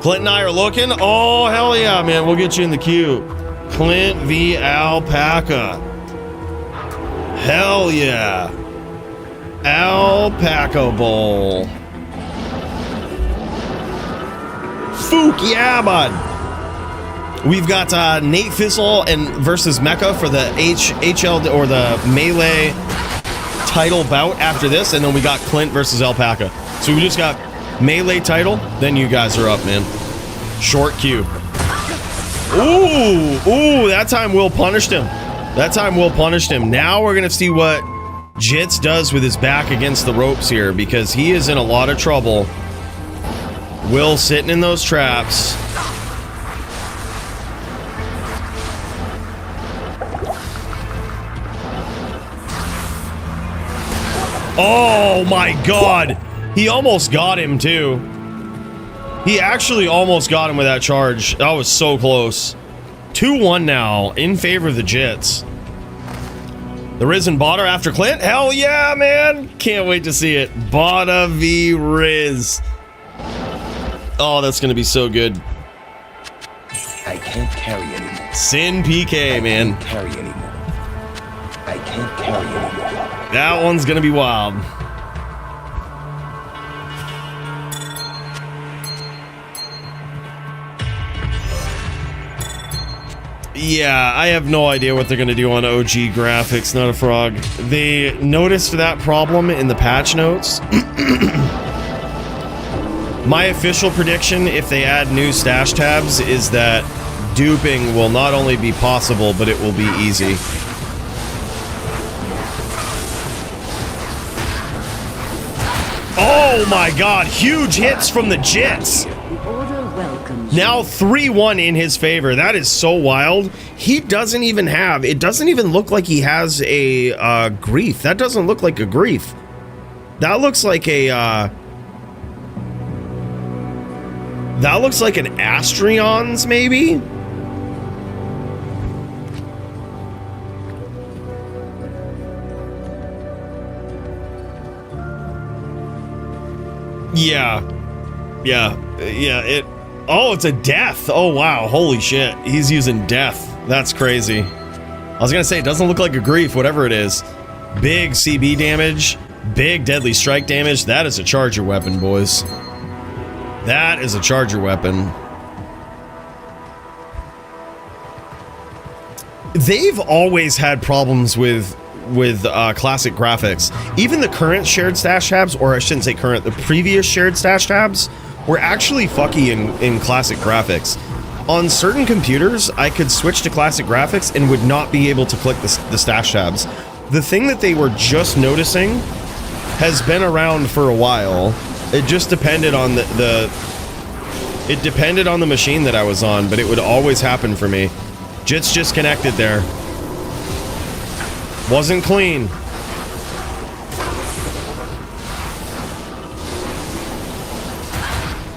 Clint and I are looking. Oh, hell yeah, man. We'll get you in the queue. Clint v. Alpaca. Hell yeah. Alpaca Bowl. Fook, yeah, bud. We've got Nate Fizzle versus Mecca for the HL or the Melee title bout after this, and then we got Clint versus Alpaca. So we just got Melee title, then you guys are up, man. Short queue. Ooh, that time Will punished him. Now we're gonna see what Jits does with his back against the ropes here, because he is in a lot of trouble. Will sitting in those traps. Oh my god! He almost got him too. He actually almost got him with that charge. That was so close. 2-1 now in favor of the Jits. The Risen Botter after Clint? Hell yeah, man! Can't wait to see it. Botta v Riz. Oh, that's gonna be so good. I can't carry anymore. Sin PK, man. I can't carry anymore. I can't carry anymore. That one's gonna be wild. Yeah, I have no idea what they're gonna do on OG graphics, not a frog. They noticed that problem in the patch notes. My official prediction, if they add new stash tabs, is that duping will not only be possible, but it will be easy. Oh my god, huge hits from the Jits! The order welcomes Now 3-1 in his favor. That is so wild. He doesn't even have, it doesn't even look like he has a grief. That doesn't look like a grief. That looks like a, that looks like an Astrion's, maybe? Yeah. Oh, it's a death. Oh, wow. Holy shit. He's using death. That's crazy. I was gonna say, it doesn't look like a grief, whatever it is. Big CB damage. Big deadly strike damage. That is a charger weapon, boys. That is a charger weapon. They've always had problems with classic graphics. Even the current shared stash tabs, or I shouldn't say current, the previous shared stash tabs were actually fucky in classic graphics. On certain computers, I could switch to classic graphics and would not be able to click the stash tabs. The thing that they were just noticing has been around for a while. It just depended on it depended on the machine that I was on, but it would always happen for me. Jits just connected there. Wasn't clean.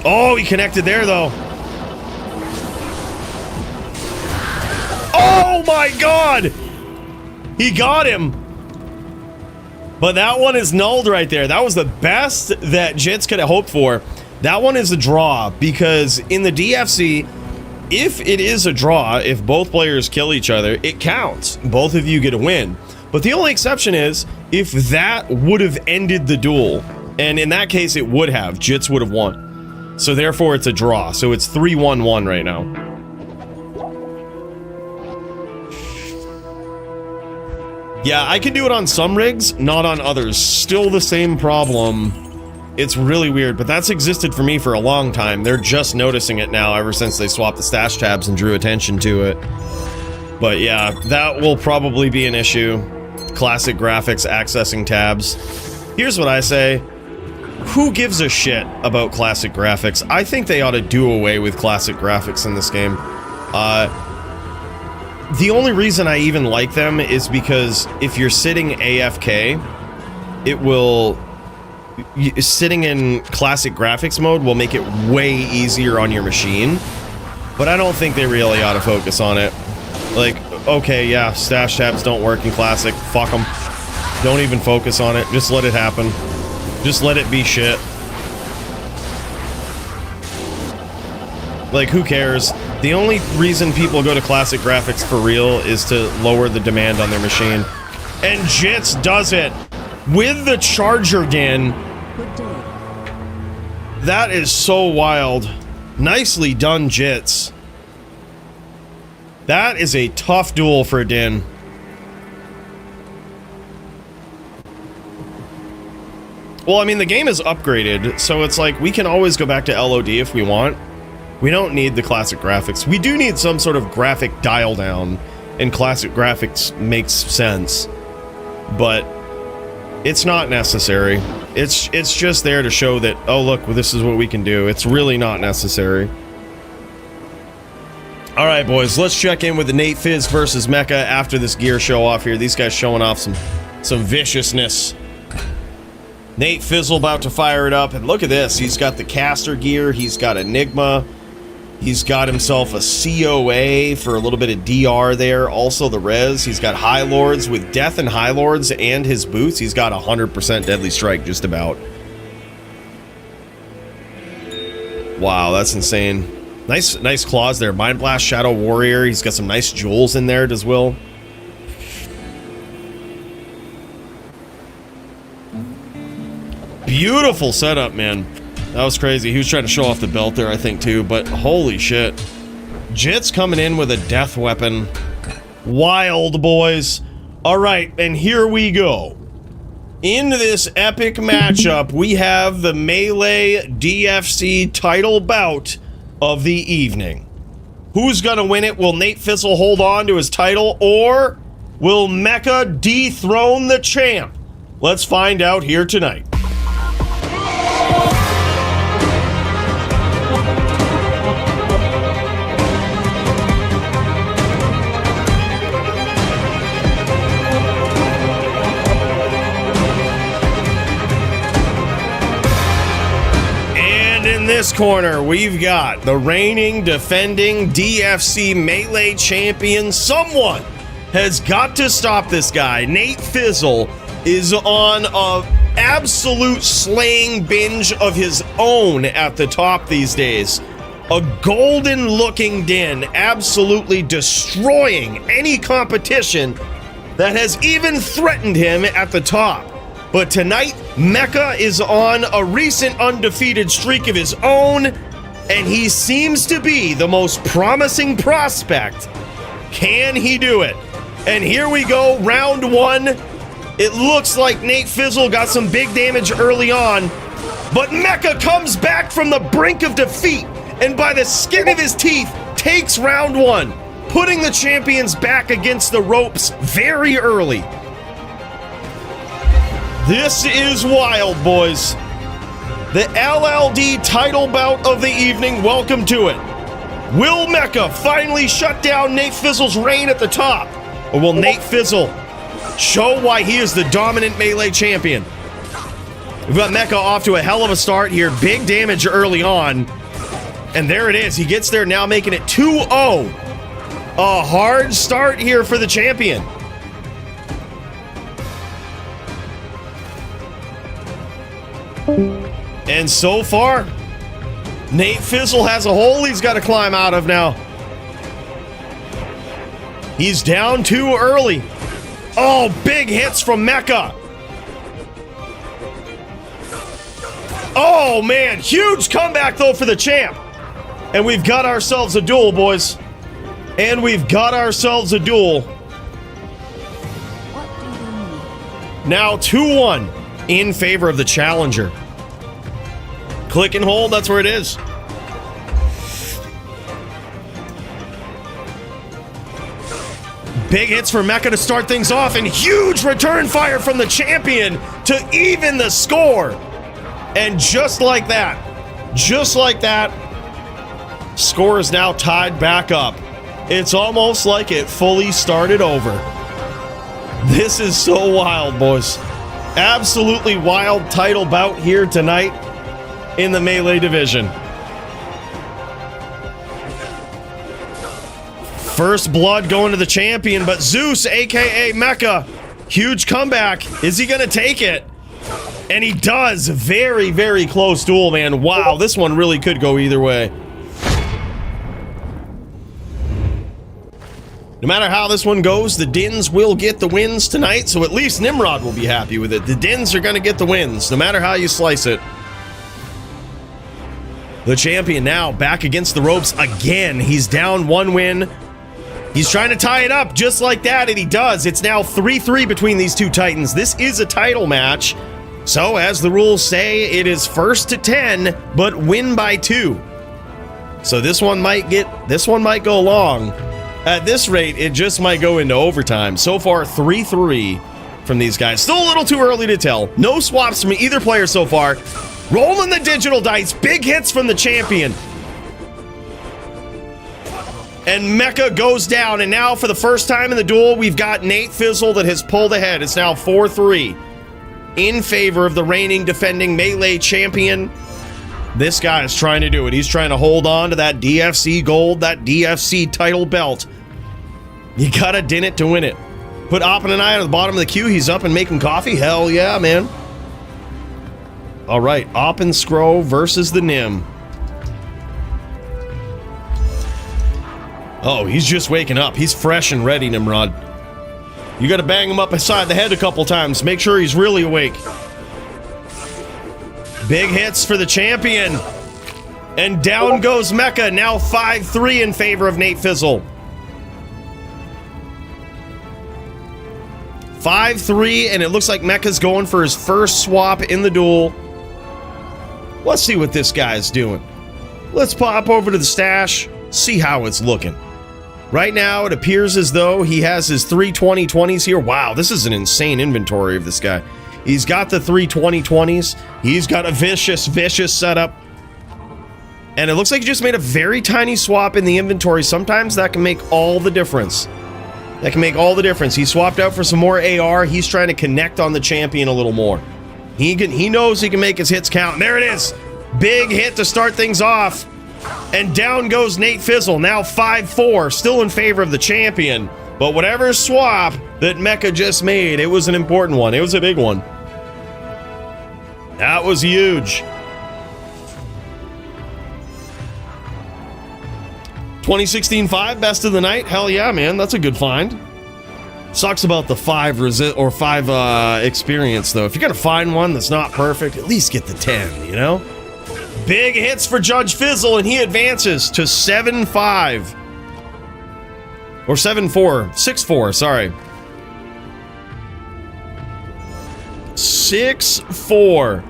Oh, he connected there, though. Oh, my God! He got him. But that one is nulled right there. That was the best that Jits could have hoped for. That one is a draw, because in the DFC, if it is a draw, if both players kill each other, it counts. Both of you get a win. But the only exception is if that would have ended the duel. And in that case, it would have. Jits would have won. So therefore, it's a draw. So it's 3-1-1 right now. Yeah, I can do it on some rigs, not on others. Still the same problem. It's really weird, but that's existed for me for a long time. They're just noticing it now ever since they swapped the stash tabs and drew attention to it. But yeah, that will probably be an issue. Classic graphics accessing tabs. Here's what I say. Who gives a shit about classic graphics? I think they ought to do away with classic graphics in this game. The only reason I even like them is because if you're sitting AFK, it will... Sitting in classic graphics mode will make it way easier on your machine. But I don't think they really ought to focus on it. Like, okay, yeah, stash tabs don't work in classic. Fuck them. Don't even focus on it. Just let it happen. Just let it be shit. Like, who cares? The only reason people go to classic graphics for real is to lower the demand on their machine. And Jits does it with the charger din. That is so wild. Nicely done, Jits. That is a tough duel for Din. Well, I mean, the game is upgraded, so it's like we can always go back to LOD if we want. We don't need the classic graphics. We do need some sort of graphic dial down, and classic graphics makes sense. But it's not necessary. It's just there to show that, oh look, well, this is what we can do. It's really not necessary. All right, boys, let's check in with the Nate Fizz versus Mecca after this gear show off here. These guys showing off some viciousness. Nate Fizzle about to fire it up, and look at this. He's got the caster gear. He's got Enigma. He's got himself a COA for a little bit of DR there. Also the res. He's got High Lords with Death and High Lords and his boots. He's got 100% Deadly Strike just about. Wow, that's insane. Nice claws there. Mind Blast, Shadow Warrior. He's got some nice jewels in there as well. Beautiful setup, man. That was crazy. He was trying to show off the belt there, I think, too. But holy shit. Jits coming in with a death weapon. Wild, boys. All right, and here we go. In this epic matchup, we have the Melee DFC title bout of the evening. Who's gonna win it? Will Nate Fizzle hold on to his title, or will Mecca dethrone the champ? Let's find out here tonight. In this corner, we've got the reigning, defending DFC Melee champion. Someone has got to stop this guy. Nate Fizzle is on a absolute slaying binge of his own at the top these days. A golden-looking den, absolutely destroying any competition that has even threatened him at the top. But tonight, Mecca is on a recent undefeated streak of his own, and he seems to be the most promising prospect. Can he do it? And here we go, round one. It looks like Nate Fizzle got some big damage early on, but Mecca comes back from the brink of defeat, and by the skin of his teeth, takes round one, putting the champions back against the ropes very early. This is wild, boys. The LLD title bout of the evening. Welcome to it. Will Mecca finally shut down Nate Fizzle's reign at the top? Or will Nate Fizzle show why he is the dominant Melee champion? We've got Mecca off to a hell of a start here. Big damage early on. And there it is. He gets there now, making it 2-0. A hard start here for the champion. And so far, Nate Fizzle has a hole he's got to climb out of now. He's down too early. Oh, big hits from Mecca. Oh, man. Huge comeback, though, for the champ. And we've got ourselves a duel, boys. And we've got ourselves a duel. Now 2-1 in favor of the challenger. Click and hold, that's where it is. Big hits for Mecca to start things off, and huge return fire from the champion to even the score. And just like that, score is now tied back up. It's almost like it fully started over. This is so wild, boys. Absolutely wild title bout here tonight in the Melee division. First blood going to the champion, but Zeus, aka Mecca, huge comeback. Is he gonna take it? And he does. Very, very close duel, man. Wow, this one really could go either way. No matter how this one goes, the Dins will get the wins tonight, so at least Nimrod will be happy with it. The Dins are gonna get the wins, no matter how you slice it. The champion now back against the ropes again. He's down one win. He's trying to tie it up just like that, and he does. It's now 3-3 between these two titans. This is a title match. So, as the rules say, it is first to 10, but win by 2. So this one might go long. At this rate, it just might go into overtime. So far, 3-3 from these guys. Still a little too early to tell. No swaps from either player so far. Rolling the digital dice. Big hits from the champion. And Mecca goes down. And now, for the first time in the duel, we've got Nate Fizzle that has pulled ahead. It's now 4-3 in favor of the reigning, defending Melee champion. This guy is trying to do it. He's trying to hold on to that DFC gold, that DFC title belt. You gotta din it to win it. Put Oppen and I at the bottom of the queue. He's up and making coffee. Hell yeah, man. All right, Oppen Scroll versus the Nim. Oh, he's just waking up. He's fresh and ready, Nimrod. You gotta bang him up beside the head a couple times. Make sure he's really awake. Big hits for the champion. And down goes Mecca, now 5-3 in favor of Nate Fizzle. 5-3, and it looks like Mecca's going for his first swap in the duel. Let's see what this guy's doing. Let's pop over to the stash, see how it's looking. Right now, it appears as though he has his 3 2020s here. Wow, this is an insane inventory of this guy. He's got the 3 2020s. He's got a vicious, vicious setup. And it looks like he just made a very tiny swap in the inventory. Sometimes that can make all the difference. That can make all the difference. He swapped out for some more AR. He's trying to connect on the champion a little more. He knows he can make his hits count. And there it is. Big hit to start things off. And down goes Nate Fizzle. Now 5-4. Still in favor of the champion. But whatever swap that Mecca just made, it was an important one. It was a big one. That was huge. 2016-5, best of the night. Hell yeah, man. That's a good find. Sucks about the 5 experience, though. If you're going to find one that's not perfect, at least get the 10, you know? Big hits for Judge Fizzle, and he advances to 7-5. Or 7-4. 6-4, sorry. 6-4.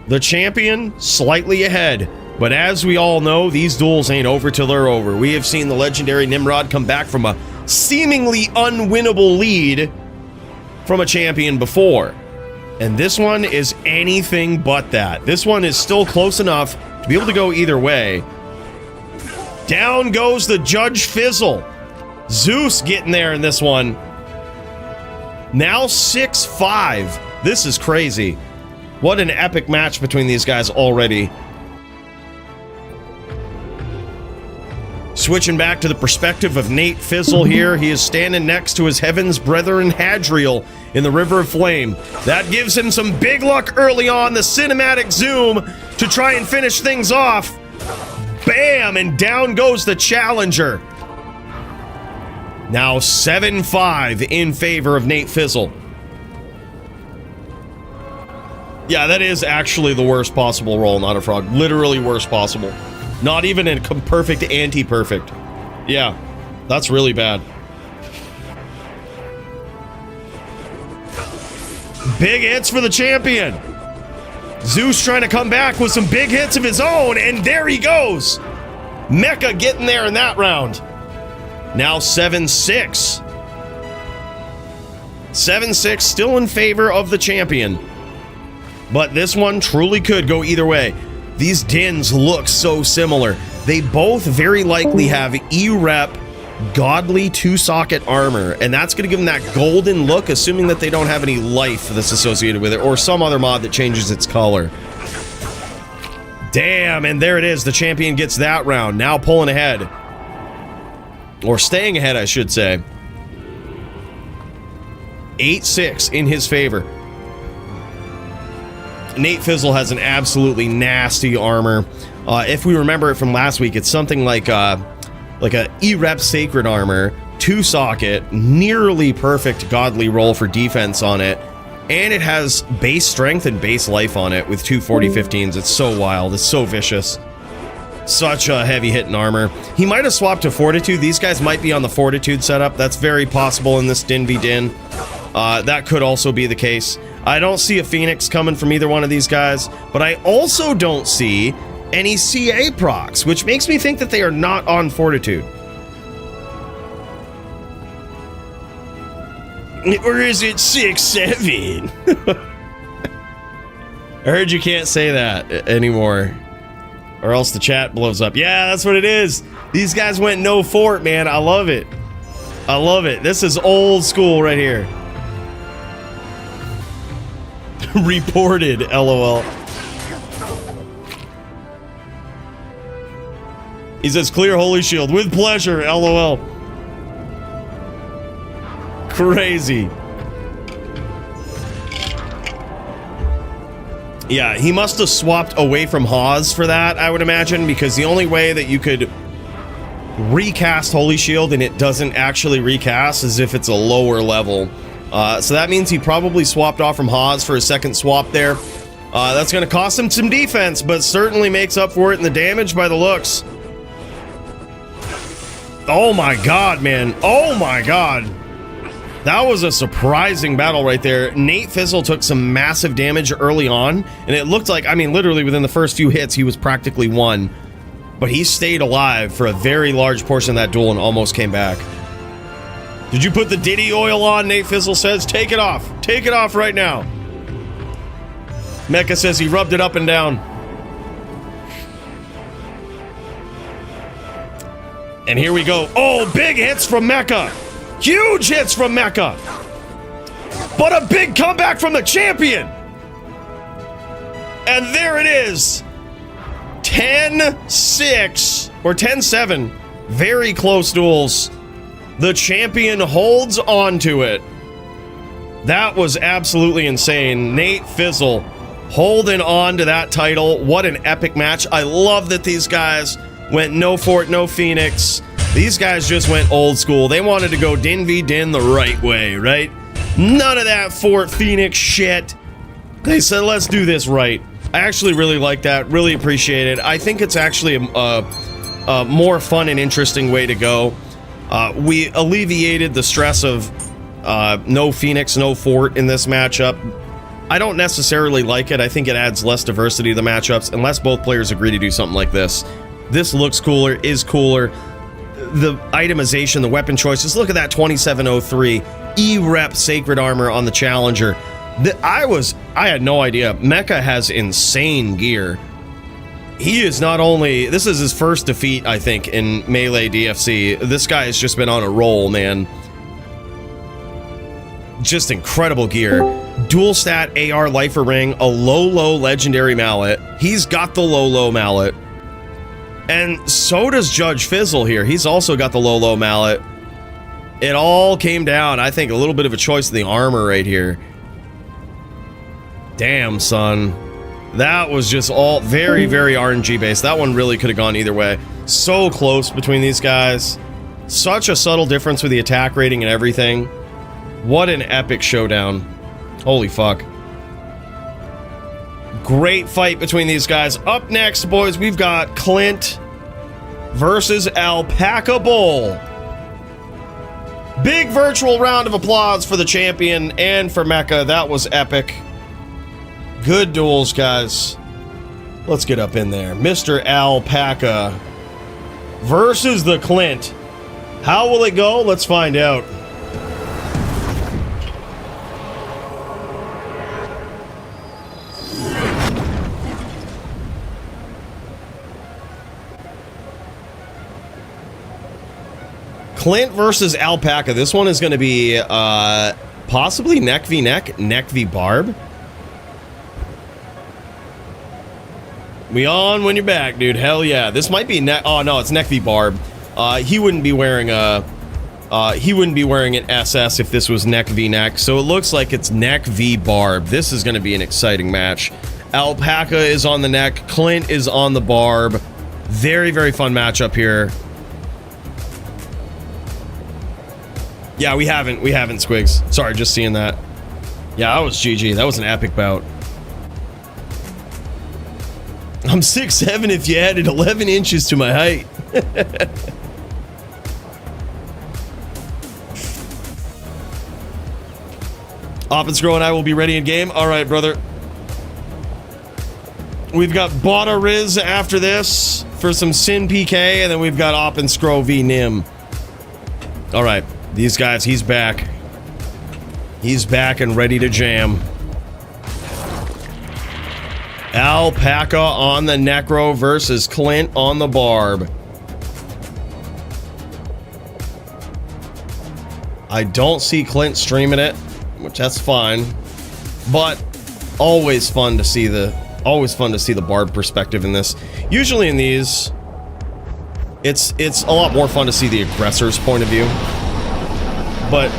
The champion slightly ahead. But as we all know, these duels ain't over till they're over. We have seen the legendary Nimrod come back from a seemingly unwinnable lead from a champion before. And this one is anything but that. This one is still close enough to be able to go either way. Down goes the Judge Fizzle. Zeus getting there in this one. Now 6-5. This is crazy. What an epic match between these guys already. Switching back to the perspective of Nate Fizzle here. He is standing next to his Heaven's Brethren Hadriel in the River of Flame. That gives him some big luck early on. The cinematic zoom to try and finish things off. Bam! And down goes the challenger. Now 7-5 in favor of Nate Fizzle. Yeah, that is actually the worst possible roll, not a frog. Literally worst possible. Not even a perfect anti-perfect. Yeah, that's really bad. Big hits for the champion. Zeus trying to come back with some big hits of his own, and there he goes. Mecca getting there in that round. Now 7-6. 7-6, still in favor of the champion. But this one truly could go either way. These dins look so similar. They both very likely have E-Rep godly 2-socket armor, and that's going to give them that golden look, assuming that they don't have any life that's associated with it, or some other mod that changes its color. Damn, and there it is. The champion gets that round. Now pulling ahead. Or staying ahead, I should say. 8-6 in his favor. Nate Fizzle has an absolutely nasty armor. If we remember it from last week, it's something like a E-Rep Sacred Armor, 2-socket, nearly perfect godly roll for defense on it, and it has base strength and base life on it with 2 40-15s. It's so wild. It's so vicious. Such a heavy hitting armor. He might have swapped to Fortitude. These guys might be on the Fortitude setup. That's very possible in this Din v Din. That could also be the case. I don't see a Phoenix coming from either one of these guys, but I also don't see any CA procs, which makes me think that they are not on Fortitude. Or is it 6-7? I heard you can't say that anymore, or else the chat blows up. Yeah, that's what it is. These guys went no fort, man. I love it. I love it. This is old school right here. Reported, LOL. He says, clear Holy Shield. With pleasure, LOL. Crazy. Yeah, he must have swapped away from Hawes for that, I would imagine, because the only way that you could recast Holy Shield and it doesn't actually recast is if it's a lower level. So that means he probably swapped off from Hawes for a second swap there. That's going to cost him some defense, but certainly makes up for it in the damage by the looks. Oh my god, man. Oh my god. That was a surprising battle right there. Nate Fizzle took some massive damage early on, and it looked like, I mean, literally within the first few hits, he was practically won. But he stayed alive for a very large portion of that duel and almost came back. Did you put the Diddy oil on? Nate Fizzle says, take it off. Take it off right now. Mecca says he rubbed it up and down. And here we go. Oh, big hits from Mecca. Huge hits from Mecca. But a big comeback from the champion. And there it is. 10-6 or 10-7. Very close duels. The champion holds on to it. That was absolutely insane. Nate Fizzle holding on to that title. What an epic match. I love that these guys went no Fort, no Phoenix. These guys just went old school. They wanted to go Din v Din the right way, right? None of that Fort Phoenix shit. They said, let's do this right. I actually really like that. Really appreciate it. I think it's actually a more fun and interesting way to go. We alleviated the stress of no Phoenix, no Fort in this matchup. I don't necessarily like it. I think it adds less diversity to the matchups unless both players agree to do something like this. This looks cooler, is cooler. The itemization, the weapon choices. Look at that 2703 E-Rep Sacred Armor on the Challenger. I had no idea. Mecca has insane gear. He is not only... This is his first defeat, I think, in Melee DFC. This guy has just been on a roll, man. Just incredible gear. Dual stat AR Lifer Ring, a low legendary mallet. He's got the low mallet. And so does Judge Fizzle here. He's also got the low mallet. It all came down, I think, a little bit of a choice of the armor right here. Damn, son. That was just all very RNG based. That one really could have gone either way. So close between these guys. Such a subtle difference with the attack rating and everything. What an epic showdown. Holy fuck. Great fight between these guys. Up next, boys, we've got Clint versus Alpaca Bull. Big virtual round of applause for the champion and for Mecca. That was epic. Good duels, guys. Let's get up in there. Mr. Alpaca versus the Clint. How will it go? Let's find out. Clint versus Alpaca. This one is going to be possibly neck v neck, neck v barb. We on when you're back, dude. Hell yeah. This might be neck. Oh no, it's neck v barb. He wouldn't be wearing a. He wouldn't be wearing an SS if this was neck v neck. So it looks like it's neck v barb. This is going to be an exciting match. Alpaca is on the neck. Clint is on the barb. Very fun matchup here. Yeah, we haven't, Squigs. Sorry, just seeing that. Yeah, that was GG. That was an epic bout. I'm 6'7" if you added 11 inches to my height. Oppen Scroll and I will be ready in game. All right, brother. We've got Bottosaurus after this for some Sin PK, and then we've got Oppen Scroll v Nim. All right. These guys, he's back. He's back and ready to jam. Alpaca on the Necro versus Clint on the Barb. I don't see Clint streaming it, which that's fine. But always fun to see the Barb perspective in this. Usually in these, it's a lot more fun to see the aggressor's point of view. But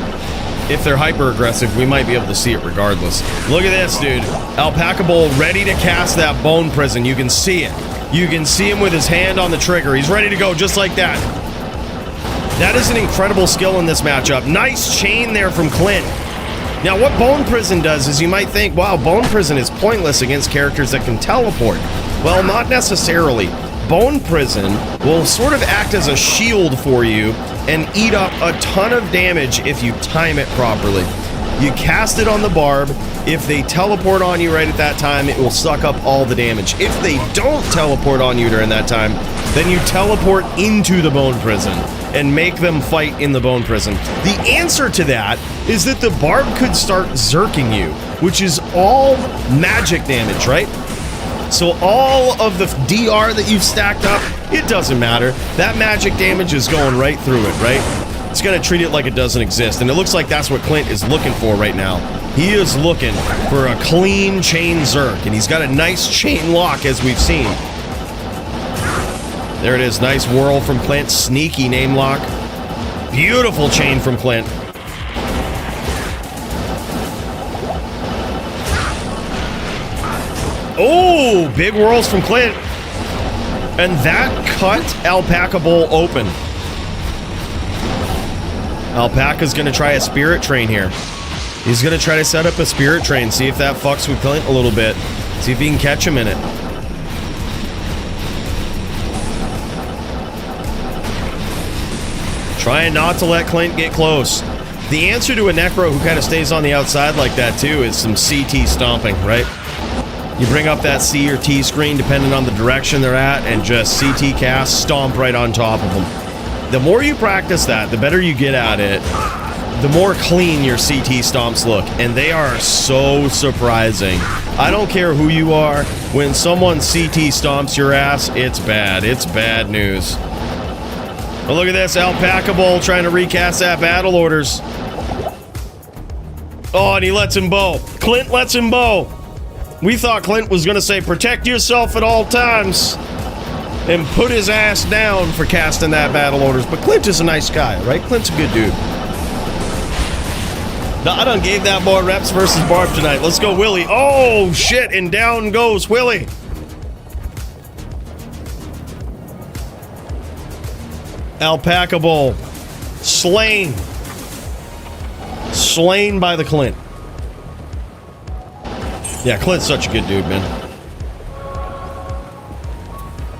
if they're hyper aggressive, we might be able to see it regardless. Look at this, dude. Alpaca Bull ready to cast that bone prison. You can see it. You can see him with his hand on the trigger. He's ready to go just like that. That is an incredible skill in this matchup. Nice chain there from Clint. Now, what Bone Prison does is you might think, wow, Bone Prison is pointless against characters that can teleport. Well, not necessarily. bone prison will sort of act as a shield for you and eat up a ton of damage if you time it properly. You cast it on the barb. If they teleport on you right at that time, it will suck up all the damage. If they don't teleport on you during that time, then you teleport into the bone prison and make them fight in the bone prison. The answer to that is that the barb could start zerking you, which is all magic damage, right? So all of the DR that you've stacked up, it doesn't matter. That magic damage is going right through it, right? It's gonna treat it like it doesn't exist, and it looks like that's what Clint is looking for right now. He is looking for a clean chain Zerk, and he's got a nice chain lock, as we've seen. There it is, nice whirl from Clint, sneaky name lock. Beautiful chain from Clint. Oh, big whirls from Clint. And that cut Alpaca Bowl open. Alpaca's gonna try a spirit train here. He's gonna try to set up a spirit train, see if that fucks with Clint a little bit. See if he can catch him in it. Trying not to let Clint get close. The answer to a Necro who kind of stays on the outside like that too is some CT stomping, right? You bring up that C or T screen depending on the direction they're at and just CT cast, stomp right on top of them. The more you practice that, the better you get at it, the more clean your CT stomps look, and they are so surprising. I don't care who you are, when someone CT stomps your ass, it's bad. It's bad news. But look at this, Alpaca Bowl trying to recast that battle orders. Oh, and he lets him bow. Clint lets him bow. We thought Clint was going to say, protect yourself at all times, and put his ass down for casting that battle orders. But Clint is a nice guy, right? Clint's a good dude. I done gave that boy reps versus Barb tonight. Let's go, Willie. Oh, shit, and down goes Willie. Alpaca Bowl. Slain. Slain by the Clint. Yeah, Clint's such a good dude, man.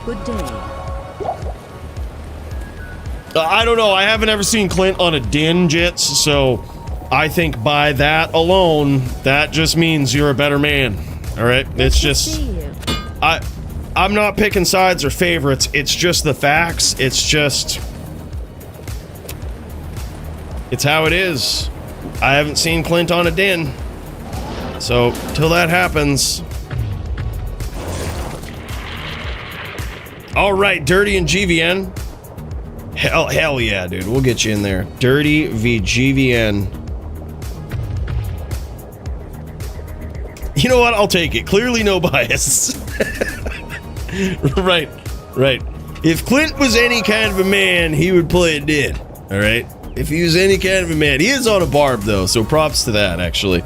Good day. I don't know. I haven't ever seen Clint on a din jits, so I think by that alone, that just means you're a better man. All right? It's just... I'm not picking sides or favorites. It's just the facts. It's just... It's how it is. I haven't seen Clint on a din. So, till that happens... Alright, Dirty and GVN. Hell yeah, dude. We'll get you in there. Dirty v GVN. You know what? I'll take it. Clearly no bias. Right. If Clint was any kind of a man, he would play it dead. Alright? If he was any kind of a man. He is on a barb, though, so props to that, actually.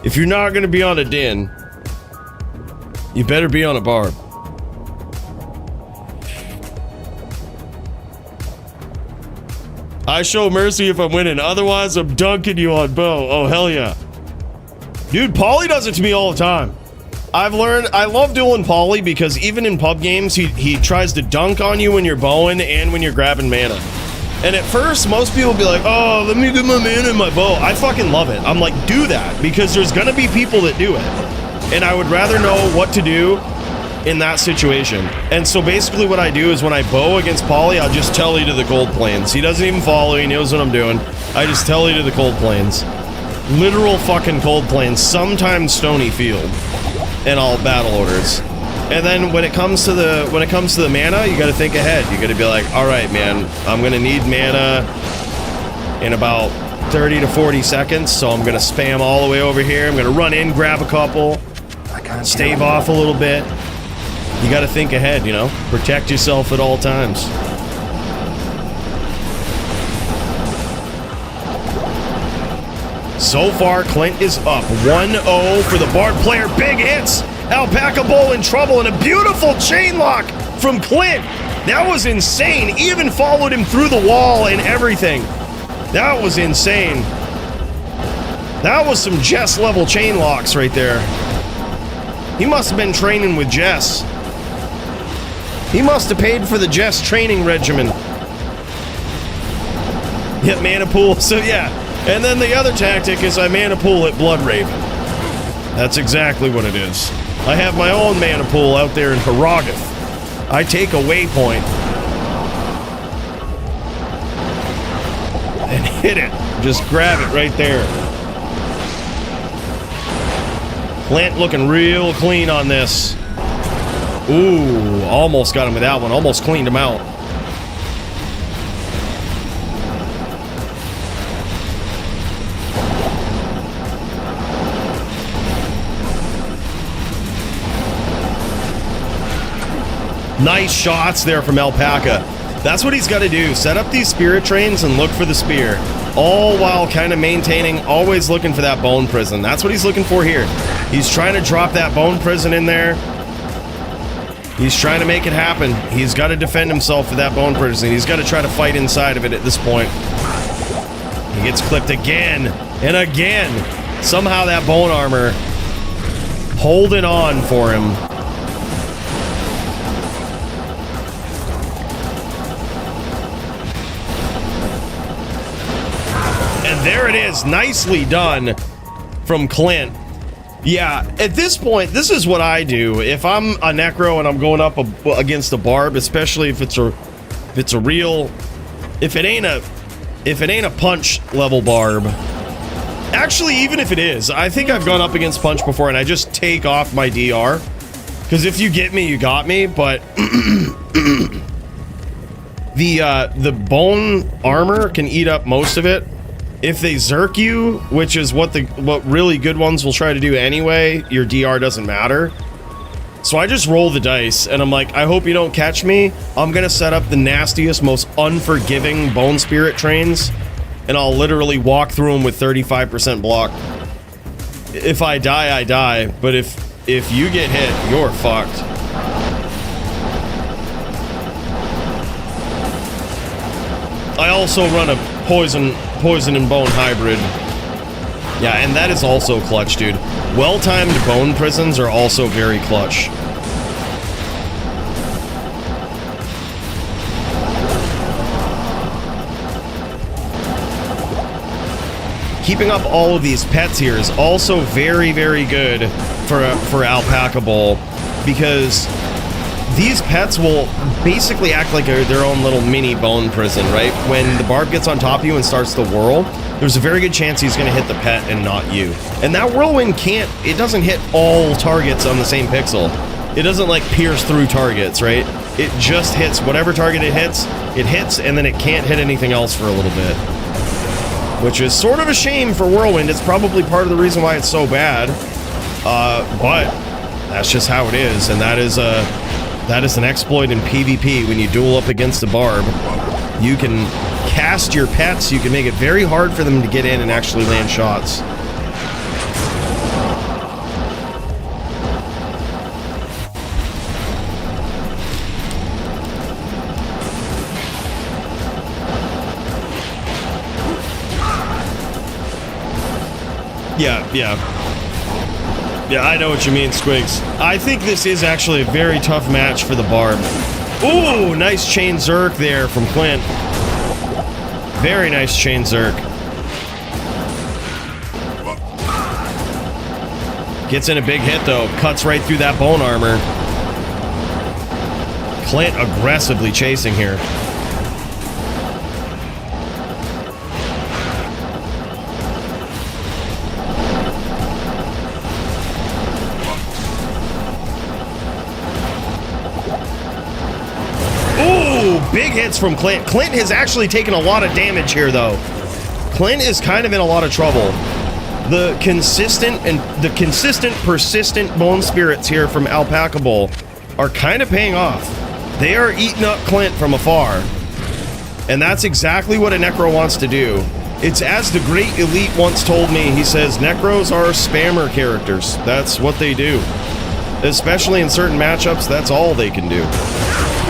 If you're not going to be on a din, you better be on a barb. I show mercy if I'm winning. Otherwise, I'm dunking you on bow. Oh, hell yeah. Dude, Pauly does it to me all the time. I've learned... I love dueling Pauly because even in pub games, he tries to dunk on you when you're bowing and when you're grabbing mana. And at first, most people be like, oh, let me get my mana and my bow. I fucking love it. I'm like, do that, because there's gonna be people that do it. And I would rather know what to do in that situation. And so basically what I do is when I bow against Pauly, I'll just tell you to the cold plains. He doesn't even follow, he knows what I'm doing. I just tell you to the cold plains. Literal fucking cold plains, sometimes stony field. And all battle orders. And then when it comes to the mana, you gotta think ahead. You gotta be like, alright man, I'm gonna need mana in about 30 to 40 seconds, so I'm gonna spam all the way over here. I'm gonna run in, grab a couple, stave off a little bit. You gotta think ahead, you know? Protect yourself at all times. So far, Clint is up 1-0 for the Bard player. Big hits! Alpaca Bowl in trouble, and a beautiful chain lock from Clint. That was insane. Even followed him through the wall and everything. That was insane. That was some Jess level chain locks right there. He must have been training with Jess. He must have paid for the Jess training regimen. Yeah, mana pool. So yeah. And then the other tactic is I mana pool at Blood Raven. That's exactly what it is. I have my own mana pool out there in Harrogath. I take a waypoint and hit it. Just grab it right there. Clint looking real clean on this. Ooh, almost got him with that one. Almost cleaned him out. Nice shots there from Alpaca. That's what he's got to do. Set up these spirit trains and look for the spear. All while kind of maintaining, always looking for that bone prison. That's what he's looking for here. He's trying to drop that bone prison in there. He's trying to make it happen. He's got to defend himself with that bone prison. He's got to try to fight inside of it at this point. He gets clipped again and again. Somehow that bone armor holding on for him. There it is. Nicely done from Clint. Yeah, at this point, this is what I do. If I'm a Necro and I'm going up against a barb, especially if it ain't a punch level barb. Actually, even if it is, I think I've gone up against punch before and I just take off my DR. Because if you get me, you got me, but the bone armor can eat up most of it. If they zerk you, which is what really good ones will try to do anyway, your DR doesn't matter. So I just roll the dice, and I'm like, I hope you don't catch me. I'm gonna set up the nastiest, most unforgiving bone spirit trains, and I'll literally walk through them with 35% block. If I die, I die, but if you get hit, you're fucked. I also run a poison and bone hybrid. Yeah, and that is also clutch, dude. Well-timed bone prisons are also very clutch. Keeping up all of these pets here is also very, very good for Alpaca Bowl, because these pets will basically act like their own little mini bone prison, right? When the barb gets on top of you and starts to whirl, there's a very good chance he's going to hit the pet and not you. And that whirlwind it doesn't hit all targets on the same pixel. It doesn't like pierce through targets, right? It just hits whatever target it hits, and then it can't hit anything else for a little bit. Which is sort of a shame for Whirlwind. It's probably part of the reason why it's so bad. But that's just how it is, and that is an exploit in PvP. When you duel up against a barb, you can cast your pets, you can make it very hard for them to get in and actually land shots. Yeah, I know what you mean, Squigs. I think this is actually a very tough match for the barb. Ooh, nice chain Zerk there from Clint. Very nice chain Zerk. Gets in a big hit, though. Cuts right through that bone armor. Clint aggressively chasing here. Big hits from Clint. Clint has actually taken a lot of damage here, though. Clint is kind of in a lot of trouble. The consistent, persistent bone spirits here from Alpaca Bowl are kind of paying off. They are eating up Clint from afar. And that's exactly what a Necro wants to do. It's as the Great Elite once told me. He says, Necros are spammer characters. That's what they do. Especially in certain matchups, that's all they can do.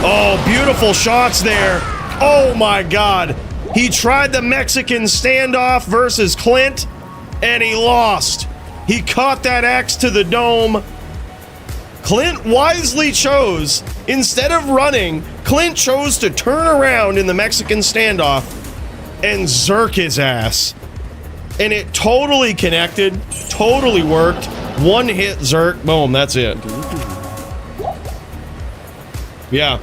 Oh, beautiful shots there. Oh my God. He tried the Mexican standoff versus Clint, and he lost. He caught that axe to the dome. Clint wisely chose Instead of running, Clint chose to turn around in the Mexican standoff and zerk his ass. And it totally connected, totally worked. One hit zerk, boom, that's it. Yeah.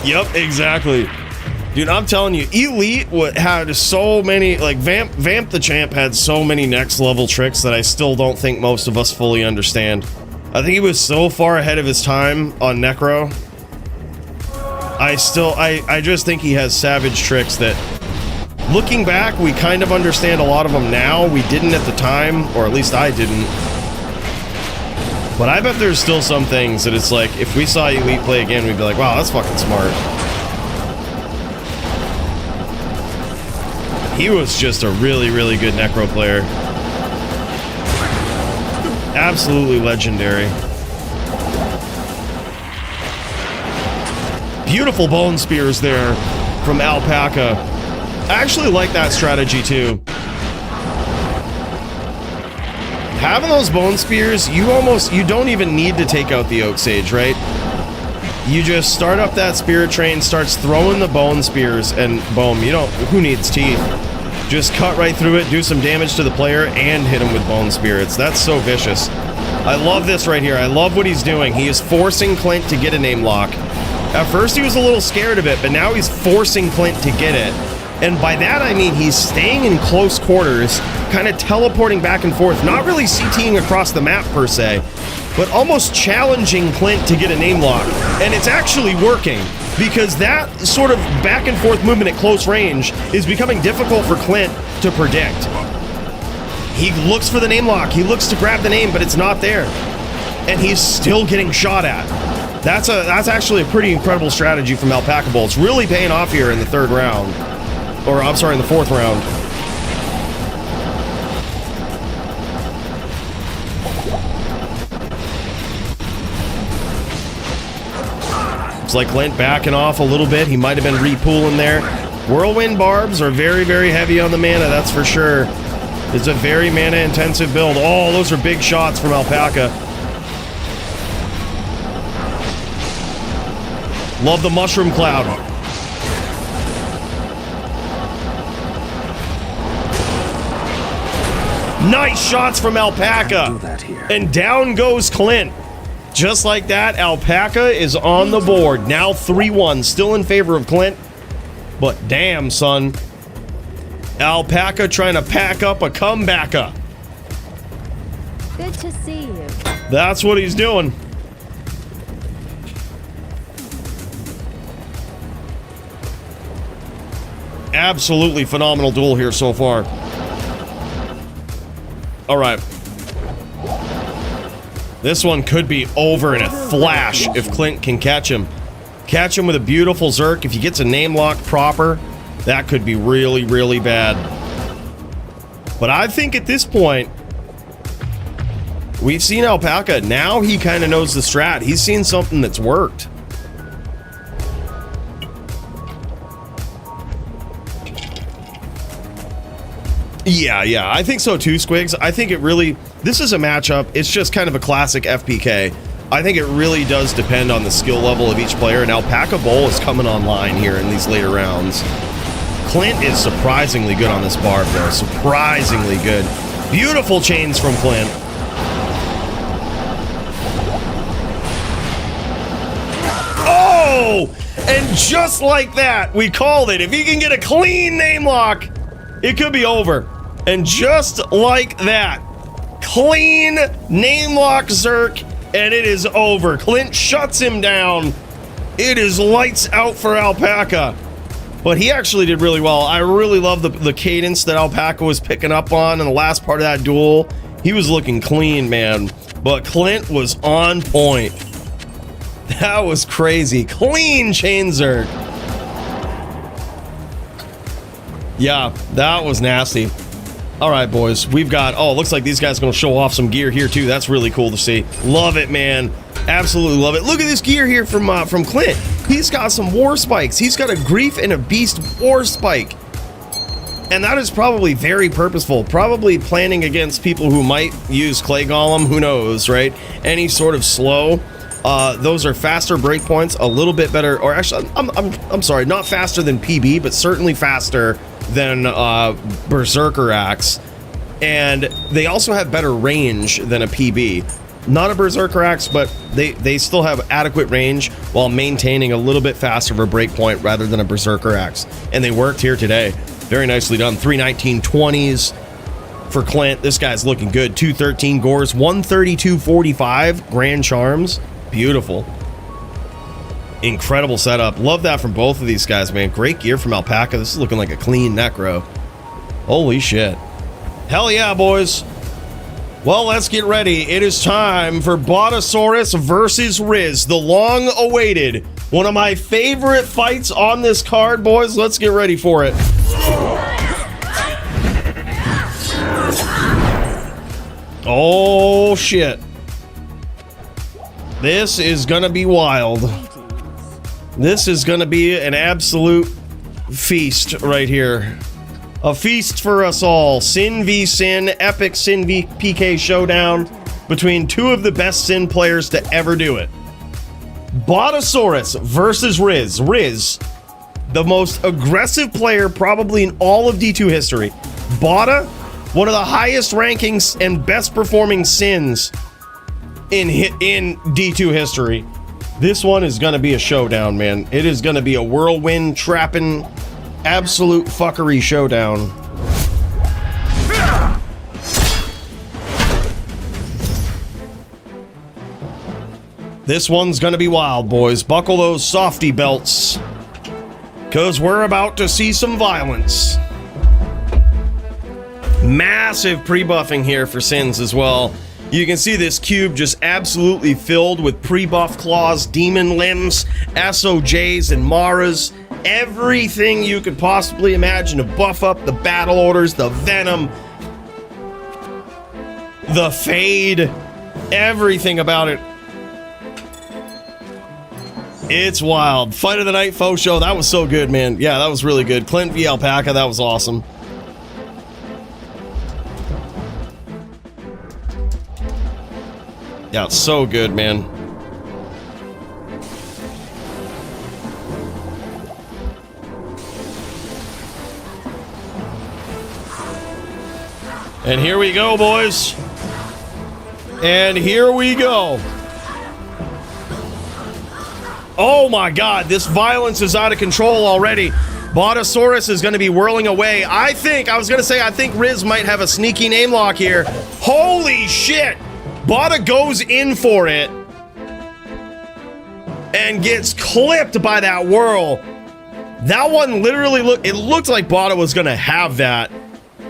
Yep, exactly. Dude, I'm telling you, Elite had so many, like Vamp the Champ had so many next level tricks that I still don't think most of us fully understand. I think he was so far ahead of his time on Necro. I just think he has savage tricks that, looking back, we kind of understand a lot of them now. We didn't at the time, or at least I didn't. But I bet there's still some things that it's like, if we saw Elite play again, we'd be like, wow, that's fucking smart. He was just a really, really good Necro player. Absolutely legendary. Beautiful bone spears there from Alpaca. I actually like that strategy too. Having those bone spears, you don't even need to take out the Oak Sage, right? You just start up that spirit train, starts throwing the bone spears, and boom, who needs teeth? Just cut right through it, do some damage to the player, and hit him with bone spirits. That's so vicious. I love this right here. I love what he's doing. He is forcing Clint to get a name lock. At first he was a little scared of it, but now he's forcing Clint to get it. And by that I mean he's staying in close quarters, kind of teleporting back and forth, not really CTing across the map per se, but almost challenging Clint to get a name lock. And it's actually working, because that sort of back and forth movement at close range is becoming difficult for Clint to predict. He looks for the name lock, he looks to grab the name, but it's not there. And he's still getting shot at. That's actually a pretty incredible strategy from Alpaca Bowl. It's really paying off here in the third round. Or, I'm sorry, in the fourth round. It's like Clint backing off a little bit. He might have been repooling there. Whirlwind Barbs are very, very heavy on the mana, that's for sure. It's a very mana-intensive build. Oh, those are big shots from Alpaca. Love the Mushroom Cloud. Nice shots from Alpaca. And down goes Clint. Just like that, Alpaca is on the board. Now 3-1, still in favor of Clint. But damn, son. Alpaca trying to pack up a comebacker. Good to see you. That's what he's doing. Absolutely phenomenal duel here so far. All right. This one could be over in a flash if Clint can catch him. Catch him with a beautiful Zerk. If he gets a name lock proper, that could be really, really bad. But I think at this point, we've seen Alpaca. Now he kind of knows the strat. He's seen something that's worked. Yeah, I think so too, Squigs. I think it really, this is a matchup. It's just kind of a classic FPK. I think it really does depend on the skill level of each player, and Alpaca Bowl is coming online here in these later rounds. Clint is surprisingly good on this barb, though. Surprisingly good. Beautiful chains from Clint. Oh! And just like that, we called it. If he can get a clean name lock, it could be over. And just like that, clean name lock Zerk, and it is over. Clint shuts him down. It is lights out for Alpaca. But he actually did really well. I really love the cadence that Alpaca was picking up on in the last part of that duel. He was looking clean, man. But Clint was on point. That was crazy. Clean chain Zerk. Yeah, that was nasty. All right, boys, we've got, oh, it looks like these guys are going to show off some gear here, too. That's really cool to see. Love it, man. Absolutely love it. Look at this gear here from Clint. He's got some war spikes. He's got a Grief and a Beast war spike. And that is probably very purposeful, probably planning against people who might use Clay Golem, who knows, right? Any sort of slow. Those are faster breakpoints, a little bit better, or actually, I'm sorry, not faster than PB, but certainly faster than Berserker Axe. And they also have better range than a PB. Not a Berserker Axe, but they still have adequate range while maintaining a little bit faster of a breakpoint rather than a Berserker Axe. And they worked here today. Very nicely done. 319.20s for Clint. This guy's looking good. 213 Gores, 132.45 Grand Charms. Beautiful. Incredible setup. Love that from both of these guys, man. Great gear from Alpaca. This is looking like a clean Necro. Holy shit. Hell yeah, boys. Well, let's get ready. It is time for Bottosaurus versus Riz, the long-awaited, one of my favorite fights on this card, boys. Let's get ready for it. Oh, shit. This is gonna be wild. This is gonna be an absolute feast right here. A feast for us all. Sin v Sin, epic Sin v PK showdown between two of the best Sin players to ever do it. Bottosaurus versus Riz. Riz, the most aggressive player probably in all of D2 history. Botta, one of the highest rankings and best performing Sins in D2 history. This one is gonna be a showdown, man. It is gonna be a whirlwind trapping absolute fuckery showdown. This one's gonna be wild, boys. Buckle those softy belts, because we're about to see some violence. Massive pre-buffing here for Sins as well. You can see this cube just absolutely filled with pre-buff claws, demon limbs, SOJs, and Maras. Everything you could possibly imagine to buff up the battle orders, the venom, the fade, everything about it. It's wild. Fight of the night, faux show. That was so good, man. Yeah, that was really good. Clint v Alpaca, that was awesome. Yeah, it's so good, man. And here we go, boys. And here we go. Oh my god, this violence is out of control already. Bottosaurus is going to be whirling away. I think Riz might have a sneaky name lock here. Holy shit! Botta goes in for it and gets clipped by that whirl. That one literally looked like Botta was going to have that.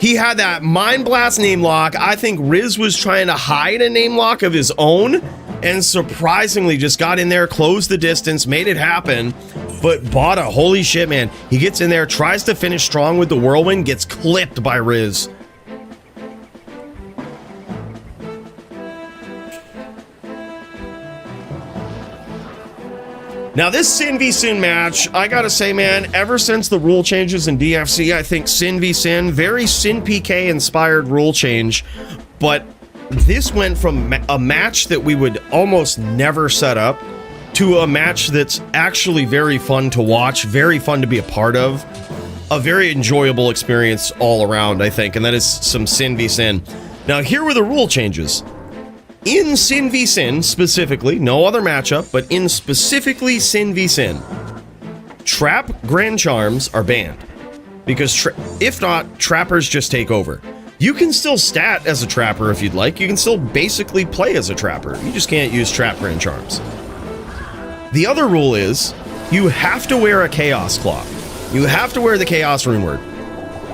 He had that Mind Blast name lock. I think Riz was trying to hide a name lock of his own and surprisingly just got in there, closed the distance, made it happen. But Botta, holy shit, man. He gets in there, tries to finish strong with the whirlwind, gets clipped by Riz. Now, this Sin v Sin match, I gotta say, man, ever since the rule changes in DFC, I think Sin v Sin, very Sin PK inspired rule change, but this went from a match that we would almost never set up to a match that's actually very fun to watch, very fun to be a part of, a very enjoyable experience all around, I think, and that is some Sin v Sin. Now, here were the rule changes. In Sin v Sin, specifically, no other matchup, but in specifically Sin v Sin, Trap Grand Charms are banned. Because if not, Trappers just take over. You can still stat as a Trapper if you'd like. You can still basically play as a Trapper. You just can't use Trap Grand Charms. The other rule is, you have to wear a Chaos Claw. You have to wear the Chaos Rune Word.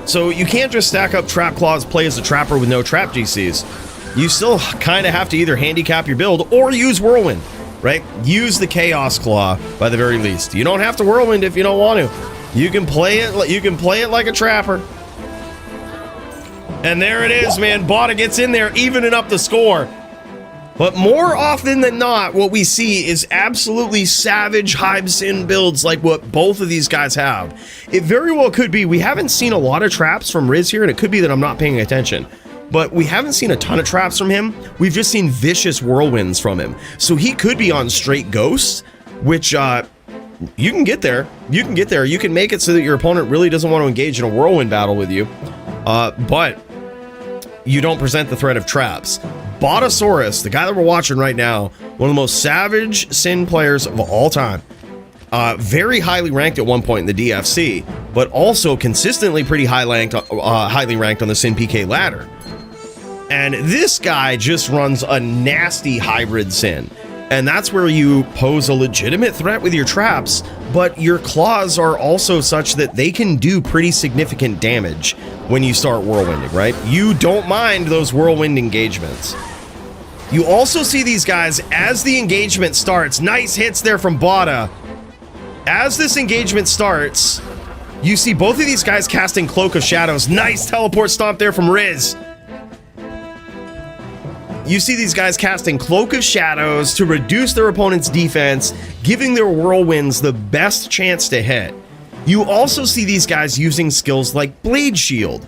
So you can't just stack up Trap Claws, play as a Trapper with no Trap GCs. You still kind of have to either handicap your build or use Whirlwind, right? Use the Chaos Claw by the very least. You don't have to Whirlwind if you don't want to. You can play it. You can play it like a Trapper. And there it is, man. Botta gets in there, evening up the score. But more often than not, what we see is absolutely savage Hive Sin builds like what both of these guys have. It very well could be, we haven't seen a lot of traps from Riz here, and it could be that I'm not paying attention. But we haven't seen a ton of traps from him. We've just seen vicious whirlwinds from him. So he could be on straight ghosts, which you can get there. You can get there. You can make it so that your opponent really doesn't want to engage in a whirlwind battle with you. But you don't present the threat of traps. Bottosaurus, the guy that we're watching right now, one of the most savage Sin players of all time. Very highly ranked at one point in the DFC, but also consistently pretty highly ranked on the Sin PK ladder. And this guy just runs a nasty hybrid Sin. And that's where you pose a legitimate threat with your traps, but your claws are also such that they can do pretty significant damage when you start whirlwinding, right? You don't mind those whirlwind engagements. You also see these guys as the engagement starts. Nice hits there from Botta. As this engagement starts, you see both of these guys casting Cloak of Shadows. Nice teleport stomp there from Riz. You see these guys casting Cloak of Shadows to reduce their opponent's defense, giving their whirlwinds the best chance to hit. You also see these guys using skills like Blade Shield.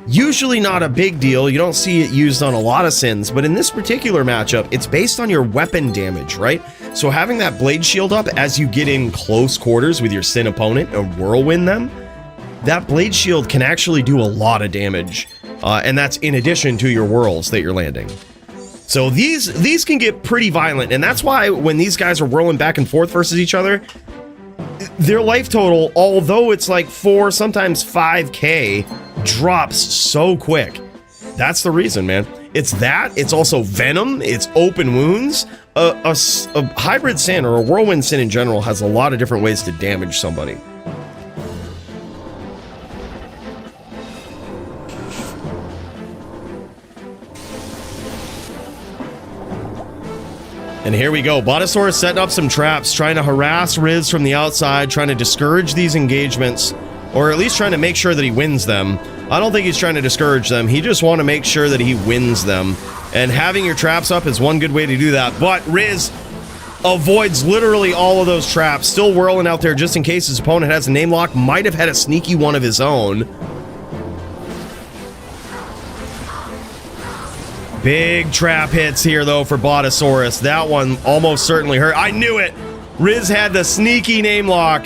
Usually not a big deal, you don't see it used on a lot of Sins, but in this particular matchup, it's based on your weapon damage, right? So having that Blade Shield up as you get in close quarters with your Sin opponent and whirlwind them, that Blade Shield can actually do a lot of damage, and that's in addition to your whirls that you're landing. So these can get pretty violent, and that's why when these guys are whirling back and forth versus each other, their life total, although it's like 4, sometimes 5k, drops so quick. That's the reason, man. It's that, it's also venom, it's open wounds. A hybrid Sin, or a whirlwind Sin in general, has a lot of different ways to damage somebody. And here we go. Bottosaurus setting up some traps, trying to harass Riz from the outside, trying to discourage these engagements, or at least trying to make sure that he wins them. I don't think he's trying to discourage them. He just wants to make sure that he wins them. And having your traps up is one good way to do that. But Riz avoids literally all of those traps, still whirling out there just in case his opponent has a name lock, might have had a sneaky one of his own. Big trap hits here, though, for Bottosaurus. That one almost certainly hurt. I knew it! Riz had the sneaky name lock.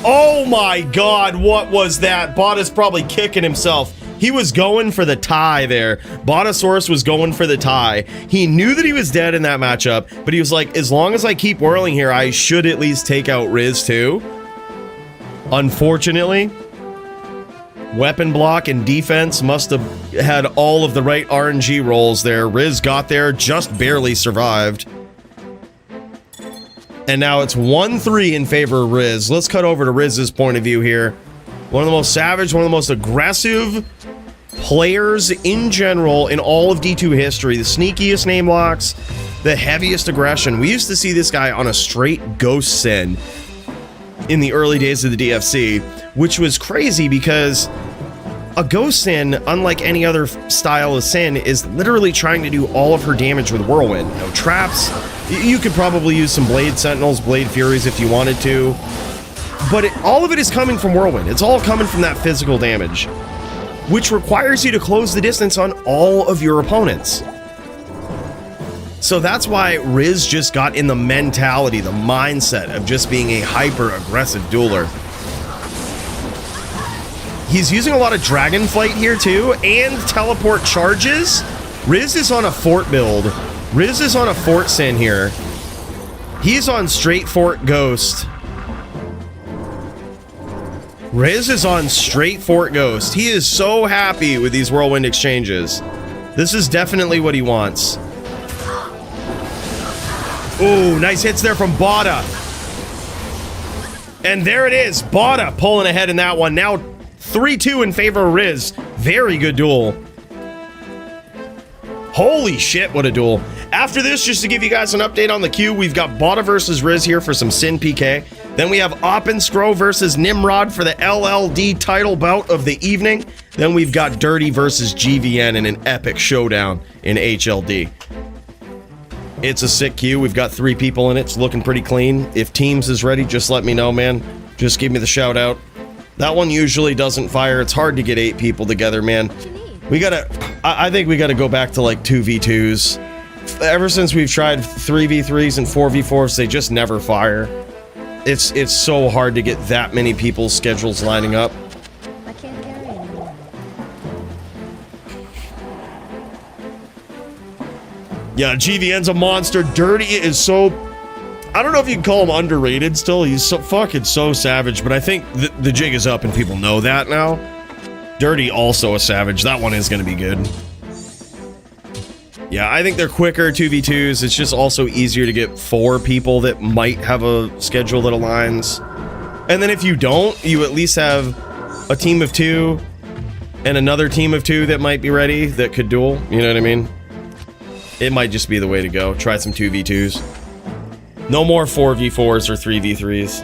Oh my god, what was that? Botta's probably kicking himself. He was going for the tie there. Bottosaurus was going for the tie. He knew that he was dead in that matchup, but he was like, as long as I keep whirling here, I should at least take out Riz too. Unfortunately, weapon block and defense must have had all of the right RNG rolls there. Riz got there, just barely survived. And now it's 1-3 in favor of Riz. Let's cut over to Riz's point of view here. One of the most savage, one of the most aggressive players in general in all of D2 history. The sneakiest name locks, the heaviest aggression. We used to see this guy on a straight ghost Sin in the early days of the DFC, which was crazy because a ghost Sin, unlike any other style of Sin, is literally trying to do all of her damage with whirlwind. No traps. You could probably use some Blade Sentinels, Blade Furies if you wanted to, but all of it is coming from whirlwind. It's all coming from that physical damage, which requires you to close the distance on all of your opponents. So that's why Riz just got in the mentality, the mindset of just being a hyper-aggressive dueler. He's using a lot of Dragon Flight here too, and teleport charges. Riz is on a fort build. Riz is on a fort Sin here. He's on straight fort ghost. Riz is on straight fort ghost. He is so happy with these whirlwind exchanges. This is definitely what he wants. Ooh, nice hits there from Botta. And there it is. Botta pulling ahead in that one. Now 3-2 in favor of Riz. Very good duel. Holy shit, what a duel. After this, just to give you guys an update on the queue, we've got Botta versus Riz here for some Sin PK. Then we have Oppen Scroll versus Nimrod for the LLD title bout of the evening. Then we've got Dirty versus GVN in an epic showdown in HLD. It's a sick queue. We've got 3 people in it. It's looking pretty clean. If Teams is ready, just let me know, man. Just give me the shout out. That one usually doesn't fire. It's hard to get 8 people together, man. We gotta... I think we gotta go back to like 2v2s. Ever since we've tried 3v3s and 4v4s, they just never fire. It's so hard to get that many people's schedules lining up. I can't carry anymore. Yeah, GVN's a monster. Dirty is so... I don't know if you can call him underrated still. He's so fucking so savage, but I think the jig is up and people know that now. Dirty also a savage. That one is going to be good. Yeah, I think they're quicker 2v2s. It's just also easier to get 4 people that might have a schedule that aligns. And then if you don't, you at least have a team of 2 and another team of 2 that might be ready that could duel. You know what I mean? It might just be the way to go. Try some 2v2s. No more 4v4s or 3v3s.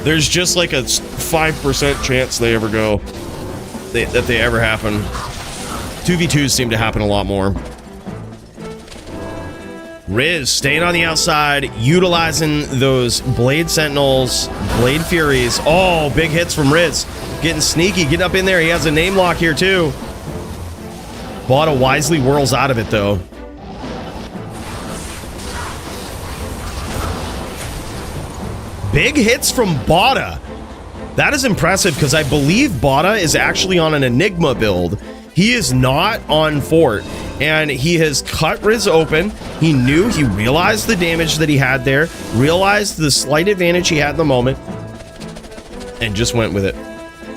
There's just like a 5% chance they ever go. That they ever happen. 2v2s seem to happen a lot more. Riz staying on the outside, utilizing those Blade Sentinels, Blade Furies. Oh, big hits from Riz. Getting sneaky, getting up in there. He has a name lock here too. Botta wisely whirls out of it though. Big hits from Botta. That is impressive because I believe Botta is actually on an Enigma build. He is not on Fort, and he has cut Riz open. He realized the damage that he had there, realized the slight advantage he had in the moment, and just went with it.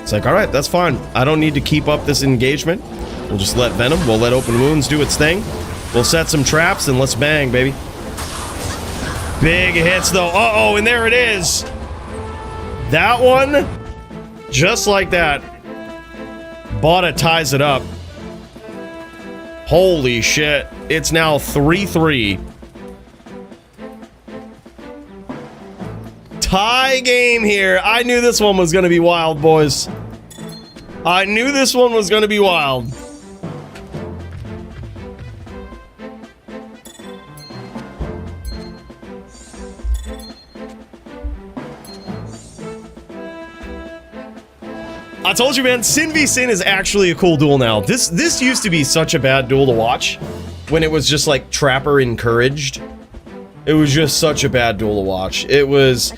It's like, all right, that's fine. I don't need to keep up this engagement. We'll just let Venom, we'll let Open Wounds do its thing. We'll set some traps and let's bang, baby. Big hits though. Uh-oh, and there it is. That one, just like that, Botta ties it up. Holy shit. It's now 3-3. Tie game here. I knew this one was going to be wild, boys. I knew this one was going to be wild. I told you, man, Sin v Sin is actually a cool duel now. This used to be such a bad duel to watch when it was just like Trapper encouraged. It was just such a bad duel to watch. It was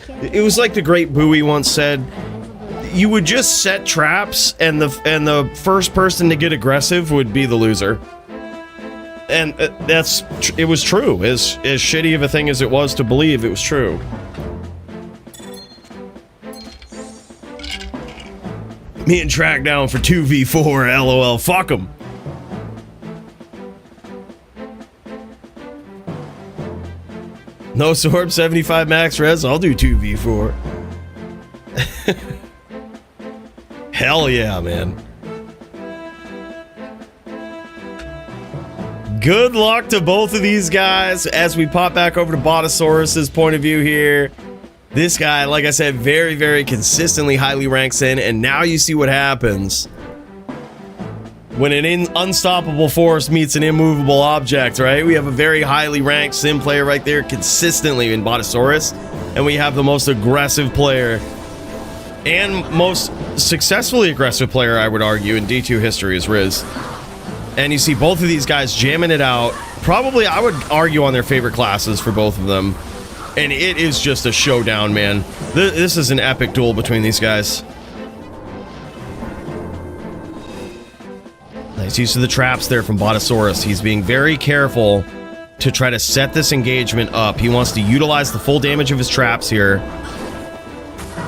like the great Bowie once said, you would just set traps and the first person to get aggressive would be the loser. And it was true. As shitty of a thing as it was to believe, it was true. Me and Track down for 2v4, lol, fuck him. No Sorb, 75 max res, I'll do 2v4. Hell yeah, man. Good luck to both of these guys as we pop back over to Bottosaurus' point of view here. This guy, like I said, very, very consistently highly ranks in, and now you see what happens when an unstoppable force meets an immovable object, right? We have a very highly ranked sim player right there consistently in Bottosaurus, and we have the most aggressive player and most successfully aggressive player, I would argue, in D2 history is Riz. And you see both of these guys jamming it out. Probably, I would argue on their favorite classes for both of them. And it is just a showdown, man. This is an epic duel between these guys. Nice use of the traps there from Bottosaurus. He's being very careful to try to set this engagement up. He wants to utilize the full damage of his traps here.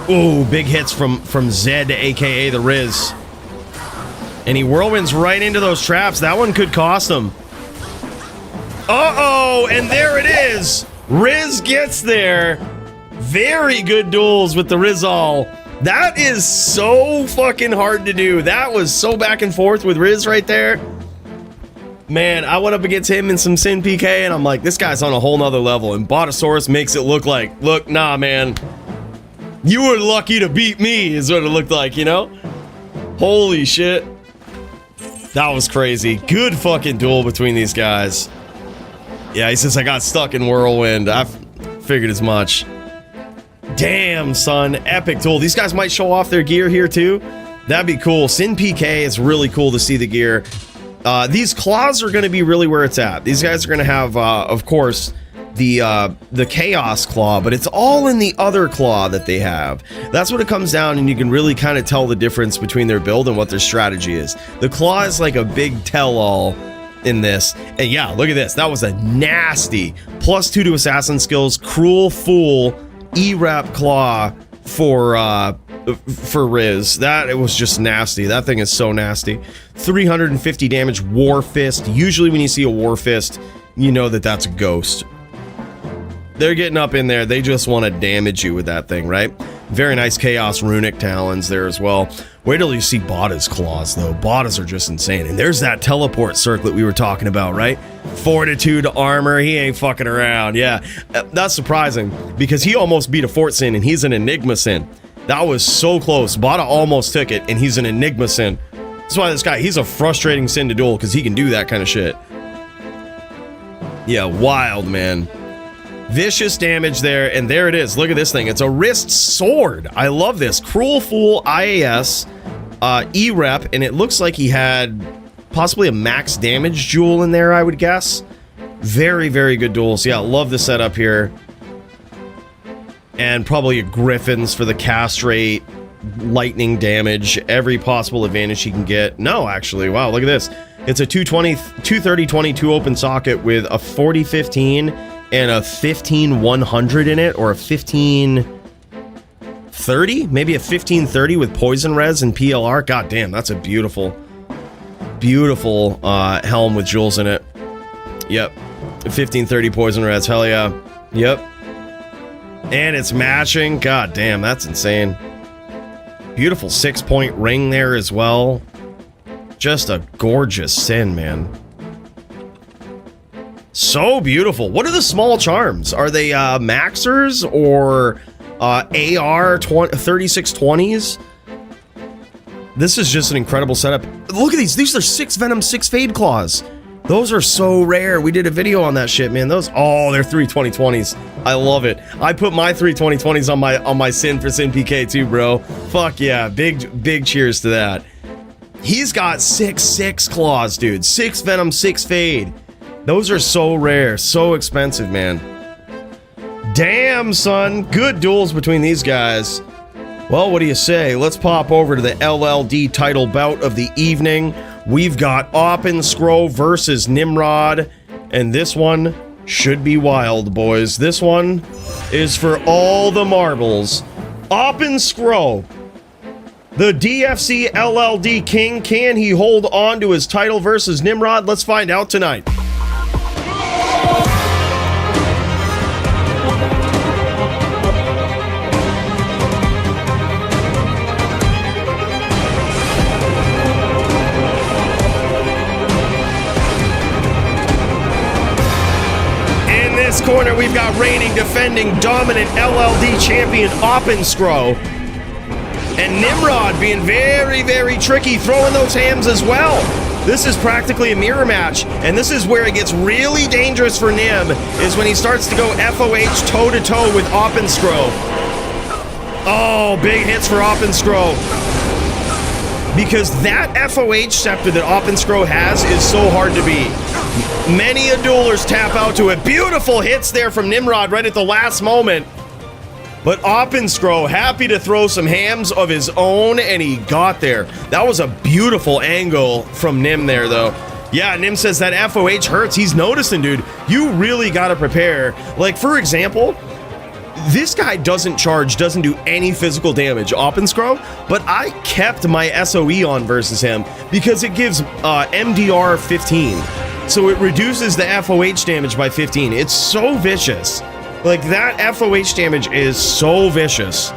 Ooh, big hits from Zed, aka the Riz. And he whirlwinds right into those traps. That one could cost him. Uh-oh, and there it is. Riz gets there. Very good duels with the Rizal. That is so fucking hard to do. That was so back and forth with Riz right there. Man, I went up against him in some Sin PK, and I'm like, this guy's on a whole nother level. And Bottosaurus makes it look like, look, nah, man. You were lucky to beat me, is what it looked like, you know? Holy shit. That was crazy. Good fucking duel between these guys. Yeah, he says I got stuck in Whirlwind. I figured as much. Damn, son. Epic duel. These guys might show off their gear here, too. That'd be cool. Sin PK is really cool to see the gear. These claws are going to be really where it's at. These guys are going to have, of course, the Chaos Claw, but it's all in the other claw that they have. That's what it comes down, and you can really kind of tell the difference between their build and what their strategy is. The claw is like a big tell-all in this. And yeah, look at this. That was a nasty +2 to assassin skills, cruel fool, E-Rap claw for Riz. That, it was just nasty. That thing is so nasty. 350 damage, War Fist. Usually when you see a War Fist, you know that that's a ghost. They're getting up in there. They just want to damage you with that thing, right? Very nice Chaos Runic Talons there as well. Wait till you see Botta's claws, though. Botta's are just insane. And there's that teleport circlet we were talking about, right? Fortitude armor. He ain't fucking around. Yeah, that's surprising because he almost beat a Fort Sin and he's an Enigma Sin. That was so close. Botta almost took it and he's an Enigma Sin. That's why this guy, he's a frustrating Sin to duel because he can do that kind of shit. Yeah, wild, man. Vicious damage there, and there it is. Look at this thing. It's a wrist sword. I love this. Cruel Fool IAS E-Rep, and it looks like he had possibly a max damage jewel in there, I would guess. Very, very good duels. Yeah, love the setup here. And probably a Griffins for the cast rate, lightning damage, every possible advantage he can get. No, actually, wow, look at this. It's a 230-22 open socket with a 40-15 and a 15-100 in it, or a 15-30? Maybe a 15-30 with poison res and PLR. God damn, that's a beautiful, beautiful helm with jewels in it. Yep. 15-30 poison res, hell yeah. Yep. And it's matching. God damn, that's insane. Beautiful 6-point ring there as well. Just a gorgeous Sin, man. So beautiful. What are the small charms? Are they maxers or AR 3620s? This is just an incredible setup. Look at these. These are 6 Venom, 6 Fade Claws. Those are so rare. We did a video on that shit, man. Those, oh, they're 3 2020s. I love it. I put my 3 2020s on my Sin for Sin PK too, bro. Fuck yeah. Big cheers to that. He's got 6 claws, dude. 6 Venom, 6 Fade. Those are so rare, so expensive, man. Damn, son. Good duels between these guys. Well, what do you say? Let's pop over to the LLD title bout of the evening. We've got Oppen Scroll versus Nimrod, and this one should be wild, boys. This one is for all the marbles. Oppen Scroll, the DFC LLD king. Can he hold on to his title versus Nimrod? Let's find out tonight. Corner, we've got reigning, defending, dominant LLD champion Oppen Scroll, and Nimrod being very, very tricky, throwing those hams as well. This is practically a mirror match, and this is where it gets really dangerous for Nim, is when he starts to go FOH toe-to-toe with Oppen Scroll. Oh, big hits for Oppen Scroll. Because that FOH scepter that Oppen Scroll has is so hard to beat. Many a duelers tap out to it. Beautiful hits there from Nimrod right at the last moment. But Oppen Scroll happy to throw some hams of his own, and he got there. That was a beautiful angle from Nim there, though. Yeah, Nim says that FOH hurts. He's noticing, dude. You really got to prepare. Like, for example, this guy doesn't do any physical damage, Oppen Scroll, but I kept my SOE on versus him because it gives MDR 15. So it reduces the FOH damage by 15. It's so vicious. Like, that FOH damage is so vicious.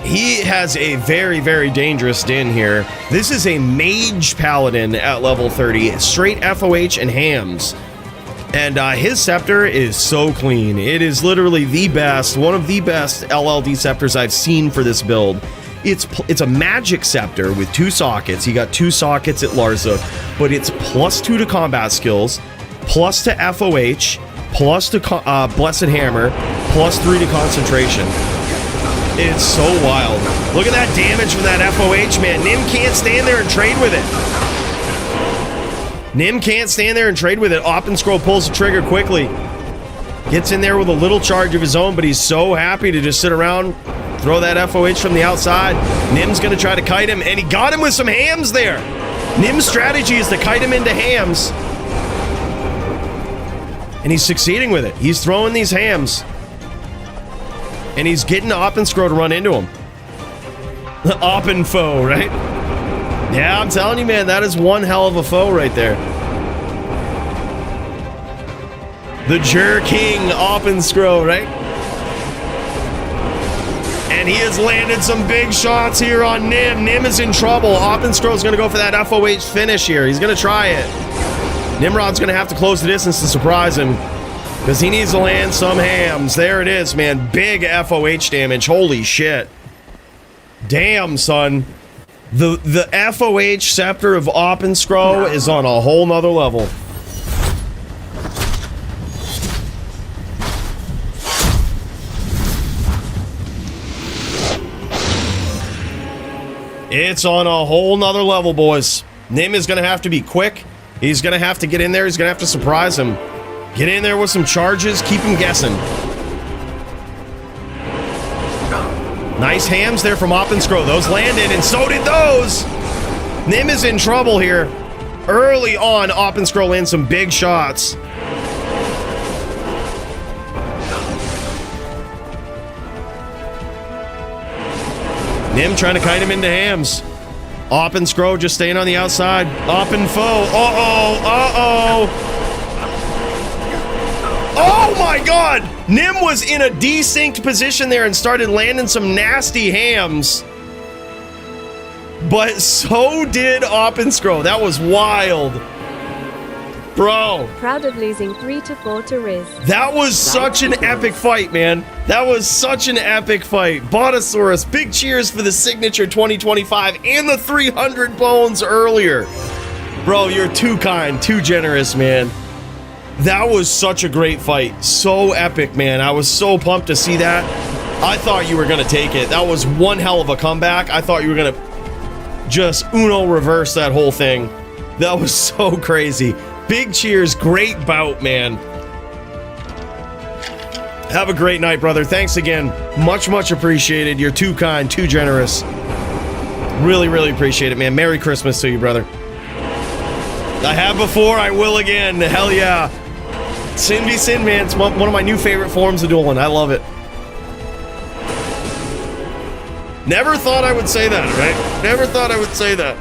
He has a very, very dangerous Din here. This is a Mage Paladin at level 30. Straight FOH and hams. And his scepter is so clean. It is literally the best, one of the best LLD scepters I've seen for this build. It's a magic scepter with 2 sockets. He got 2 sockets at Larza, but it's +2 to combat skills, plus to FOH, plus to Blessed Hammer, +3 to concentration. It's so wild. Look at that damage from that FOH, man. Nim can't stand there and trade with it. Nim can't stand there and trade with it. Oppen Scroll pulls the trigger quickly. Gets in there with a little charge of his own, but he's so happy to just sit around, throw that FOH from the outside. Nim's going to try to kite him, and he got him with some hams there. Nim's strategy is to kite him into hams. And he's succeeding with it. He's throwing these hams. And he's getting Oppen Scroll to run into him. The Oppen foe, right? Yeah, I'm telling you, man, that is one hell of a foe right there. The Jer King Oppen Scroll, right? And he has landed some big shots here on Nim. Nim is in trouble. Oppen Scroll's going to go for that FOH finish here. He's going to try it. Nimrod's going to have to close the distance to surprise him, because he needs to land some hams. There it is, man. Big FOH damage. Holy shit. Damn, son. The FOH scepter of Oppen Scroll is on a whole nother level. It's on a whole nother level, boys. Nim is going to have to be quick. He's going to have to get in there. He's going to have to surprise him. Get in there with some charges. Keep him guessing. Nice hams there from Oppen Scroll. Those landed, and so did those. Nim is in trouble here. Early on, Oppen Scroll in some big shots. Nim trying to kite him into hams. Oppen Scroll just staying on the outside. Oppen foe. Uh-oh. Uh-oh. Oh my god! Nim was in a desynced position there and started landing some nasty hams. But so did Oppen Scroll. That was wild. Bro. Proud of losing 3-4 to Riz. That was such an epic fight, man. That was such an epic fight. Bottosaurus, big cheers for the signature 2025 and the 300 bones earlier. Bro, you're too kind, too generous, man. That was such a great fight. So epic, man. I was so pumped to see that. I thought you were going to take it. That was one hell of a comeback. I thought you were going to just Uno reverse that whole thing. That was so crazy. Big cheers. Great bout, man. Have a great night, brother. Thanks again. Much, much appreciated. You're too kind, too generous. Really, really appreciate it, man. Merry Christmas to you, brother. I have before, I will again. Hell yeah. Sin be sin, man. It's one of my new favorite forms of dueling. I love it. Never thought I would say that, right? Never thought I would say that.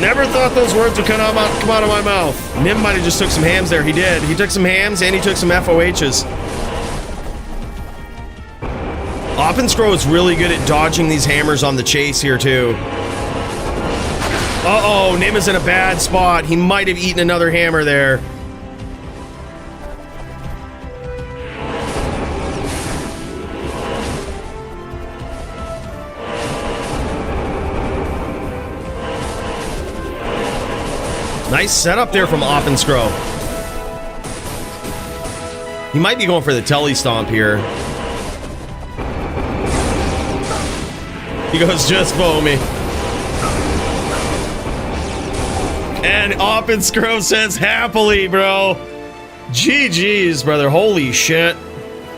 Never thought those words would come out of my mouth. Nim might have just took some hams there. He did. He took some hams and he took some FOHs. Oppen Scroll is really good at dodging these hammers on the chase here, too. Uh-oh, Nim is in a bad spot. He might have eaten another hammer there. Nice setup there from Oppen Scroll. He might be going for the telly stomp here. He goes, just foe me. And Oppen Scroll says happily, bro. GG's, brother. Holy shit.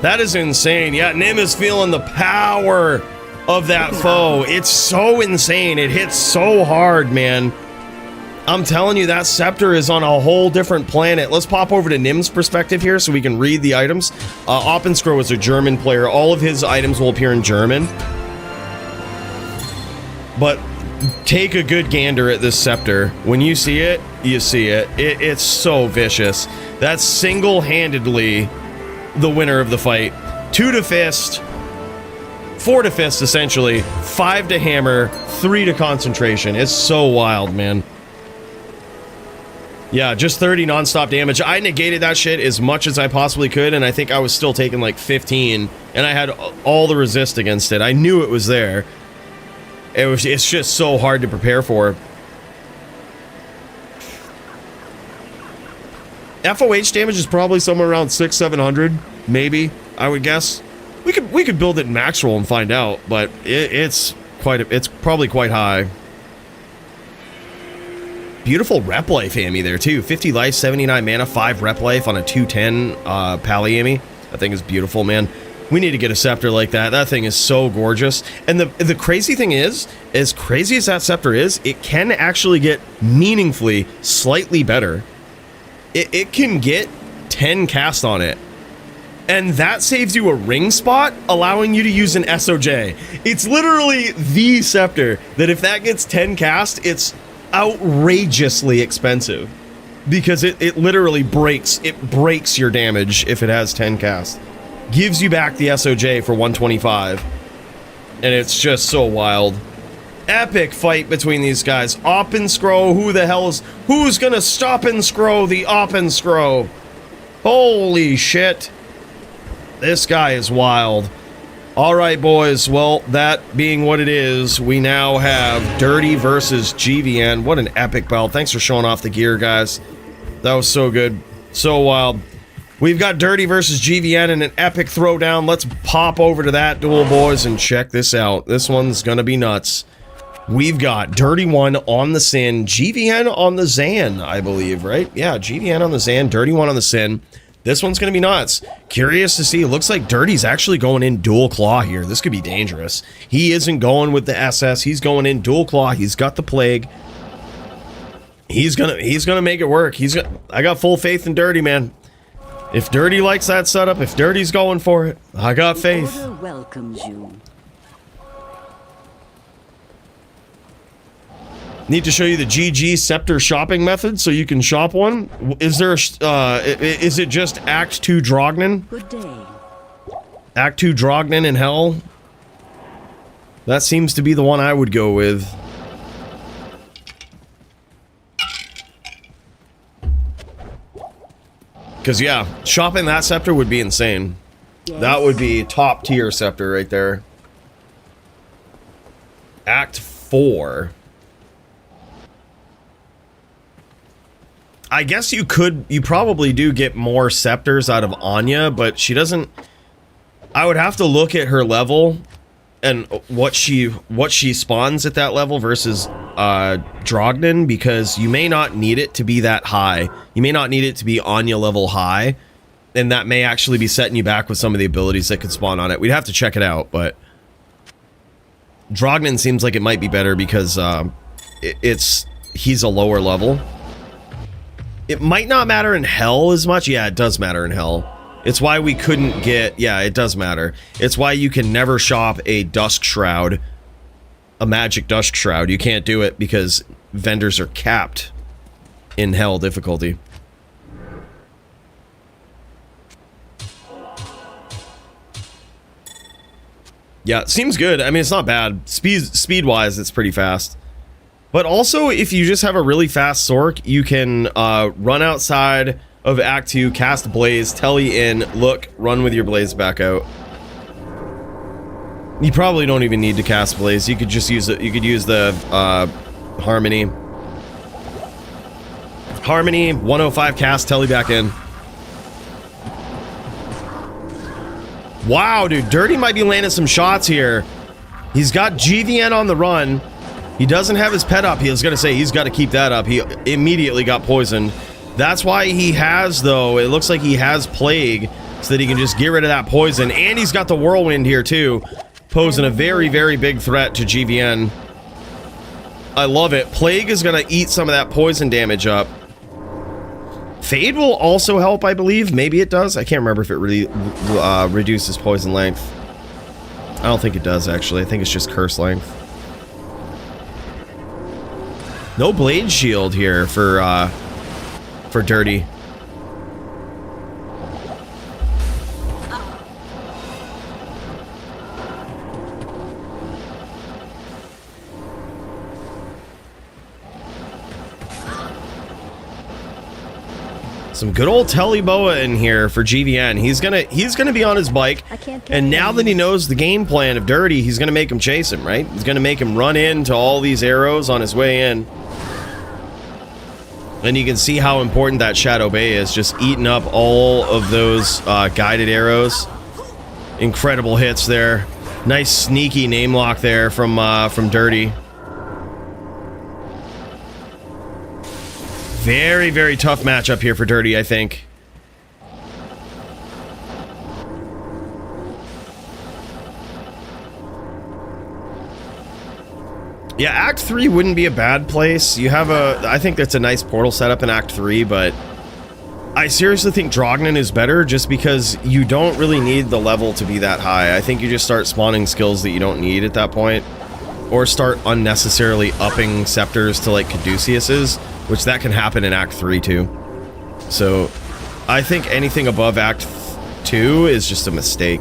That is insane. Yeah, Nim is feeling the power of that foe. It's so insane. It hits so hard, man. I'm telling you, that scepter is on a whole different planet. Let's pop over to Nim's perspective here so we can read the items. Oppen Scroll is a German player. All of his items will appear in German. But take a good gander at this scepter. When you see it, you see it. It's so vicious. That's single-handedly the winner of the fight. 2 to fist, 4 to fist, essentially, 5 to hammer, 3 to concentration. It's so wild, man. Yeah, just 30 nonstop damage. I negated that shit as much as I possibly could, and I think I was still taking like 15, and I had all the resist against it. I knew it was there. It's just so hard to prepare for. FOH damage is probably somewhere around 600-700, maybe, I would guess. We could build it in max roll and find out, but it's probably quite high. Beautiful rep life Amy there too. 50 life, 79 mana, 5 rep life on a 210 Pally Amy. That thing is beautiful, man. We need to get a scepter like that. That thing is so gorgeous. And the crazy thing is, as crazy as that scepter is, it can actually get meaningfully slightly better. It can get 10 cast on it. And that saves you a ring spot, allowing you to use an SOJ. It's literally the scepter that if that gets 10 cast, it's outrageously expensive. Because it literally breaks your damage if it has 10 cast. Gives you back the SOJ for 125. And it's just so wild. Epic fight between these guys. Oppen Scroll, who's gonna stop and scroll the Oppen Scroll? Holy shit. This guy is wild. Alright, boys. Well, that being what it is, we now have Dirty versus GVN. What an epic belt. Thanks for showing off the gear, guys. That was so good. So wild. We've got Dirty versus GVN in an epic throwdown. Let's pop over to that duel, boys, and check this out. This one's gonna be nuts. We've got Dirty 1 on the Sin, GVN on the Zan, I believe, right? Yeah, GVN on the Zan, Dirty 1 on the Sin. This one's going to be nuts. Curious to see. It looks like Dirty's actually going in dual claw here. This could be dangerous. He isn't going with the SS. He's going in dual claw. He's got the plague. He's gonna make it work. I got full faith in Dirty, man. If Dirty likes that setup, if Dirty's going for it, I got faith. The order welcomes you. Need to show you the GG Scepter shopping method so you can shop one. Is there is it just Act 2 Drognin? Good day. Act 2 Drognin in Hell? That seems to be the one I would go with. Because, yeah, shopping that scepter would be insane. Yes. That would be top tier scepter right there. Act 4. I guess you probably do get more scepters out of Anya, but she doesn't... I would have to look at her level and what she spawns at that level versus Drognin, because you may not need it to be that high. You may not need it to be Anya level high, and that may actually be setting you back with some of the abilities that could spawn on it. We'd have to check it out, but Drognin seems like it might be better because he's a lower level. It might not matter in Hell as much. Yeah, it does matter in Hell. It's why we couldn't get... Yeah, it does matter. It's why you can never shop a Dusk Shroud. A magic Dusk Shroud. You can't do it because vendors are capped in Hell difficulty. Yeah, it seems good. I mean, it's not bad. Speed-wise, it's pretty fast. But also, if you just have a really fast Sork, you can run outside of Act 2, cast Blaze, telly in, look, run with your Blaze back out. You probably don't even need to cast Blaze. You could just use it. You could use the Harmony. Harmony, 105 cast, telly back in. Wow, dude, Dirty might be landing some shots here. He's got GVN on the run. He doesn't have his pet up. He was going to say he's got to keep that up. He immediately got poisoned. That's why he has, though, it looks like he has Plague so that he can just get rid of that poison. And he's got the Whirlwind here, too, posing a very, very big threat to GVN. I love it. Plague is going to eat some of that poison damage up. Fade will also help, I believe. Maybe it does. I can't remember if it really reduces poison length. I don't think it does, actually. I think it's just curse length. No Blade Shield here for Dirty. Some good old Telly Boa in here for GVN. He's gonna be on his bike, and now that he knows the game plan of Dirty, he's gonna make him chase him, right? He's gonna make him run into all these arrows on his way in. And you can see how important that Shadow Bay is, just eating up all of those guided arrows. Incredible hits there. Nice sneaky name lock there from Dirty. Very, very tough matchup here for Dirty, I think. Yeah, Act 3 wouldn't be a bad place. You have I think that's a nice portal setup in Act 3, but I seriously think Drognin is better just because you don't really need the level to be that high. I think you just start spawning skills that you don't need at that point, or start unnecessarily upping scepters to like Caduceus's, which that can happen in Act 3 too. So I think anything above Act 2 is just a mistake.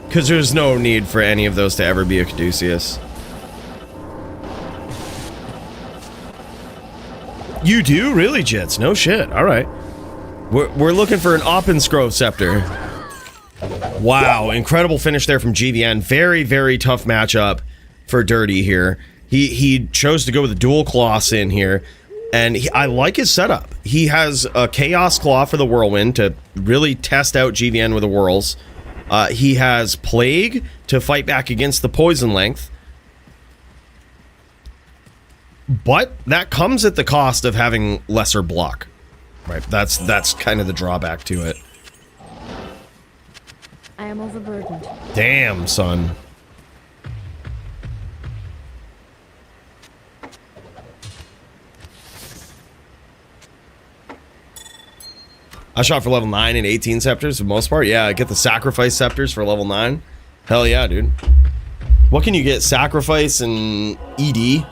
Because there's no need for any of those to ever be a Caduceus. You do? Really, Jits? No shit. Alright. We're looking for an Oppen Scroll scepter. Wow, incredible finish there from GVN. Very, very tough matchup for Dirty here. He chose to go with a dual claw in here, and I like his setup. He has a Chaos Claw for the Whirlwind to really test out GVN with the Whirls. He has Plague to fight back against the Poison Length. But that comes at the cost of having lesser block. Right, that's kind of the drawback to it. I am overburdened. Damn, son. I shot for level 9 and 18 scepters for the most part. Yeah, I get the sacrifice scepters for level 9. Hell yeah, dude. What can you get? Sacrifice and ED?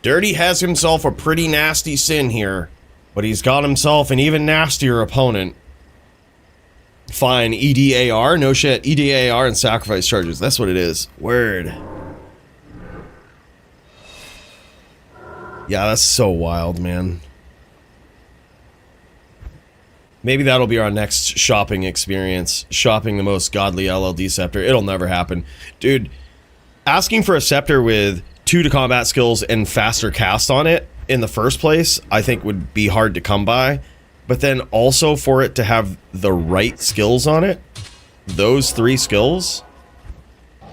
Dirty has himself a pretty nasty sin here, but he's got himself an even nastier opponent. Fine, EDAR? No shit, EDAR and sacrifice charges. That's what it is. Word. Yeah, that's so wild, man. Maybe that'll be our next shopping experience. Shopping the most godly LLD scepter. It'll never happen. Dude, asking for a scepter with 2 to combat skills and faster cast on it in the first place, I think would be hard to come by. But then also for it to have the right skills on it, those 3 skills,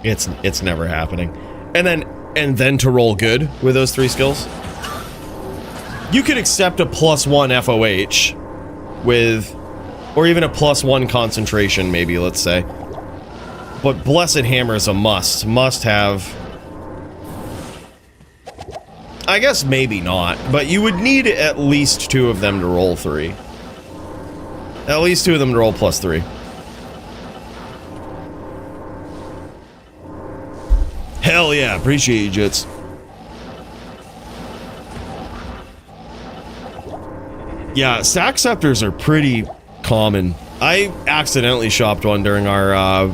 it's never happening. And then to roll good with those 3 skills. You could accept a +1 FOH with, or even a +1 concentration, maybe, let's say. But Blessed Hammer is a must have. I guess maybe not, but you would need at least 2 of them to roll 3. At least 2 of them to roll +3. Hell yeah, appreciate you, Jits. Yeah, sack scepters are pretty common. I accidentally shopped one during our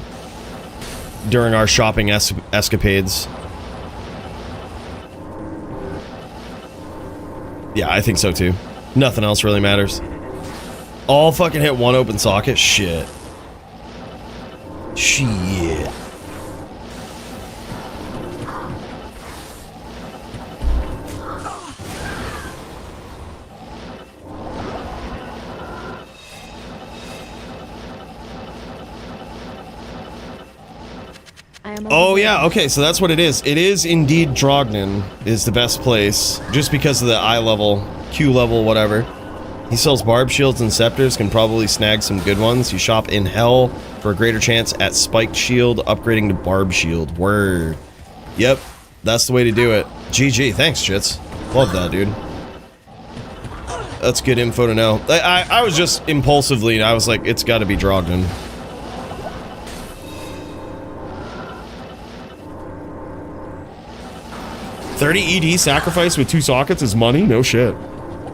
shopping escapades. Yeah, I think so too. Nothing else really matters. All fucking hit 1 open socket? Shit. Shit. Oh yeah, okay, so that's what it is. It is indeed Drognin is the best place, just because of the I level, Q level, whatever. He sells barb shields and scepters, can probably snag some good ones. You shop in Hell for a greater chance at spiked shield, upgrading to barb shield. Word. Yep, that's the way to do it. GG, thanks, Chits. Love that, dude. That's good info to know. I was just impulsively, I was like, it's gotta be Drognin. $30 ED sacrifice with 2 sockets is money? No shit.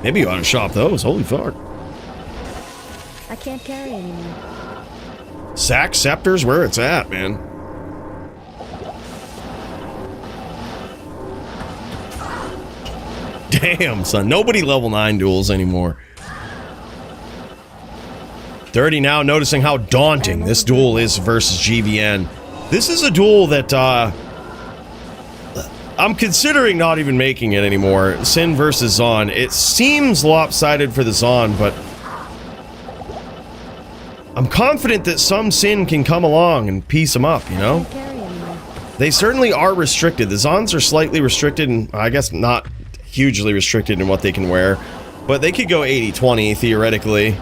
Maybe you ought to shop those. Holy fuck. I can't carry anymore. Sack Scepter's where it's at, man. Damn, son. Nobody level 9 duels anymore. Dirty now noticing how daunting this duel is versus GVN. This is a duel that, I'm considering not even making it anymore. Sin versus Zon. It seems lopsided for the Zon, but I'm confident that some Sin can come along and piece them up, you know? They certainly are restricted. The Zons are slightly restricted, and I guess not hugely restricted in what they can wear, but they could go 80-20 theoretically,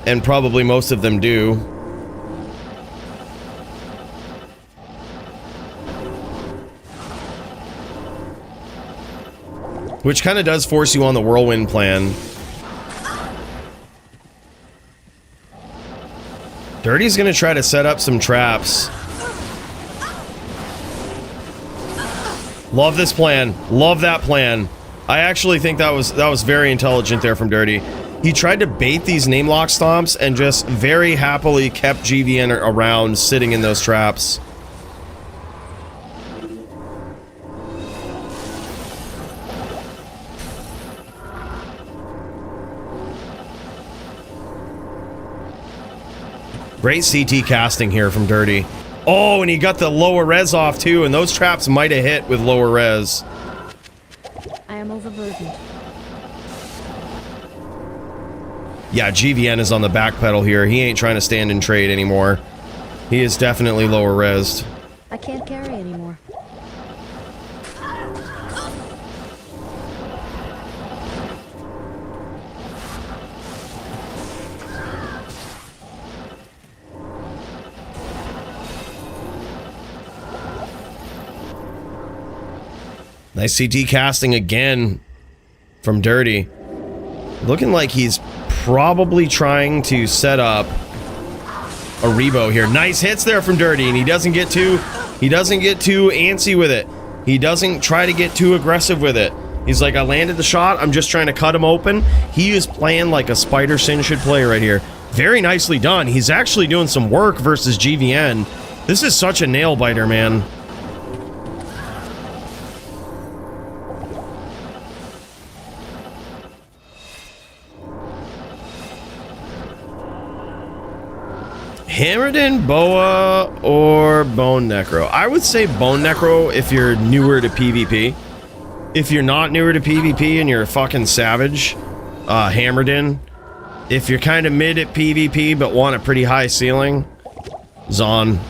and probably most of them do. Which kind of does force you on the whirlwind plan. Dirty's gonna try to set up some traps. Love this plan. Love that plan. I actually think that was very intelligent there from Dirty. He tried to bait these name lock stomps and just very happily kept GVN around sitting in those traps. Great CT casting here from Dirty. Oh, and he got the lower res off too, and those traps might have hit with lower res. I am overburdened. Yeah, GVN is on the back pedal here. He ain't trying to stand and trade anymore. He is definitely lower resed. I can't carry anymore. Nice CT casting again from Dirty. Looking like he's probably trying to set up a rebo here. Nice hits there from Dirty, and he doesn't get too antsy with it. He doesn't try to get too aggressive with it. He's like, I landed the shot, I'm just trying to cut him open. He is playing like a Spider Sin should play right here. Very nicely done. He's actually doing some work versus GVN. This is such a nail biter, man. Hammerden, Boa, or Bone Necro? I would say Bone Necro if you're newer to PvP. If you're not newer to PvP and you're a fucking savage, Hammerden. If you're kind of mid at PvP but want a pretty high ceiling, Zon.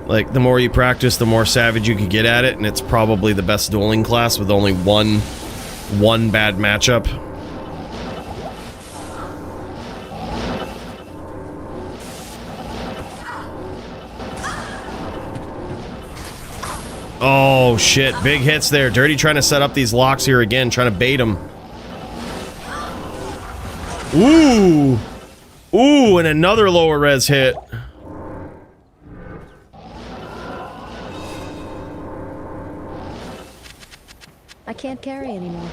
Like, the more you practice, the more savage you can get at it, and it's probably the best dueling class with only one bad matchup. Oh, shit. Big hits there. Dirty trying to set up these locks here again, trying to bait them. Ooh. Ooh, and another lower res hit. I can't carry anymore.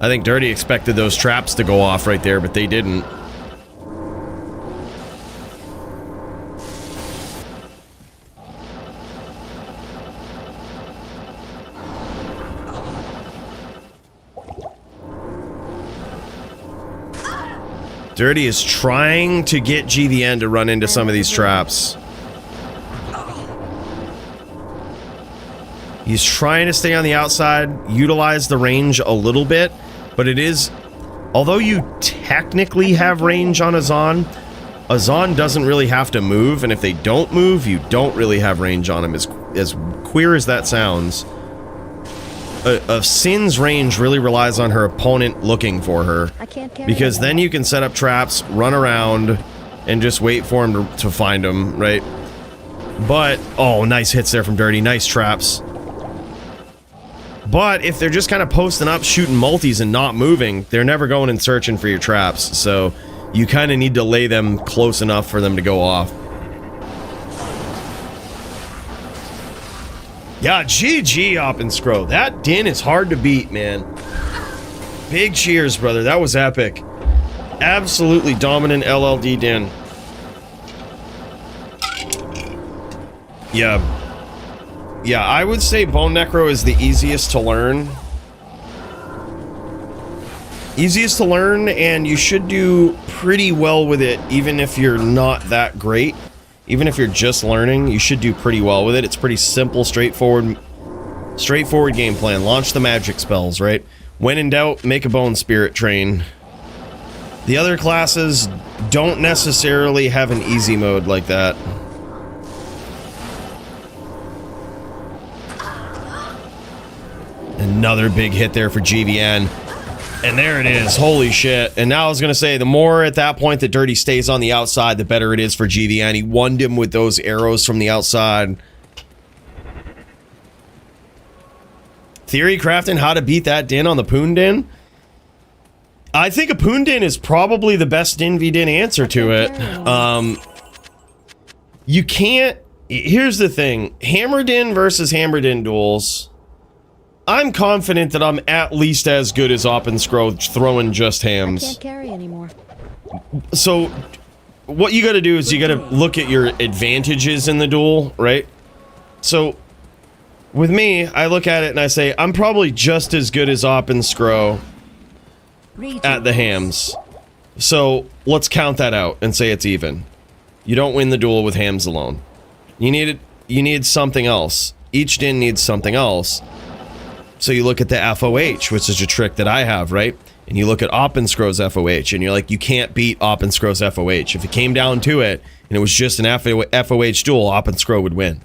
I think Dirty expected those traps to go off right there, but they didn't. Dirty is trying to get GVN to run into some of these traps. He's trying to stay on the outside, utilize the range a little bit, but it is, although you technically have range on a Zon doesn't really have to move, and if they don't move, you don't really have range on him, as queer as that sounds. A Sin's range really relies on her opponent looking for her, because then you can set up traps, run around, and just wait for him to find them, right? But, oh, nice hits there from Dirty, nice traps. But if they're just kind of posting up, shooting multis and not moving, they're never going and searching for your traps, so you kind of need to lay them close enough for them to go off. Yeah, GG, Oppen Scroll. That din is hard to beat, man. Big cheers, brother. That was epic. Absolutely dominant LLD Din. Yeah. Yeah, I would say Bone Necro is the easiest to learn. Easiest to learn, and you should do pretty well with it, even if you're not that great. Even if you're just learning, you should do pretty well with it. It's pretty simple, straightforward game plan. Launch the magic spells, right? When in doubt, make a Bone Spirit train. The other classes don't necessarily have an easy mode like that. Another big hit there for GVN. And there it is. Holy shit. And now I was going to say, the more at that point that Dirty stays on the outside, the better it is for GVN. He won him with those arrows from the outside. Theory crafting how to beat that Din on the Poon Din? I think a Poon Din is probably the best Din v Din answer to it. You can't... Here's the thing. Hammer Din versus Hammer Din duels... I'm confident that I'm at least as good as Oppen Scroll throwing just hams. I can't carry anymore. So, what you gotta do is you gotta look at your advantages in the duel, right? So, with me, I look at it and I say, I'm probably just as good as Oppen Scroll at the hams. So, let's count that out and say it's even. You don't win the duel with hams alone. You need something else. Each Din needs something else. So you look at the FOH, which is a trick that I have, right? And you look at Oppen Scroll's FOH, and you're like, you can't beat Oppen Scroll's FOH. If it came down to it, and it was just an FOH duel, Oppen Scroll would win.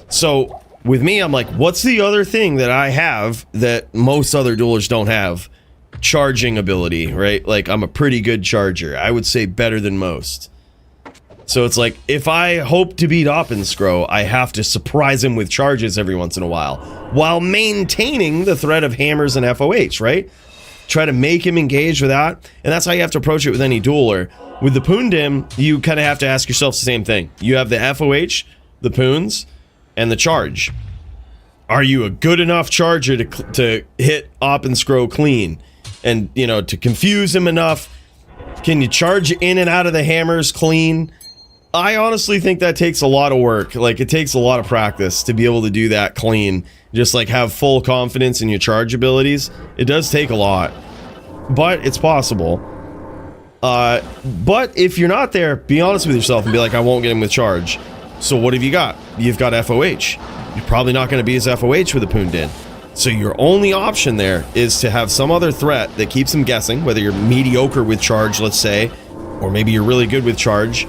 So, with me, I'm like, what's the other thing that I have that most other duelers don't have? Charging ability, right? Like, I'm a pretty good charger. I would say better than most. So it's like, if I hope to beat Oppen Scroll, I have to surprise him with charges every once in a while maintaining the threat of hammers and FOH, right? Try to make him engage with that, and that's how you have to approach it with any dueler. With the Poon Din, you kind of have to ask yourself the same thing. You have the FOH, the Poons, and the charge. Are you a good enough charger to hit Oppen Scroll clean? And, you know, to confuse him enough? Can you charge in and out of the hammers clean? I honestly think that takes a lot of work. Like, it takes a lot of practice to be able to do that clean. Just, like, have full confidence in your charge abilities. It does take a lot. But it's possible. But if you're not there, be honest with yourself and be like, I won't get him with charge. So what have you got? You've got FOH. You're probably not going to be as FOH with a Poon Din. So your only option there is to have some other threat that keeps him guessing, whether you're mediocre with charge, let's say, or maybe you're really good with charge.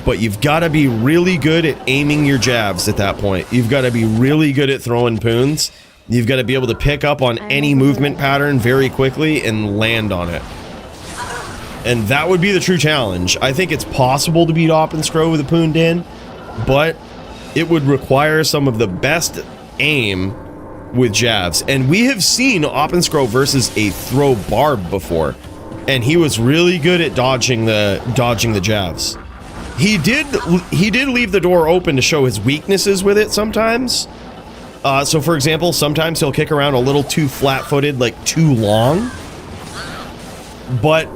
But you've got to be really good at aiming your jabs at that point. You've got to be really good at throwing poons. You've got to be able to pick up on any movement pattern very quickly and land on it. And that would be the true challenge. I think it's possible to beat Oppen Scroll with a Poon Din, but it would require some of the best aim with jabs. And we have seen Oppen Scroll versus a throw barb before, and he was really good at dodging the jabs. He did leave the door open to show his weaknesses with it sometimes. So for example, sometimes he'll kick around a little too flat-footed, like too long. But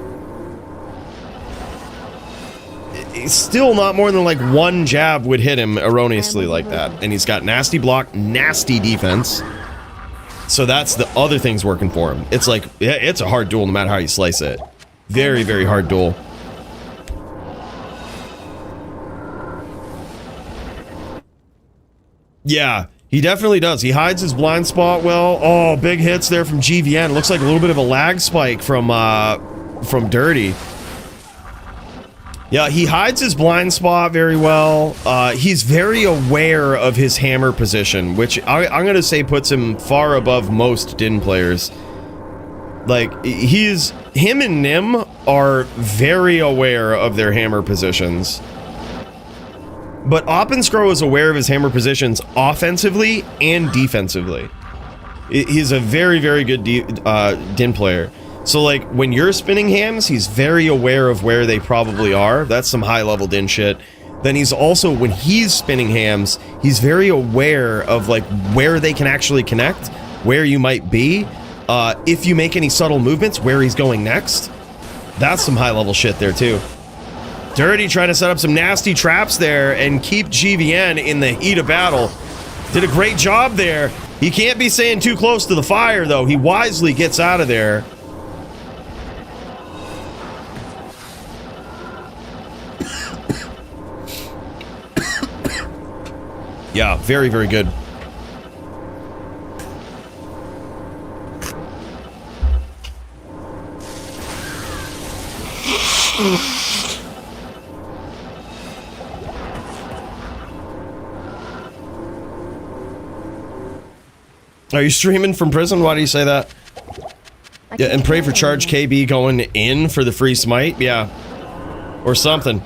it's still not more than like one jab would hit him erroneously like that. And he's got nasty block, nasty defense. So that's the other things working for him. It's like, it's a hard duel no matter how you slice it. Very, very hard duel. Yeah, he definitely does. He hides his blind spot well. Oh, big hits there from GVN. Looks like a little bit of a lag spike from Dirty. Yeah, he hides his blind spot very well. He's very aware of his hammer position, which I'm going to say puts him far above most Din players. Like, him and Nim are very aware of their hammer positions. But Oppen Scroll is aware of his hammer positions offensively and defensively. He's a very, very good Din player. So, like, when you're spinning hams, he's very aware of where they probably are. That's some high-level Din shit. Then he's also, when he's spinning hams, he's very aware of, like, where they can actually connect, where you might be. if you make any subtle movements, where he's going next. That's some high-level shit there, too. Dirty trying to set up some nasty traps there and keep GVN in the heat of battle. Did a great job there. He can't be staying too close to the fire, though. He wisely gets out of there. Yeah, very, very good. Are you streaming from prison? Why do you say that? Yeah, and pray for Charge KB going in for the free smite? Yeah. Or something.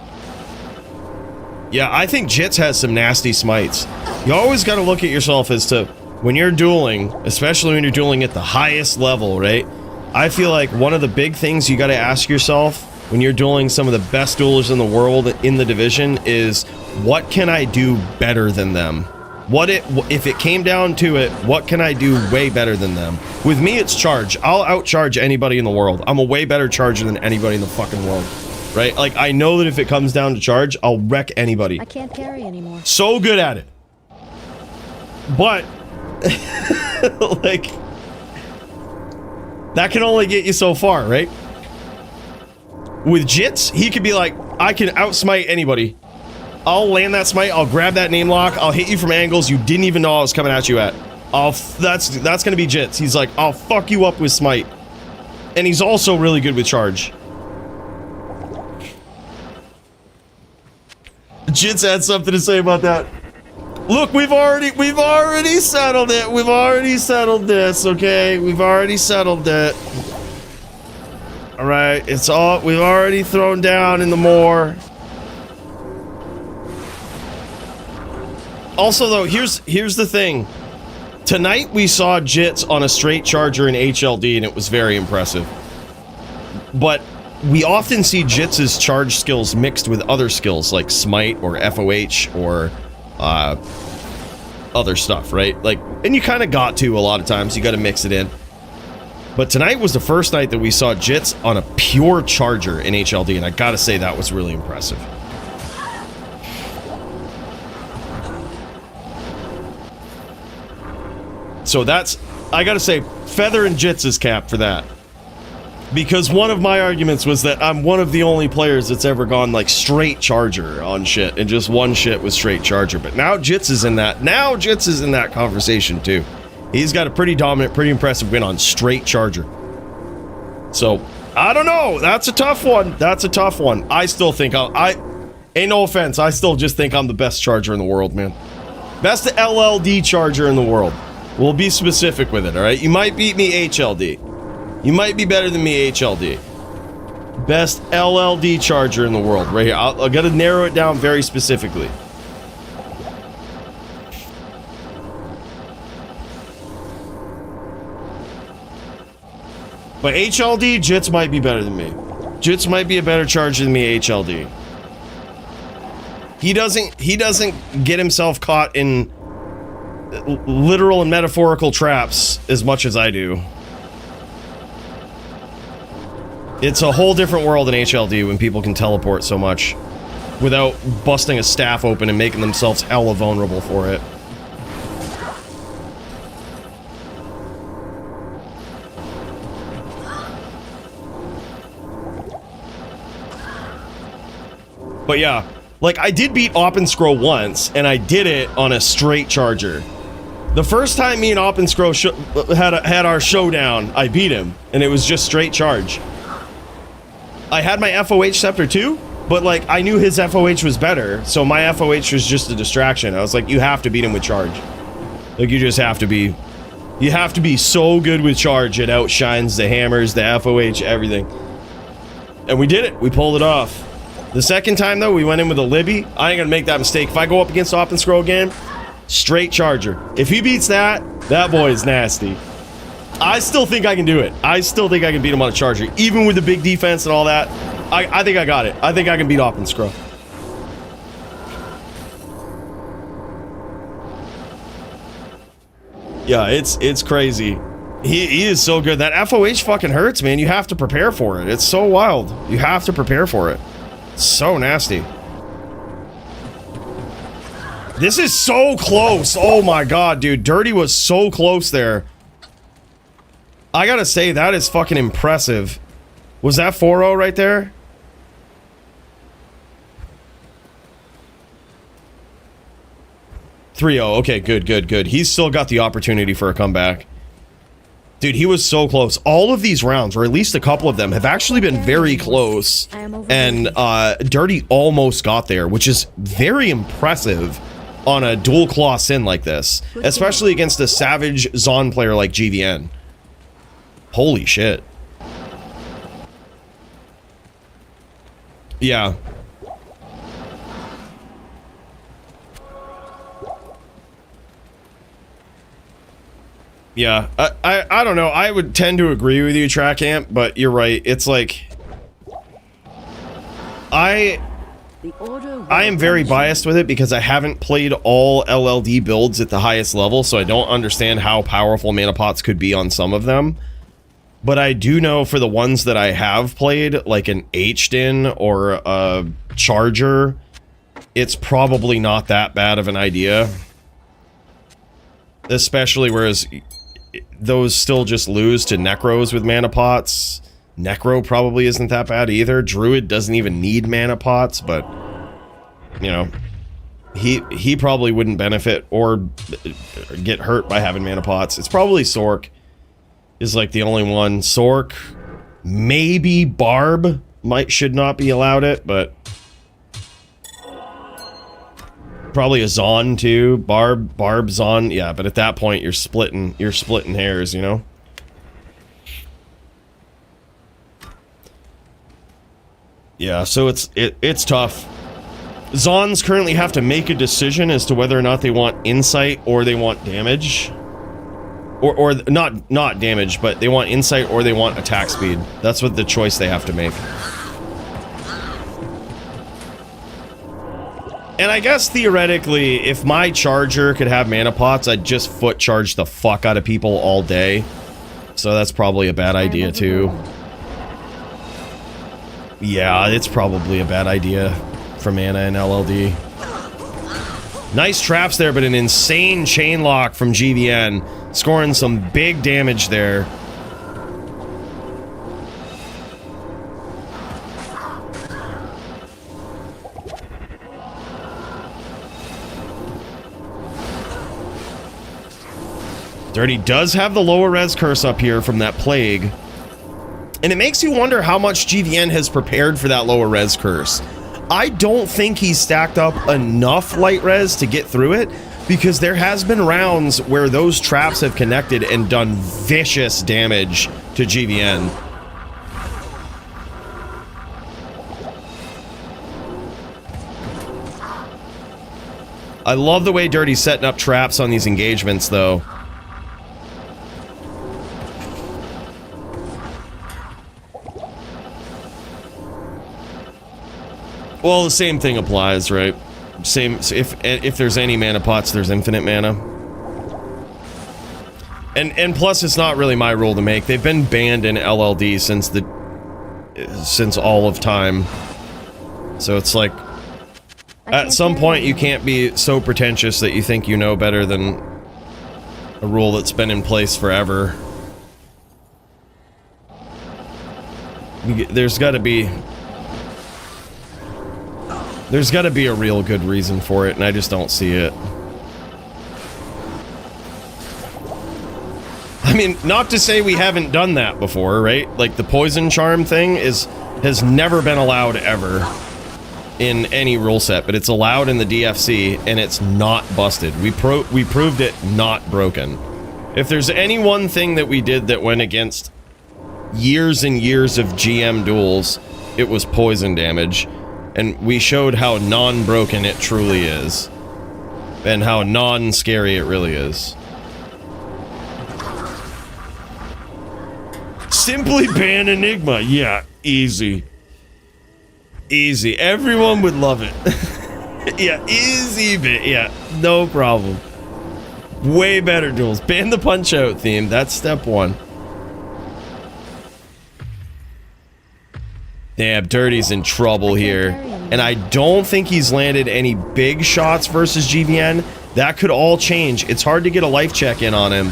Yeah, I think Jits has some nasty smites. You always got to look at yourself as to, when you're dueling, especially when you're dueling at the highest level, right? I feel like one of the big things you got to ask yourself when you're dueling some of the best duelers in the world in the division is, what can I do better than them? If it came down to it, what can I do way better than them? With me, it's charge. I'll outcharge anybody in the world. I'm a way better charger than anybody in the fucking world. Right? Like, I know that if it comes down to charge, I'll wreck anybody. I can't carry anymore. So good at it. But, like, that can only get you so far, right? With Jits, he could be like, I can outsmite anybody. I'll land that smite, I'll grab that name lock, I'll hit you from angles you didn't even know I was coming at you at. That's gonna be Jits. He's like, I'll fuck you up with smite. And he's also really good with charge. Jits had something to say about that. Look, we've already settled it. We've already settled this, okay? We've already settled it. Alright, we've already thrown down in the moor. Also, though, here's the thing. Tonight, we saw Jits on a straight charger in HLD, and it was very impressive. But we often see Jits' charge skills mixed with other skills, like Smite or FOH or other stuff, right? Like, and you kind of got to a lot of times. You got to mix it in. But tonight was the first night that we saw Jits on a pure charger in HLD, and I gotta say that was really impressive. So that's, I gotta say, feather in Jits' cap for that. Because one of my arguments was that I'm one of the only players that's ever gone like straight charger on shit, and just one shit with straight charger. But now Jits is in that. Now Jits is in that conversation too. He's got a pretty dominant, pretty impressive win on straight charger. So I don't know. That's a tough one. That's a tough one. I still think ain't no offense. I still just think I'm the best charger in the world, man. Best LLD charger in the world. We'll be specific with it, all right? You might beat me HLD. You might be better than me HLD. Best LLD charger in the world, right here. I gotta narrow it down very specifically. But HLD, Jits might be better than me. Jits might be a better charger than me, HLD. He doesn't get himself caught in literal and metaphorical traps as much as I do. It's a whole different world in HLD when people can teleport so much without busting a staff open and making themselves hella vulnerable for it. But yeah, like I did beat Oppen Scroll once, and I did it on a straight charger. The first time me and Oppen Scroll had our showdown, I beat him, and it was just straight charge. I had my FOH scepter too, but like I knew his FOH was better, so my FOH was just a distraction. I was like, you have to beat him with charge. Like you just have to be, you have to be so good with charge it outshines the hammers, the FOH, everything. And we did it. We pulled it off. The second time though, we went in with a Libby. I ain't gonna make that mistake. If I go up against Oppen Scroll again, straight charger. If he beats that boy is nasty. I still think I can do it. I still think I can beat him on a charger. Even with the big defense and all that, I think I got it. I think I can beat Oppen Scroll. Yeah, it's crazy. He is so good. That FOH fucking hurts, man. You have to prepare for it. It's so wild. You have to prepare for it. It's so nasty. This is so close. Oh my god, dude. Dirty was so close there. I gotta say, that is fucking impressive. Was that 4-0 right there? .3-0. Okay, good. He's still got the opportunity for a comeback. Dude, he was so close. All of these rounds, or at least a couple of them, have actually been very close. And Dirty almost got there, which is very impressive on a dual claw sin like this. Especially against a savage Zon player like GVN. Holy shit. Yeah. Yeah, I don't know. I would tend to agree with you, Track Amp, but you're right. It's like... I am very biased with it because I haven't played all LLD builds at the highest level, so I don't understand how powerful mana pots could be on some of them. But I do know for the ones that I have played, like an H-Din or a Charger, it's probably not that bad of an idea. Especially whereas those still just lose to Necros with mana pots. Necro probably isn't that bad either. Druid doesn't even need mana pots, but you know, he probably wouldn't benefit or get hurt by having mana pots. It's probably Sork is like the only one. Sork, maybe Barb should not be allowed it, but probably a Zon too. Barb, Zon, yeah, but at that point you're splitting hairs, you know? Yeah, so it's tough. Zons currently have to make a decision as to whether or not they want insight or they want damage. Or not damage, but they want insight or they want attack speed. That's what the choice they have to make. And I guess theoretically, if my Charger could have mana pots, I'd just foot charge the fuck out of people all day. So that's probably a bad idea too. Yeah, it's probably a bad idea for mana and LLD. Nice traps there, but an insane chain lock from GVN. Scoring some big damage there. Dirty does have the lower res curse up here from that plague. And it makes you wonder how much GVN has prepared for that lower res curse. I don't think he's stacked up enough light res to get through it, because there has been rounds where those traps have connected and done vicious damage to GVN. I love the way Dirty's setting up traps on these engagements, though. Well, the same thing applies, right? Same. If there's any mana pots, there's infinite mana. And plus, it's not really my rule to make. They've been banned in LLD since all of time. So it's like, at some point, you can't be so pretentious that you think you know better than a rule that's been in place forever. There's got to be a real good reason for it, and I just don't see it. I mean, not to say we haven't done that before, right? Like, the poison charm thing has never been allowed ever in any rule set, but it's allowed in the DFC, and it's not busted. We proved it not broken. If there's any one thing that we did that went against years and years of GM duels, it was poison damage. And we showed how non-broken it truly is. And how non-scary it really is. Simply ban Enigma. Yeah, easy. Easy. Everyone would love it. Yeah, easy bit. Yeah, no problem. Way better duels. Ban the Punch-Out theme. That's step 1. Damn, Dirty's in trouble here. And I don't think he's landed any big shots versus GVN. That could all change. It's hard to get a life check in on him.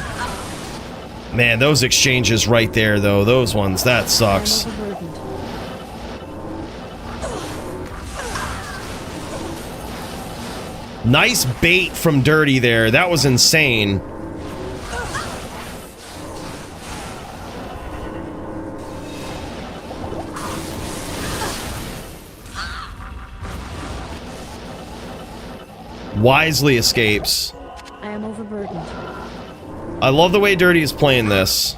Man, those exchanges right there, though. Those ones, that sucks. Nice bait from Dirty there. That was insane. Wisely escapes. I am overburdened. I love the way Dirty is playing this.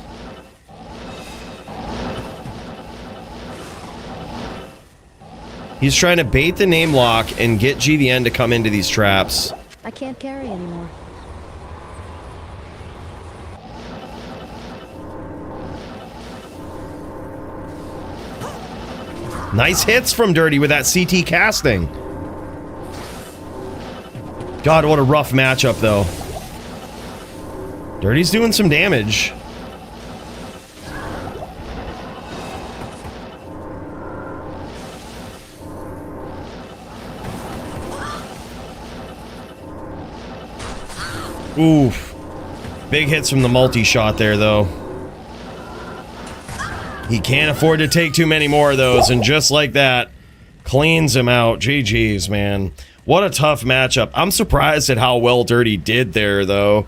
He's trying to bait the name lock and get GVN to come into these traps. I can't carry anymore. Nice hits from Dirty with that CT casting. God, what a rough matchup, though. Dirty's doing some damage. Oof. Big hits from the multi-shot there, though. He can't afford to take too many more of those, and just like that, cleans him out. GG's, man. What a tough matchup. I'm surprised at how well Dirty did there, though.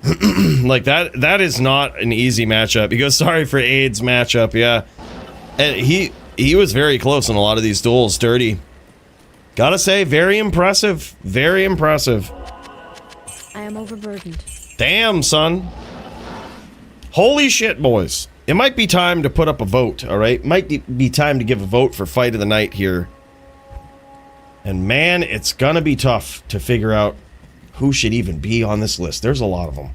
Like, that is not an easy matchup. He goes, sorry for AIDS matchup, yeah. And he was very close in a lot of these duels, Dirty. Gotta say, very impressive. Very impressive. I am overburdened. Damn, son. Holy shit, boys. It might be time to put up a vote, alright? Might be time to give a vote for Fight of the Night here. And man, it's gonna be tough to figure out who should even be on this list. There's a lot of them.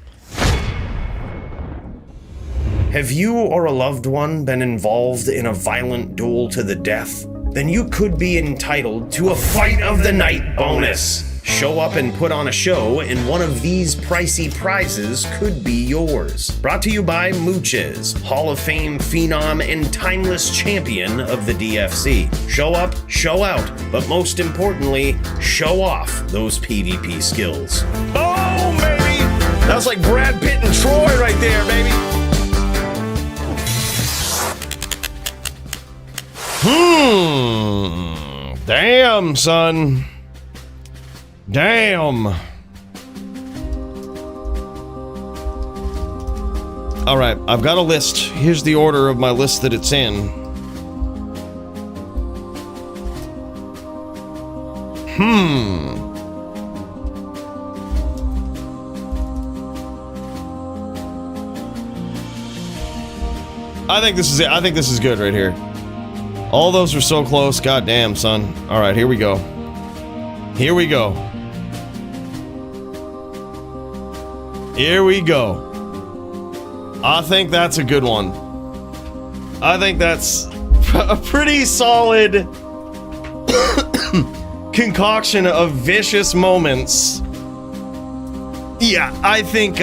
Have you or a loved one been involved in a violent duel to the death? Then you could be entitled to a Fight of the Night bonus. Show up and put on a show, and one of these pricey prizes could be yours. Brought to you by Mooches, Hall of Fame phenom and timeless champion of the DFC. Show up, show out, but most importantly, show off those PvP skills. Oh, baby! That's like Brad Pitt and Troy right there, baby! Damn, son. Damn. Alright, I've got a list. Here's the order of my list that it's in. I think this is it. I think this is good right here. All those are so close. God damn, son. Alright, here we go. Here we go. Here we go. I think that's a good one. I think that's a pretty solid concoction of vicious moments. Yeah, I think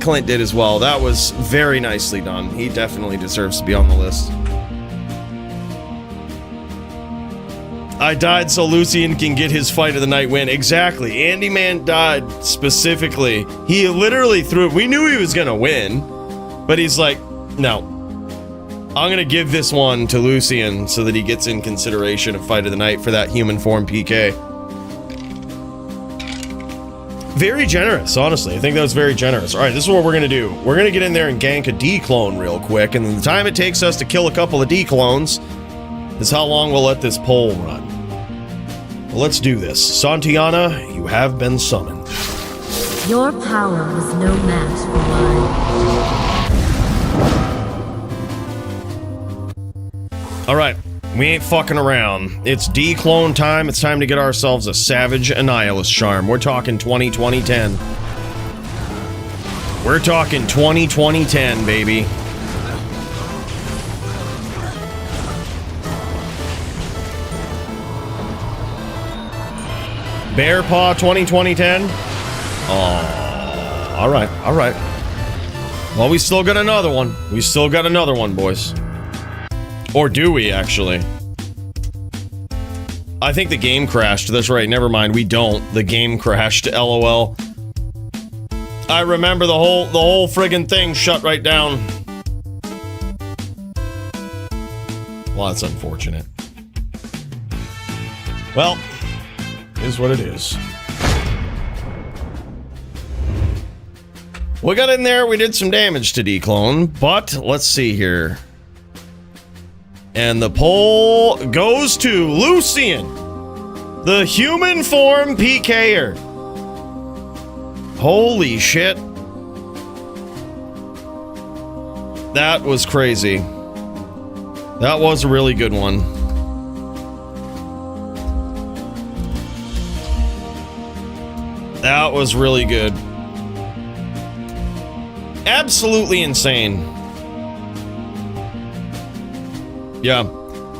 Clint did as well. That was very nicely done. He definitely deserves to be on the list. I died so Lucien can get his Fight of the Night win. Exactly. Andy Man died specifically. He literally threw it. We knew he was going to win, but he's like, no. I'm going to give this one to Lucien so that he gets in consideration of Fight of the Night for that human form PK. Very generous, honestly. I think that was very generous. All right, this is what we're going to do. We're going to get in there and gank a Dclone real quick, and the time it takes us to kill a couple of Dclones is how long we'll let this poll run. Well, let's do this. Santiana, you have been summoned. Your power was no match for mine. Alright, we ain't fucking around. It's Dclone time. It's time to get ourselves a Savage Annihilus charm. We're talking 20-20-10. We're talking 20-20-10, baby. Bear Paw 20-20-10? Oh. All right, all right. Well, we still got another one. We still got another one, boys. Or do we, actually? I think the game crashed. That's right, never mind. We don't. The game crashed, LOL. I remember the whole friggin' thing shut right down. Well, that's unfortunate. Well, is what it is. We got in there, we did some damage to Dclone, but let's see here. And the poll goes to Lucien, the human form PKer. Holy shit. That was crazy. That was a really good one. That was really good. Absolutely insane. Yeah.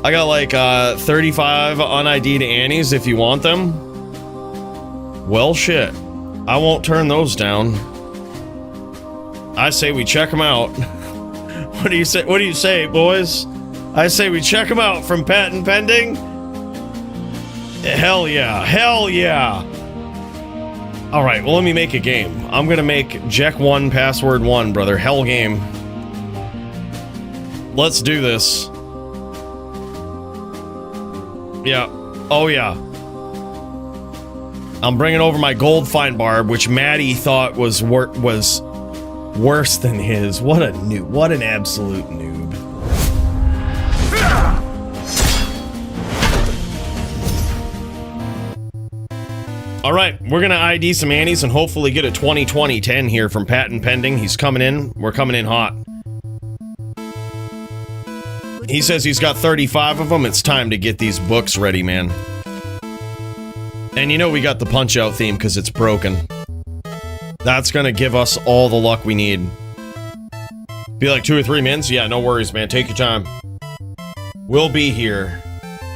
I got like 35 un-ID'd Annies if you want them. Well, shit. I won't turn those down. I say we check them out. What do you say? What do you say, boys? I say we check them out from patent pending. Hell yeah. Hell yeah. All right, well, let me make a game. I'm gonna make Jack1 password 1, brother. Hell game. Let's do this. Yeah. Oh, yeah. I'm bringing over my gold fine barb, which Matty thought was worse than his. What a noob. What an absolute noob. All right, we're gonna ID some Annies and hopefully get a 20-20-10 here from patent pending. He's coming in. We're coming in hot. He says he's got 35 of them. It's time to get these books ready, man. And you know we got the Punch-Out theme because it's broken. That's gonna give us all the luck we need. Be like 2 or 3 minutes? Yeah, no worries, man. Take your time. We'll be here.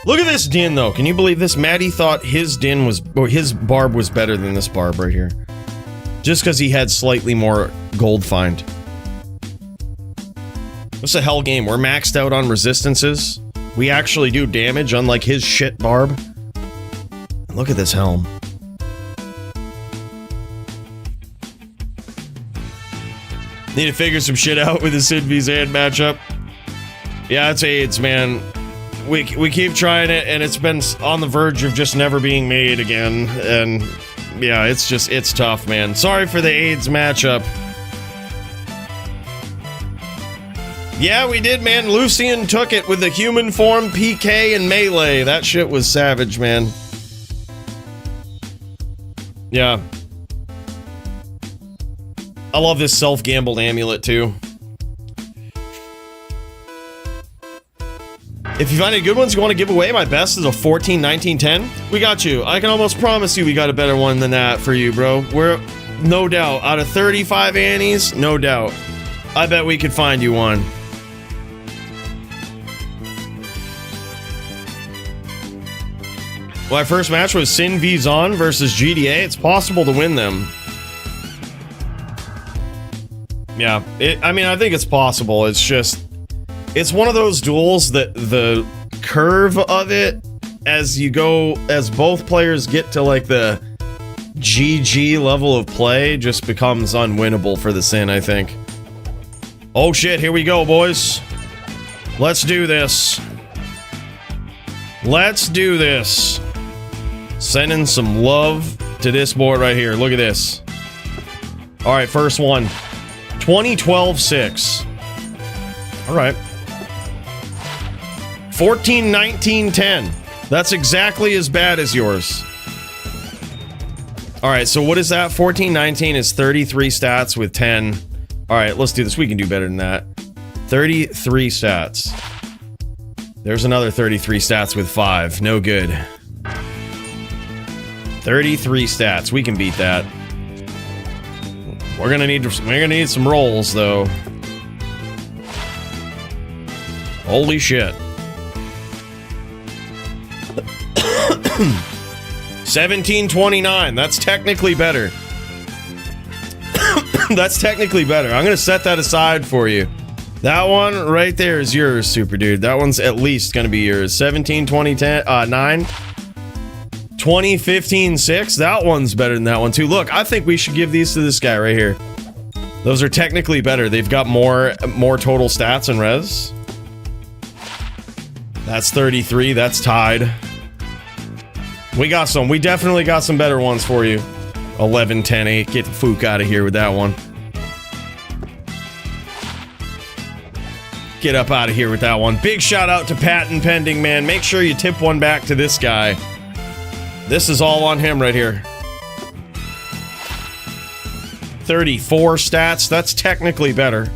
Look at this din, though. Can you believe this? Matty thought his din was, or his barb was better than this barb right here. Just because he had slightly more gold find. What's the hell game? We're maxed out on resistances. We actually do damage, unlike his shit barb. Look at this helm. Need to figure some shit out with the Sid v Zan matchup. Yeah, it's AIDS, man. We keep trying it, and it's been on the verge of just never being made again. And yeah, it's tough, man. Sorry for the AIDS matchup. Yeah, we did, man. Lucien took it with the human form, PK, and melee. That shit was savage, man. Yeah. I love this self-gambled amulet, too. If you find any good ones you want to give away, my best is a 14, 19, 10. We got you. I can almost promise you we got a better one than that for you, bro. We're, no doubt, out of 35 Annies, no doubt. I bet we could find you one. My first match was Sin v Zon versus GDA. It's possible to win them. Yeah, I mean, I think it's possible. It's just... It's one of those duels that the curve of it, as you go, as both players get to like the GG level of play, just becomes unwinnable for the Sin, I think. Oh shit, here we go, boys. Let's do this. Let's do this. Sending some love to this board right here. Look at this. All right, first one. 20-12-6. All right. 14-19-10. That's exactly as bad as yours. All right, so what is that? 14-19 is 33 stats with 10. All right, let's do this. We can do better than that. 33 stats. There's another 33 stats with 5. No good. 33 stats. We can beat that. We're gonna need some rolls though. Holy shit. 1729. That's technically better. That's technically better. I'm gonna set that aside for you. That one right there is yours, super dude. That one's at least gonna be yours. 17, 20, 10, 9, 20, 15, 6. That one's better than that one too. Look, I think we should give these to this guy right here. Those are technically better. They've got more total stats and res. That's 33. That's tied. We got some. We definitely got some better ones for you. 11, 10, 8. Get the fook out of here with that one. Get up out of here with that one. Big shout out to Patent Pending, man. Make sure you tip one back to this guy. This is all on him right here. 34 stats. That's technically better.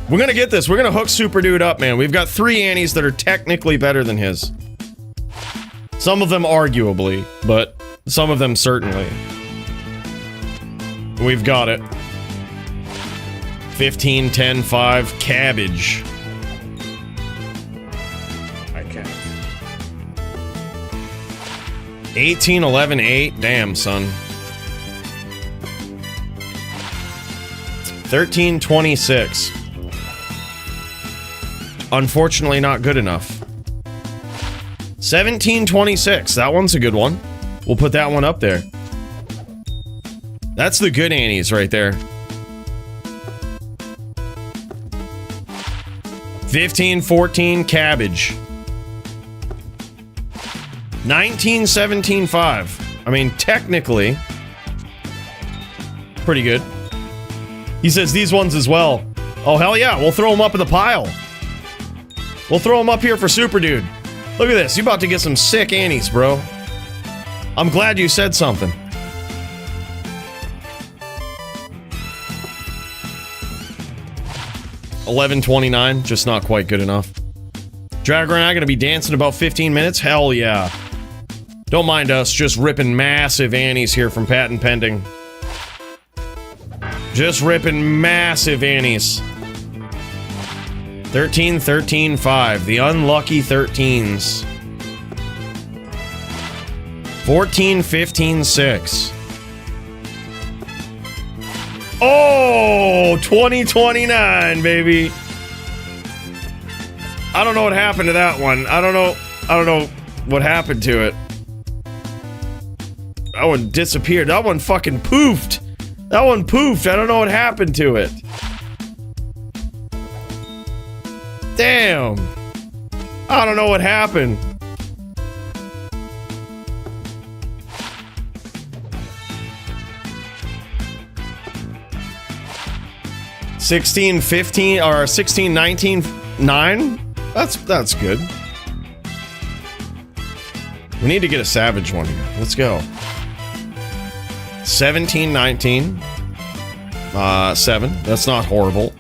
We're gonna get this. We're gonna hook Super Dude up, man. We've got 3 Annies that are technically better than his. Some of them arguably, but some of them certainly. We've got it. 15, 10, 5, cabbage. I can't. 18, 11, 8. Damn, son. 13, 26. Unfortunately, not good enough. 17, 26. That one's a good one. We'll put that one up there. That's the good Annies right there. 15, 14, cabbage. 19, 17, 5. I mean, technically, pretty good. He says these ones as well. Oh, hell yeah. We'll throw them up in the pile. We'll throw them up here for Super Dude. Look at this. You're about to get some sick Annies, bro. I'm glad you said something. $11.29, just not quite good enough. Jagger and I gonna be dancing about 15 minutes? Hell yeah. Don't mind us just ripping massive Annies here from Patent Pending. Just ripping massive Annies. 13, 13, 5. The unlucky 13s. 14, 15, 6. Oh, 2029, baby. I don't know what happened to that one. I don't know what happened to it. That one disappeared. That one fucking poofed. That one poofed. I don't know what happened to it. Damn. I don't know what happened. $16, 15, or 16, 19, 9? That's good. We need to get a savage one here. Let's go. 17, 19. 7. That's not horrible.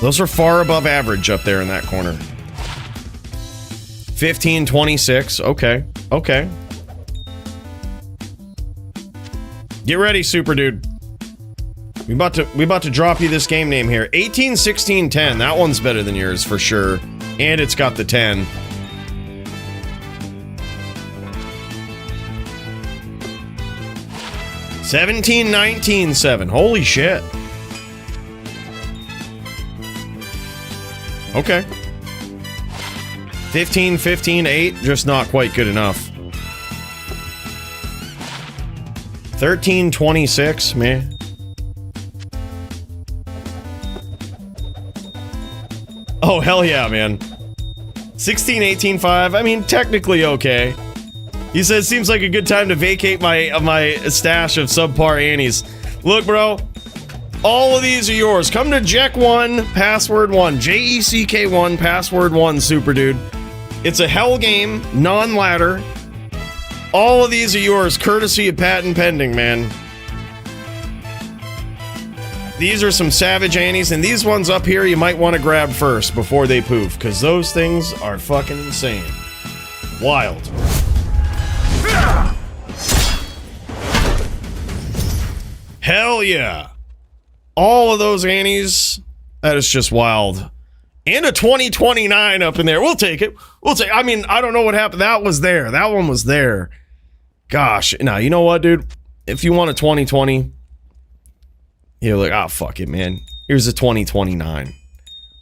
Those are far above average up there in that corner. 15, 26. Okay. Okay. Get ready, Super Dude. We about to drop you this game name here. 18, 16, 10. That one's better than yours for sure. And it's got the 10. $17, 19, 7. Holy shit. Okay. 15, 15, 8. Just not quite good enough. 13, 26. Meh. Oh, hell yeah, man. 16, 18, 5. I mean, technically okay. He says, seems like a good time to vacate my stash of subpar Annies. Look, bro. All of these are yours. Come to Jek1, password 1. JECK1, password 1, Super Dude. It's a hell game, non-ladder. All of these are yours, courtesy of Patent Pending, man. These are some savage Annies, and these ones up here you might want to grab first before they poof, because those things are fucking insane. Wild. Hell yeah. All of those Annies, that is just wild. And a 2029 up in there. We'll take it. We'll take I mean, I don't know what happened. That was there. That one was there. Gosh. Now, you know what, dude? If you want a 2020... You're like, oh, fuck it, man. Here's a 2029.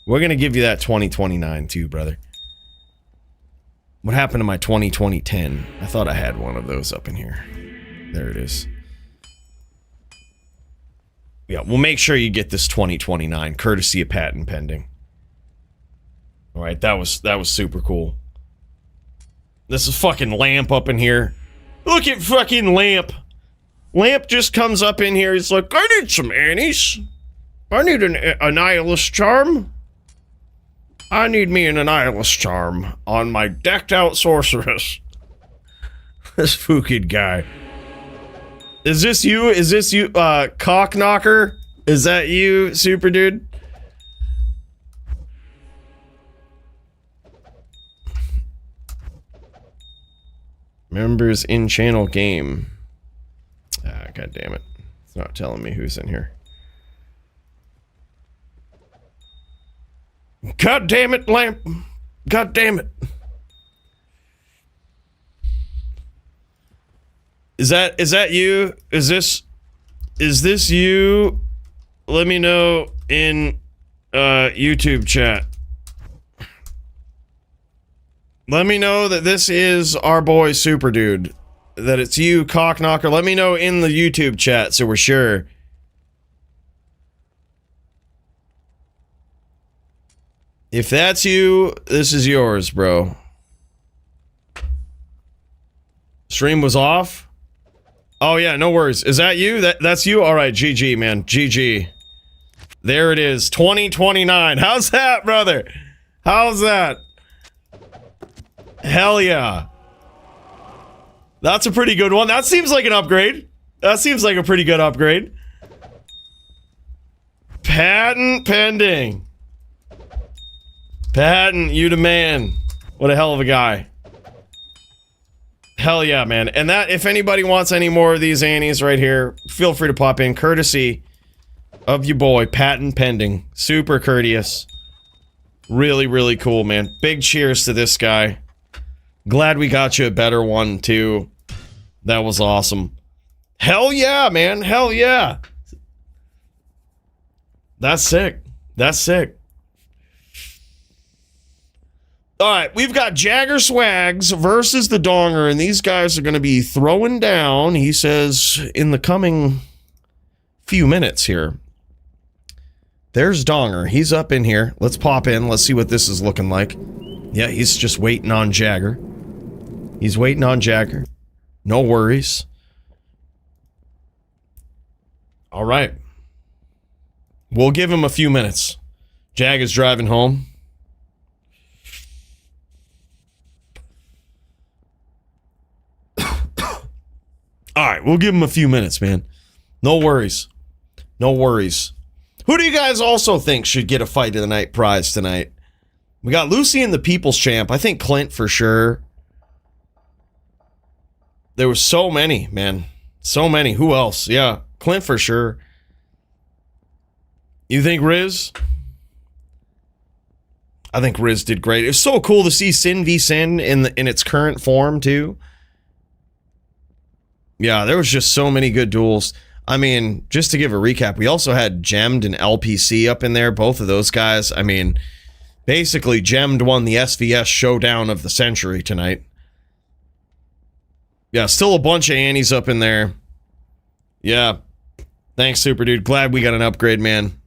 We're going to give you that 2029 too, brother. What happened to my 2010? I thought I had one of those up in here. There it is. Yeah, we'll make sure you get this 2029, courtesy of patent pending. All right, that was super cool. This is fucking Lamp up in here. Look at fucking Lamp. Lamp just comes up in here. He's like, I need some Annies. I need an Annihilus Charm. I need me an Annihilus Charm on my decked out sorceress. This fucking guy. Is this you? Is this you, Cock Knocker? Is that you, Super Dude? Members in channel game. Ah, god damn it. It's not telling me who's in here. God damn it, Lamp. God damn it. Is that you? Is this you? Let me know in YouTube chat. Let me know that this is our boy Super Dude. That it's you, Cock Knocker. Let me know in the YouTube chat so we're sure. If that's you, this is yours, bro. Stream was off? Oh yeah, no worries. Is that you? That's you? Alright, GG, man. GG. There it is. 2029. How's that, brother? How's that? Hell yeah. That's a pretty good one. That seems like an upgrade. That seems like a pretty good upgrade. Patent pending. Patent, you the man. What a hell of a guy. Hell yeah, man. And that, if anybody wants any more of these Annies right here, feel free to pop in. Courtesy of your boy, patent pending. Super courteous. Really, really cool, man. Big cheers to this guy. Glad we got you a better one, too. That was awesome. Hell yeah, man. Hell yeah. That's sick. That's sick. Alright, we've got Jagger Swags versus the Donger, and these guys are going to be throwing down, he says, in the coming few minutes here. There's Donger. He's up in here. Let's pop in. Let's see what this is looking like. Yeah, he's just waiting on Jagger. He's waiting on Jagger. No worries. Alright. We'll give him a few minutes. Jagger's driving home. Alright, we'll give him a few minutes, man. No worries. No worries. Who do you guys also think should get a Fight of the Night prize tonight? We got Lucien, the People's Champ. I think Clint for sure. There were so many, man. So many. Who else? Yeah, Clint for sure. You think Riz? I think Riz did great. It's so cool to see Sin v Sin in its current form, too. Yeah, there was just so many good duels. I mean, just to give a recap, we also had Gemmed and LPC up in there. Both of those guys. I mean, basically, Gemmed won the SVS showdown of the century tonight. Yeah, still a bunch of Annies up in there. Yeah. Thanks, Super Dude. Glad we got an upgrade, man.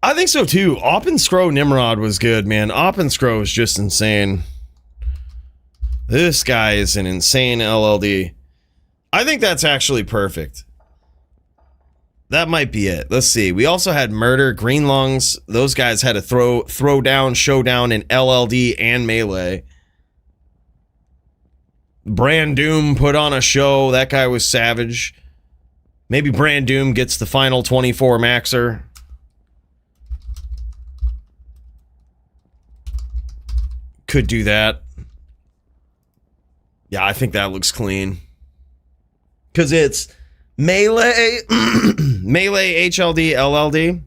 I think so, too. Oppen Scroll Nimrod was good, man. Oppen Scroll was just insane. This guy is an insane LLD. I think that's actually perfect. That might be it. Let's see. We also had Murder, Green Lungs. Those guys had a throw down, showdown in LLD and Melee. Brand Doom put on a show. That guy was savage. Maybe Brand Doom gets the final 24 maxer. Could do that. Yeah, I think that looks clean. Because it's Melee, Melee, HLD, LLD.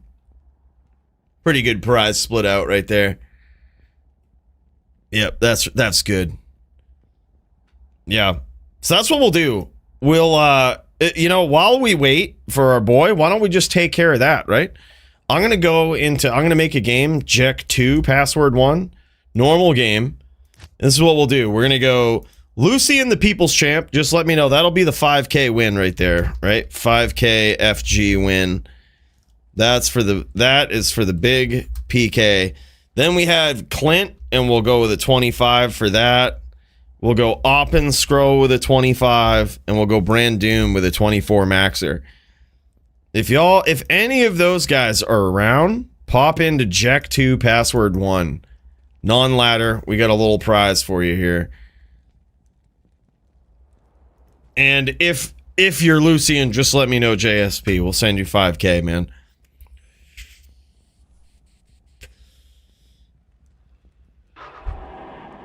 Pretty good prize split out right there. Yep, that's good. Yeah. So that's what we'll do. We'll You know, while we wait for our boy, why don't we just take care of that, right? I'm going to make a game, Jek 2, password 1, normal game. This is what we'll do. We're going to go Lucien the People's Champ. Just let me know. That'll be the 5K win right there, right? 5K FG win. That is for the big PK. Then we have Clint, and we'll go with a 25 for that. We'll go Oppen Scroll with a 25, and we'll go Brand Doom with a 24 maxer. If any of those guys are around, pop into Jek 2 password 1. Non-ladder, we got a little prize for you here. And if you're Lucien, just let me know, JSP. We'll send you 5K, man.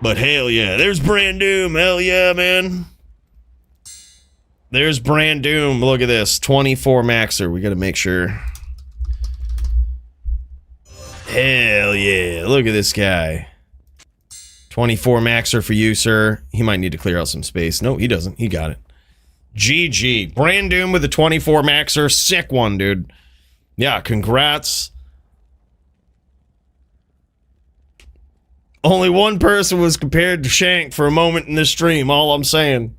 But hell yeah, there's Brand Doom. Hell yeah, man. There's Brand Doom. Look at this. 24 maxer. We got to make sure. Hell yeah. Look at this guy. 24 maxer for you, sir. He might need to clear out some space. No, he doesn't. He got it. GG. Brand Doom with the 24 maxer. Sick one, dude. Yeah, congrats. Only one person was compared to Shank for a moment in this stream, all I'm saying.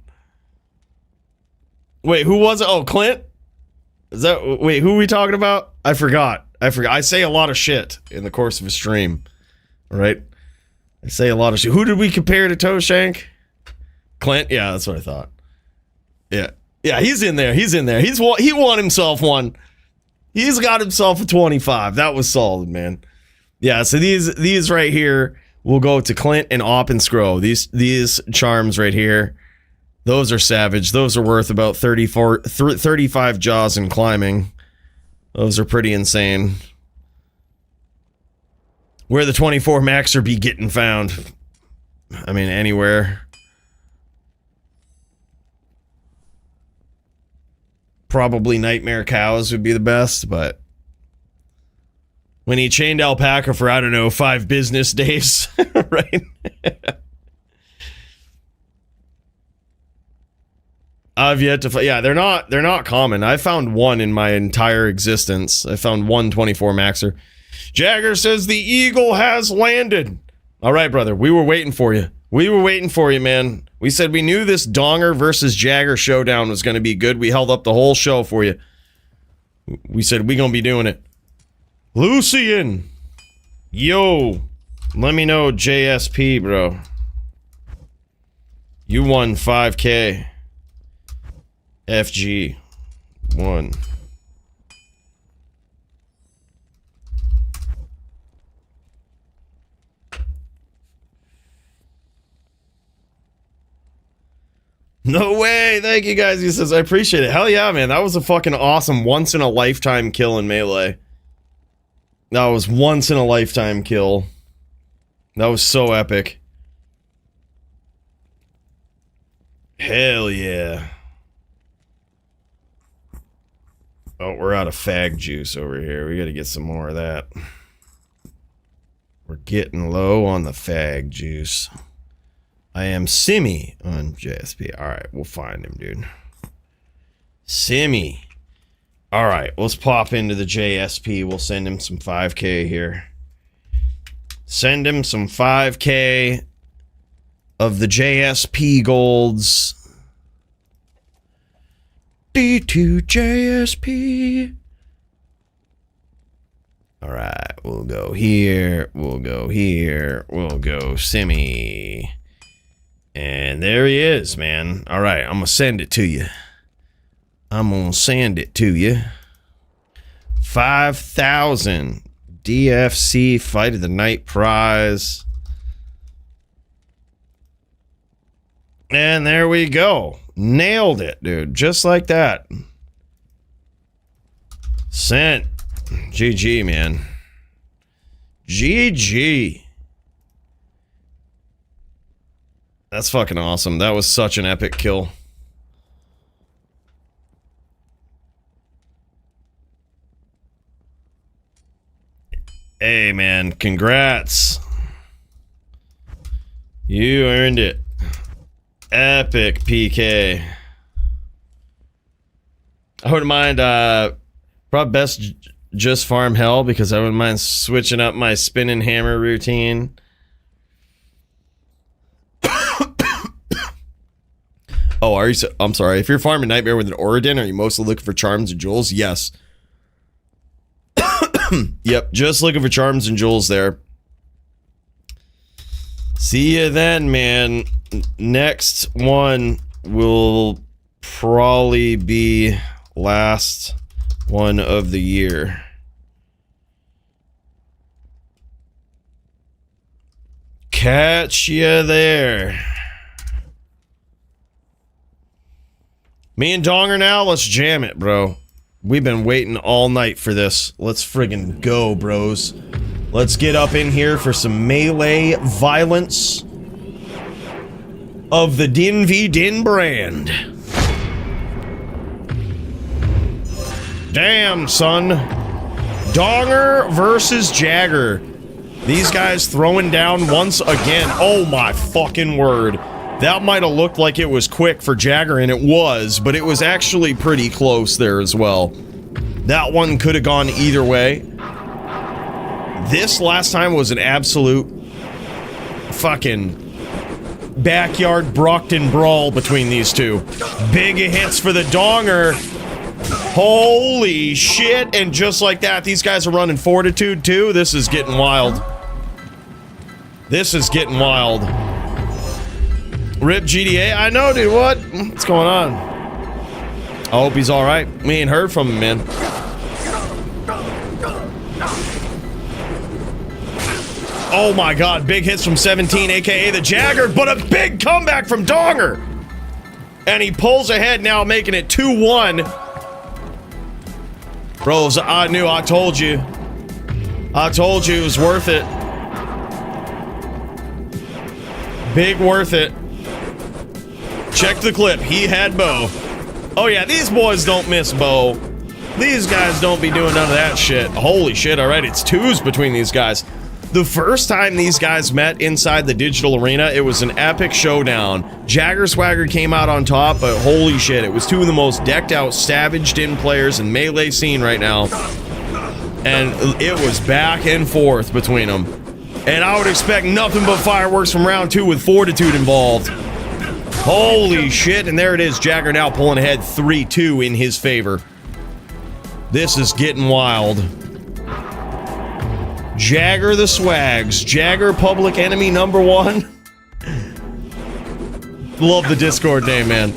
Wait, who was it? Oh, Clint? Wait, who are we talking about? I forgot. I say a lot of shit in the course of a stream. Right? I say a lot of shit. Who did we compare to Toe Shank? Clint? Yeah, that's what I thought. Yeah. Yeah, he's in there. He won himself one. He's got himself a 25. That was solid, man. Yeah, so these right here will go to Clint and Oppen Scroll. These charms right here, those are savage. Those are worth about 35 jaws and climbing. Those are pretty insane. Where the 24 maxer be getting found? I mean, anywhere. Probably Nightmare Cows would be the best, but when he chained Alpaca for, I don't know, 5 business days, right? I've yet to find, yeah, they're not common. I found one in my entire existence. I found one 24 maxer. Jagger says the eagle has landed. All right, brother, we were waiting for you. We were waiting for you, man. We said we knew this Donger versus Jagger showdown was going to be good. We held up the whole show for you. We said we going to be doing it. Lucien! Yo! Let me know, JSP, bro. You won 5K. FG. 1. No way! Thank you guys. He says, I appreciate it. Hell yeah, man. That was a fucking awesome once-in-a-lifetime kill in Melee. That was once-in-a-lifetime kill. That was so epic. Hell yeah. Oh, we're out of fag juice over here. We gotta get some more of that. We're getting low on the fag juice. I am Simmy on JSP. Alright, we'll find him, dude. Simmy. Alright, let's pop into the JSP. We'll send him some 5K here. Send him some 5K of the JSP golds. D2 JSP. Alright, we'll go here. We'll go here. We'll go Simmy. And there he is, man. Alright, I'm gonna send it to you. I'm gonna send it to you. 5,000 DFC Fight of the Night prize. And there we go. Nailed it, dude. Just like that. Sent. GG, man. GG. That's fucking awesome. That was such an epic kill. Hey, man. Congrats. You earned it. Epic PK. I wouldn't mind, probably best just farm hell because I wouldn't mind switching up my spin and hammer routine. Oh, are you? I'm sorry. If you're farming Nightmare with an Oridin, are you mostly looking for charms and jewels? Yes. Yep, just looking for charms and jewels there. See you then, man. Next one will probably be last one of the year. Catch ya there. Me and Donger now, let's jam it, bro. We've been waiting all night for this. Let's friggin' go, bros. Let's get up in here for some melee violence of the Din v Din brand. Damn, son. Donger versus Jagger. These guys throwing down once again. Oh my fucking word. That might have looked like it was quick for Jagger, and it was, but it was actually pretty close there as well. That one could have gone either way. This last time was an absolute fucking backyard Brockton brawl between these two. Big hits for the Donger. Holy shit, and just like that, these guys are running Fortitude too. This is getting wild. This is getting wild. Rip GTA? I know, dude. What's going on? I hope he's alright. We ain't heard from him, man. Oh my god, big hits from 17, aka the Jagger, but a big comeback from Donger! And he pulls ahead now, making it 2-1. Bros, I knew, I told you. I told you it was worth it. Big worth it. Check the clip. He had bow. Oh yeah, these boys don't miss bow. These guys don't be doing none of that shit. Holy shit, alright, it's twos between these guys. The first time these guys met inside the digital arena, it was an epic showdown. Jagger Swagger came out on top, but holy shit, it was two of the most decked out, savaged-in players in Melee scene right now. And it was back and forth between them. And I would expect nothing but fireworks from round two with Fortitude involved. Holy shit, and there it is. Jagger now pulling ahead 3-2 in his favor. This is getting wild. Jagger the Swags. Jagger public enemy number one. Love the Discord name, man.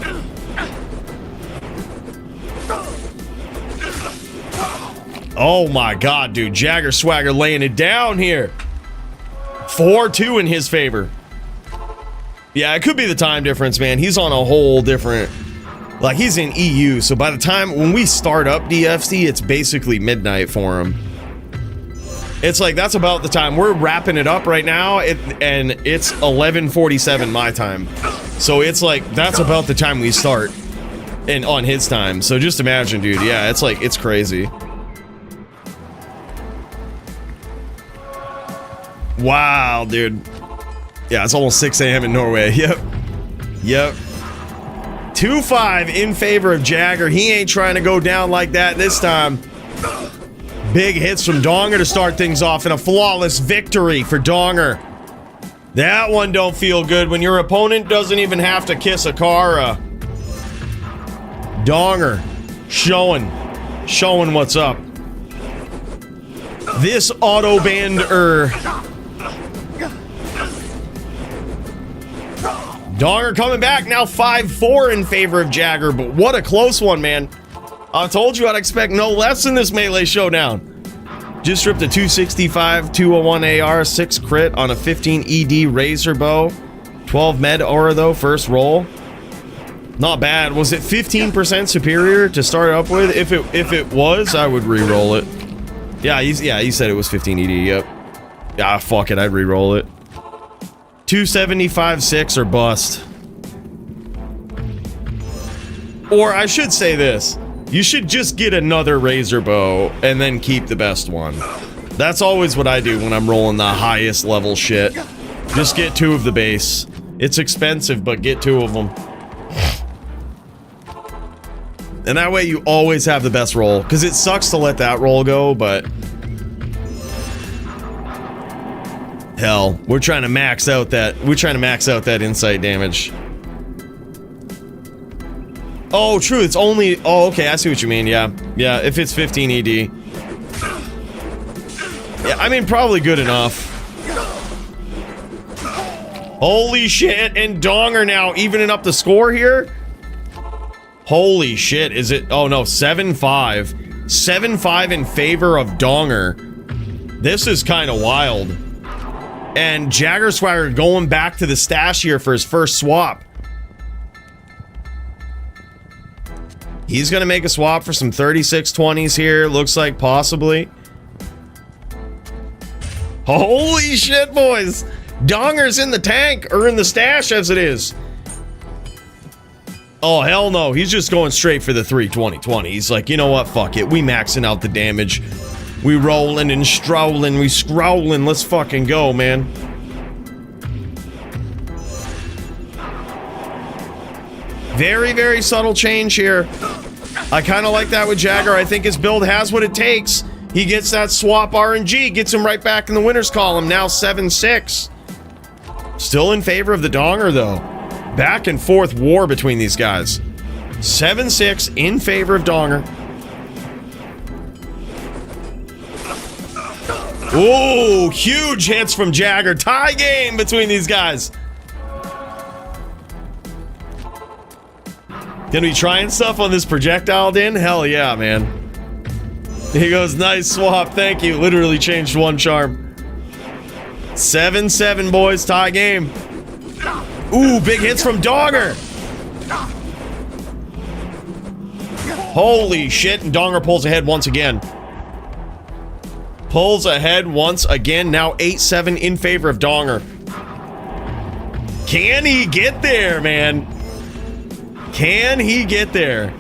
Oh my god, dude. Jagger Swagger laying it down here. 4-2 in his favor. Yeah, it could be the time difference, man. He's on a whole different... Like, he's in EU, so by the time... When we start up DFC, it's basically midnight for him. It's like, that's about the time. We're wrapping it up right now, and it's 11:47 my time. So it's like, that's about the time we start. And on his time. So just imagine, dude. Yeah, it's like, it's crazy. Wow, dude. Yeah, it's almost 6 a.m. in Norway. Yep. Yep. 2-5 in favor of Jagger. He ain't trying to go down like that this time. Big hits from Donger to start things off, and a flawless victory for Donger. That one don't feel good when your opponent doesn't even have to kiss a Kara. Donger showing what's up. This auto-bander. Donger coming back, now 5-4 in favor of Jagger, but what a close one, man. I told you I'd expect no less in this Melee showdown. Just ripped a 265, 201 AR, 6 crit on a 15 ED Razor Bow. 12 med aura though, first roll. Not bad. Was it 15% superior to start up with? If it was, I would re-roll it. Yeah, he said it was 15 ED, yep. Yeah, fuck it, I'd re-roll it. 275, 6 or bust. Or I should say this. You should just get another Razor Bow and then keep the best one. That's always what I do when I'm rolling the highest level shit. Just get 2 of the base. It's expensive, but get 2 of them. And that way you always have the best roll. Because it sucks to let that roll go, but... hell, we're trying to max out that insight damage. Oh, true, it's only... oh, okay, I see what you mean, yeah. Yeah, if it's 15 ED. Yeah, I mean, probably good enough. Holy shit, and Donger now evening up the score here? Holy shit, is it... oh no, 7-5. 7-5 in favor of Donger. This is kind of wild. And Jagger Swagger going back to the stash here for his first swap. He's gonna make a swap for some 36-20s here, looks like, possibly. Holy shit, boys! Donger's in the tank, or in the stash as it is. Oh, hell no. He's just going straight for the 3-20-20. He's like, you know what? Fuck it. We maxing out the damage. We rolling and strolling. We scrolling. Let's fucking go, man. Very, very subtle change here. I kind of like that with Jagger. I think his build has what it takes. He gets that swap RNG, gets him right back in the winners column. Now 7-6. Still in favor of the Donger, though. Back and forth war between these guys. 7-6 in favor of Donger. Ooh, huge hits from Jagger. Tie game between these guys. Gonna be trying stuff on this projectile, Din? Hell yeah, man. He goes, nice swap, thank you. Literally changed one charm. 7-7, boys, tie game. Ooh, big hits from Donger. Holy shit, and Donger pulls ahead once again. Pulls ahead once again, now 8-7 in favor of Donger. Can he get there, man? Can he get there?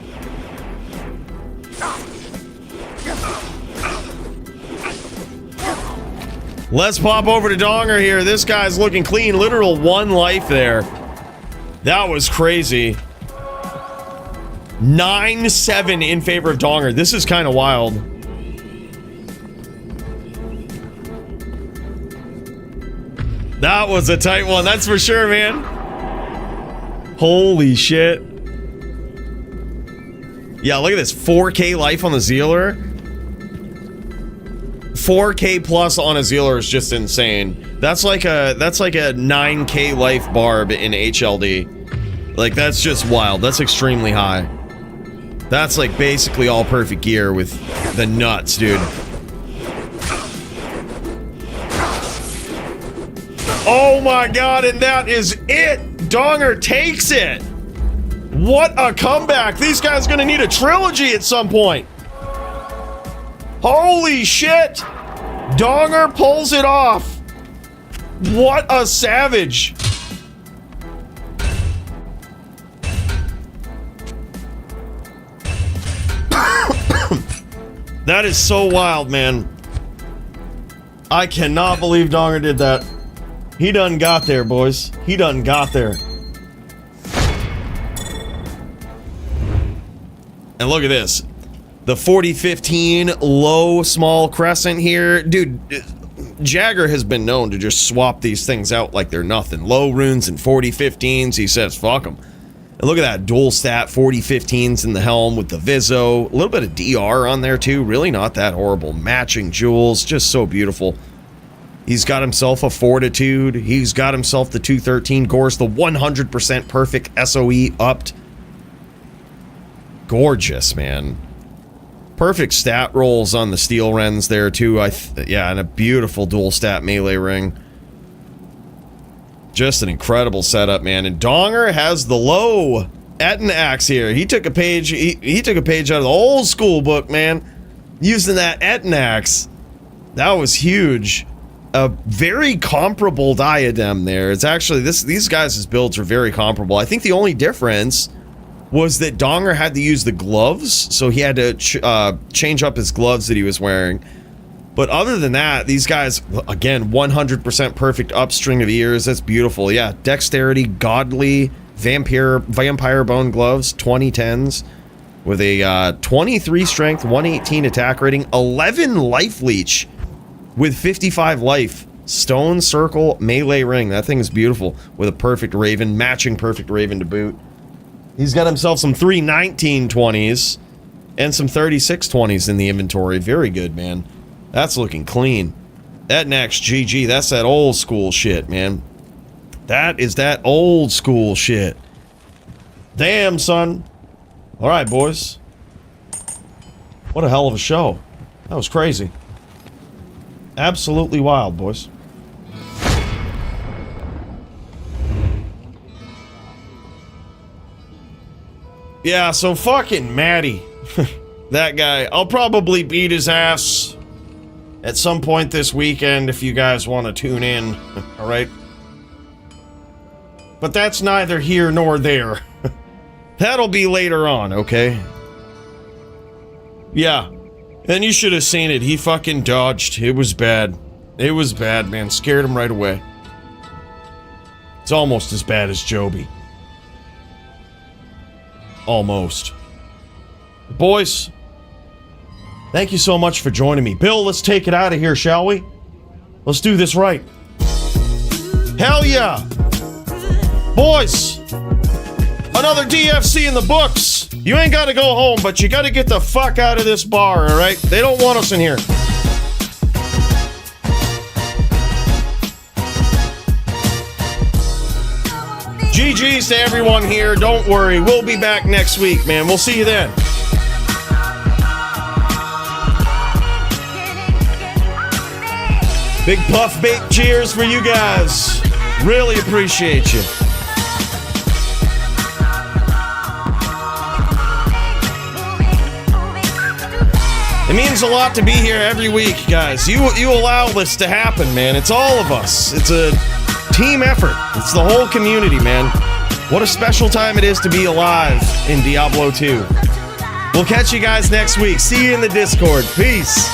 Let's pop over to Donger here. This guy's looking clean. Literal one life there. That was crazy. 9-7 in favor of Donger. This is kind of wild. That was a tight one. That's for sure, man. Holy shit. Yeah, look at this. 4K life on the Zealer. 4K plus on a Zealer is just insane. That's like a 9K life barb in HLD. Like, that's just wild. That's extremely high. That's like basically all perfect gear with the nuts, dude. Oh my god, and that is it! Donger takes it! What a comeback! These guys gonna need a trilogy at some point! Holy shit! Donger pulls it off! What a savage! That is so wild, man. I cannot believe Donger did that. He done got there, boys. He done got there. And look at this. The 40-15 low small crescent here. Dude, Jagger has been known to just swap these things out like they're nothing. Low runes and 40-15s. He says, fuck them. And look at that dual stat 40-15s in the helm with the Vizzo. A little bit of DR on there too. Really not that horrible. Matching jewels. Just so beautiful. He's got himself a Fortitude. He's got himself the 213 Gorse. The 100% perfect SOE upped. Gorgeous, man. Perfect stat rolls on the steel wrens there too. Yeah, and a beautiful dual stat melee ring. Just an incredible setup, man. And Donger has the low Etten axe here. He took a page. He took a page out of the old school book, man. Using that Etten axe. That was huge. A very comparable diadem there. It's actually these guys' builds are very comparable. I think the only difference was that Donger had to use the gloves, so he had to change up his gloves that he was wearing. But other than that, these guys, again, 100% perfect upstring of ears. That's beautiful. Yeah, dexterity, godly, vampire bone gloves, 2010s. with a 23 strength, 118 attack rating, 11 life leech with 55 life. Stone circle melee ring. That thing is beautiful with a perfect raven, matching perfect raven to boot. He's got himself some 31920s and some 3620s in the inventory. Very good, man. That's looking clean. That next GG, that's that old school shit, man. That is that old school shit. Damn, son. All right, boys. What a hell of a show. That was crazy. Absolutely wild, boys. Yeah, so fucking Matty. That guy. I'll probably beat his ass at some point this weekend if you guys want to tune in. Alright? But that's neither here nor there. That'll be later on, okay? Yeah. And you should have seen it. He fucking dodged. It was bad. It was bad, man. Scared him right away. It's almost as bad as Joby. Almost. Boys, thank you so much for joining me. Bill, let's take it out of here, shall we? Let's do this right. Hell yeah! Boys, another DFC in the books. You ain't got to go home, but you got to get the fuck out of this bar, all right? They don't want us in here. GG's to everyone here. Don't worry. We'll be back next week, man. We'll see you then. Big puff bait cheers for you guys. Really appreciate you. It means a lot to be here every week, guys. You allow this to happen, man. It's all of us. It's a team effort. It's the whole community, man. What a special time it is to be alive in Diablo 2. We'll catch you guys next week. See you in the Discord. Peace.